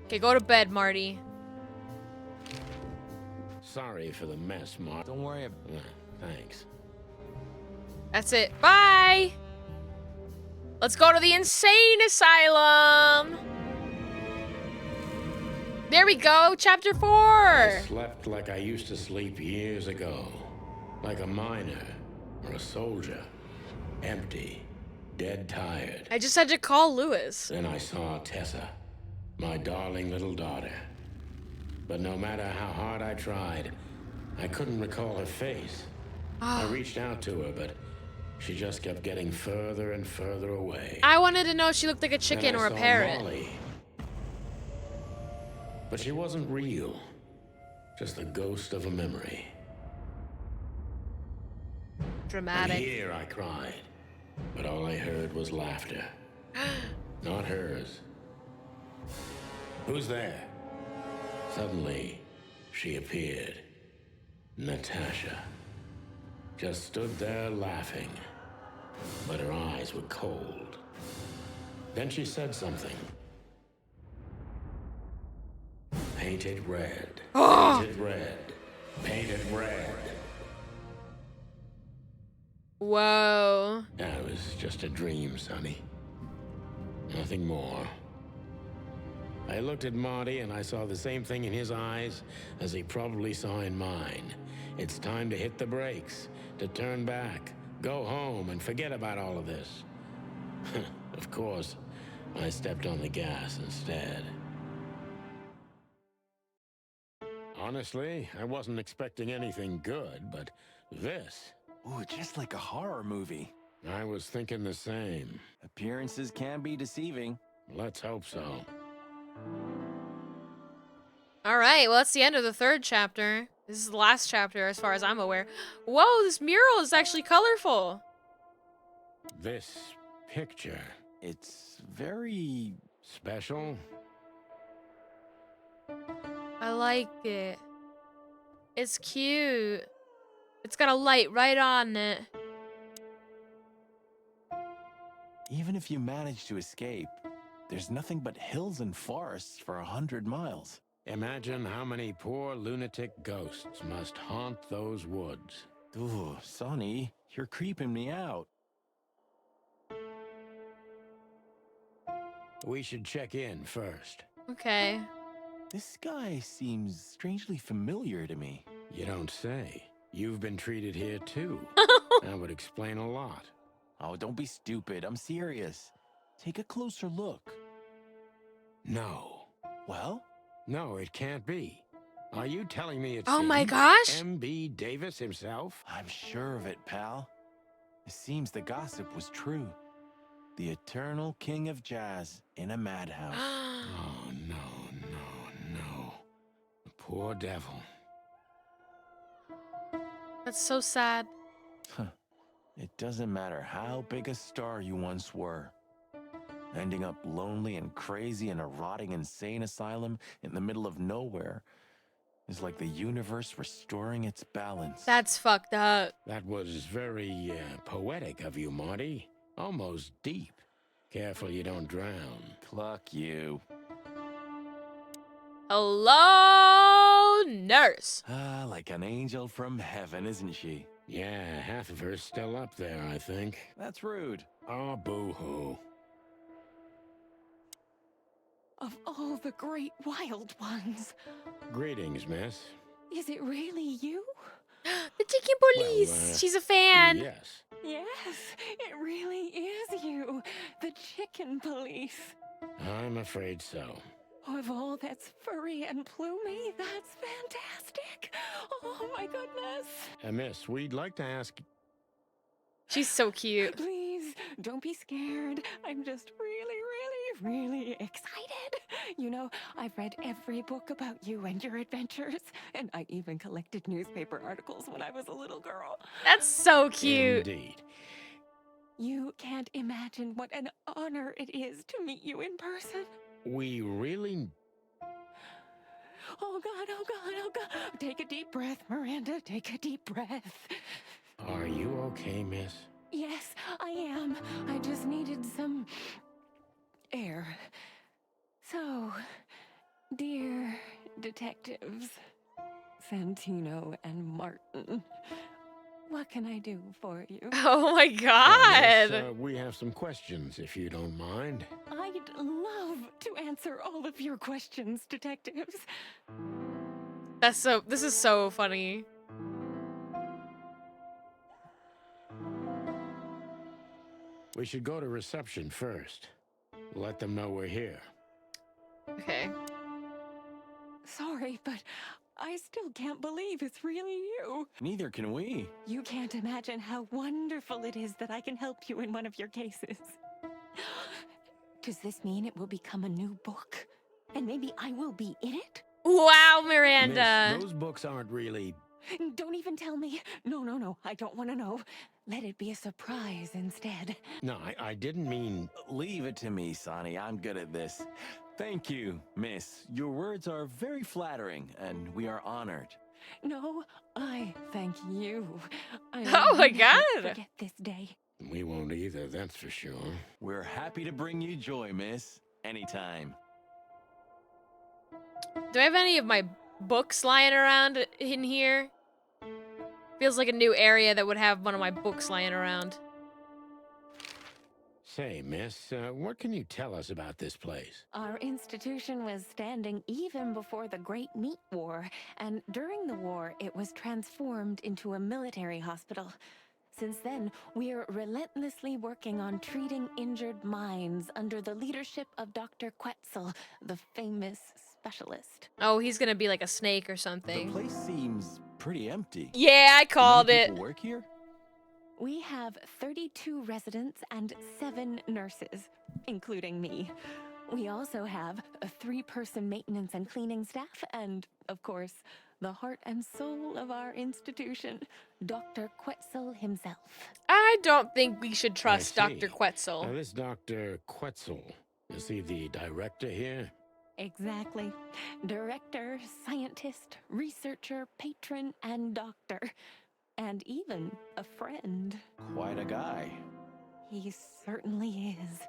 Okay, go to bed, Marty. Sorry for the mess, Mark. Don't worry about it. Thanks. That's it. Bye! Let's go to the insane asylum! There we go, chapter 4! I slept like I used to sleep years ago. Like a miner or a soldier. Empty. Dead tired. I just had to call Lewis. Then I saw Tessa. My darling little daughter. But no matter how hard I tried, I couldn't recall her face. I reached out to her, but she just kept getting further and further away. I wanted to know if she looked like a chicken or a parrot. Molly. But she wasn't real. Just the ghost of a memory. Dramatic. And here I cried, but all I heard was laughter. Not hers. Who's there? Suddenly, she appeared. Natasha. Just stood there laughing, but her eyes were cold. Then she said something. Painted red. Painted red. Painted red. Whoa. That was just a dream, Sonny. Nothing more. I looked at Marty and I saw the same thing in his eyes as he probably saw in mine. It's time to hit the brakes, to turn back, go home, and forget about all of this. Of course, I stepped on the gas instead. Honestly, I wasn't expecting anything good, but this... Ooh, just like a horror movie. I was thinking the same. Appearances can be deceiving. Let's hope so. All right, well, that's the end of the 3rd chapter. This is the last chapter, as far as I'm aware. Whoa, this mural is actually colorful. This picture... It's very... special? I like it. It's cute. It's got a light right on it. Even if you manage to escape, there's nothing but hills and forests for 100 miles. Imagine how many poor lunatic ghosts must haunt those woods. Ooh, Sonny, you're creeping me out. We should check in first. Okay. This guy seems strangely familiar to me. You don't say. You've been treated here too. That would explain a lot. Oh, don't be stupid. I'm serious. Take a closer look. No. Well? No, it can't be. Are you telling me it's Oh my him? gosh! M.B. Davis himself? I'm sure of it, pal. It seems the gossip was true. The eternal king of jazz in a madhouse. Oh, no. The poor devil. That's so sad. It doesn't matter how big a star you once were. Ending up lonely and crazy in a rotting insane asylum in the middle of nowhere is like the universe restoring its balance. That's fucked up. That was very poetic of you, Marty. Almost deep. Careful you don't drown. Cluck you. Hello, nurse. Ah, like an angel from heaven, isn't she? Yeah, half of her's still up there, I think. That's rude. Oh, boo-hoo. Of all the great wild ones, Greetings, miss. is it really you? The Chicken Police. Well, She's a fan. Yes. Yes, it really is you, the Chicken Police. I'm afraid so. Of all that's furry and plumey, that's fantastic. Oh my goodness. Miss, we'd like to ask... She's so cute. Please, don't be scared. I'm just really excited. You know, I've read every book about you and your adventures, and I even collected newspaper articles when I was a little girl. That's so cute. Indeed. You can't imagine what an honor it is to meet you in person. We really... Oh God, oh God, oh God. Take a deep breath, Miranda. Take a deep breath. Are you okay, miss? Yes, I am. I just needed some air. So, dear detectives, Santino and Martin, what can I do for you? Oh my god. Miss, we have some questions, if you don't mind. I'd love to answer all of your questions, detectives. This is so funny. We should go to reception first. Let them know we're here. Okay. Sorry, but I still can't believe it's really you. Neither can we. You can't imagine how wonderful it is that I can help you in one of your cases. Does this mean it will become a new book? And maybe I will be in it? Wow, Miranda. Miss, those books aren't really... Don't even tell me. No, I don't want to know. Let it be a surprise instead. No, I didn't mean... Leave it to me, Sonny. I'm good at this. Thank you, miss. Your words are very flattering, and we are honored. No, I thank you. I Oh my will never God. forget this day. We won't either, that's for sure. We're happy to bring you joy, miss. Anytime. Do I have any of my books lying around in here? Feels like a new area that would have one of my books lying around. say, miss, what can you tell us about this place? Our institution was standing even before the Great Meat War, and during the war, it was transformed into a military hospital. Since then, we're relentlessly working on treating injured minds under the leadership of Dr. Quetzal, the famous specialist. Oh, he's gonna be like a snake or The something. place seems pretty empty. Yeah, I Do called many it. people work here? We have 32 residents and 7 nurses, including me. We also have a 3-person maintenance and cleaning staff, and, of course, the heart and soul of our institution, Dr. Quetzal himself. I don't think we should trust I see. Dr. Quetzal. Now, this Dr. Quetzal, is he the director here? Exactly. Director, scientist, researcher, patron, and doctor. And even a friend. Quite a guy. He certainly is.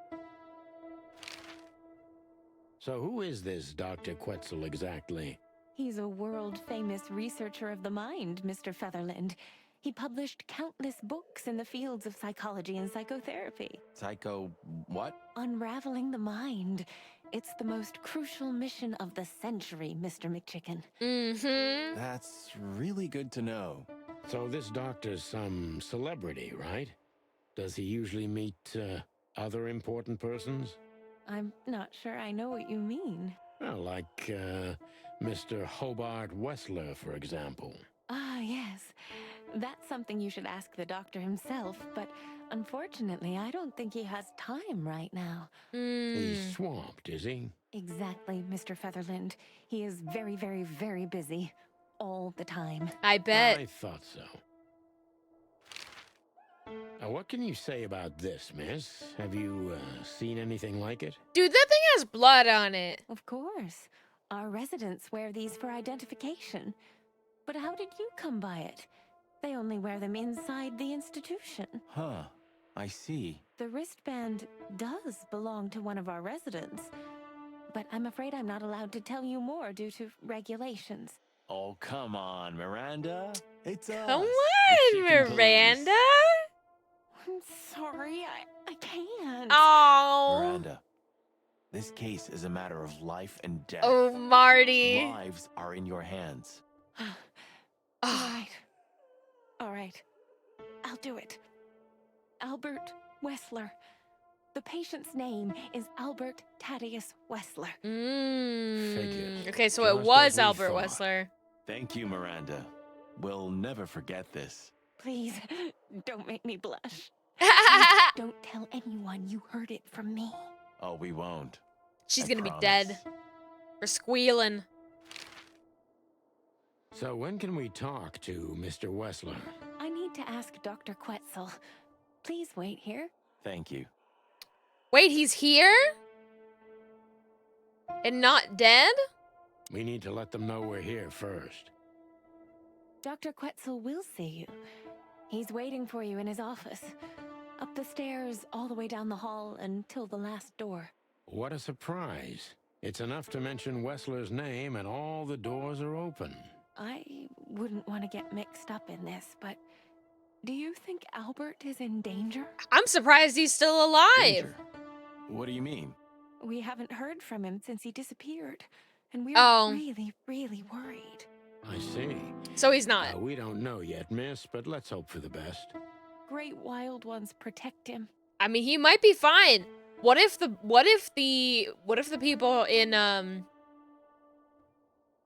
So who is this Dr. Quetzal exactly? He's a world-famous researcher of the mind, Mr. Featherland. He published countless books in the fields of psychology and psychotherapy. Psycho what? Unraveling the mind. It's the most crucial mission of the century, Mr. McChicken. Mm-hmm. That's really good to know. So this doctor's some celebrity, right? Does he usually meet other important persons? I'm not sure I know what you mean. Well, like Mr. Hobart Wessler, for example. Ah, yes. That's something you should ask the doctor himself, but unfortunately, I don't think he has time right now. He's swamped, is he? Exactly, Mr. Featherland. He is very, very, very busy. All the time. I bet. I thought so. Now, what can you say about this, miss? Have you seen anything like it? Dude, that thing has blood on it. Of course. Our residents wear these for identification. But how did you come by it? They only wear them inside the institution. Huh. I see. The wristband does belong to one of our residents. But I'm afraid I'm not allowed to tell you more due to regulations. Oh, come on, Miranda. It's us. Come the on, Chicken Police. Miranda. I'm sorry, I can't. Oh. Miranda, this case is a matter of life and death. Oh, Marty. Lives are in your hands. All right. I'll do it. Albert Wessler. The patient's name is Albert Thaddeus Wessler. Figured. Okay, so it Just was as we Albert thought. Wessler. Thank you, Miranda. We'll never forget this. Please, don't make me blush. Don't tell anyone you heard it from me. Oh, we won't. She's I gonna be promise. dead. For squealing. So when can we talk to Mr. Wessler? I need to ask Dr. Quetzal. Please wait here. Thank you. Wait, he's here? And not dead? We need to let them know we're here first. Dr. Quetzal will see you. He's waiting for you in his office. Up the stairs, all the way down the hall, until the last door. What a surprise. It's enough to mention Wessler's name and all the doors are open. I wouldn't want to get mixed up in this, but do you think Albert is in danger? I'm surprised he's still alive. Danger. What do you mean? We haven't heard from him since he disappeared, and we're Oh. really, really worried. I see. So he's not. We don't know yet, miss, but let's hope for the best. Great wild ones protect him. I mean, he might be fine. What if the people in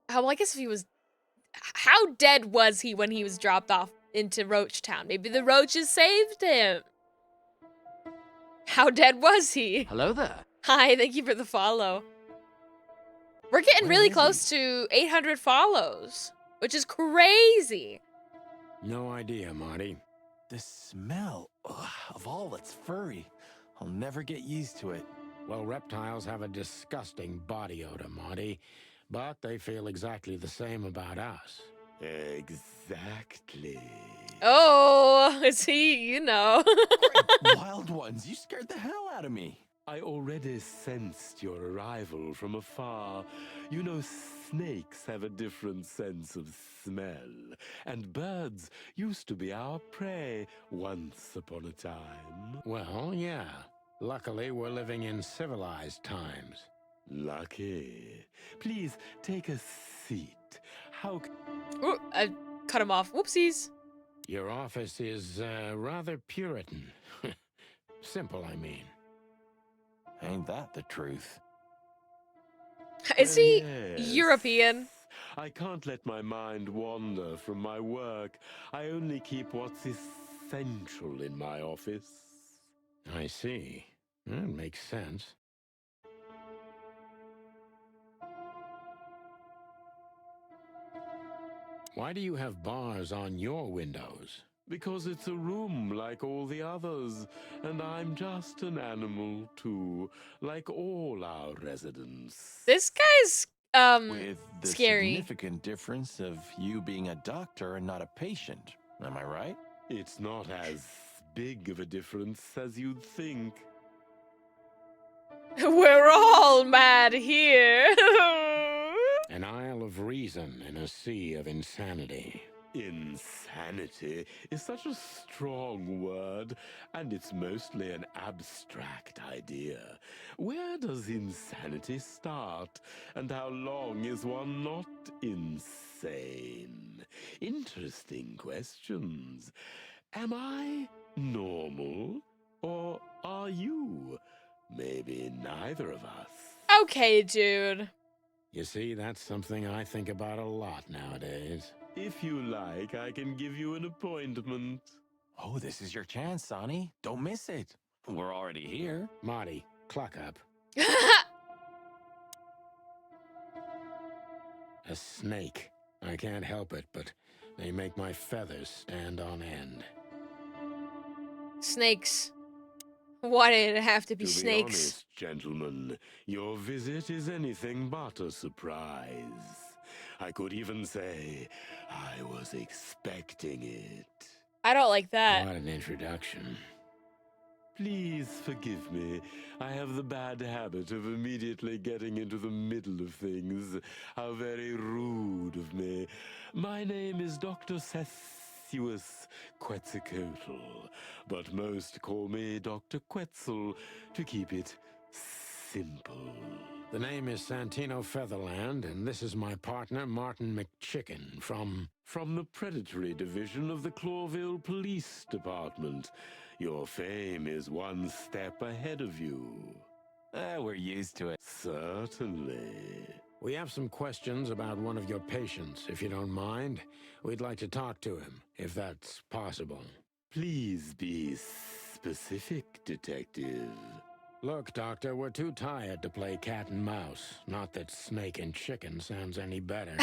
well, I guess if he was, how dead was he when he was dropped off into Roach Town? Maybe the roaches saved him. How dead was he? Hello there. Hi, thank you for the follow. We're getting Where really is close to 800 follows, which is crazy. No idea, Marty. The smell of all that's furry. I'll never get used to it. Well, reptiles have a disgusting body odor, Marty, but they feel exactly the same about us. Exactly. Oh, is he, you know. Wild ones, you scared the hell out of me. I already sensed your arrival from afar. You know, snakes have a different sense of smell, and birds used to be our prey once upon a time. Well, yeah. Luckily, we're living in civilized times. Lucky. Please take a seat. How... Ooh, I cut him off. Whoopsies. Your office is rather Puritan. Simple, I mean. Ain't that the truth? Is he Yes. European? I can't let my mind wander from my work. I only keep what's essential in my office. I see. That makes sense. Why do you have bars on your windows? Because it's a room like all the others, and I'm just an animal too, like all our residents. This guy's With the scary. significant difference of you being a doctor and not a patient. Am I right? It's not as big of a difference as you'd think. We're all mad here. An isle of reason in a sea of insanity. Insanity is such a strong word, and it's mostly an abstract idea. Where does insanity start, and how long is one not insane? Interesting questions. Am I normal, or are you? Maybe neither of us. Okay, dude. You see, that's something I think about a lot nowadays. If you like, I can give you an appointment. Oh, this is your chance, Sonny. Don't miss it. We're already here. Marty, cluck up. A snake. I can't help it, but they make my feathers stand on end. Snakes. Why did it have to be To be snakes? honest, gentlemen, your visit is anything but a surprise. I could even say I was expecting it. I don't like that. What an introduction. Please forgive me. I have the bad habit of immediately getting into the middle of things. How very rude of me. My name is Dr. Sessuus Quetzalcoatl, but most call me Dr. Quetzal to keep it simple. The name is Santino Featherland, and this is my partner, Martin McChicken, from the predatory division of the Clawville Police Department. Your fame is one step ahead of you. We're used to it. Certainly. We have some questions about one of your patients, if you don't mind. We'd like to talk to him, if that's possible. Please be specific, Detective. Look, Doctor, we're too tired to play cat and mouse. Not that snake and chicken sounds any better.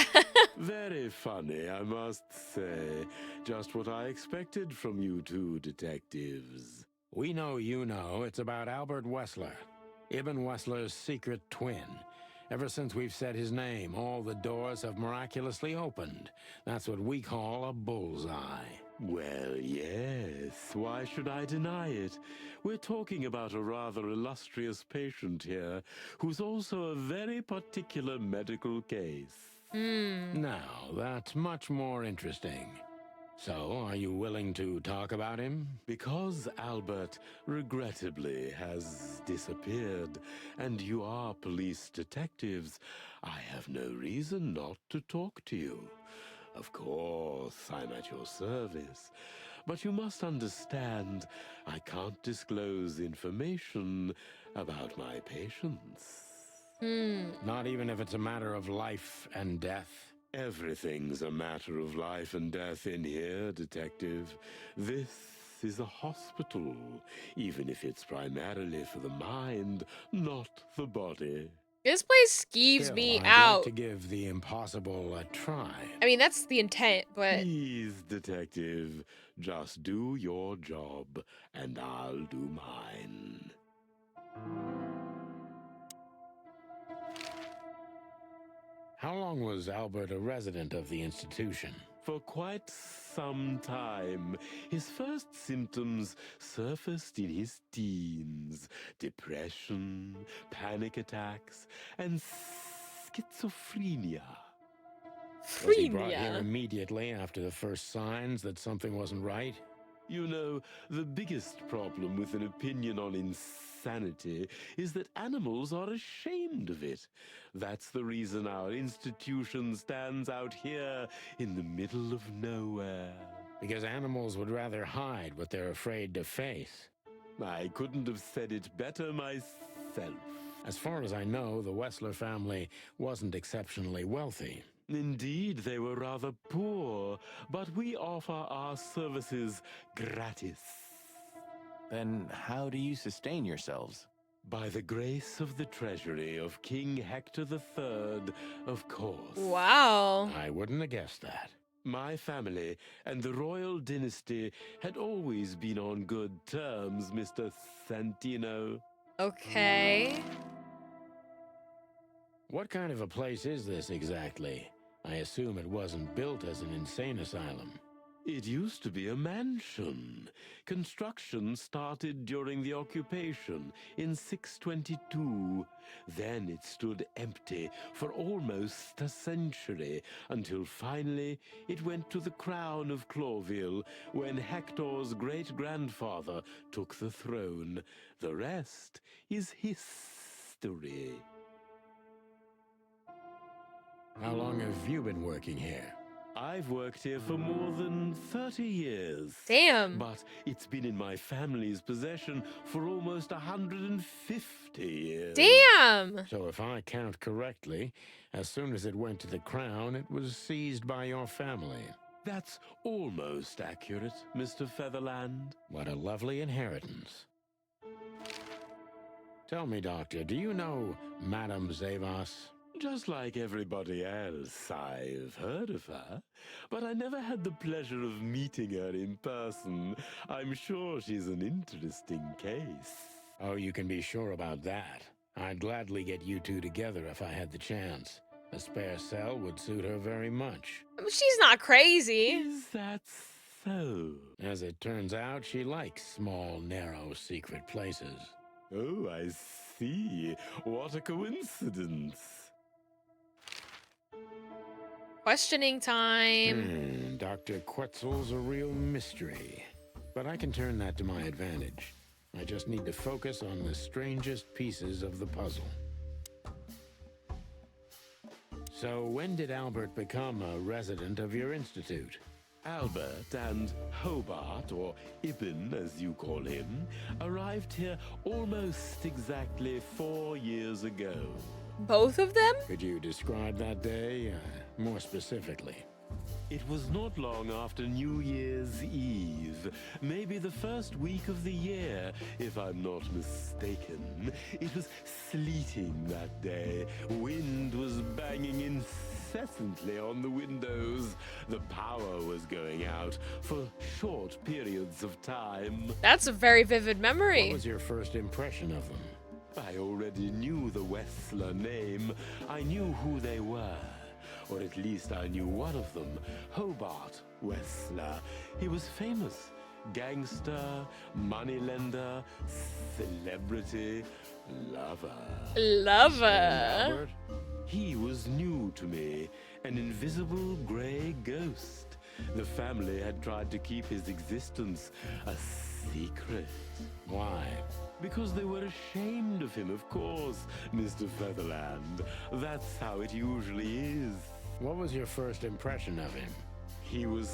Very funny, I must say. Just what I expected from you two detectives. We know you know it's about Albert Wessler, Ibn Wessler's secret twin. Ever since we've said his name, all the doors have miraculously opened. That's what we call a bullseye. Well, yes. Why should I deny it? We're talking about a rather illustrious patient here, who's also a very particular medical case. Now, that's much more interesting. So, are you willing to talk about him? Because Albert, regrettably, has disappeared, and you are police detectives, I have no reason not to talk to you. Of course, I'm at your service, but you must understand, I can't disclose information about my patients. Not even if it's a matter of life and death? Everything's a matter of life and death in here, Detective. This is a hospital, even if it's primarily for the mind, not the body. This place skeeves me I'd out. like to give the impossible a try. I mean, that's the intent, but... Please, Detective, just do your job, and I'll do mine. How long was Albert a resident of the institution? For quite some time. His first symptoms surfaced in his teens. Depression, panic attacks, and schizophrenia. Was he brought here immediately after the first signs that something wasn't right? You know, the biggest problem with an opinion on insanity is that animals are ashamed of it. That's the reason our institution stands out here in the middle of nowhere. Because animals would rather hide what they're afraid to face. I couldn't have said it better myself. As far as I know, the Wessler family wasn't exceptionally wealthy. Indeed, they were rather poor, but we offer our services gratis. Then how do you sustain yourselves? By the grace of the treasury of King Hector III, of course. Wow. I wouldn't have guessed that. My family and the royal dynasty had always been on good terms, Mr. Santino. Okay. What kind of a place is this exactly? I assume it wasn't built as an insane asylum. It used to be a mansion. Construction started during the occupation in 622. Then it stood empty for almost a century, until finally it went to the crown of Clawville when Hector's great-grandfather took the throne. The rest is history. How long have you been working here? I've worked here for more than 30 years. Damn. But it's been in my family's possession for almost 150 years. Damn! So if I count correctly, as soon as it went to the crown, it was seized by your family. That's almost accurate, Mr. Featherland. What a lovely inheritance. Tell me, Doctor, do you know Madame Zavas? Just like everybody else, I've heard of her, but I never had the pleasure of meeting her in person. I'm sure she's an interesting case. Oh, you can be sure about that. I'd gladly get you two together if I had the chance. A spare cell would suit her very much. She's not crazy. Is that so? As it turns out, she likes small, narrow, secret places. Oh, I see. What a coincidence. Questioning time. Dr. Quetzal's a real mystery. But I can turn that to my advantage. I just need to focus on the strangest pieces of the puzzle. So when did Albert become a resident of your institute? Albert and Hobart, or Ibn as you call him, arrived here almost exactly 4 years ago. Both of them? Could you describe that day more specifically? It was not long after New Year's Eve, maybe the first week of the year, if I'm not mistaken. It was sleeting that day. Wind was banging incessantly on the windows. The power was going out for short periods of time. That's a very vivid memory. What was your first impression of them? I already knew the Wessler name. I knew who they were. Or at least I knew one of them, Hobart Wessler. He was famous. Gangster, moneylender, celebrity, lover. Lover? He was new to me, an invisible gray ghost. The family had tried to keep his existence a secret. Why? Because they were ashamed of him, of course, Mr. Featherland. That's how it usually is. What was your first impression of him? He was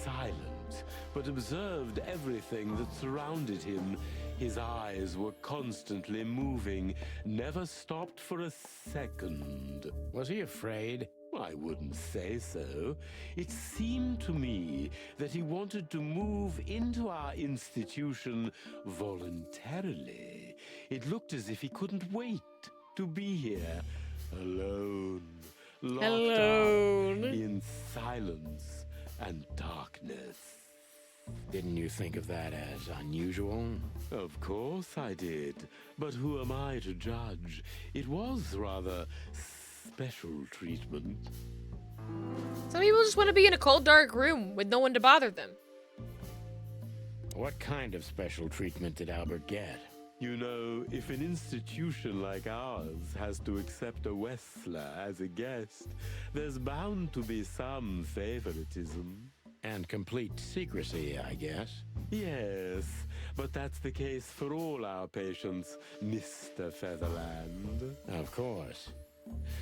silent, but observed everything that surrounded him. His eyes were constantly moving, never stopped for a second. Was he afraid? I wouldn't say so. It seemed to me that he wanted to move into our institution voluntarily. It looked as if he couldn't wait to be here, alone, locked up in silence and darkness. Didn't you think of that as unusual? Of course I did. But who am I to judge? It was rather special treatment. Some people just want to be in a cold, dark room with no one to bother them. What kind of special treatment did Albert get? You know, if an institution like ours has to accept a Wessler as a guest, there's bound to be some favoritism. And complete secrecy, I guess. Yes, but that's the case for all our patients, Mr. Featherland. Of course.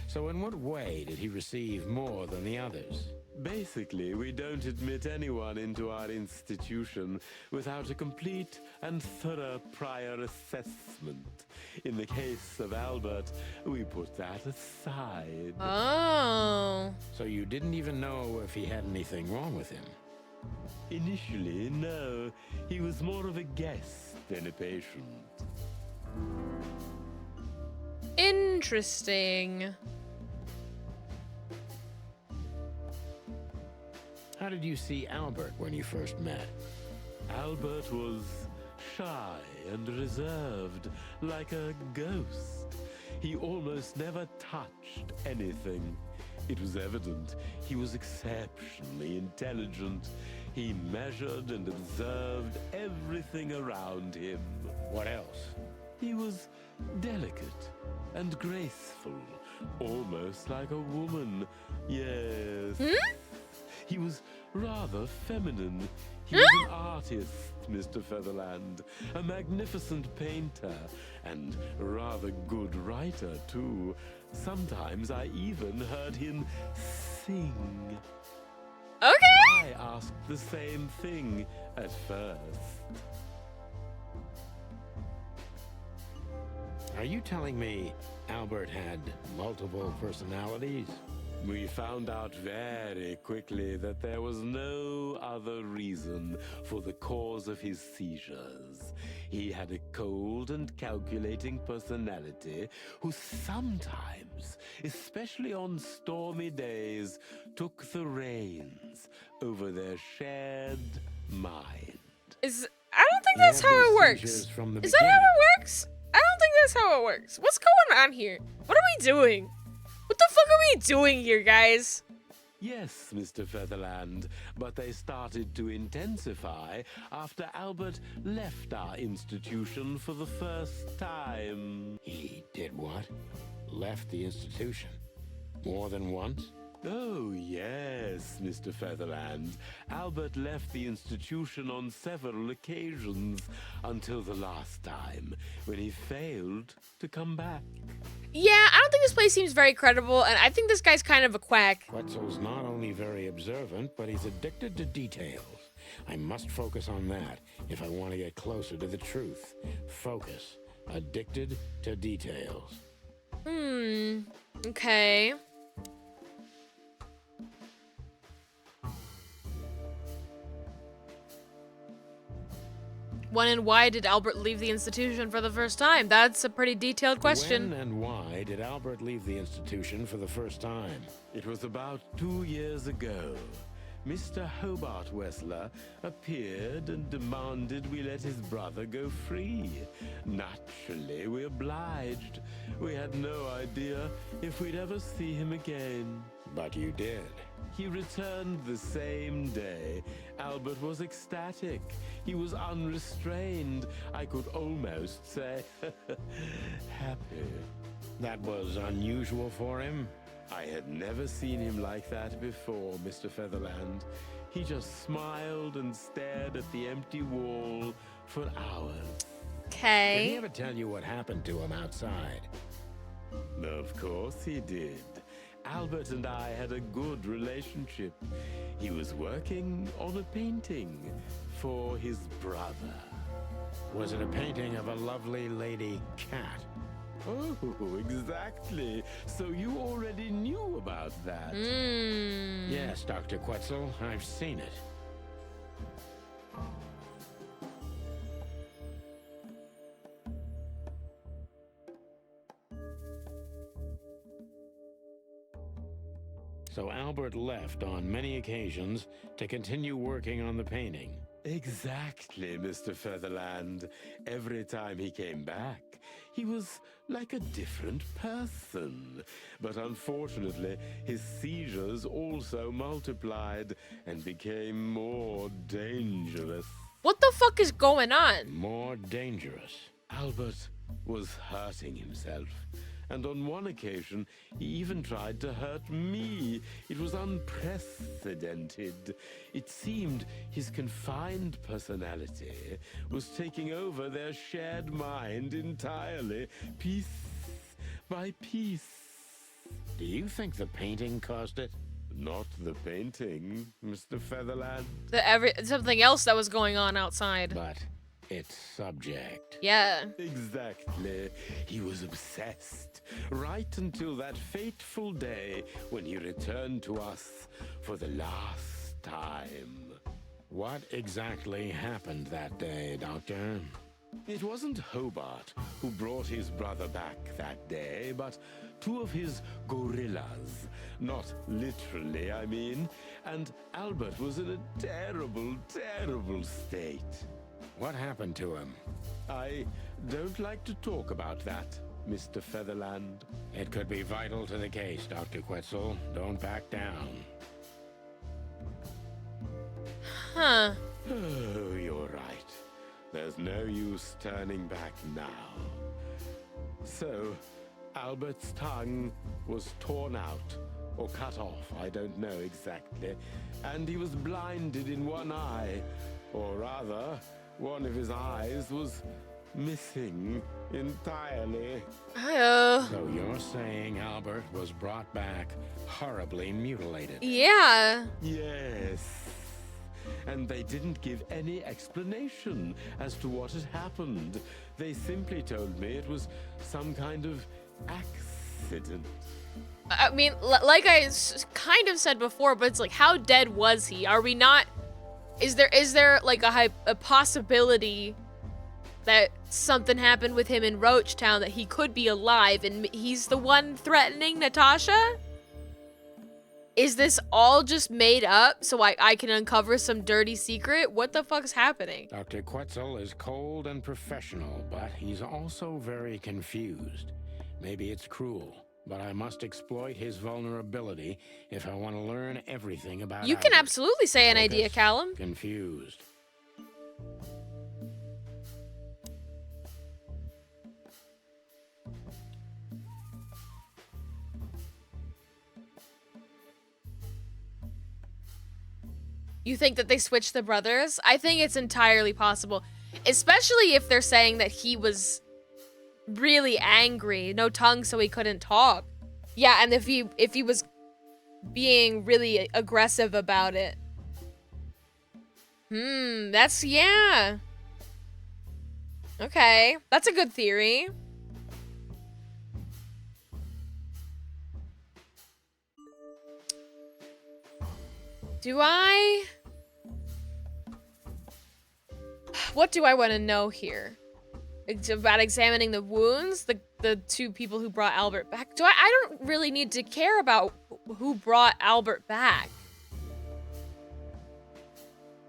So in what way did he receive more than the others? Basically, we don't admit anyone into our institution without a complete and thorough prior assessment. In the case of Albert, we put that aside. Oh. So you didn't even know if he had anything wrong with him? Initially, no. He was more of a guest than a patient. Interesting. How did you see Albert when you first met? Albert was shy and reserved, like a ghost. He almost never touched anything. It was evident he was exceptionally intelligent. He measured and observed everything around him. What else? He was delicate and graceful, almost like a woman. Yes. He was rather feminine. He was an artist, Mr. Featherland, a magnificent painter, and rather good writer, too. Sometimes I even heard him sing. Okay. I asked the same thing at first. Are you telling me Albert had multiple personalities? We found out very quickly that there was no other reason for the cause of his seizures. He had a cold and calculating personality who sometimes, especially on stormy days, took the reins over their shared mind. I don't think that's how it works. Is that how it works? I don't think that's how it works. What's going on here? What are we doing? What the fuck are we doing here, guys? Yes, Mr. Featherland, but they started to intensify after Albert left our institution for the first time. He did what? Left the institution? More than once? Oh, yes, Mr. Featherland. Albert left the institution on several occasions until the last time, when he failed to come back. Yeah, I don't think this place seems very credible, and I think this guy's kind of a quack. Quetzal's not only very observant, but he's addicted to details. I must focus on that if I want to get closer to the truth. Focus. Addicted to details. Okay. When and why did Albert leave the institution for the first time? That's a pretty detailed question. When and why did Albert leave the institution for the first time? It was about 2 years ago. Mr. Hobart Wessler appeared and demanded we let his brother go free. Naturally, we obliged. We had no idea if we'd ever see him again. But you did. He returned the same day. Albert was ecstatic. He was unrestrained. I could almost say happy. That was unusual for him? I had never seen him like that before, Mr. Featherland. He just smiled and stared at the empty wall for hours. Okay. Did he ever tell you what happened to him outside? Of course he did. Albert and I had a good relationship. He was working on a painting for his brother. Was it a painting of a lovely lady cat? Oh, exactly. So you already knew about that? Yes, Dr. Quetzal, I've seen it. So Albert left on many occasions to continue working on the painting. Exactly, Mr. Featherland. Every time he came back, he was like a different person. But unfortunately, his seizures also multiplied and became more dangerous. What the fuck is going on? More dangerous. Albert was hurting himself, And on one occasion, he even tried to hurt me. It was unprecedented. It seemed his confined personality was taking over their shared mind entirely, piece by piece. Do you think the painting caused it? Not the painting, Mr. Featherland. Something else that was going on outside. But its subject. Yeah. Exactly. He was obsessed. Right until that fateful day when he returned to us for the last time. What exactly happened that day, Doctor? It wasn't Hobart who brought his brother back that day, but two of his gorillas. Not literally, I mean. And Albert was in a terrible, terrible state. What happened to him? I don't like to talk about that, Mr. Featherland. It could be vital to the case, Dr. Quetzal. Don't back down. Huh. Oh, you're right. There's no use turning back now. So, Albert's tongue was torn out, or cut off, I don't know exactly, and he was blinded in one eye, or rather, one of his eyes was missing entirely. So you're saying Albert was brought back horribly mutilated? Yeah. Yes. And they didn't give any explanation as to what had happened. They simply told me it was some kind of accident. I mean, like I kind of said before, but it's like, how dead was he? Are we not... Is there like a possibility that something happened with him in Roachtown, that he could be alive and he's the one threatening Natasha? Is this all just made up so I can uncover some dirty secret? What the fuck's happening? Dr. Quetzal is cold and professional, but he's also very confused. Maybe it's cruel, but I must exploit his vulnerability if I want to learn everything about You can Albert. absolutely say an idea, Callum. Confused. You think that they switched the brothers? I think it's entirely possible. Especially if they're saying that he was really angry, no tongue so he couldn't talk. Yeah, and if he was being really aggressive about it. That's, yeah. Okay, that's a good theory. What do I want to know here? It's about examining the wounds? The two people who brought Albert back? I don't really need to care about who brought Albert back.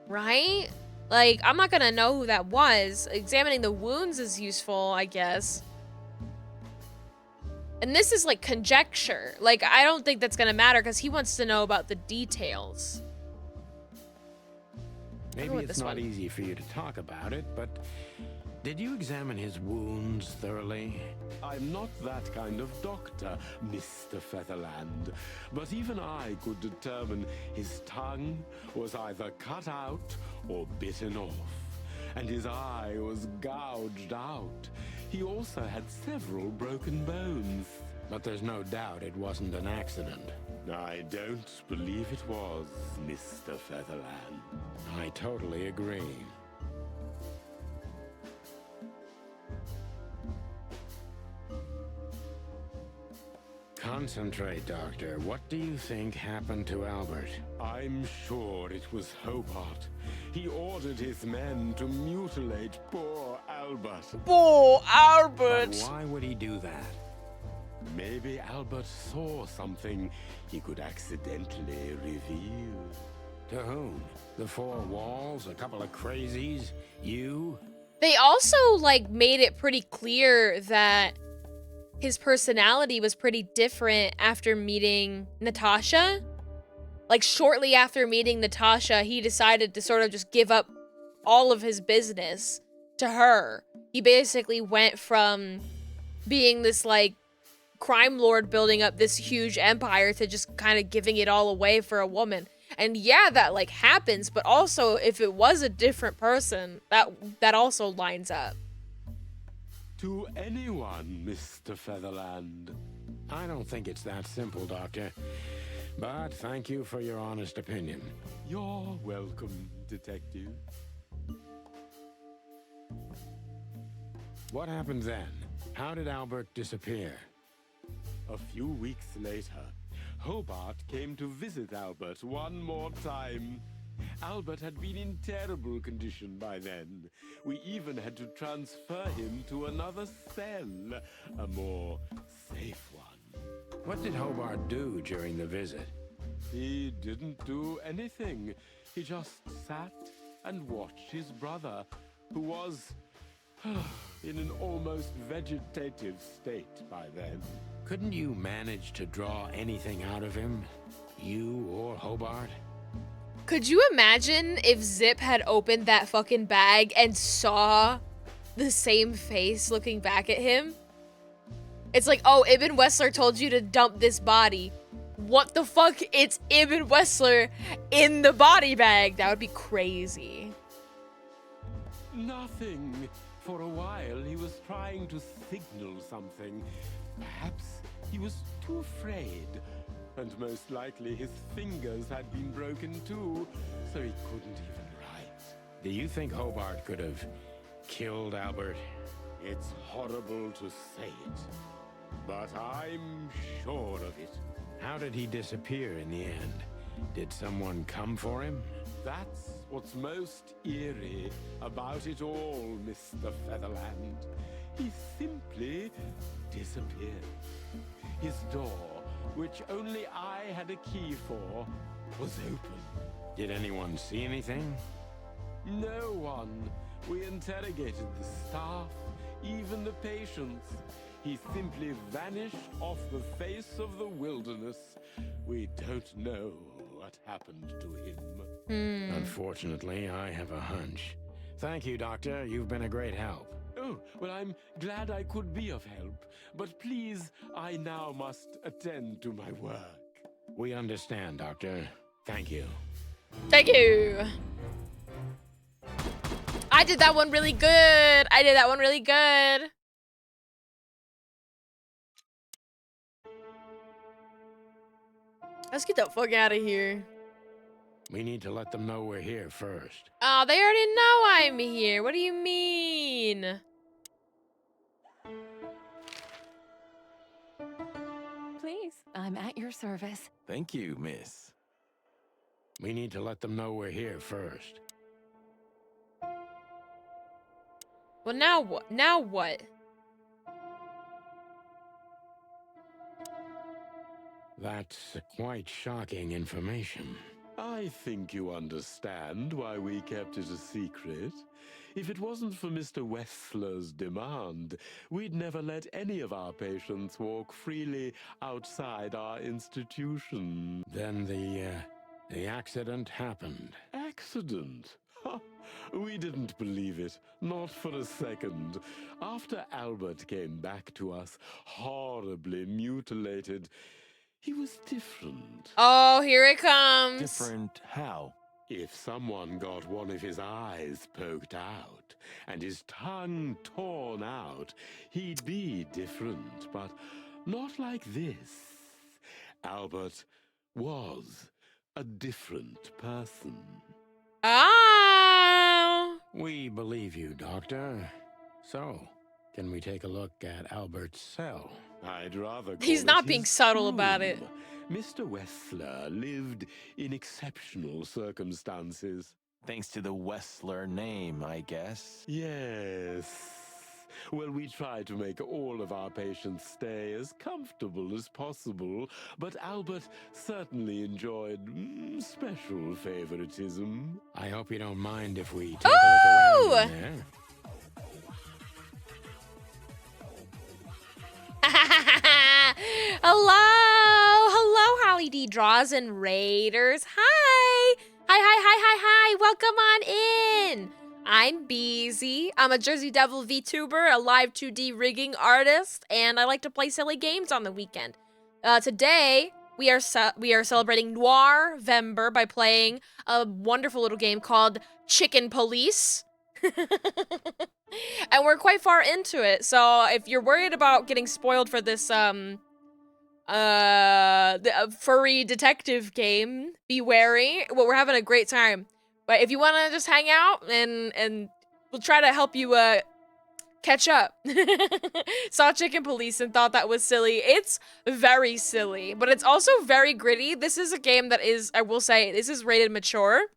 Right? Like, I'm not gonna know who that was. Examining the wounds is useful, I guess. And this is like conjecture. Like, I don't think that's gonna matter because he wants to know about the details. Maybe it's not easy for you to talk about it, but did you examine his wounds thoroughly? I'm not that kind of doctor, Mr. Featherland, but even I could determine his tongue was either cut out or bitten off, and his eye was gouged out. He also had several broken bones. But there's no doubt it wasn't an accident. I don't believe it was, Mr. Featherland. I totally agree. Concentrate, Doctor. What do you think happened to Albert? I'm sure it was Hobart. He ordered his men to mutilate poor Albert. Poor Albert! But why would he do that? Maybe Albert saw something he could accidentally reveal. To whom? The four walls? A couple of crazies? You? They also, like, made it pretty clear that his personality was pretty different after meeting Natasha. Like, shortly after meeting Natasha, he decided to sort of just give up all of his business to her. He basically went from being this, like, crime lord building up this huge empire to just kind of giving it all away for a woman. And yeah, that like happens, but also if it was a different person, that also lines up. To anyone, Mr. Featherland. I don't think it's that simple, Doctor. But thank you for your honest opinion. You're welcome, Detective. What happened then? How did Albert disappear? A few weeks later, Hobart came to visit Albert one more time. Albert had been in terrible condition by then. We even had to transfer him to another cell, a more safe one. What did Hobart do during the visit? He didn't do anything. He just sat and watched his brother, who was in an almost vegetative state by then. Couldn't you manage to draw anything out of him? You or Hobart? Could you imagine if Zip had opened that fucking bag and saw the same face looking back at him? It's like, oh, Ibn Wessler told you to dump this body. What the fuck? It's Ibn Wessler in the body bag. That would be crazy. Nothing. For a while, he was trying to signal something. Perhaps he was too afraid. And most likely his fingers had been broken too, so he couldn't even write. Do you think Hobart could have killed Albert? It's horrible to say it, but I'm sure of it. How did he disappear in the end? Did someone come for him? That's what's most eerie about it all, Mr. Featherland. He simply disappeared. His door, which only I had a key for, was open. Did anyone see anything? No one. We interrogated the staff, even the patients. He simply vanished off the face of the wilderness. We don't know what happened to him. Unfortunately, I have a hunch. Thank you, Doctor. You've been a great help. Oh, well, I'm glad I could be of help. But please, I now must attend to my work. We understand, Doctor. Thank you. Thank you. I did that one really good. I did that one really good. Let's get the fuck out of here. We need to let them know we're here first. Oh, they already know I'm here. What do you mean? Please, I'm at your service. Thank you, miss. We need to let them know we're here first. Well, now what? Now what? That's quite shocking information. I think you understand why we kept it a secret. If it wasn't for Mr. Wessler's demand, we'd never let any of our patients walk freely outside our institution. Then the accident happened. Accident? Ha! We didn't believe it, not for a second. After Albert came back to us, horribly mutilated, he was different. Oh, here it comes. Different how? If someone got one of his eyes poked out and his tongue torn out, he'd be different, but not like this. Albert was a different person. Oh! We believe you, Doctor. So, can we take a look at Albert's cell? I'd rather call He's it not being his subtle about home. it. Mr. Wessler lived in exceptional circumstances. Thanks to the Wessler name, I guess. Yes. Well, we try to make all of our patients stay as comfortable as possible, but Albert certainly enjoyed special favoritism. I hope you don't mind if we take a look around in there. Hello, Holly D. Draws and Raiders. Hi. Welcome on in. I'm Beezy. I'm a Jersey Devil VTuber, a live 2D rigging artist, and I like to play silly games on the weekend. Today, we are celebrating Noir-vember by playing a wonderful little game called Chicken Police. And we're quite far into it, so if you're worried about getting spoiled for this furry detective game, be wary. Well, we're having a great time. But if you want to just hang out and we'll try to help you catch up. Saw Chicken Police and thought that was silly. It's very silly, but it's also very gritty. This is a game that is, I will say, this is rated mature.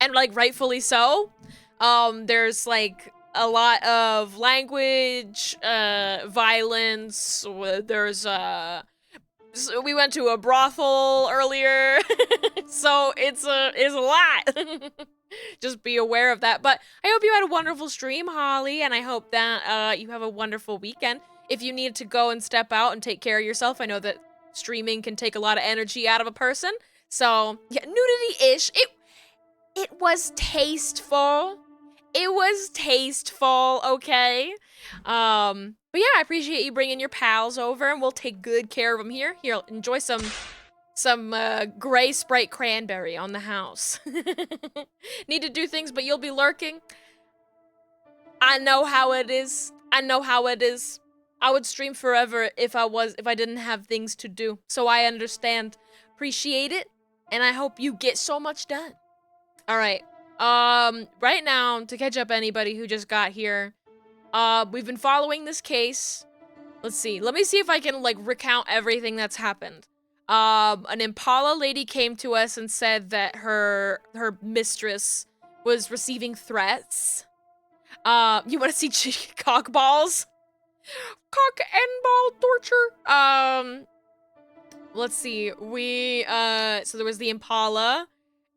And like rightfully so. There's like a lot of language, violence. There's so we went to a brothel earlier. So it's a lot. Just be aware of that. But I hope you had a wonderful stream, Holly, and I hope that you have a wonderful weekend. If you need to go and step out and take care of yourself, I know that streaming can take a lot of energy out of a person. So, yeah, nudity-ish. It was tasteful. It was tasteful, okay? But yeah, I appreciate you bringing your pals over, and we'll take good care of them here. Here, enjoy some gray Sprite cranberry on the house. Need to do things, but you'll be lurking. I know how it is. I know how it is. I would stream forever if I didn't have things to do. So I understand. Appreciate it, and I hope you get so much done. All right. Right now, to catch up anybody who just got here, we've been following this case. Let's see. Let me see if I can, like, recount everything that's happened. An Impala lady came to us and said that her mistress was receiving threats. You want to see cock balls? Cock and ball torture. Let's see. So there was the Impala.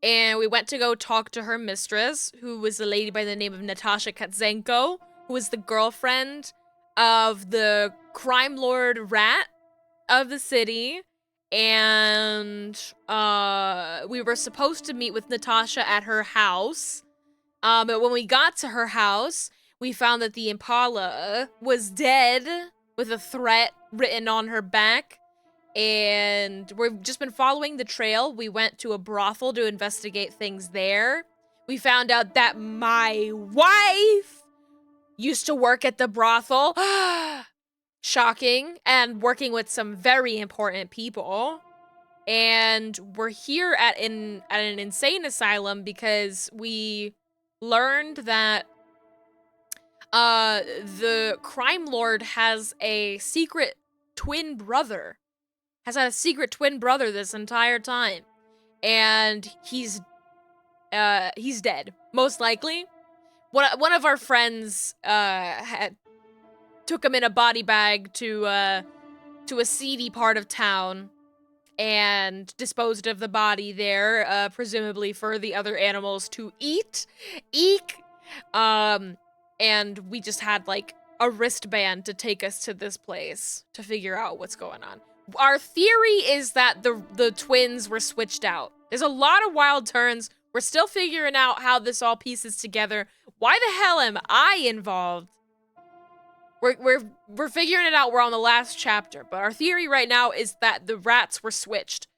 And we went to go talk to her mistress, who was a lady by the name of Natasha Katzenko, who was the girlfriend of the crime lord rat of the city. And we were supposed to meet with Natasha at her house. But when we got to her house, we found that the Impala was dead with a threat written on her back. And we've just been following the trail. We went to a brothel to investigate things there. We found out that my wife used to work at the brothel. Shocking. And working with some very important people. And we're here at an insane asylum because we learned that the crime lord has a secret twin brother. Has had a secret twin brother this entire time. And he's dead, most likely. One of our friends took him in a body bag to a seedy part of town and disposed of the body there, presumably for the other animals to eat. Eek! And we just had, like, a wristband to take us to this place to figure out what's going on. Our theory is that the twins were switched out. There's a lot of wild turns. We're still figuring out how this all pieces together. Why the hell am I involved? We're figuring it out. We're on the last chapter, but our theory right now is that the rats were switched.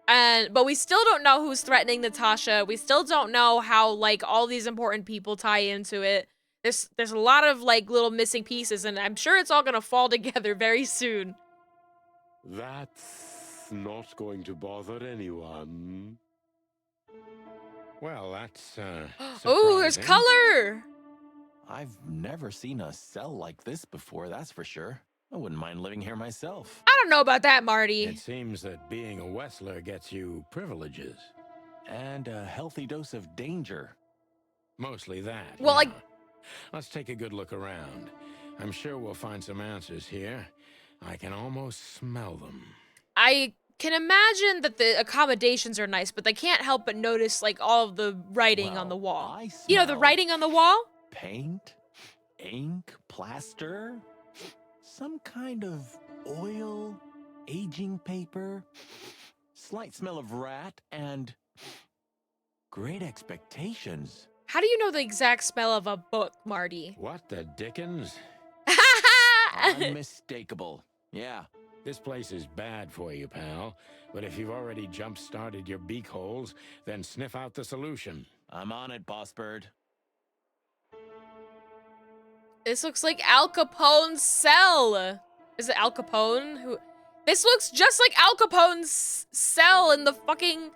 But we still don't know who's threatening Natasha. We still don't know how, like, all these important people tie into it. There's a lot of, like, little missing pieces, and I'm sure it's all gonna fall together very soon. That's not going to bother anyone. Well, that's, Oh, there's color! I've never seen a cell like this before, that's for sure. I wouldn't mind living here myself. I don't know about that, Marty. It seems that being a Wessler gets you privileges. And a healthy dose of danger. Mostly that. Well, yeah. Let's take a good look around. I'm sure we'll find some answers here. I can almost smell them. I can imagine that the accommodations are nice, but they can't help but notice, like, all of the writing on the wall. You know, the writing on the wall? Paint, ink, plaster, some kind of oil, aging paper, slight smell of rat, and Great Expectations. How do you know the exact smell of a book, Marty? What the dickens? Unmistakable. Yeah. This place is bad for you, pal. But if you've already jump-started your beak holes, then sniff out the solution. I'm on it, Boss Bird. This looks like Al Capone's cell. Is it Al Capone? Who? This looks just like Al Capone's cell in the fucking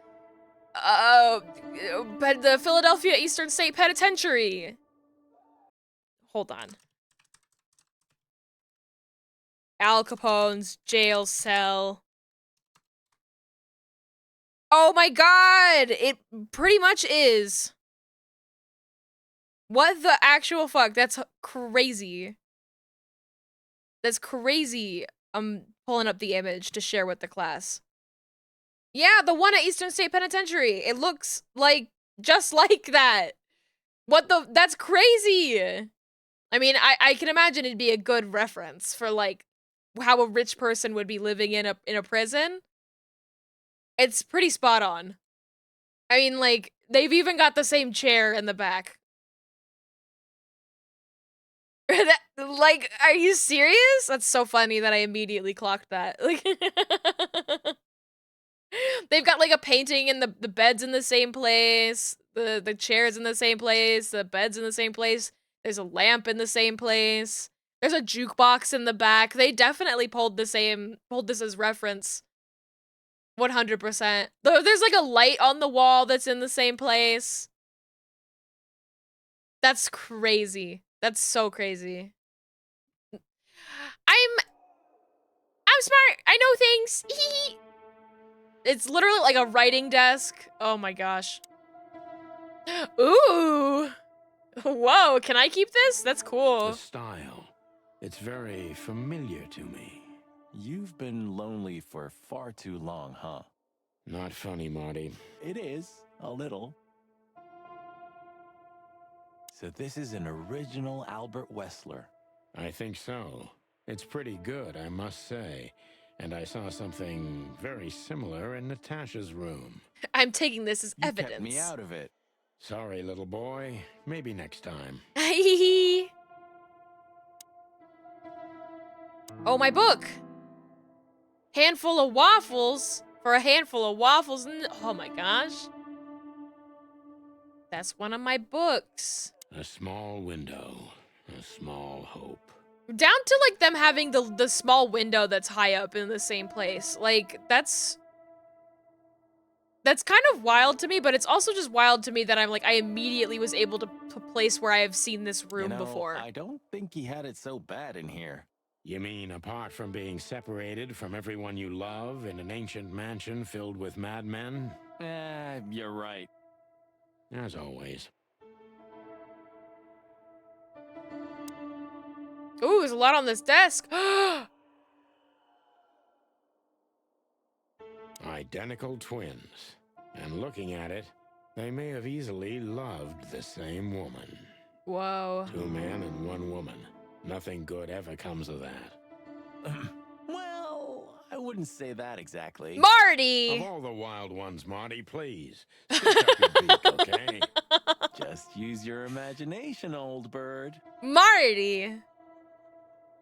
the Philadelphia Eastern State Penitentiary. Hold on. Al Capone's jail cell. Oh my god! It pretty much is. What the actual fuck? That's crazy. That's crazy. I'm pulling up the image to share with the class. Yeah, the one at Eastern State Penitentiary. It looks like just like that. What the? That's crazy. I mean, I can imagine it'd be a good reference for like how a rich person would be living in a prison. It's pretty spot on. I mean, like they've even got the same chair in the back. Like, are you serious? That's so funny that I immediately clocked that. Like, they've got like a painting and the bed's in the same place, the chair's in the same place, the bed's in the same place. There's a lamp in the same place. There's a jukebox in the back. They definitely pulled this as reference. 100%. There's like a light on the wall that's in the same place. That's crazy. That's so crazy. I'm smart. I know things. It's literally like a writing desk. Oh my gosh. Ooh. Whoa, can I keep this? That's cool. The style. It's very familiar to me. You've been lonely for far too long, huh? Not funny, Marty. It is, a little. So this is an original Albert Weßler. I think so. It's pretty good, I must say. And I saw something very similar in Natasha's room. I'm taking this as evidence. Kept me out of it. Sorry, little boy. Maybe next time. Oh, my book. Handful of waffles. For a handful of waffles. Oh my gosh. That's one of my books. A small window. A small hope. Down to like them having the small window that's high up in the same place. Like that's kind of wild to me, but it's also just wild to me that I'm like I immediately was able to place where I have seen this room before. I don't think he had it so bad in here. You mean apart from being separated from everyone you love in an ancient mansion filled with madmen? You're right. As always. Ooh, there's a lot on this desk. Identical twins. And looking at it, they may have easily loved the same woman. Whoa. 2 men and 1 woman. Nothing good ever comes of that. Well, I wouldn't say that exactly. Marty! Of all the wild ones, Marty, please. Stick up your beak, okay? Just use your imagination, old bird. Marty!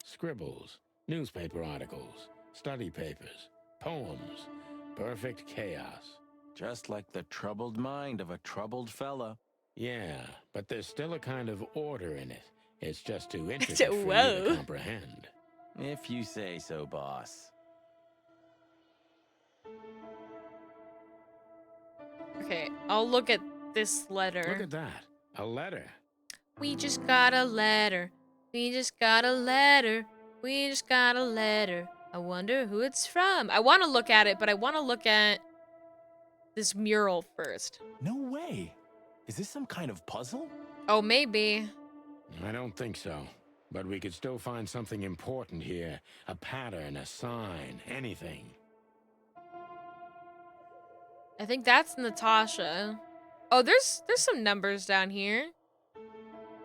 Scribbles, newspaper articles, study papers, poems. Perfect chaos. Just like the troubled mind of a troubled fella. Yeah, but there's still a kind of order in it. It's just too intricate for you to comprehend. If you say so, boss. Okay, I'll look at this letter. Look at that. A letter. We just got a letter. We just got a letter. We just got a letter. I wonder who it's from. I want to look at it, but I want to look at this mural first. No way. Is this some kind of puzzle? Oh, maybe. I don't think so. But we could still find something important here. A pattern, a sign, anything. I think that's Natasha. Oh, there's some numbers down here.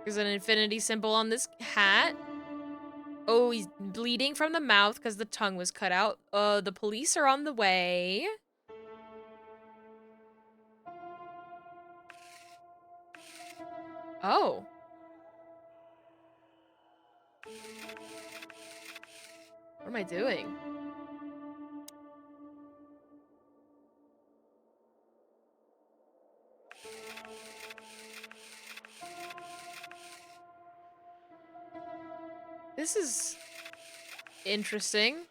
There's an infinity symbol on this hat. Oh, he's bleeding from the mouth because the tongue was cut out. The police are on the way. Oh. What am I doing? This is interesting.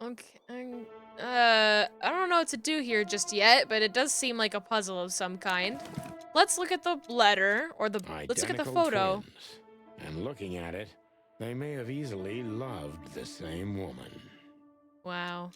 Okay. I don't know what to do here just yet, but it does seem like a puzzle of some kind. Let's look at the letter, or the, let's look at the Identical photo. twins. And looking at it, they may have easily loved the same woman. Wow.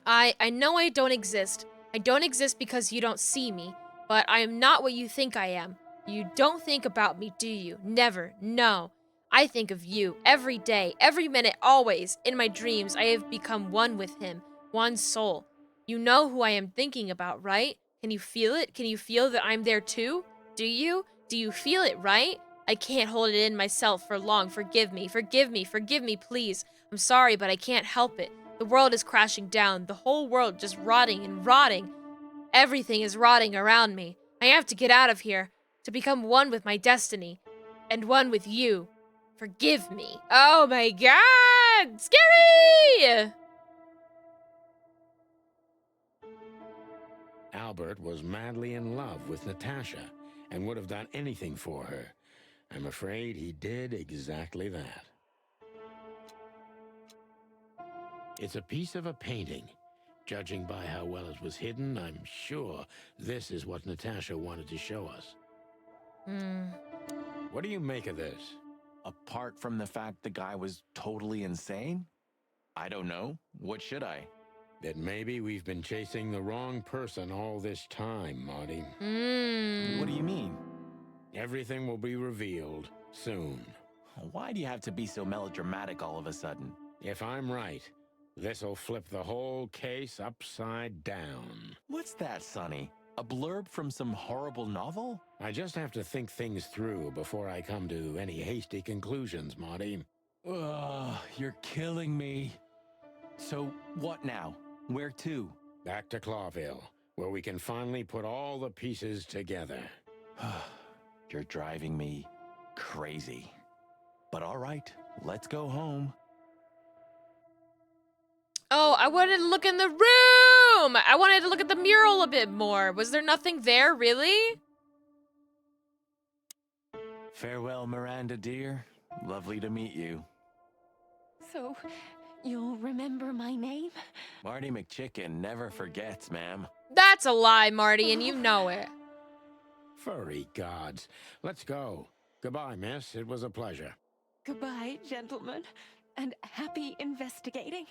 I know I don't exist. I don't exist because you don't see me, but I am not what you think I am. You don't think about me, do you? Never. No. I think of you every day, every minute, always. In my dreams, I have become one with him, one soul. You know who I am thinking about, right? Can you feel it? Can you feel that I'm there too? Do you? Do you feel it, right? I can't hold it in myself for long. Forgive me, forgive me, forgive me, please. I'm sorry, but I can't help it. The world is crashing down, the whole world just rotting and rotting. Everything is rotting around me. I have to get out of here, to become one with my destiny, and one with you. Forgive me. Oh my god! Scary! Albert was madly in love with Natasha and would have done anything for her. I'm afraid he did exactly that. It's a piece of a painting. Judging by how well it was hidden, I'm sure this is what Natasha wanted to show us. What do you make of this? Apart from the fact the guy was totally insane? I don't know. What should I? That maybe we've been chasing the wrong person all this time, Marty. What do you mean? Everything will be revealed soon. Why do you have to be so melodramatic all of a sudden? If I'm right, this'll flip the whole case upside down. What's that, Sonny? A blurb from some horrible novel? I just have to think things through before I come to any hasty conclusions, Marty. Ugh, you're killing me. So, what now? Where to? Back to Clawville, where we can finally put all the pieces together. You're driving me crazy. But all right, let's go home. Oh, I wanted to look in the room! I wanted to look at the mural a bit more. Was there nothing there, really? Farewell, Miranda, dear. Lovely to meet you. So, you'll remember my name? Marty McChicken never forgets, ma'am. That's a lie, Marty, and you know it. Furry gods. Let's go. Goodbye, miss. It was a pleasure. Goodbye, gentlemen, and happy investigating.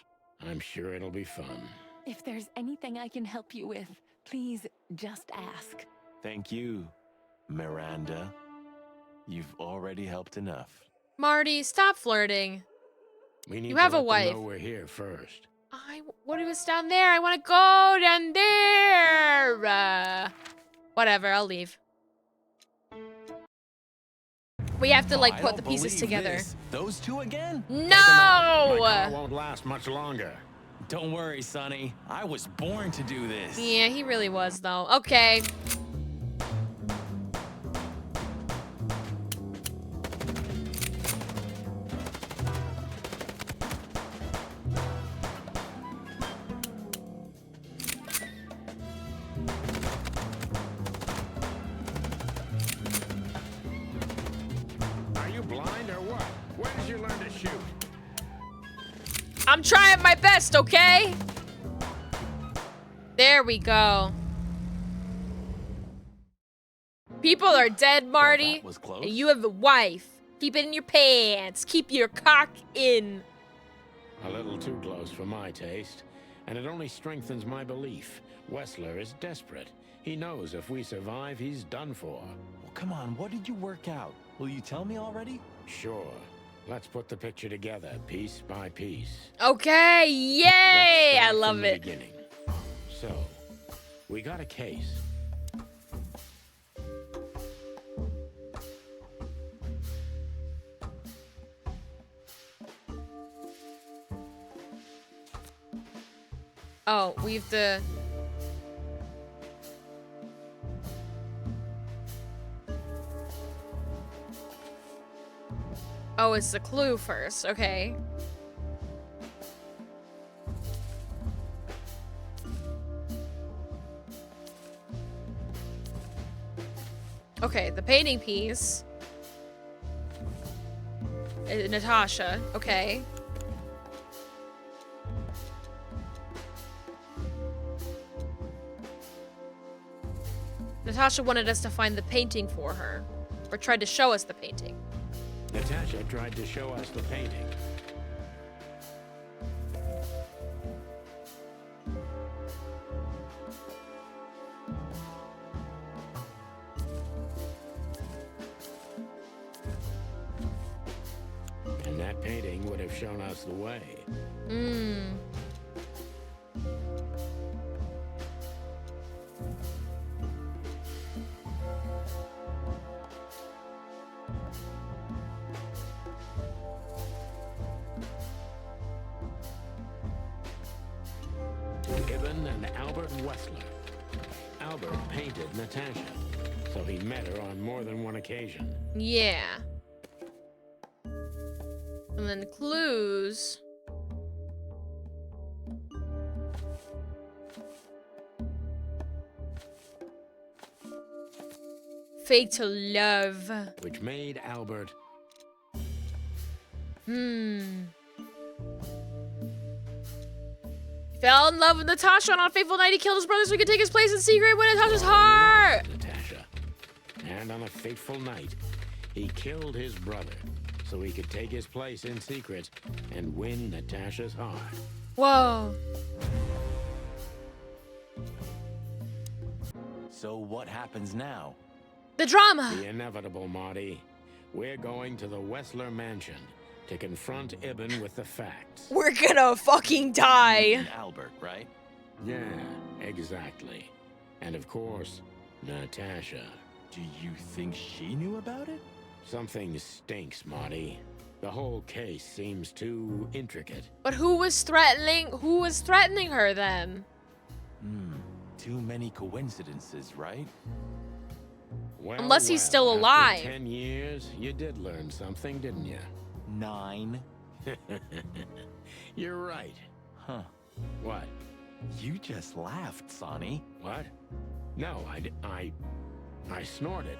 I'm sure it'll be fun. If there's anything I can help you with, please just ask. Thank you, Miranda. You've already helped enough. Marty, stop flirting. We need You have to a let them wife. know we're here first. What was down there? I want to go down there. Whatever, I'll leave. We have to, like, I put don't the pieces believe together. this. Those two again? My car No! won't last much longer. Don't worry, Sonny. I was born to do this. Yeah, he really was, though. Okay. Are you blind or what? Where did you learn to shoot? I'm trying my best, okay? There we go. People are dead, Marty. was close. And you have a wife. Keep it in your pants. Keep your cock in. A little too close for my taste, and it only strengthens my belief. Wessler is desperate. He knows if we survive, he's done for. Well, come on, what did you work out? Will you tell me already? Sure. Let's put the picture together, piece by piece. Okay, yay! Let's start I love from the it. beginning. So, we got a case. Oh, we have to... Oh, it's the clue first. Okay. Okay, the painting piece. Natasha. Okay. Natasha wanted us to find the painting for her. Or tried to show us the painting. Natasha tried to show us the painting. And that painting would have shown us the way. Hmm. Ibn and Albert Wessler. Albert painted Natasha, so he met her on more than one occasion. Yeah. And then clues. Fatal love. Which made Albert... Fell in love with Natasha on a fateful night. He killed his brother so he could take his place in secret with Natasha's heart. Natasha. And on a fateful night, he killed his brother so he could take his place in secret and win Natasha's heart. Whoa. So what happens now? The drama. The inevitable, Marty. We're going to the Wessler mansion to confront Ibn with the facts. We're gonna fucking die. Albert, right? Yeah, exactly. And of course, Natasha. Do you think she knew about it? Something stinks, Marty. The whole case seems too intricate. But who was threatening her then? Too many coincidences, right? Well, Unless he's still after alive. 10 years, you did learn something, didn't you? 9. You're right. Huh. What? You just laughed, Sonny. What? No, I snorted.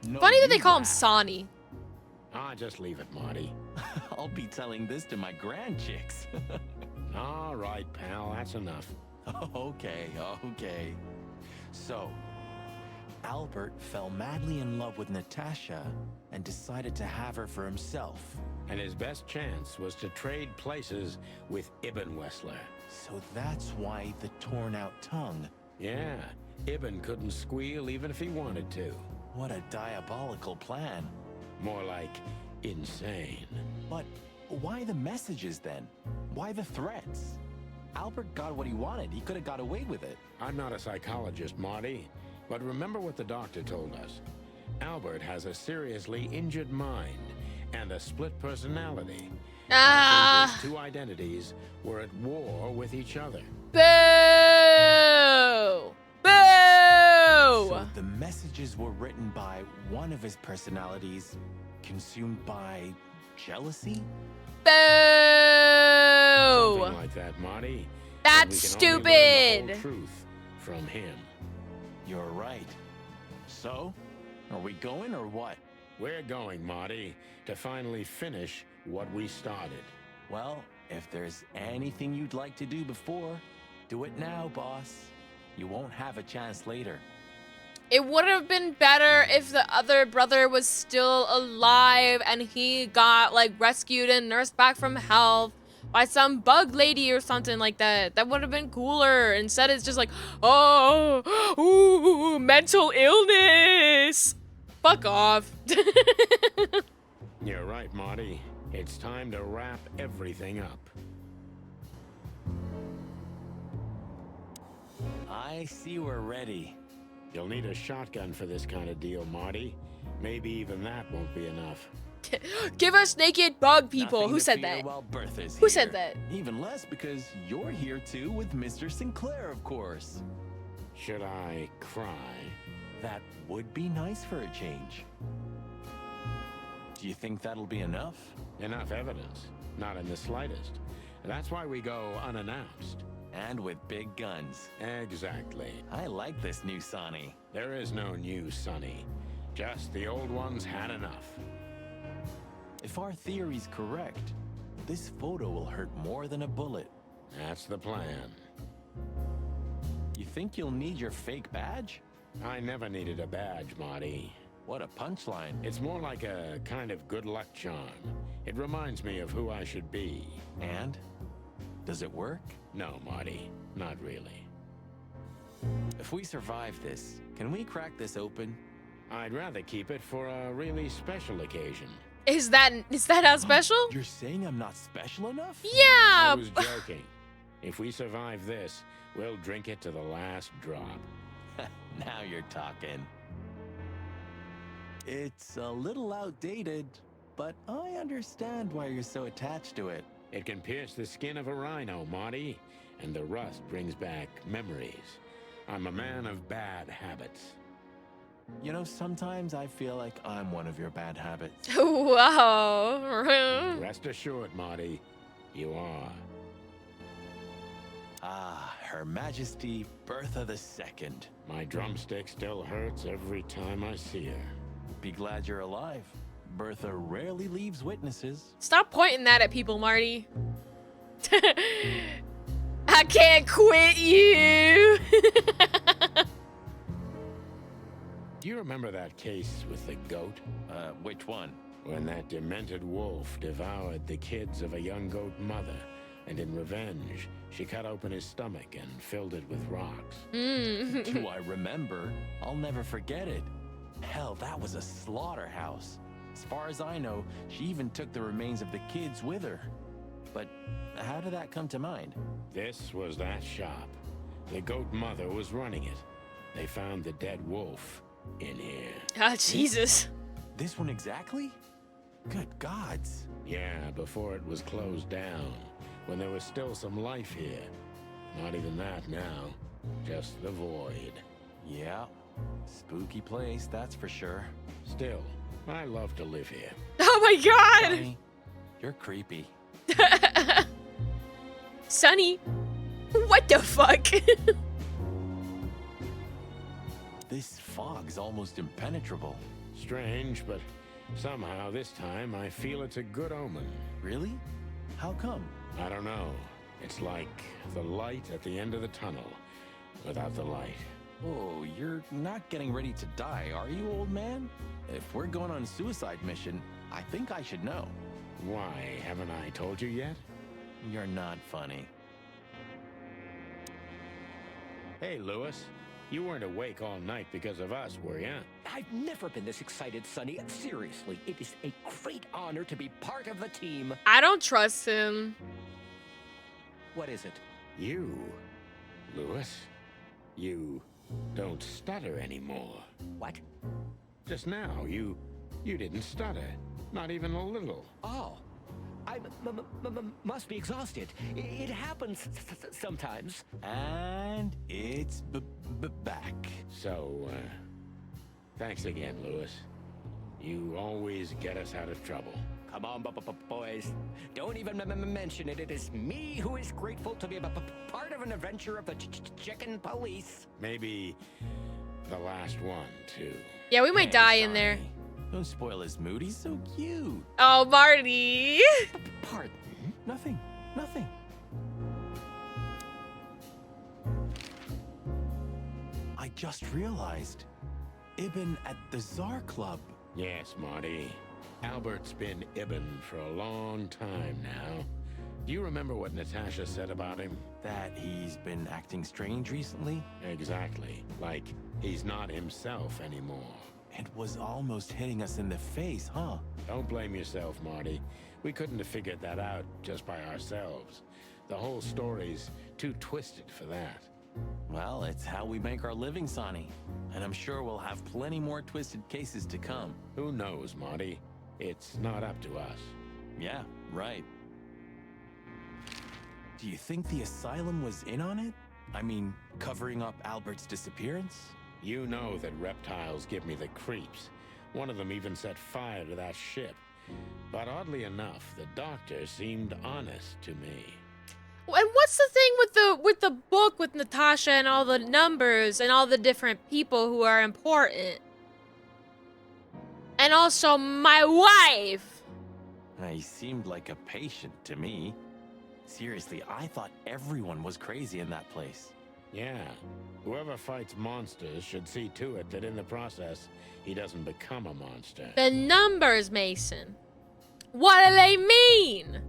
No, Funny that you they call him laughed. Sonny. Ah, just leave it, Marty. I'll be telling this to my grandchicks. All right, pal, that's enough. Okay. So, Albert fell madly in love with Natasha and decided to have her for himself. And his best chance was to trade places with Ibn Wessler. So that's why the torn out tongue. Yeah, Ibn couldn't squeal even if he wanted to. What a diabolical plan. More like insane. But why the messages then? Why the threats? Albert got what he wanted. He could have got away with it. I'm not a psychologist, Marty, but remember what the doctor told us. Albert has a seriously injured mind and a split personality. I think his two identities were at war with each other. Boo! Boo! So the messages were written by one of his personalities, consumed by jealousy? Boo! Something like that, Marty. That's And we can only learn the stupid. whole truth from him. You're right. So, are we going or what? We're going, Marty, to finally finish what we started. Well, if there's anything you'd like to do before, do it now, boss. You won't have a chance later. It would have been better if the other brother was still alive and he got like rescued and nursed back from health by some bug lady or something like that. That would have been cooler. Instead, it's just like, oh, ooh, mental illness. Fuck off. You're right, Marty. It's time to wrap everything up. I see we're ready. You'll need a shotgun for this kind of deal, Marty. Maybe even that won't be enough. Give us naked bug people. Nothing Who to said fear that? while Bertha's Who said here. that? Even less because you're here too with Mr. Sinclair, of course. Should I cry? That would be nice for a change. Do you think that'll be enough? Enough evidence. Not in the slightest. That's why we go unannounced. And with big guns. Exactly. I like this new Sonny. There is no new Sonny. Just the old ones had enough. If our theory's correct, this photo will hurt more than a bullet. That's the plan. You think you'll need your fake badge? I never needed a badge, Marty. What a punchline. It's more like a kind of good luck charm. It reminds me of who I should be. And? Does it work? No, Marty. Not really. If we survive this, can we crack this open? I'd rather keep it for a really special occasion. Is that how special? You're saying I'm not special enough? Yeah. I was joking. If we survive this, we'll drink it to the last drop. Now you're talking. It's a little outdated, but I understand why you're so attached to it. It can pierce the skin of a rhino, Marty, and the rust brings back memories. I'm a man of bad habits. You know, sometimes I feel like I'm one of your bad habits. Wow. Rest assured, Marty, you are. Ah, Her Majesty Bertha II. My drumstick still hurts every time I see her. Be glad you're alive. Bertha rarely leaves witnesses. Stop pointing that at people, Marty. I can't quit you. Do you remember that case with the goat? Which one? When that demented wolf devoured the kids of a young goat mother, and in revenge, she cut open his stomach and filled it with rocks. Do I remember? I'll never forget it. Hell, that was a slaughterhouse. As far as I know, she even took the remains of the kids with her. But how did that come to mind? This was that shop. The goat mother was running it. They found the dead wolf in here. Ah, Jesus. This one exactly? Good gods. Yeah, before it was closed down, when there was still some life here. Not even that now, just the void. Yeah, spooky place, that's for sure. Still, I love to live here. Oh my God! Sonny, you're creepy. Sonny, what the fuck? This fog's almost impenetrable. Strange, but somehow this time I feel it's a good omen. Really? How come? I don't know. It's like the light at the end of the tunnel without the light. Oh, you're not getting ready to die, are you, old man? If we're going on a suicide mission, I think I should know. Why, haven't I told you yet? You're not funny. Hey, Lewis. You weren't awake all night because of us, were ya? I've never been this excited, Sonny. Seriously, it is a great honor to be part of the team. I don't trust him. What is it? You, Lewis, you don't stutter anymore. What? Just now, you didn't stutter. Not even a little. Oh. I must be exhausted. It happens sometimes. And it's back. So, thanks again, Lewis. You always get us out of trouble. Come on, boys. Don't even mention it. It is me who is grateful to be a part of an adventure of the Chicken Police. Maybe the last one, too. Yeah, we might die in there. Don't spoil his mood. He's so cute. Oh, Marty. Pardon? Nothing. Nothing. I just realized. Ibn at the Tsar Club. Yes, Marty. Albert's been Ibn for a long time now. Do you remember what Natasha said about him? That he's been acting strange recently? Exactly. Like he's not himself anymore. It was almost hitting us in the face, huh? Don't blame yourself, Marty. We couldn't have figured that out just by ourselves. The whole story's too twisted for that. Well, it's how we make our living, Sonny. And I'm sure we'll have plenty more twisted cases to come. Who knows, Marty? It's not up to us. Yeah, right. Do you think the asylum was in on it? I mean, covering up Albert's disappearance? You know that reptiles give me the creeps. One of them even set fire to that ship. But oddly enough, the doctor seemed honest to me. And what's the thing with the book with Natasha and all the numbers and all the different people who are important? And also my wife! He seemed like a patient to me. Seriously, I thought everyone was crazy in that place. Yeah, whoever fights monsters should see to it that in the process, he doesn't become a monster. The numbers, Mason. What do they mean?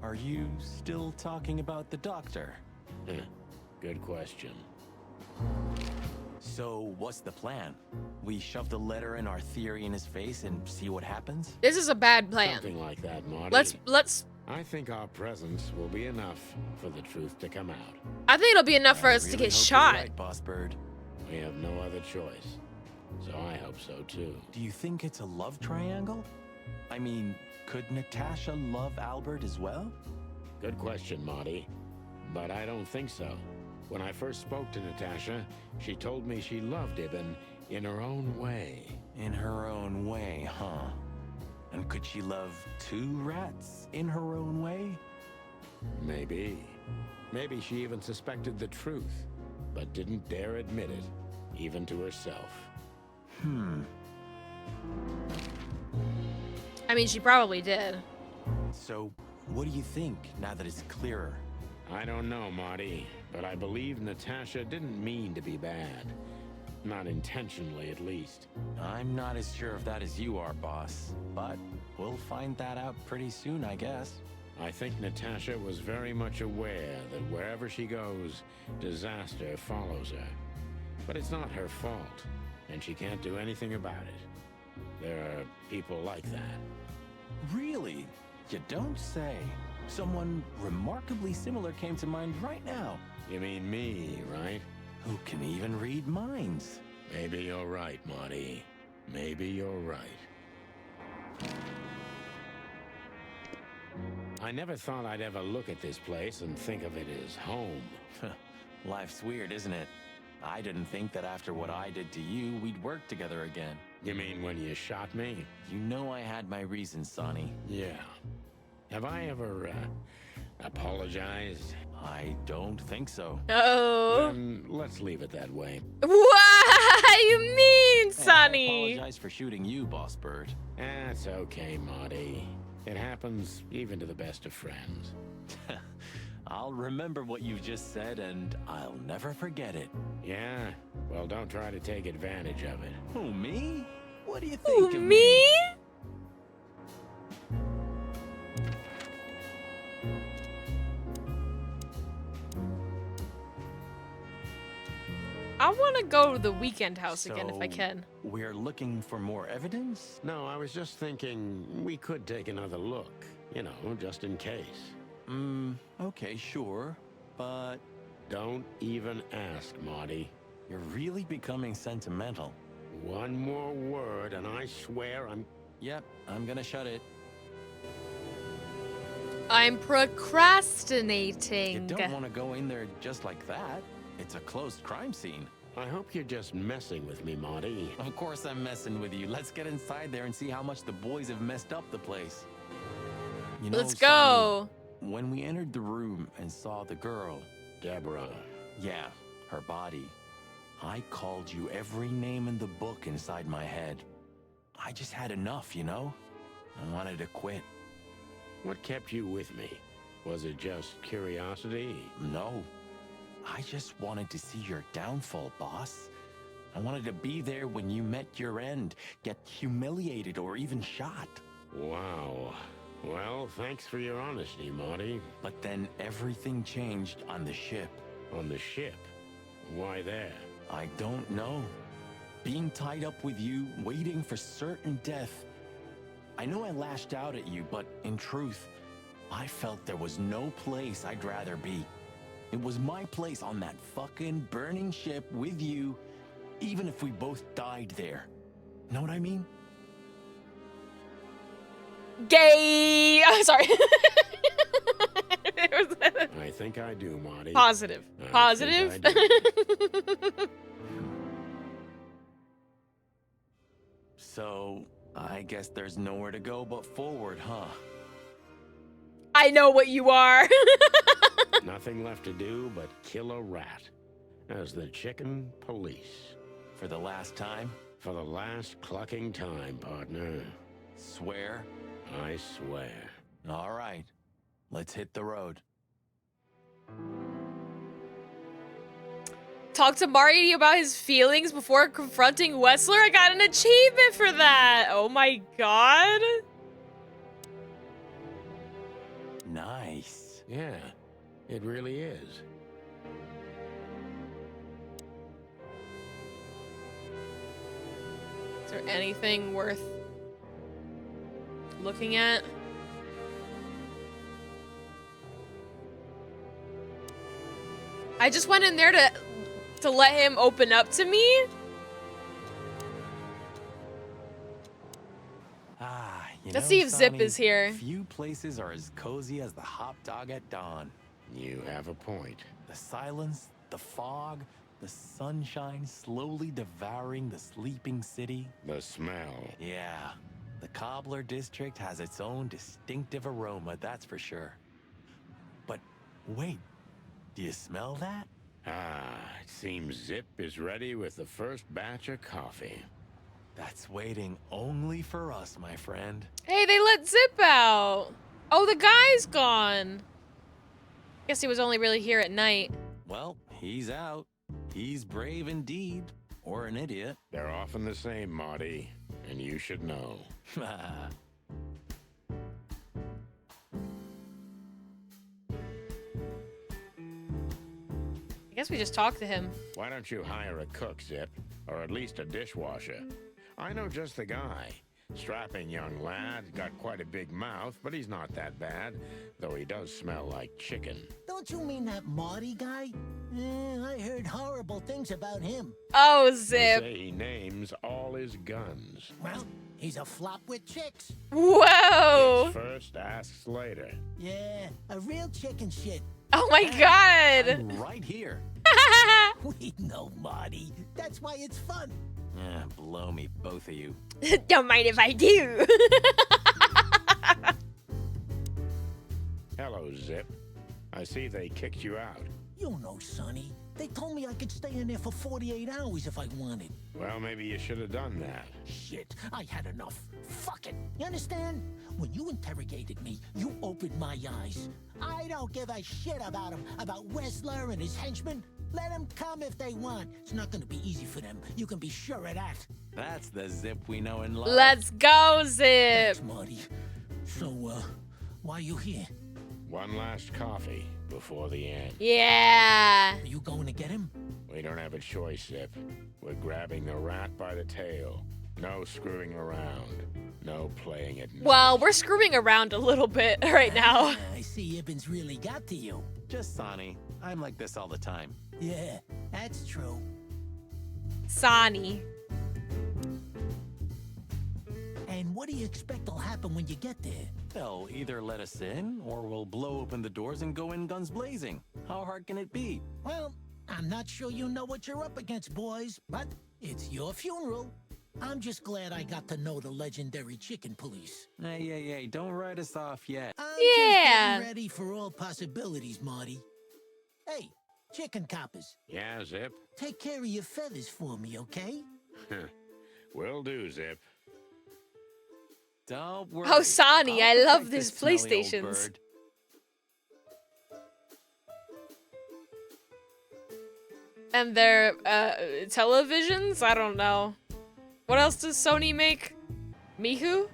Are you still talking about the doctor? Good question. So, what's the plan? We shove the letter in our theory in his face and see what happens? This is a bad plan. Something like that, Marty. Let's I think our presence will be enough for the truth to come out. I think it'll be enough for us to get shot. Right, Boss Bird. We have no other choice. So I hope so too. Do you think it's a love triangle? I mean, could Natasha love Albert as well? Good question, Marty. But I don't think so. When I first spoke to Natasha, she told me she loved Ibn in her own way. In her own way, huh? And could she love two rats in her own way? Maybe. Maybe she even suspected the truth, but didn't dare admit it, even to herself. I mean, she probably did. So, what do you think, now that it's clearer? I don't know, Marty, but I believe Natasha didn't mean to be bad. Not intentionally, at least. I'm not as sure of that as you are, boss. But we'll find that out pretty soon, I guess. I think Natasha was very much aware that wherever she goes, disaster follows her. But it's not her fault, and she can't do anything about it. There are people like that. Really? You don't say. Someone remarkably similar came to mind right now. You mean me, right? Who can even read minds? Maybe you're right, Marty. Maybe you're right. I never thought I'd ever look at this place and think of it as home. Life's weird, isn't it? I didn't think that after what I did to you, we'd work together again. You mean when you shot me? You know I had my reasons, Sonny. Yeah. Have I ever, apologized? I don't think so. Oh. Let's leave it that way. What you mean, Sonny? I apologize for shooting you, Boss Bird. That's okay, Marty. It happens even to the best of friends. I'll remember what you just said, and I'll never forget it. Yeah? Well, don't try to take advantage of it. Who, me? What do you think of me? I want to go to the Weekend House again if I can. We're looking for more evidence? No, I was just thinking we could take another look. You know, just in case. Okay, sure. But don't even ask, Marty. You're really becoming sentimental. One more word and I swear I'm... Yep, I'm gonna shut it. I'm procrastinating. You don't want to go in there just like that. It's a closed crime scene. I hope you're just messing with me, Marty. Of course I'm messing with you. Let's get inside there and see how much the boys have messed up the place. You know, let's go. Sonny, when we entered the room and saw the girl, Deborah. Yeah, her body. I called you every name in the book inside my head. I just had enough, you know? I wanted to quit. What kept you with me? Was it just curiosity? No. I just wanted to see your downfall, boss. I wanted to be there when you met your end, get humiliated or even shot. Wow. Well, thanks for your honesty, Marty. But then everything changed on the ship. On the ship? Why there? I don't know. Being tied up with you, waiting for certain death. I know I lashed out at you, but in truth, I felt there was no place I'd rather be. It was my place on that fucking burning ship with you, even if we both died there. Know what I mean? Gay. Sorry. I think I do, Marty. Positive. I Positive. think I do. So, I guess there's nowhere to go but forward, huh? I know what you are. Nothing left to do but kill a rat. As the chicken police. For the last time? For the last clucking time, partner. Swear? I swear. All right. Let's hit the road. Talk to Marty about his feelings before confronting Wessler. I got an achievement for that. Oh my god. Nice. Yeah, it really is. Is there anything worth looking at? I just went in there to let him open up to me. Let's see if Zip is here. Few places are as cozy as the Hop Dog at dawn. You have a point. The silence, the fog, the sunshine slowly devouring the sleeping city. The smell. Yeah, the Cobbler District has its own distinctive aroma, that's for sure. But wait, do you smell that? It seems Zip is ready with the first batch of coffee. That's waiting only for us, my friend. Hey, they let Zip out. Oh, the guy's gone. Guess he was only really here at night. Well, he's out. He's brave indeed. Or an idiot. They're often the same, Marty. And you should know. I guess we just talked to him. Why don't you hire a cook, Zip? Or at least a dishwasher? I know just the guy. Strapping young lad, got quite a big mouth, but he's not that bad, though he does smell like chicken. Don't you mean that Marty guy? I heard horrible things about him. Oh, They Zip. say he names all his guns. Well, he's a flop with chicks. Whoa. Hits first, asks later. Yeah, a real chicken shit. Oh my god. Right here. We know, Marty. That's why it's fun. Blow me, both of you. Don't mind if I do. Hello, Zip. I see they kicked you out. You know, Sonny. They told me I could stay in there for 48 hours if I wanted. Well, maybe you should have done that. Shit, I had enough. Fuck it. You understand? When you interrogated me, you opened my eyes. I don't give a shit about him, about Wessler and his henchmen. Let them come if they want. It's not gonna be easy for them. You can be sure of that. That's the Zip we know and love. Let's go, Zip. Thanks, Marty. So, why are you here? One last coffee before the end. Yeah. Are you going to get him? We don't have a choice, Zip. We're grabbing the rat by the tail. No screwing around. No playing it nice. Well, we're screwing around a little bit right now. I see Ibben's really got to you. Just Sonny. I'm like this all the time. Yeah, that's true. Sonny. And what do you expect will happen when you get there? They'll either let us in, or we'll blow open the doors and go in guns blazing. How hard can it be? Well, I'm not sure you know what you're up against, boys, but it's your funeral. I'm just glad I got to know the legendary chicken police. Hey, don't write us off yet. I'm Yeah. just getting ready for all possibilities, Marty. Hey, chicken coppers, Yeah, Zip? take care of your feathers for me, okay? Will do, Zip. Don't worry. Oh, Sonny, I I'll love protect these this smelly old PlayStations. bird. And their televisions? I don't know. What else does Sony make? Mihu?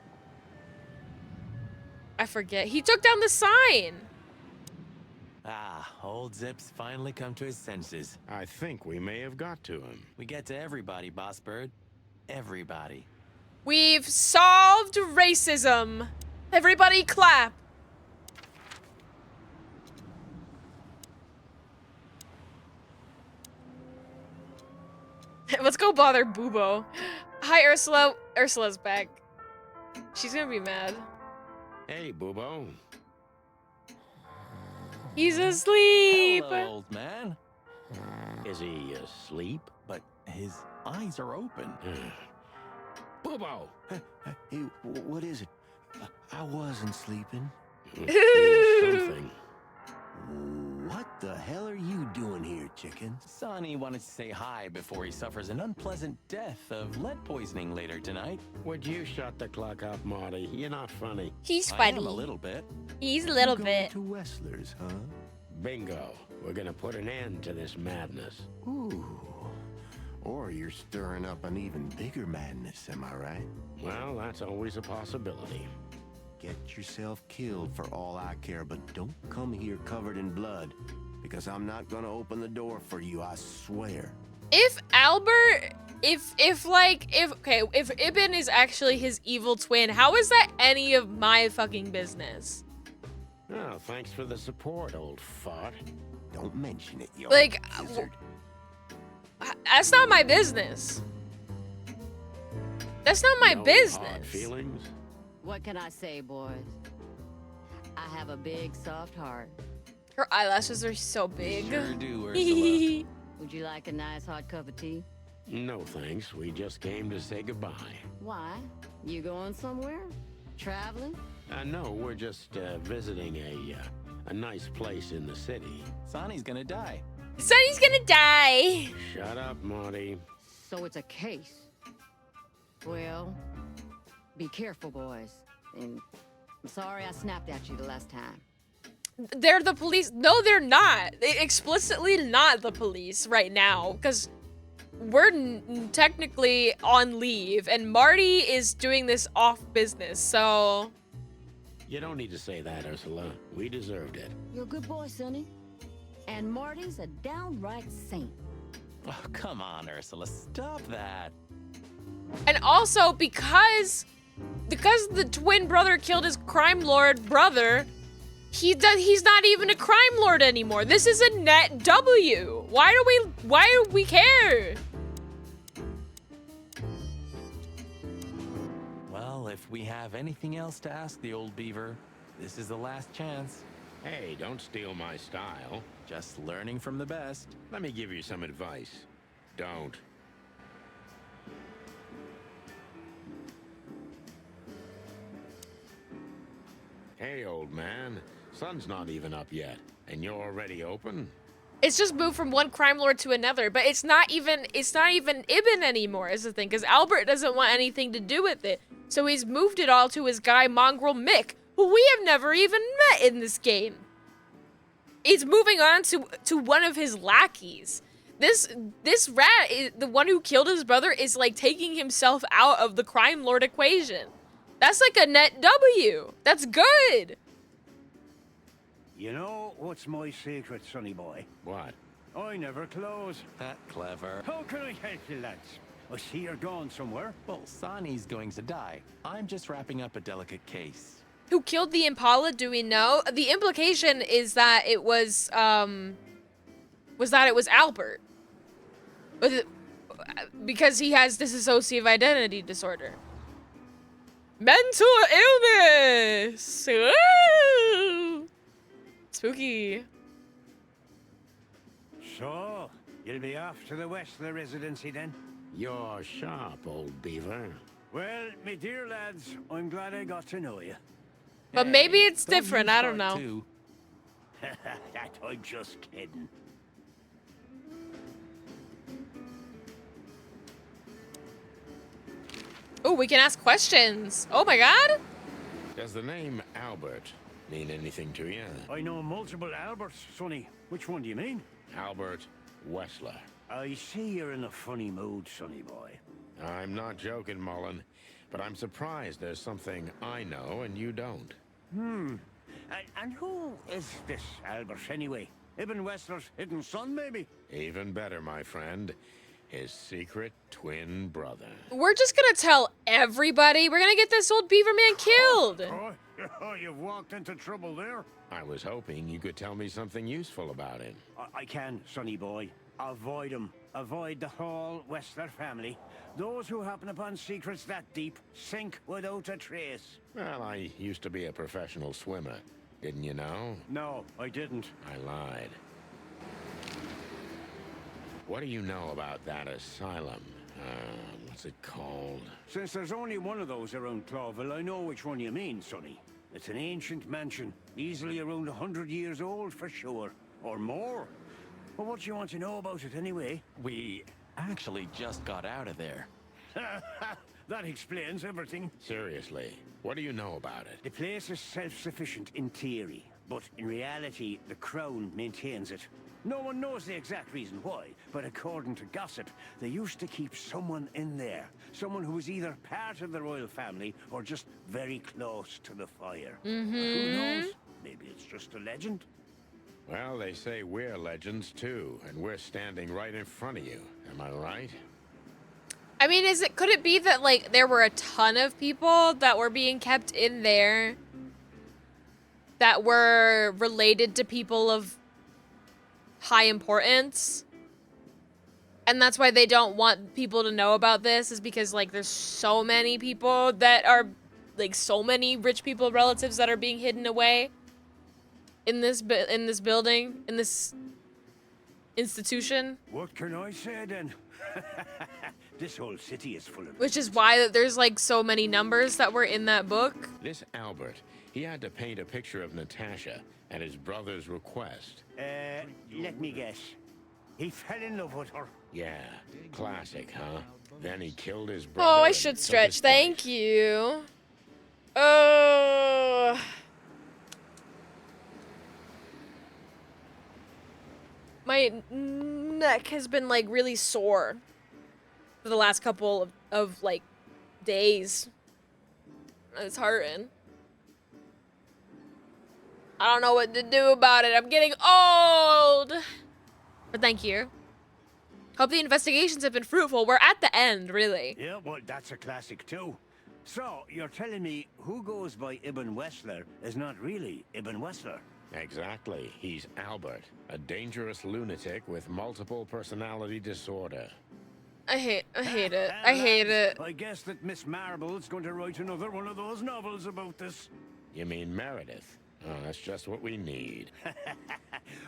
I forget. He took down the sign. Old Zip's finally come to his senses. I think we may have got to him. We get to everybody, Boss Bird. Everybody. We've solved racism. Everybody clap. Let's go bother Bubo. Hi, Ursula. Ursula's back. She's gonna be mad. Hey, Boobo. He's asleep. Hello, old man. Is he asleep? But his eyes are open. Boobo! Hey, what is it? I wasn't sleeping. Something. What the hell are you doing here, chicken? Sonny wanted to say hi before he suffers an unpleasant death of lead poisoning later tonight. Would you shut the clock up, Marty? You're not funny. He's I funny. am a little bit. He's a little Going bit. to Wessler's, huh? Bingo. We're gonna put an end to this madness. Ooh. Or you're stirring up an even bigger madness, am I right? Well, that's always a possibility. Get yourself killed for all I care, but don't come here covered in blood, because I'm not gonna open the door for you, I swear. If Albert, if Ibn is actually his evil twin, how is that any of my fucking business? Oh, thanks for the support, old fart. Don't mention it, yo. Like, lizard. That's not my business. That's not my No hard business. feelings? What can I say, boys? I have a big, soft heart. Her eyelashes are so big. Sure do, Ursula. Would you like a nice hot cup of tea? No, thanks. We just came to say goodbye. Why? You going somewhere? Traveling? No, we're just visiting a nice place in the city. Sonny's gonna die. Sonny's gonna die. Shut up, Marty. So it's a case. Well, be careful, boys. And I'm sorry I snapped at you the last time. They're the police. No, they're not. They explicitly not the police right now, because we're technically on leave, and Marty is doing this off business, so... You don't need to say that, Ursula. We deserved it. You're a good boy, Sonny. And Marty's a downright saint. Oh, come on, Ursula. Stop that. And also, because the twin brother killed his crime lord brother, he's not even a crime lord anymore. This is a net W. Why do we care? Well, if we have anything else to ask the old beaver, this is the last chance. Hey, don't steal my style. Just learning from the best. Let me give you some advice. Don't. Hey, old man. Sun's not even up yet, and you're already open? It's just moved from one crime lord to another, but it's not even Ibn anymore is the thing, because Albert doesn't want anything to do with it. So he's moved it all to his guy Mongrel Mick, who we have never even met in this game. He's moving on to one of his lackeys. This rat, the one who killed his brother, is like taking himself out of the crime lord equation. That's like a net W. That's good. You know what's my secret, sonny boy? What? I never close. That clever. How can I help you, lads? I see you're gone somewhere. Well, Sonny's going to die. I'm just wrapping up a delicate case. Who killed the Impala, do we know? The implication is that it was Albert. Because he has dissociative identity disorder. Mental illness! Woo! Spooky. So, you'll be off to the Westler residency then? You're sharp, old beaver. Well, me dear lads, I'm glad I got to know you. But maybe it's Don't different, you I don't start know. too. That I'm just kidding. Oh, we can ask questions. Oh my god. Does the name Albert mean anything to you? I know multiple Alberts, sonny. Which one do you mean? Albert Wessler. I see you're in a funny mood, sonny boy. I'm not joking, Mullen, but I'm surprised there's something I know and you don't. And who is this Albert anyway? Ibn Wessler's hidden son, maybe? Even better, my friend. His secret twin brother. We're just gonna tell everybody. We're gonna get this old beaver man killed. Oh, you've walked into trouble there. I was hoping you could tell me something useful about him. I can, sonny boy. Avoid them. Avoid the whole Wessler family. Those who happen upon secrets that deep sink without a trace. Well, I used to be a professional swimmer. Didn't you know? No, I didn't. I lied. What do you know about that asylum? What's it called? Since there's only one of those around Clawville, I know which one you mean, Sonny. It's an ancient mansion, easily around 100 years old for sure. Or more. Well, what do you want to know about it anyway? We actually just got out of there. That explains everything. Seriously, what do you know about it? The place is self-sufficient in theory, but in reality, the Crown maintains it. No one knows the exact reason why, but according to gossip, they used to keep someone in there. Someone who was either part of the royal family or just very close to the fire. Who knows? Maybe it's just a legend. Well, they say we're legends too, and we're standing right in front of you. Am I right? I mean, could it be that, like, there were a ton of people that were being kept in there that were related to people of high importance? And that's why they don't want people to know about this, is because, like, there's so many people that are, like, so many rich people, relatives that are being hidden away in this building, in this institution. What can I say then? This whole city is full of... Which is why there's, like, so many numbers that were in that book. This Albert, he had to paint a picture of Natasha at his brother's request. Let me guess. He fell in love with her. Yeah, classic, huh? Then he killed his brother. Oh, I and should took stretch. his Thank you. Oh. My neck has been, like, really sore for the last couple of like, days. It's hurting. I don't know what to do about it. I'm getting old. But thank you. Hope the investigations have been fruitful. We're at the end, really. Yeah, well, that's a classic too. So, you're telling me who goes by Ibn Wessler is not really Ibn Wessler? Exactly. He's Albert, a dangerous lunatic with multiple personality disorder. I hate it. I hate it. I guess that Miss Marble's going to write another one of those novels about this. You mean Meredith? Oh, that's just what we need.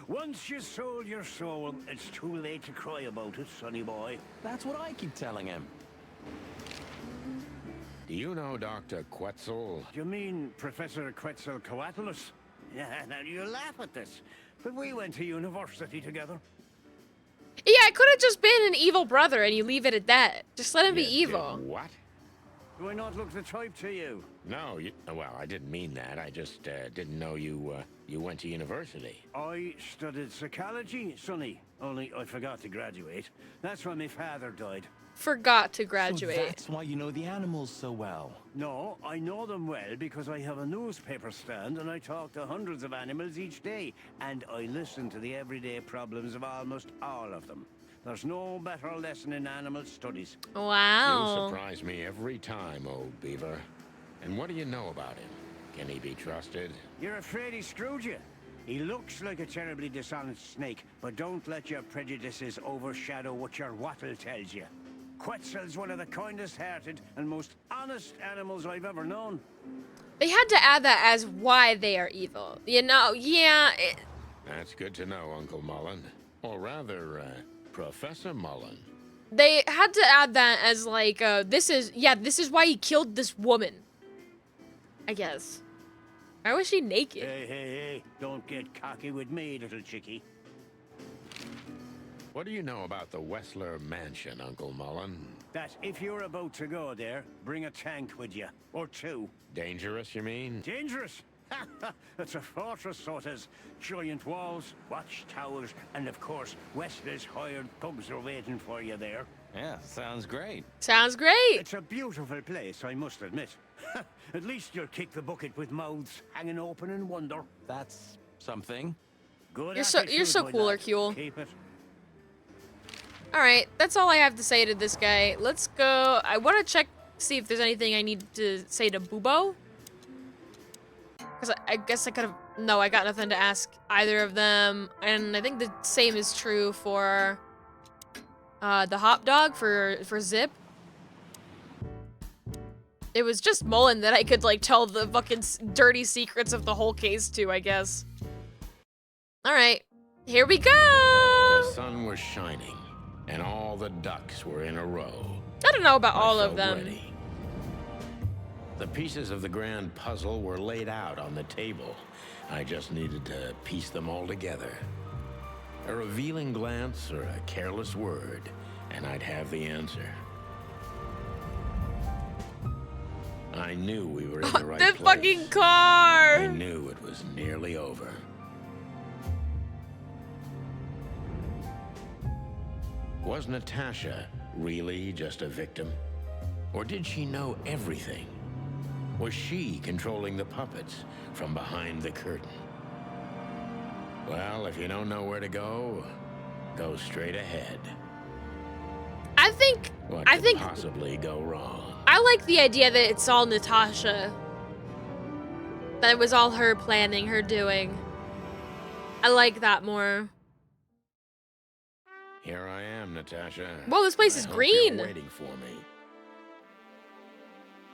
Once you sold your soul, it's too late to cry about it, sonny boy. That's what I keep telling him. Do you know Dr. Quetzal? You mean Professor Quetzalcoatlus? Yeah, now you laugh at this, but we went to university together. Yeah, it could have just been an evil brother and you leave it at that. Just let him be evil. What? Do I not look the type to you? No, well, I didn't mean that. I just didn't know you went to university. I studied psychology, sonny. Only I forgot to graduate. That's when my father died. Forgot to graduate. So that's why you know the animals so well. No, I know them well because I have a newspaper stand and I talk to hundreds of animals each day. And I listen to the everyday problems of almost all of them. There's no better lesson in animal studies. Wow. You surprise me every time, old beaver. And what do you know about him? Can he be trusted? You're afraid he screwed you? He looks like a terribly dishonest snake, but don't let your prejudices overshadow what your wattle tells you. Quetzal's one of the kindest-hearted and most honest animals I've ever known. They had to add that as why they are evil. You know, yeah. That's good to know, Uncle Mullen. Or rather, Professor Mullen. They had to add that as like, this is why he killed this woman. I guess. Why was she naked? Hey, don't get cocky with me, little chickie. What do you know about the Wessler Mansion, Uncle Mullen? That if you're about to go there, bring a tank with you. Or two. Dangerous, you mean? Dangerous? It's a fortress, so it has giant walls, watchtowers, and of course, Wessler's hired thugs are waiting for you there. Yeah, sounds great. Sounds great. It's a beautiful place, I must admit. At least you'll kick the bucket with mouths hanging open in wonder. That's something. Good You're so cool, Hercule. Keep it. Alright, that's all I have to say to this guy. Let's go. I want to check, see if there's anything I need to say to Bubo. Because I guess I could have... No, I got nothing to ask either of them. And I think the same is true for the hot dog for Zip. It was just Mullen that I could like tell the fucking dirty secrets of the whole case to, I guess. All right, here we go. The sun was shining, and all the ducks were in a row. I don't know about all I of felt them. ready. The pieces of the grand puzzle were laid out on the table. I just needed to piece them all together. A revealing glance or a careless word, and I'd have the answer. I knew we were in the right The place. fucking car! I knew it was nearly over. Was Natasha really just a victim? Or did she know everything? Was she controlling the puppets from behind the curtain? Well, if you don't know where to go, go straight ahead. I think What could possibly go wrong? I like the idea that it's all Natasha. That it was all her planning, her doing. I like that more. Here I am, Natasha. Whoa, this place is I hope green. You're waiting for me.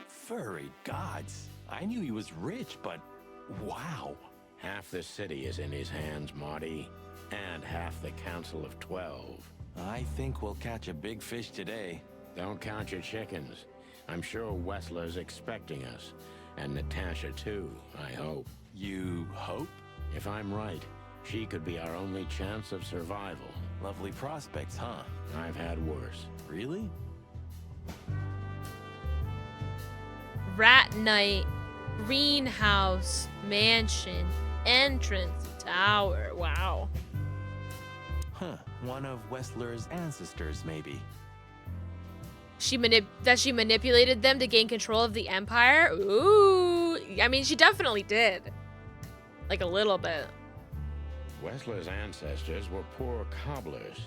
Furry gods. I knew he was rich, but wow. Half the city is in his hands, Marty, and half the Council of 12. I think we'll catch a big fish today. Don't count your chickens. I'm sure Wessler's expecting us. And Natasha, too, I hope. You hope? If I'm right, she could be our only chance of survival. Lovely prospects, huh? I've had worse. Really? Rat Night, greenhouse, mansion, entrance, tower. Wow. Huh. One of Wessler's ancestors, maybe. That she manipulated them to gain control of the Empire? Ooh. I mean, she definitely did. Like a little bit. Wessler's ancestors were poor cobblers.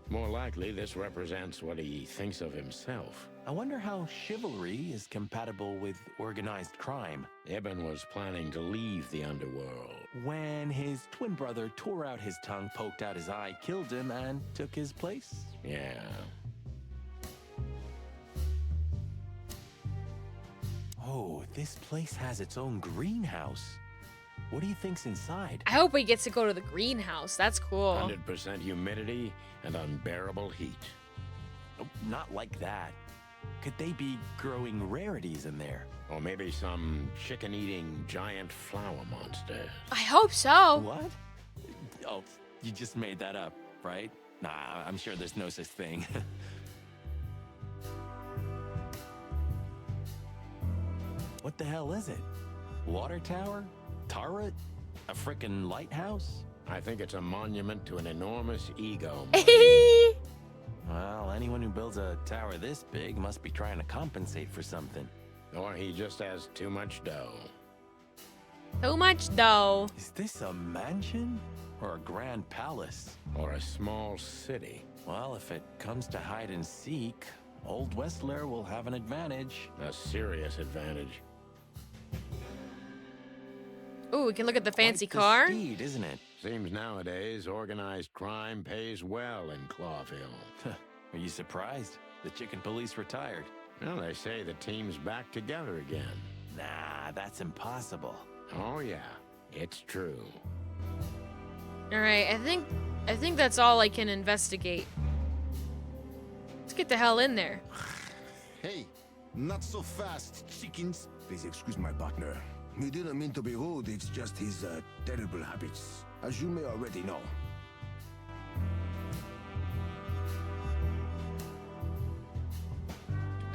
More likely, this represents what he thinks of himself. I wonder how chivalry is compatible with organized crime. Ibn was planning to leave the underworld. When his twin brother tore out his tongue, poked out his eye, killed him, and took his place? Yeah. Oh, this place has its own greenhouse. What do you think's inside? I hope we get to go to the greenhouse. That's cool. 100% humidity and unbearable heat. Oh, not like that. Could they be growing rarities in there? Or maybe some chicken-eating giant flower monsters. I hope so. What? Oh, you just made that up, right? Nah, I'm sure there's no such thing. What the hell is it? Water tower? Turret? A frickin' lighthouse? I think it's a monument to an enormous ego. Well, anyone who builds a tower this big must be trying to compensate for something. Or he just has too much dough. Too much dough. Is this a mansion? Or a grand palace? Or a small city? Well, if it comes to hide and seek, old Wessler will have an advantage. A serious advantage. Ooh, we can look at the fancy Quite the car. steed, isn't it? Seems nowadays organized crime pays well in Clawville. Are you surprised? The chicken police retired. Well, they say the team's back together again. Nah, that's impossible. Oh yeah, it's true. All right, I think that's all I can investigate. Let's get the hell in there. Hey, not so fast, chickens. Please excuse my partner. He didn't mean to be rude, it's just his terrible habits, as you may already know.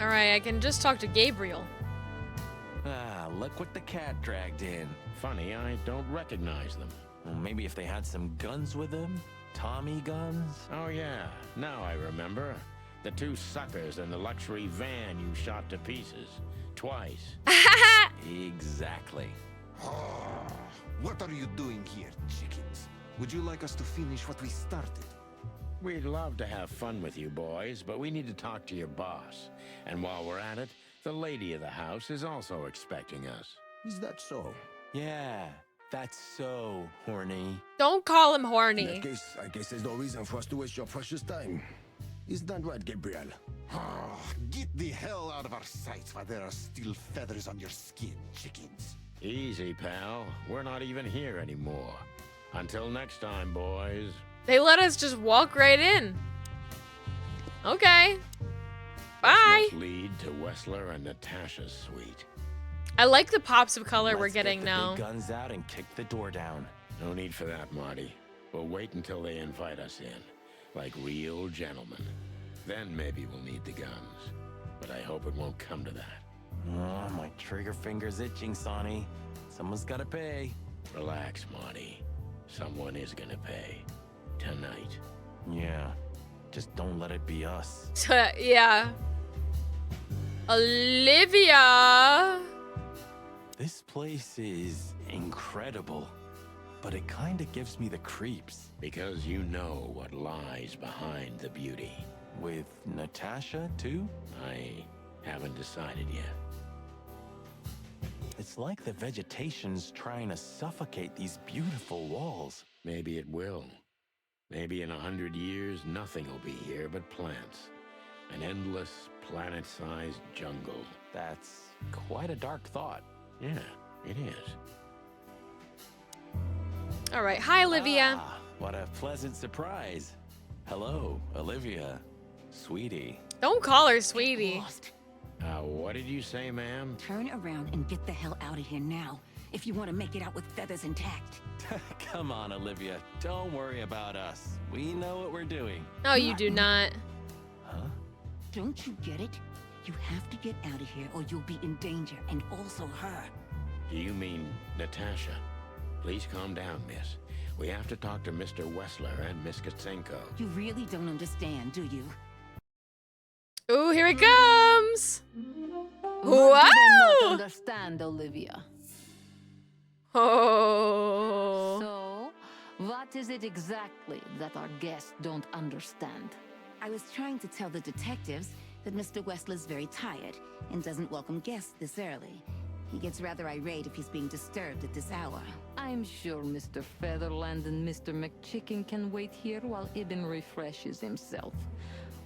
All right, I can just talk to Gabriel. Ah, look what the cat dragged in. Funny, I don't recognize them. Well, maybe if they had some guns with them? Tommy guns? Oh yeah, now I remember. The two suckers in the luxury van you shot to pieces. Twice. Exactly. What are you doing here, chickens? Would you like us to finish what we started? We'd love to have fun with you boys, but we need to talk to your boss. And while we're at it, the lady of the house is also expecting us. Is that so? Yeah, that's so horny. Don't call him In horny. that case, I guess there's no reason for us to waste your precious time. Is that right, Gabriel? Get the hell out of our sights while there are still feathers on your skin, chickens. Easy, pal. We're not even here anymore. Until next time, boys. They let us just walk right in. Okay. Bye. This must lead to Wessler and Natasha's suite. I like the pops of color we're Let's getting get the now. big guns out and kick the door down. No need for that, Marty. We'll wait until they invite us in, like real gentlemen. Then maybe we'll need the guns. But I hope it won't come to that. Oh, my trigger finger's itching, Sonny. Someone's gotta pay. Relax, Marty. Someone is gonna pay. Tonight. Yeah. Just don't let it be us. Yeah. Olivia. This place is incredible, but it kinda gives me the creeps. Because you know what lies behind the beauty. With Natasha, too? I haven't decided yet. It's like the vegetation's trying to suffocate these beautiful walls. Maybe it will. Maybe in 100 years, nothing will be here but plants. An endless, planet-sized jungle. That's quite a dark thought. Yeah, it is. All right. Hi, Olivia. Ah, what a pleasant surprise. Hello, Olivia. Sweetie. Don't call her sweetie. What did you say, ma'am? Turn around and get the hell out of here now, if you want to make it out with feathers intact. Come on, Olivia. Don't worry about us. We know what we're doing. No, you do not. Huh? Don't you get it? You have to get out of here or you'll be in danger, and also her. Do you mean Natasha? Please calm down, miss. We have to talk to Mr. Wessler and Miss Katsenko. You really don't understand, do you? Ooh, here it comes. What do they not Wow. understand, Olivia? Oh. So, what is it exactly that our guests don't understand? I was trying to tell the detectives that Mr. Wessler's very tired and doesn't welcome guests this early. He gets rather irate if he's being disturbed at this hour. I'm sure Mr. Featherland and Mr. McChicken can wait here while Ibn refreshes himself.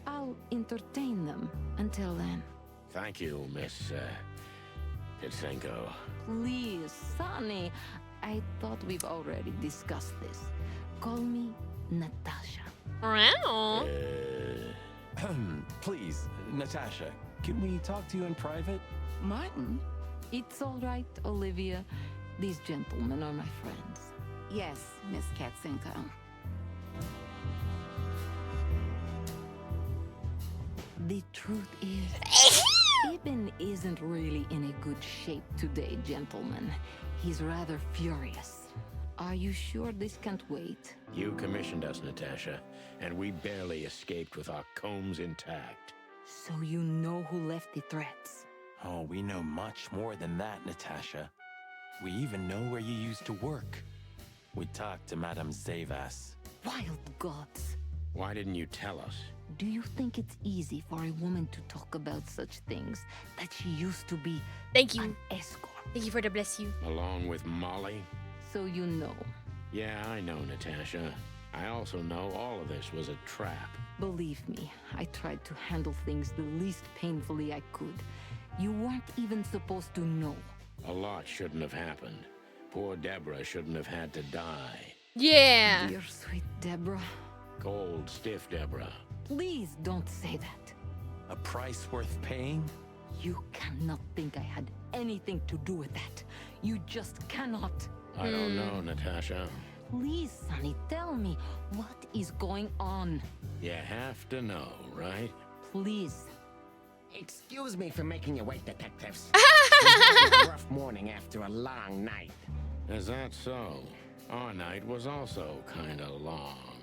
I'll entertain them until then. Thank you, Miss Katsenko. Please, Sonny. I thought we've already discussed this. Call me Natasha. Wow. Please, Natasha, can we talk to you in private? Martin? It's all right, Olivia. These gentlemen are my friends. Yes, Miss Katsenko. The truth is, Ibn isn't really in a good shape today, gentlemen. He's rather furious. Are you sure this can't wait? You commissioned us, Natasha, and we barely escaped with our combs intact. So you know who left the threats? Oh, we know much more than that, Natasha. We even know where you used to work. We talked to Madame Zavas. Wild gods! Why didn't you tell us? Do you think it's easy for a woman to talk about such things? That she used to be Thank you. an escort? Thank you for the bless you. Along with Molly? So you know. Yeah, I know, Natasha. I also know all of this was a trap. Believe me, I tried to handle things the least painfully I could. You weren't even supposed to know. A lot shouldn't have happened. Poor Deborah shouldn't have had to die. Yeah. Dear sweet Deborah. Cold, stiff Deborah. Please don't say that. A price worth paying? You cannot think I had anything to do with that. You just cannot. I don't know, Natasha. Please, Sonny, tell me, what is going on? You have to know, right? Please. Excuse me for making you wait, detectives. It's been a rough morning after a long night. Is that so? Our night was also kinda long.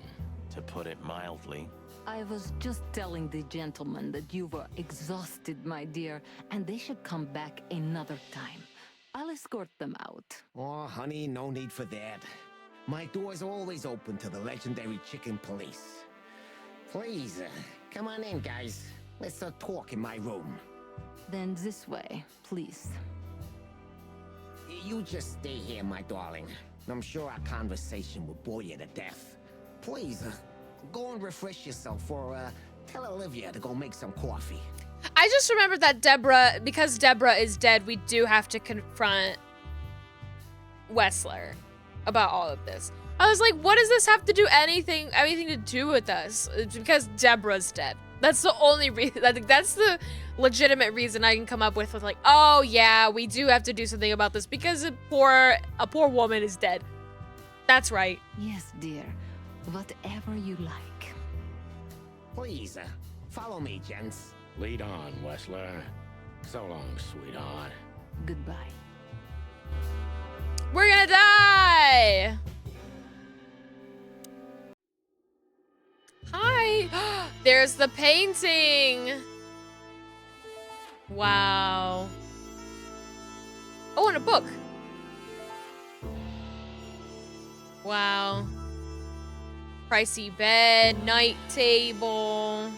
To put it mildly. I was just telling the gentlemen that you were exhausted, my dear, and they should come back another time. I'll escort them out. Oh, honey, no need for that. My door's always open to the legendary chicken police. Please, come on in, guys. Let's talk in my room. Then this way, please. You just stay here, my darling. I'm sure our conversation will bore you to death. Please, go and refresh yourself, or Tell Olivia to go make some coffee. I just remembered that Deborah, because Deborah is dead, we do have to confront Wessler about all of this. I was like, what does this have to do anything to do with us? It's because Deborah's dead. That's the only reason. I think that's the legitimate reason I can come up with like, oh yeah, we do have to do something about this because a poor woman is dead. That's right. Yes, dear. Whatever you like. Please, follow me, gents. Lead on, Wessler. So long, sweetheart. Goodbye. We're gonna die! Hi! There's the painting! Wow. Oh, and a book. Wow. Pricey bed, night table,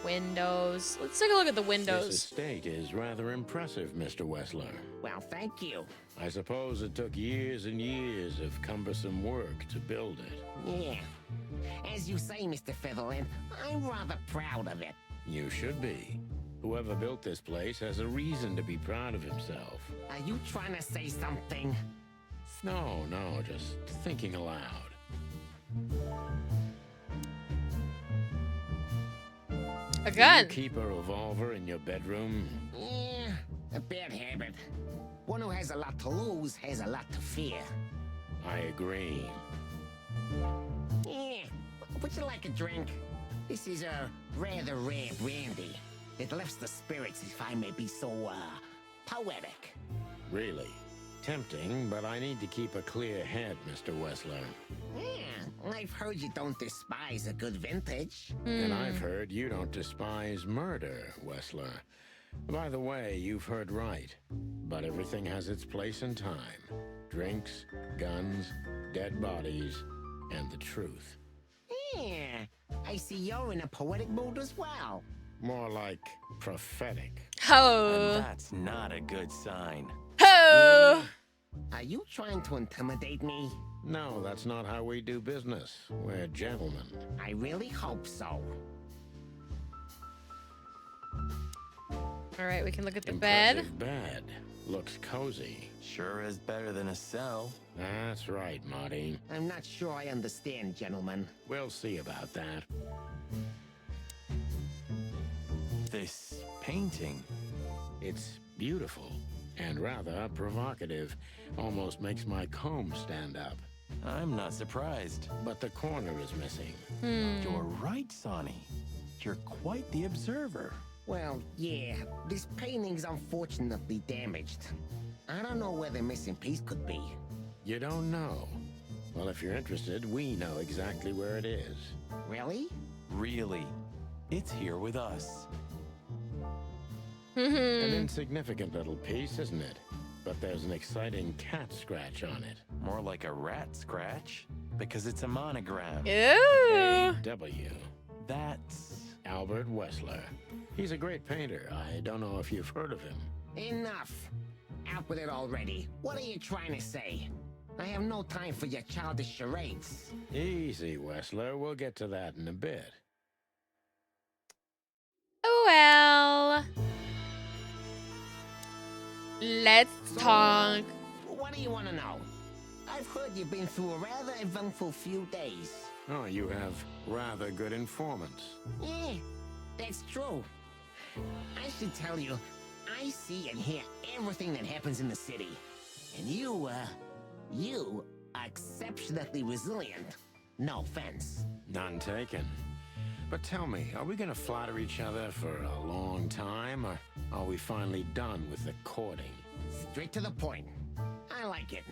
windows. Let's take a look at the windows. This estate is rather impressive, Mr. Wessler. Well, thank you. I suppose it took years and years of cumbersome work to build it. Yeah. As you say, Mr. Featherland, I'm rather proud of it. You should be. Whoever built this place has a reason to be proud of himself. Are you trying to say something? No, just thinking aloud. A gun. Do you keep a revolver in your bedroom? Yeah, a bad habit. One who has a lot to lose has a lot to fear. I agree. Yeah, would you like a drink? This is a rather rare brandy. It lifts the spirits, if I may be so, poetic. Really? Tempting, but I need to keep a clear head, Mr. Wessler. Yeah, I've heard you don't despise a good vintage. And I've heard you don't despise murder, Wessler. By the way, you've heard right. But everything has its place and time. Drinks, guns, dead bodies, and the truth. Yeah, I see you're in a poetic mood as well. More like prophetic. Oh. And that's not a good sign. Oh. Are you trying to intimidate me? No, that's not how we do business. We're gentlemen. I really hope so. All right, we can look at the Impressive bed. Looks cozy. Sure is better than a cell. That's right, Marty. I'm not sure I understand, gentlemen. We'll see about that. This painting. It's beautiful and rather provocative. Almost makes my comb stand up. I'm not surprised. But the corner is missing. You're right, Sonny. You're quite the observer. Well, yeah, this painting's unfortunately damaged. I don't know where the missing piece could be. You don't know? Well, if you're interested, we know exactly where it is. Really? Really. It's here with us. An insignificant little piece, isn't it? But there's an exciting cat scratch on it. More like a rat scratch, because it's a monogram. Ew. A.W. That's Albert Wessler. He's a great painter. I don't know if you've heard of him. Enough. Out with it already. What are you trying to say? I have no time for your childish charades. Easy, Wessler. We'll get to that in a bit. Well, let's talk. What do you want to know? I've heard you've been through a rather eventful few days. Oh, you have rather good informants. Yeah, that's true. I should tell you, I see and hear everything that happens in the city. And you are exceptionally resilient. No offense. None taken. But tell me, are we gonna flatter each other for a long time, or are we finally done with the courting? Straight to the point. I like it.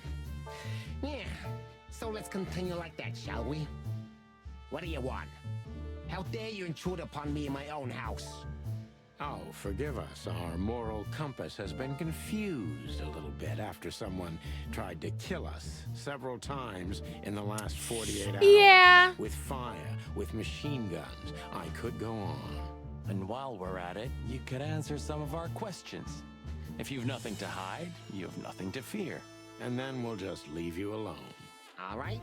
Yeah, so let's continue like that, shall we? What do you want? How dare you intrude upon me in my own house? Oh, forgive us. Our moral compass has been confused a little bit after someone tried to kill us several times in the last 48 hours. Yeah. With fire, with machine guns. I could go on. And while we're at it, you could answer some of our questions. If you've nothing to hide, you have nothing to fear. And then we'll just leave you alone. All right.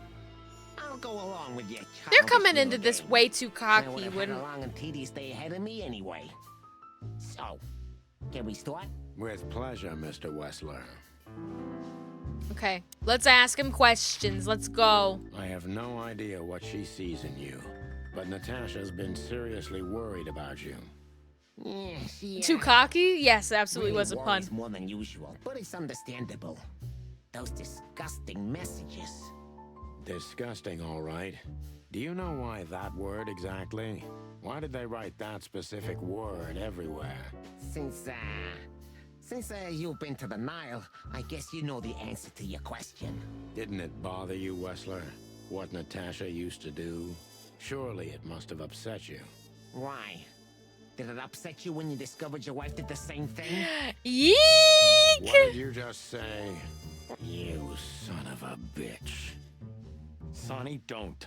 I'll go along with you. They're coming into this way too I would cocky, have had wouldn't? a long and tedious day ahead of me anyway. So, can we start? With pleasure, Mr. Wessler. Okay, let's ask him questions. Let's go. I have no idea what she sees in you, but Natasha's been seriously worried about you. Yeah, she, Too cocky? Yes, absolutely really was a pun. worries more than usual, but it's understandable. Those disgusting messages. Disgusting, all right. Do you know why that word exactly? Why did they write that specific word everywhere? Since you've been to the Nile, I guess you know the answer to your question. Didn't it bother you, Wessler? What Natasha used to do? Surely it must have upset you. Why? Did it upset you when you discovered your wife did the same thing? Yeek! What did you just say? You son of a bitch. Sonny, don't.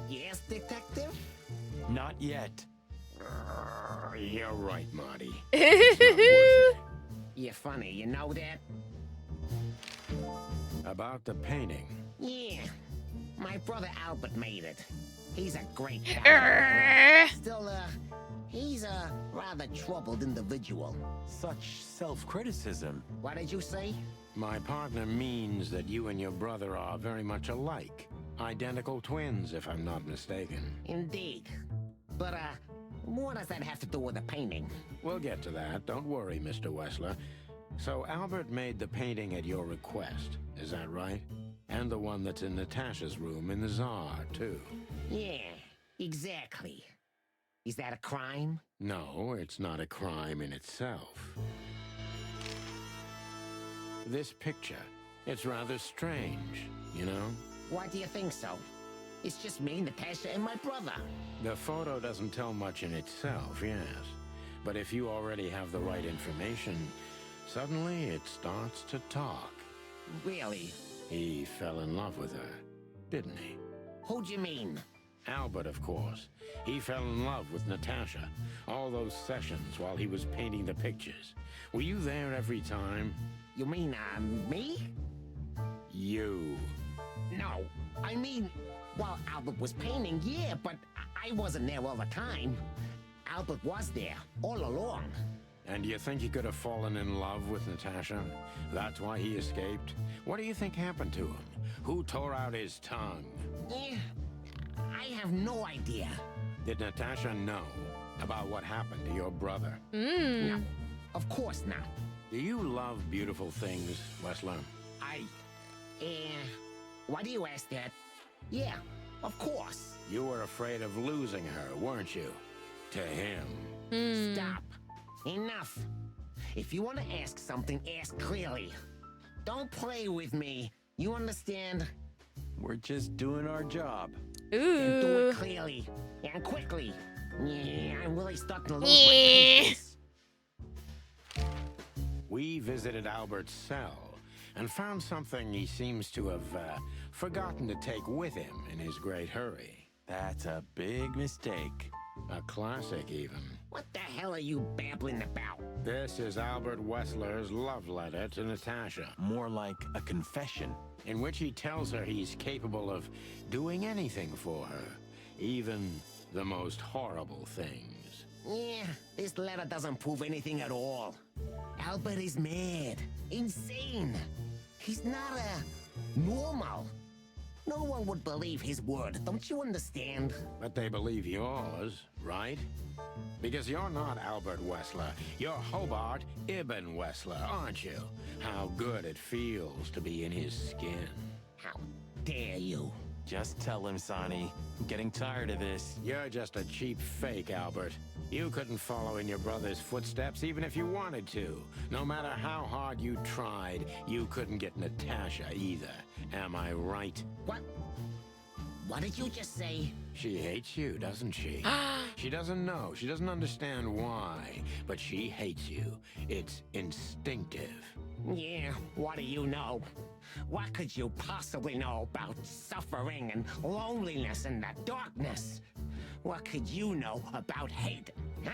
Yes, detective? Not yet. You're right, Marty. You're funny, you know that? About the painting. Yeah. My brother Albert made it. He's a great guy. Still, he's a rather troubled individual. Such self-criticism. What did you say? My partner means that you and your brother are very much alike. Identical twins, if I'm not mistaken. Indeed. But, what does that have to do with the painting? We'll get to that. Don't worry, Mr. Wessler. So Albert made the painting at your request, is that right? And the one that's in Natasha's room in the Tsar, too. Yeah, exactly. Is that a crime? No, it's not a crime in itself. This picture, it's rather strange, you know? Why do you think so? It's just me, Natasha, and my brother. The photo doesn't tell much in itself, yes. But if you already have the right information, suddenly it starts to talk. Really? He fell in love with her, didn't he? Who'd you mean? Albert, of course. He fell in love with Natasha. All those sessions while he was painting the pictures. Were you there every time? You mean, me? You. No, I mean, while Albert was painting, yeah, but I wasn't there all the time. Albert was there, all along. And you think he could have fallen in love with Natasha? That's why he escaped? What do you think happened to him? Who tore out his tongue? Eh, I have no idea. Did Natasha know about what happened to your brother? No, of course not. Do you love beautiful things, Wessler? Why do you ask that? Yeah, of course. You were afraid of losing her, weren't you? To him. Stop. Enough. If you want to ask something, ask clearly. Don't play with me. You understand? We're just doing our job. Then do it clearly and quickly. Yeah, I'm really starting to lose my patience. We visited Albert's cell and found something he seems to have forgotten to take with him in his great hurry. That's a big mistake. A classic, even. What the hell are you babbling about? This is Albert Wessler's love letter to Natasha. More like a confession. In which he tells her he's capable of doing anything for her, even the most horrible things. Yeah, this letter doesn't prove anything at all. Albert is mad, insane. He's not normal. No one would believe his word, don't you understand? But they believe yours, right? Because you're not Albert Wessler. You're Hobart Ibn Wessler, aren't you? How good it feels to be in his skin. How dare you? Just tell him, Sonny. I'm getting tired of this. You're just a cheap fake, Albert. You couldn't follow in your brother's footsteps even if you wanted to. No matter how hard you tried, you couldn't get Natasha either. Am I right? What? What did you just say? She hates you, doesn't she? She doesn't know. She doesn't understand why. But she hates you. It's instinctive. Yeah, what do you know? What could you possibly know about suffering and loneliness and the darkness? What could you know about hate, huh?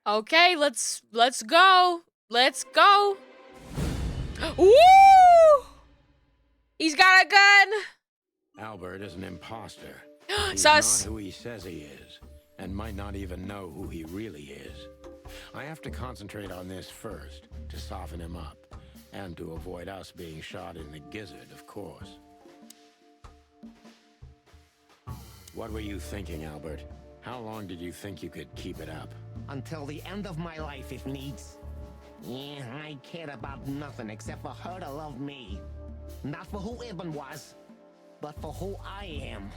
Okay, let's go. Let's go. Woo! He's got a gun. Albert is an imposter. He's Sus. not who he says he is, and might not even know who he really is. I have to concentrate on this first, to soften him up, and to avoid us being shot in the gizzard, of course. What were you thinking, Albert? How long did you think you could keep it up? Until the end of my life, if needs. Yeah, I cared about nothing except for her to love me. Not for who Ibn was, but for who I am.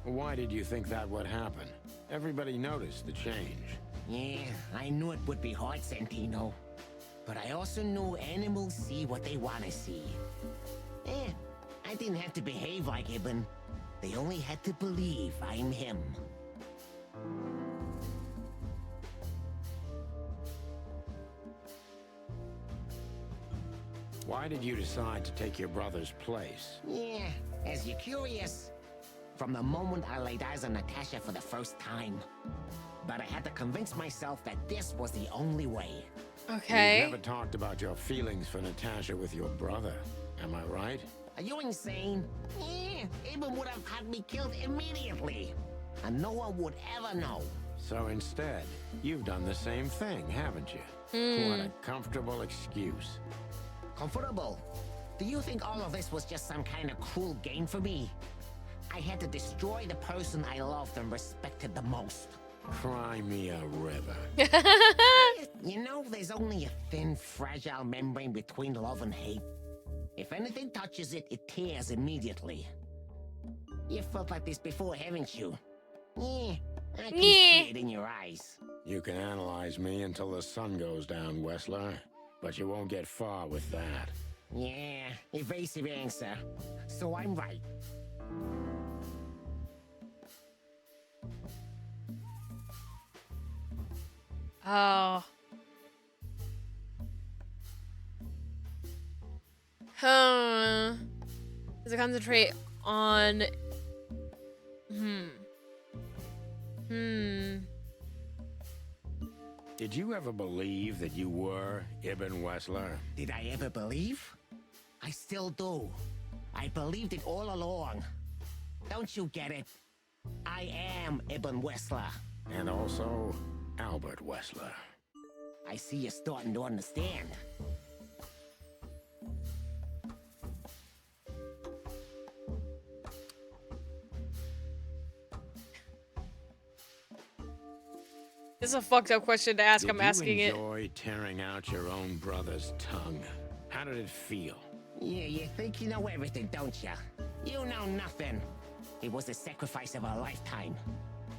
Why did you think that would happen? Everybody noticed the change. Yeah, I knew it would be hard, Santino. But I also knew animals see what they want to see. I didn't have to behave like Ibn. They only had to believe I'm him. Why did you decide to take your brother's place? Yeah, as you're curious, from the moment I laid eyes on Natasha for the first time. But I had to convince myself that this was the only way. Okay. You've never talked about your feelings for Natasha with your brother, am I right? Are you insane? Yeah, Ibn would have had me killed immediately. And no one would ever know. So instead, you've done the same thing, haven't you? What a comfortable excuse. Comfortable? Do you think all of this was just some kind of cruel game for me? I had to destroy the person I loved and respected the most. Cry me a river. You know, there's only a thin, fragile membrane between love and hate. If anything touches it, it tears immediately. You felt like this before, haven't you? Yeah, I can see it in your eyes. You can analyze me until the sun goes down, Wessler. But you won't get far with that. Yeah, evasive answer. So I'm right. Oh. Does it concentrate on... Did you ever believe that you were Ibn Wessler? Did I ever believe? I still do. I believed it all along. Don't you get it? I am Ibn Wessler. And also, Albert Wessler. I see you're starting to understand. This is a fucked up question to ask. I'm asking it. Did you enjoy tearing out your own brother's tongue? How did it feel? Yeah, you think you know everything, don't you? You know nothing. It was the sacrifice of a lifetime.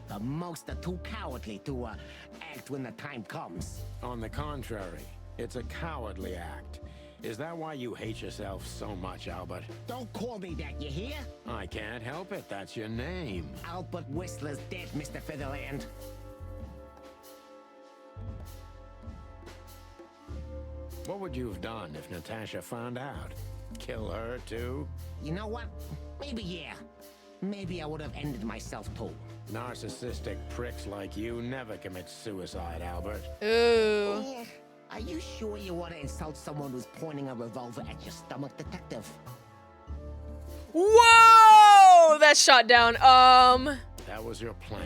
The most are too cowardly to act when the time comes. On the contrary, it's a cowardly act. Is that why you hate yourself so much, Albert? Don't call me that, you hear? I can't help it. That's your name. Albert Whistler's dead, Mr. Featherland. What would you have done if Natasha found out? Kill her, too? You know what? Maybe, yeah. Maybe I would have ended myself, too. Narcissistic pricks like you never commit suicide, Albert. Ooh. Yeah. Are you sure you want to insult someone who's pointing a revolver at your stomach, Detective? Whoa! That shot down. That was your plan.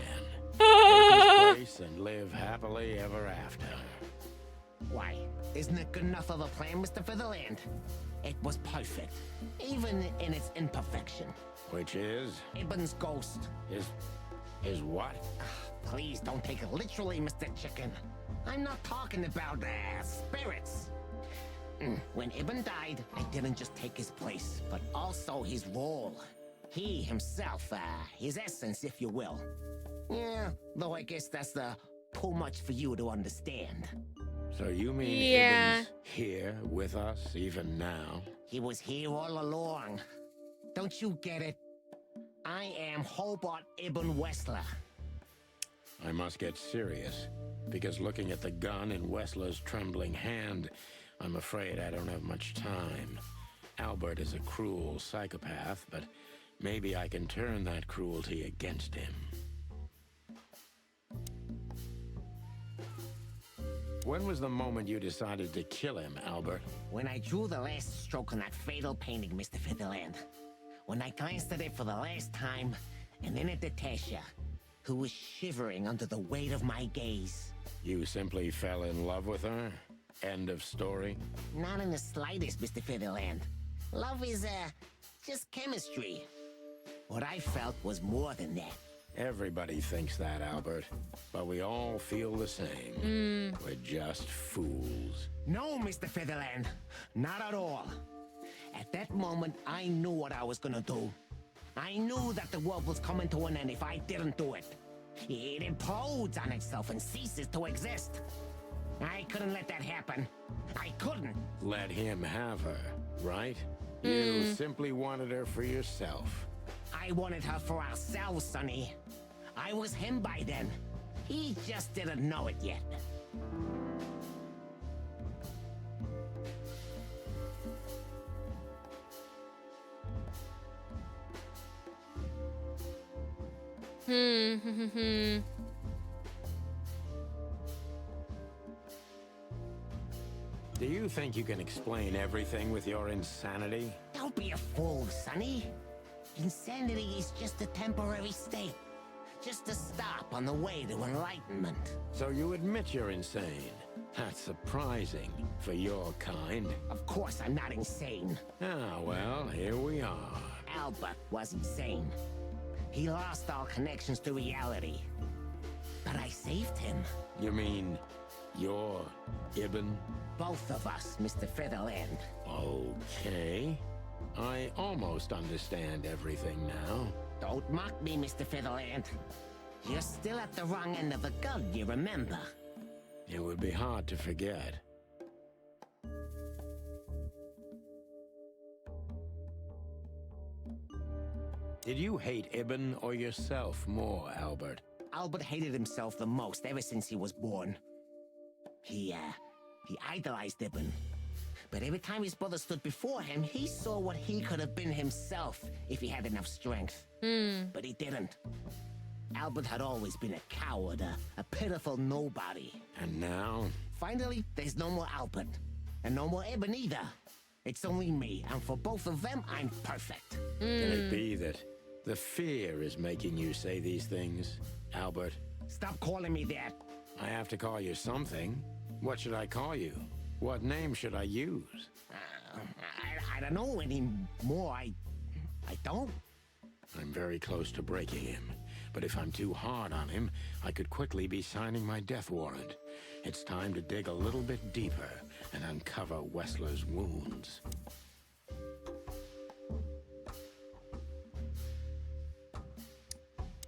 Take his place and live happily ever after. Why? Isn't it good enough of a plan, Mr. Featherland? It was perfect, even in its imperfection. Which is? Ibn's ghost. Is what? Please don't take it literally, Mr. Chicken. I'm not talking about spirits. When Ibn died, I didn't just take his place, but also his role. He himself, his essence, if you will. Yeah, though I guess that's too much for you to understand. So you mean Ibn's here with us even now? He was here all along. Don't you get it? I am Hobart Ibn Wessler. I must get serious, because looking at the gun in Wessler's trembling hand, I'm afraid I don't have much time. Albert is a cruel psychopath, but maybe I can turn that cruelty against him. When was the moment you decided to kill him, Albert? When I drew the last stroke on that fatal painting, Mr. Featherland. When I glanced at it for the last time, and then at Natasha, who was shivering under the weight of my gaze. You simply fell in love with her? End of story? Not in the slightest, Mr. Featherland. Love is, just chemistry. What I felt was more than that. Everybody thinks that, Albert. But we all feel the same. We're just fools. No, Mr. Featherland. Not at all. At that moment, I knew what I was gonna do. I knew that the world was coming to an end if I didn't do it. It implodes on itself and ceases to exist. I couldn't let that happen. I couldn't. Let him have her, right? You simply wanted her for yourself. I wanted her for ourselves, Sonny. I was him by then. He just didn't know it yet. Do you think you can explain everything with your insanity? Don't be a fool, Sonny. Insanity is just a temporary state. Just a stop on the way to enlightenment. So you admit you're insane. That's surprising for your kind. Of course I'm not insane. Ah, well, here we are. Albert was insane. He lost all connections to reality. But I saved him. You mean you're Ibn? Both of us, Mr. Featherland. Okay. I almost understand everything now. Don't mock me, Mr. Featherland. You're still at the wrong end of the gun, you remember? It would be hard to forget. Did you hate Ibn or yourself more, Albert? Albert hated himself the most ever since he was born. He idolized Ibn. But every time his brother stood before him, he saw what he could have been himself if he had enough strength. But he didn't. Albert had always been a coward, a pitiful nobody. And now? Finally, there's no more Albert. And no more Ibn either. It's only me, and for both of them, I'm perfect. Can it be that the fear is making you say these things, Albert? Stop calling me that. I have to call you something. What should I call you? What name should I use? I don't know anymore. I don't. I'm very close to breaking him. But if I'm too hard on him, I could quickly be signing my death warrant. It's time to dig a little bit deeper and uncover Wessler's wounds.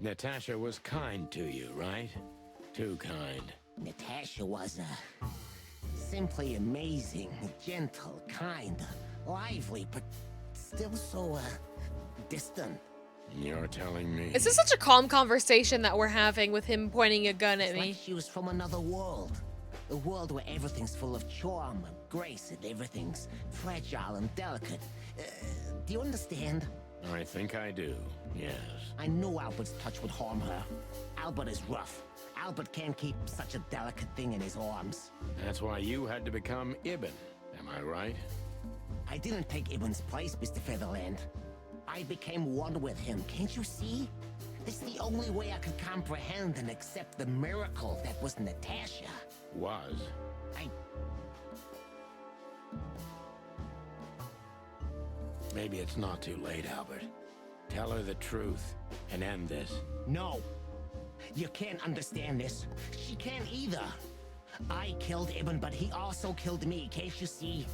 Natasha was kind to you, right? Too kind. Natasha was, simply amazing, gentle, kind, lively, but still so, distant. You're telling me? This is such a calm conversation that we're having with him pointing a gun at It's me. like she was from another world. A world where everything's full of charm and grace and everything's fragile and delicate. Do you understand? I think I do, yes. I knew Albert's touch would harm her. Albert is rough. Albert can't keep such a delicate thing in his arms. That's why you had to become Ibn, am I right? I didn't take Ibn's place, Mr. Featherland. I became one with him, can't you see? This is the only way I could comprehend and accept the miracle that was Natasha. Was? Maybe it's not too late, Albert. Tell her the truth and end this. No. You can't understand this. She can't either. I killed Ibn, but he also killed me, can't you see?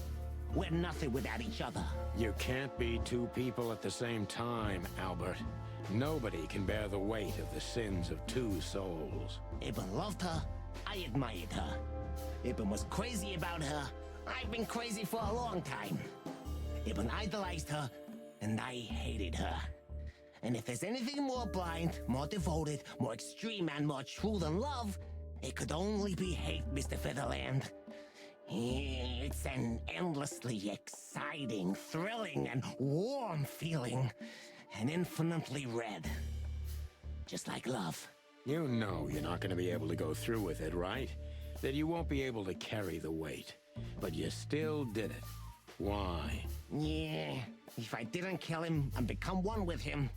We're nothing without each other. You can't be two people at the same time, Albert. Nobody can bear the weight of the sins of two souls. Ibn loved her. I admired her. Ibn was crazy about her. I've been crazy for a long time. Ibn idolized her, and I hated her. And if there's anything more blind, more devoted, more extreme, and more true than love, it could only be hate, Mr. Featherland. It's an endlessly exciting, thrilling, and warm feeling, and infinitely red. Just like love. You know you're not going to be able to go through with it, right? that you won't be able to carry the weight. But you still did it. Why? Yeah, if I didn't kill him and become one with him,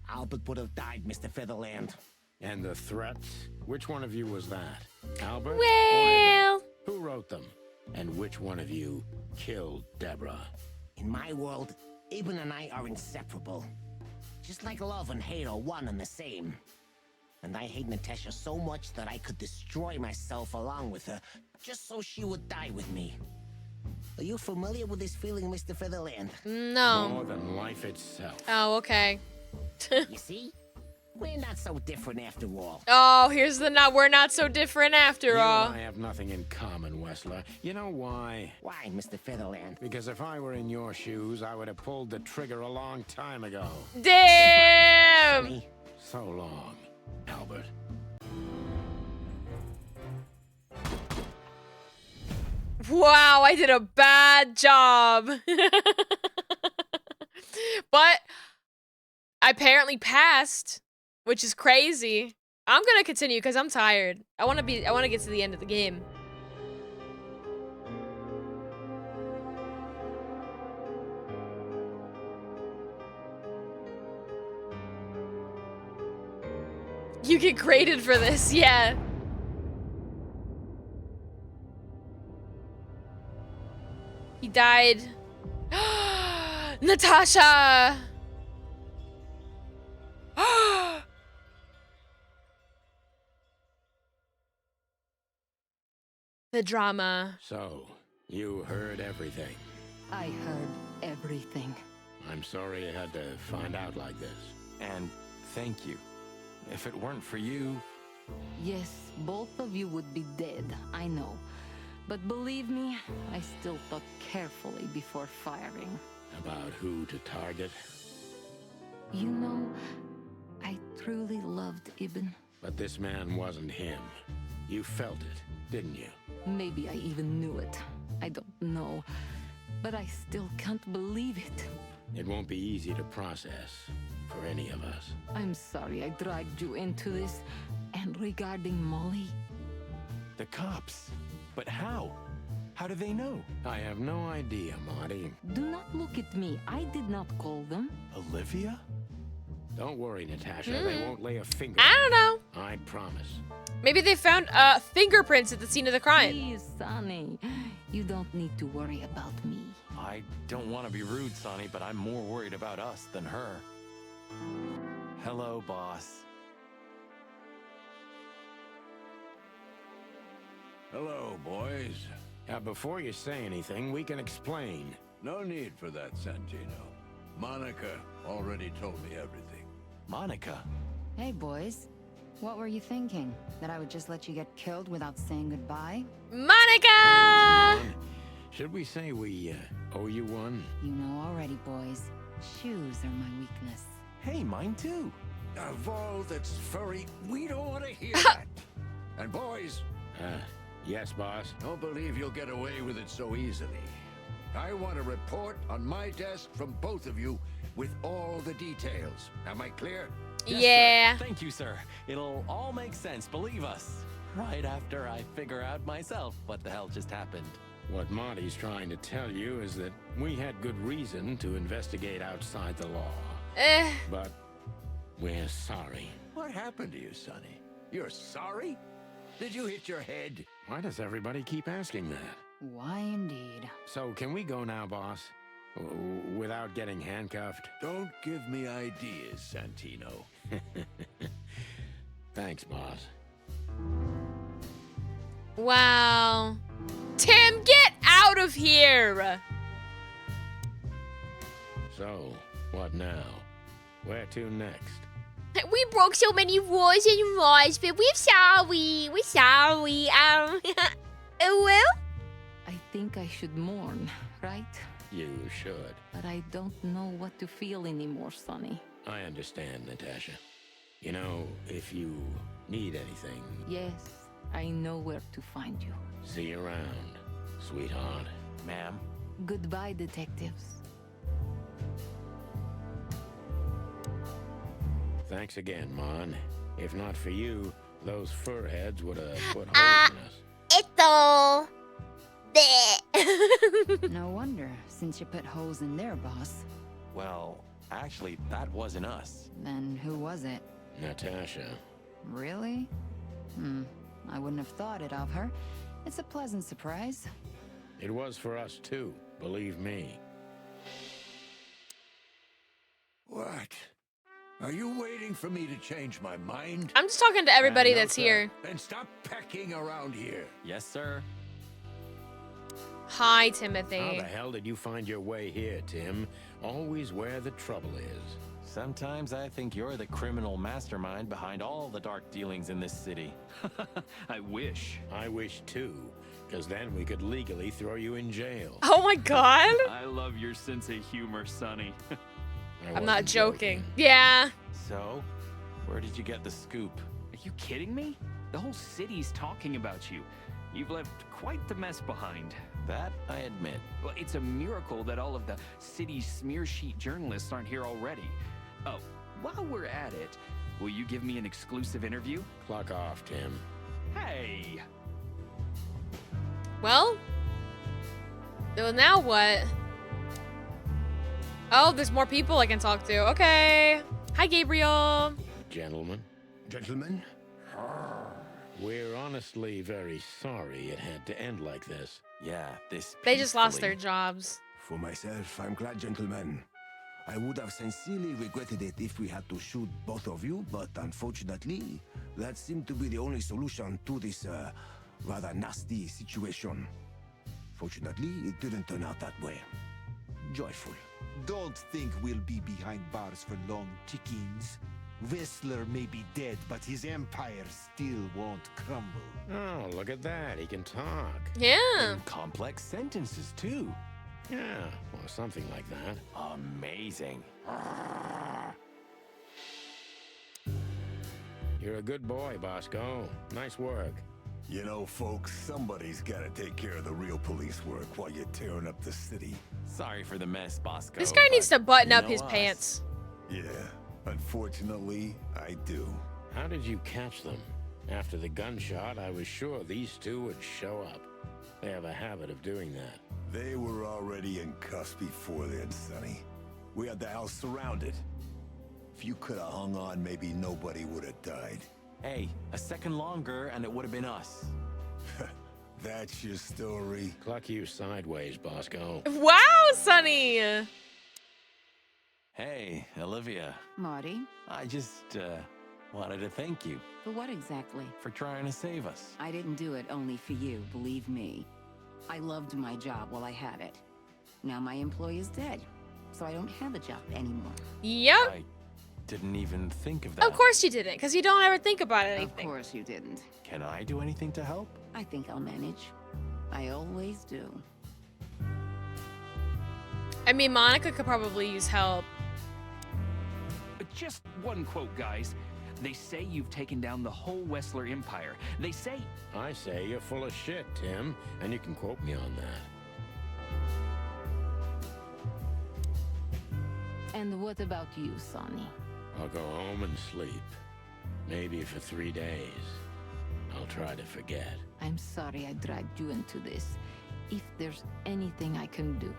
Albert would have died, Mr. Featherland. And the threats? Which one of you was that? Albert? Well... Or Ibn? Who wrote them? And which one of you killed Deborah? In my world, Ibn and I are inseparable. Just like love and hate are one and the same. And I hate Natasha so much that I could destroy myself along with her, just so she would die with me. Are you familiar with this feeling, Mr. Featherland? No. More than life itself. Oh, okay. You see? We're not so different after all. Oh, here's the we're not so different after You all. and I have nothing in common, Wessler. You know why? Why, Mr. Featherland? Because if I were in your shoes, I would have pulled the trigger a long time ago. Damn! So long, Albert. Wow, I did a bad job. But I apparently passed, which is crazy. I'm gonna continue because I'm tired. I wanna get to the end of the game. You get graded for this, yeah. He died. Natasha! The drama. So, you heard everything. I heard everything. I'm sorry you had to find out like this. And thank you. If it weren't for you... Yes, both of you would be dead, I know. But believe me, I still thought carefully before firing. About who to target? You know, I truly loved Ibn. But this man wasn't him. You felt it, didn't you? Maybe I even knew it. I don't know. But I still can't believe it. It won't be easy to process for any of us. I'm sorry I dragged you into this. And regarding Molly... The cops. But how? How do they know? I have no idea, Marty. Do not look at me. I did not call them. Olivia? Don't worry, Natasha. They won't lay a finger. I don't know. I promise. Maybe they found fingerprints at the scene of the crime. Please, Sonny. You don't need to worry about me. I don't want to be rude, Sonny, but I'm more worried about us than her. Hello, boss. Hello, boys. Before you say anything, we can explain. No need for that, Santino. Monica already told me everything. Monica? Hey, boys. What were you thinking? That I would just let you get killed without saying goodbye? Monica! Should we say we owe you one? You know already, boys. Shoes are my weakness. Hey, mine too. A Vol that's furry, we don't want to hear that. And boys... Yes, boss. Don't believe you'll get away with it so easily. I want a report on my desk from both of you with all the details. Am I clear? Yes, yeah. Sir. Thank you, sir. It'll all make sense, believe us. Right after I figure out myself what the hell just happened. What Marty's trying to tell you is that we had good reason to investigate outside the law. But we're sorry. What happened to you, Sonny? You're sorry? Did you hit your head? Why does everybody keep asking that? Why indeed. So can we go now, boss? Without getting handcuffed? Don't give me ideas, Santino. Thanks, boss. Wow. Tim, get out of here! So, what now? Where to next? We broke so many rules and laws, but we're sorry. We're sorry. Well? I think I should mourn, right? You should. But I don't know what to feel anymore, Sonny. I understand, Natasha. You know, if you need anything... Yes, I know where to find you. See you around, sweetheart. Ma'am. Goodbye, detectives. Thanks again, Mon. If not for you, those fur heads would have put holes in us. It's No. No wonder, since you put holes in their boss. Well, actually, that wasn't us. Then who was it? Natasha. Really? I wouldn't have thought it of her. It's a pleasant surprise. It was for us too, believe me. What? Are you waiting for me to change my mind? I'm just talking to everybody No, that's sir. here. Then stop pecking around here. Yes, sir. Hi, How Timothy. the hell did you find your way here, Tim? Always where the trouble is. Sometimes I think you're the criminal mastermind behind all the dark dealings in this city. I wish. I wish too, because then we could legally throw you in jail. Oh my god. I love your sense of humor, Sonny. I'm not joking. Yeah. So, where did you get the scoop? Are you kidding me? The whole city's talking about you. You've left quite the mess behind. That I admit. Well, it's a miracle that all of the city's smear sheet journalists aren't here already. Oh, while we're at it, will you give me an exclusive interview? Clock off, Tim. Hey! Well, now what? Oh, there's more people I can talk to. Okay. Hi, Gabriel. Gentlemen. Gentlemen? We're honestly very sorry it had to end like this. Yeah, this They just lost peacefully. their jobs. For myself, I'm glad, gentlemen. I would have sincerely regretted it if we had to shoot both of you, but unfortunately, that seemed to be the only solution to this rather nasty situation. Fortunately, it didn't turn out that way. Joyful. Don't think we'll be behind bars for long, chickens. Whistler may be dead, but his empire still won't crumble. Oh, look at that. He can talk. Yeah. And complex sentences, too. Yeah, or something like that. Amazing. You're a good boy, Bosco. Nice work. You know, folks, somebody's gotta take care of the real police work while you're tearing up the city. Sorry for the mess, Bosco. This guy needs to button you up know his us. pants. Yeah, unfortunately, I do. How did you catch them? After the gunshot, I was sure these two would show up. They have a habit of doing that. They were already in cuffs before then, Sonny. We had the house surrounded. If you could have hung on, maybe nobody would have died. Hey, a second longer and it would have been us. That's your story? Cluck you sideways, Bosco. Wow, Sonny. Hey, Olivia. Marty, I just, wanted to thank you for what exactly? for trying to save us. I didn't do it only for you, believe me. I loved my job while I had it. Now my employee is dead, so I don't have a job anymore. Yep. I didn't even think of that. Of course you didn't, because you don't ever think about anything. Of course you didn't. Can I do anything to help? I think I'll manage. I always do. I mean, Monica could probably use help. But just one quote, guys. They say you've taken down the whole Wessler Empire. They say... I say you're full of shit, Tim, and you can quote me on that. And what about you, Sonny? I'll go home and sleep. Maybe for 3 days. I'll try to forget. I'm sorry I dragged you into this. If there's anything I can do.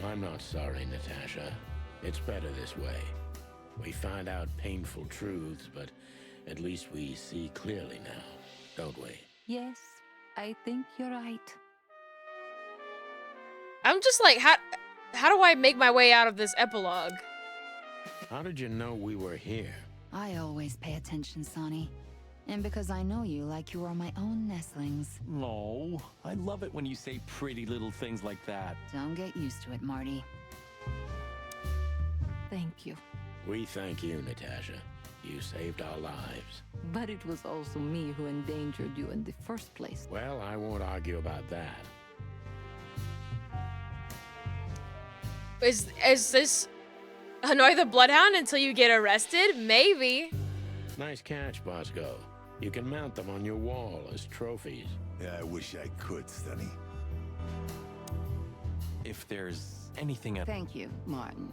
I'm not sorry, Natasha. It's better this way. We find out painful truths, but at least we see clearly now, don't we? Yes, I think you're right. I'm just like, how do I make my way out of this epilogue? How did you know we were here? I always pay attention, Sonny. And because I know you like you are my own nestlings. No, I love it when you say pretty little things like that. Don't get used to it, Marty. Thank you. We thank you, Natasha. You saved our lives. But it was also me who endangered you in the first place. Well, I won't argue about that. Is this Annoy the Bloodhound until you get arrested? Maybe. Nice catch, Bosco. You can mount them on your wall as trophies. Yeah, I wish I could, Sonny. If there's anything at... Thank you, Martin.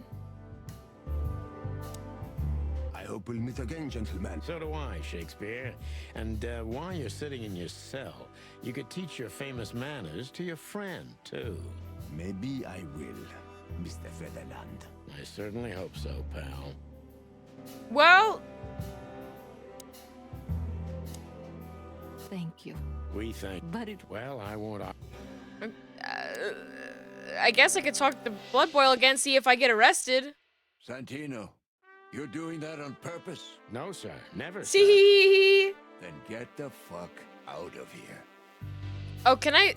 I hope hope we'll meet again, gentlemen. So do I, Shakespeare. And while you're sitting in your cell, you could teach your famous manners to your friend, too. Maybe I will, Mr. Featherland. I certainly hope so, pal. Well... Thank you. We think... But it... Well, I won't... I guess I could talk to Blood Boil again, see if I get arrested. Santino, you're doing that on purpose? No, sir. Never, See? Then get the fuck out of here. Oh, can I...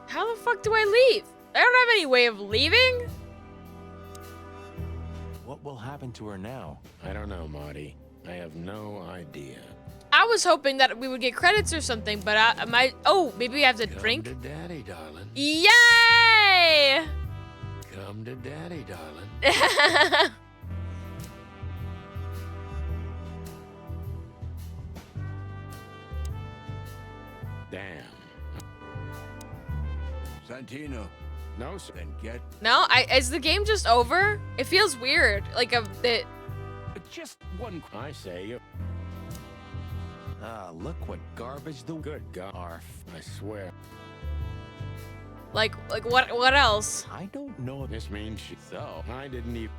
How the fuck do I leave? I don't have any way of leaving? What will happen to her now? I don't know, Marty. I have no idea. I was hoping that we would get credits or something, but oh, maybe we have to drink? Come to daddy, darling. Yay! Come to daddy, darling. Damn. Santino. No, sir. Then get... No, is the game just over? It feels weird, like a bit. Just one... I say you... Ah, look what garbage the... Good God. I swear. Like what else? I don't know if This means she... so. I didn't even...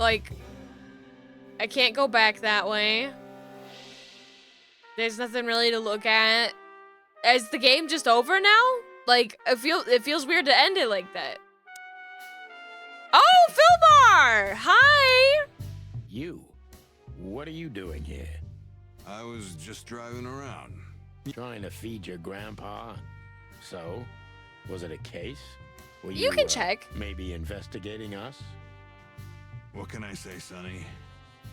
Like, I can't go back that way. There's nothing really to look at. Is the game just over now? Like, it feels weird to end it like that. Oh, Philbar! Hi! You. What are you doing here? I was just driving around. Trying to feed your grandpa? So, was it a case? Were You can check. Maybe investigating us? What can I say, Sonny?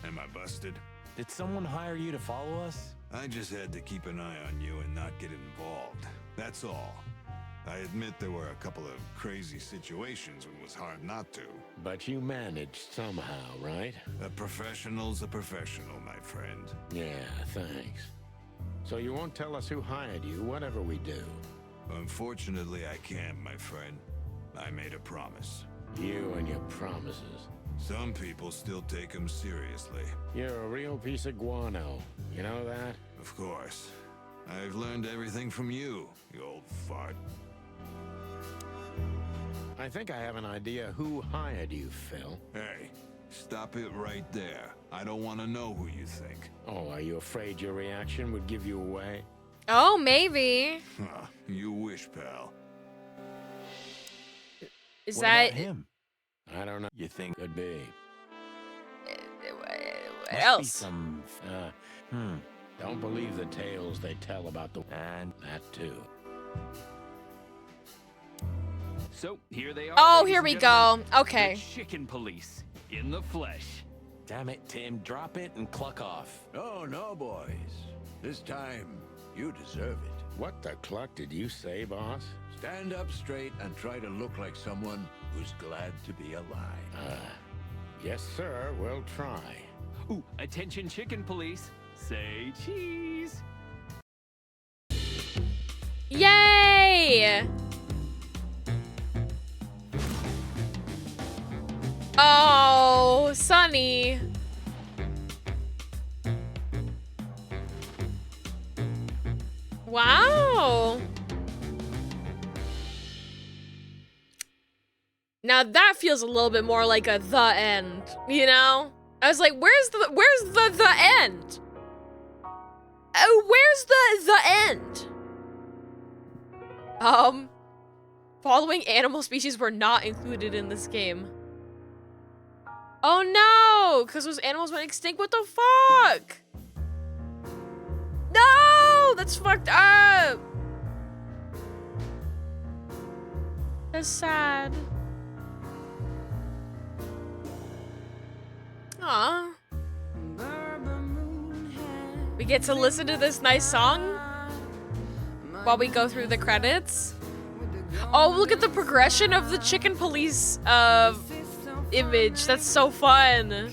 Am I busted? Did someone hire you to follow us? I just had to keep an eye on you and not get involved. That's all. I admit there were a couple of crazy situations when it was hard not to. But you managed somehow, right? A professional's a professional, my friend. Yeah, thanks. So you won't tell us who hired you, whatever we do? Unfortunately, I can't, my friend. I made a promise. You and your promises. Some people still take them seriously. You're a real piece of guano. You know that? Of course. I've learned everything from you, you old fart. I think I have an idea who hired you, Phil. Hey, stop it right there. I don't want to know who you think. Oh, are you afraid your reaction would give you away? Oh, maybe. Huh, you wish, pal. Is What that about him? I don't know. You think Could be. what Must else? be some Don't believe the tales they tell about the... And that too. So, here they are. Oh, ladies here and we gentlemen. go. Okay. The Chicken Police. In the flesh. Damn it, Tim. Drop it and cluck off. Oh, no, boys. This time, you deserve it. What the cluck did you say, boss? Stand up straight and try to look like someone who's glad to be alive. Yes, sir. We'll try. Ooh, attention Chicken Police. Say cheese. Yay! Oh, Sonny. Wow. Now that feels a little bit more like a the end, you know? I was like, where's the end? Where's the end? Following animal species were not included in this game. Oh no, because those animals went extinct. What the fuck? No, that's fucked up. That's sad. Aw. We get to listen to this nice song while we go through the credits. Oh, look at the progression of the Chicken Police image. That's so fun.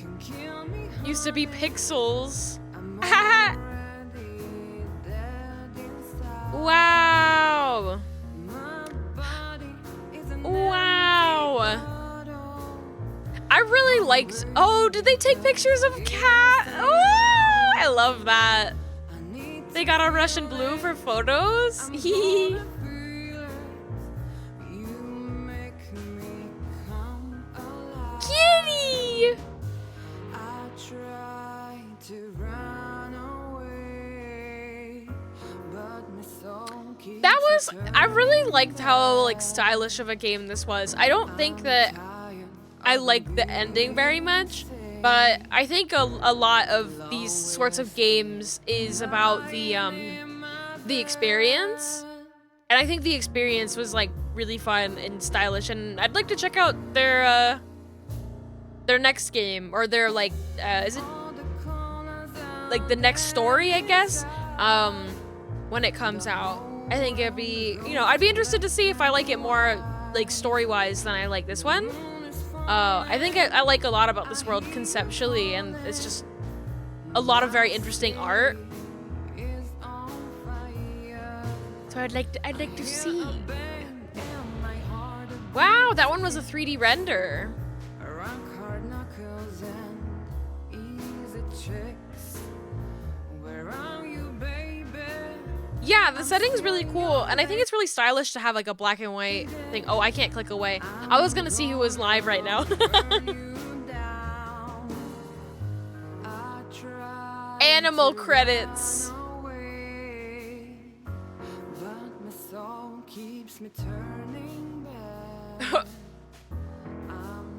Used to be pixels. Wow. Wow. I really liked... Oh, did they take pictures of Cat? Oh, I love that. They got a Russian blue for photos. Kitty! That was... I really liked how, like, stylish of a game this was. I don't think that I like the ending very much, but I think a lot of these sorts of games is about the experience. And I think the experience was, like, really fun and stylish, and I'd like to check out their next game, or their, like, is it, like, the next story, I guess, when it comes out. I think it'd be, you know, I'd be interested to see if I like it more, like, story-wise than I like this one. I think I like a lot about this world conceptually, and it's just a lot of very interesting art. So I'd like to see. Wow, that one was a 3D render. Yeah, the setting's really cool, and I think it's really stylish to have like a black and white thing. Oh, I can't click away. I was gonna see who was live right now. Animal credits.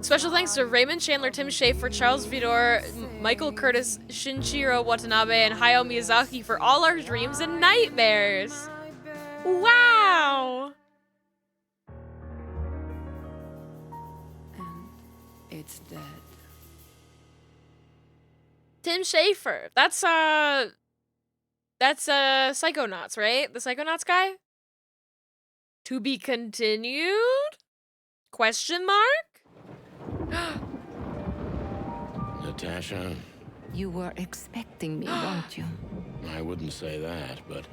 Special thanks to Raymond Chandler, Tim Schafer, Charles Vidor, Michael Curtis, Shinichiro Watanabe, and Hayao Miyazaki for all our dreams and nightmares. Wow! And it's dead. Tim Schafer. That's Psychonauts, right? The Psychonauts guy? To be continued? Question mark? Natasha? You were expecting me, weren't you? I wouldn't say that, but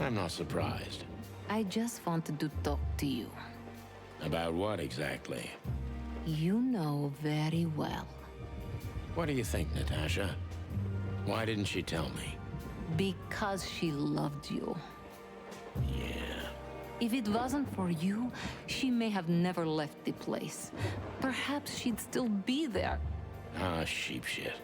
I'm not surprised. I just wanted to talk to you. About what exactly? You know very well. What do you think, Natasha? Why didn't she tell me? Because she loved you. Yeah. If it wasn't for you, she may have never left the place. Perhaps she'd still be there. Ah, sheep shit.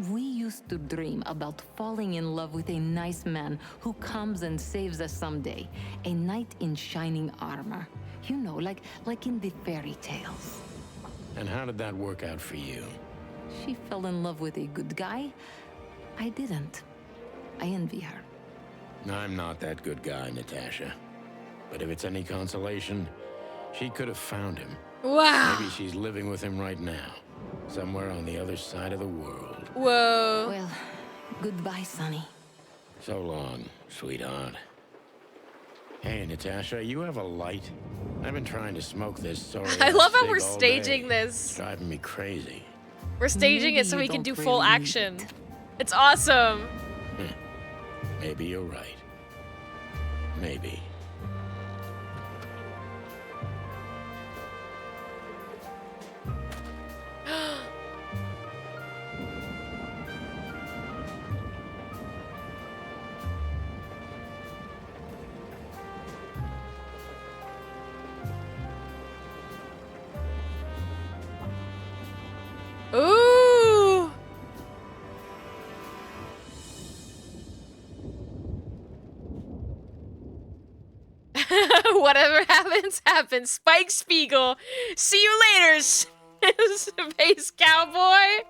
We used to dream about falling in love with a nice man who comes and saves us someday. A knight in shining armor. You know, like in the fairy tales. And how did that work out for you? She fell in love with a good guy. I didn't. I envy her. I'm not that good guy, Natasha. But if it's any consolation, she could have found him. Wow. Maybe she's living with him right now. Somewhere on the other side of the world. Whoa. Well, goodbye, Sonny. So long, sweetheart. Hey, Natasha, you have a light? I've been trying to smoke this sorry I love how cig we're all staging day. this. It's driving me crazy. We're staging Maybe it so you we can don't do full really need action. It's awesome. Maybe you're right. Maybe. Ooh. Whatever happens, happens. Spike Spiegel. See you later, Space Cowboy.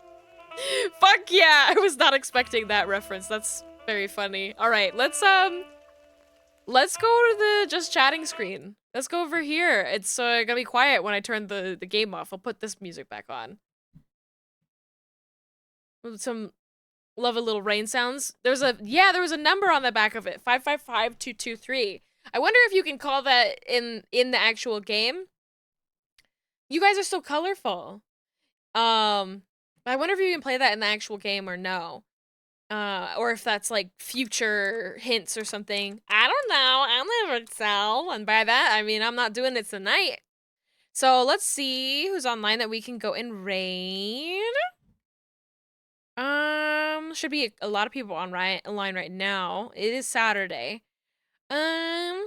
Fuck yeah. I was not expecting that reference. That's very funny. All right, let's go to the just chatting screen. Let's go over here. It's gonna be quiet when I turn the game off. I'll put this music back on. With some lovely little rain sounds. There was a number on the back of it. 555223. I wonder if you can call that in the actual game. You guys are so colorful. I wonder if you can play that in the actual game or no. Or if that's like future hints or something. I don't know. I'll never tell. And by that, I mean I'm not doing it tonight. So let's see who's online that we can go and raid. Should be a lot of people online right now. It is Saturday. Hmm.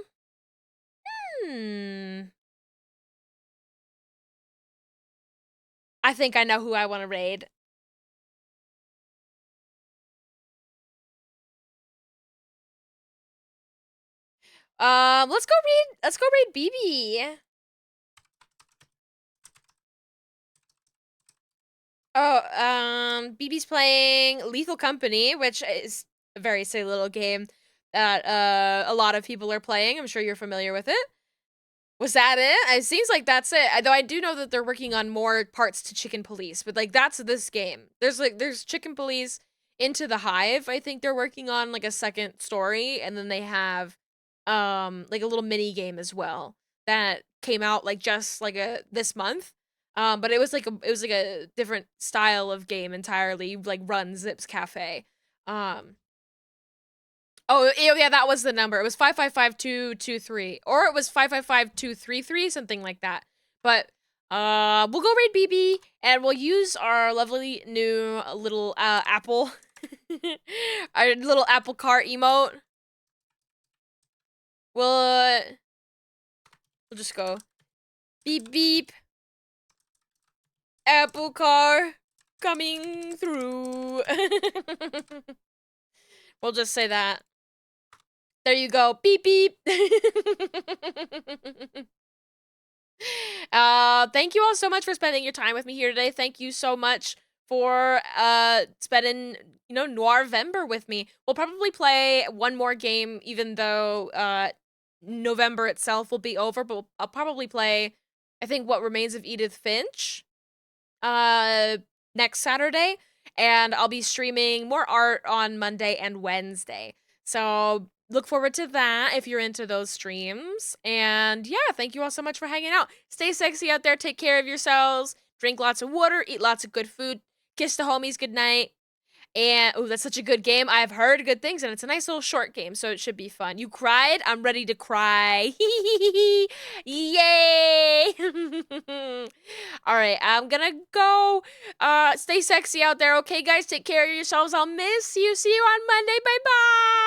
I think I know who I want to raid. Let's go raid BB. Oh, BB's playing Lethal Company, which is a very silly little game that a lot of people are playing. I'm sure you're familiar with it. Was that it? It seems like that's it. Though I do know that they're working on more parts to Chicken Police, but like that's this game. There's Chicken Police Into the Hive. I think they're working on like a second story, and then they have like a little mini game as well that came out like just like this month. But it was like a different style of game entirely, like run Zips Cafe. Oh yeah, that was the number. It was 555223, or it was 555233, something like that. But we'll go raid BB, and we'll use our lovely new little apple, our little apple car emote. We'll just go beep beep. Apple car coming through. We'll just say that. There you go. Beep beep. Thank you all so much for spending your time with me here today. Thank you so much for spending, Noirvember with me. We'll probably play one more game, even though November itself will be over, but I'll probably play, I think, What Remains of Edith Finch next Saturday, and I'll be streaming more art on Monday and Wednesday. So look forward to that if you're into those streams. And yeah, thank you all so much for hanging out. Stay sexy out there. Take care of yourselves. Drink lots of water. Eat lots of good food. Kiss the homies goodnight. And, oh, that's such a good game. I've heard good things, and it's a nice little short game, so it should be fun. You cried? I'm ready to cry. Yay! All right, I'm gonna go. Stay sexy out there, okay, guys? Take care of yourselves. I'll miss you. See you on Monday. Bye-bye!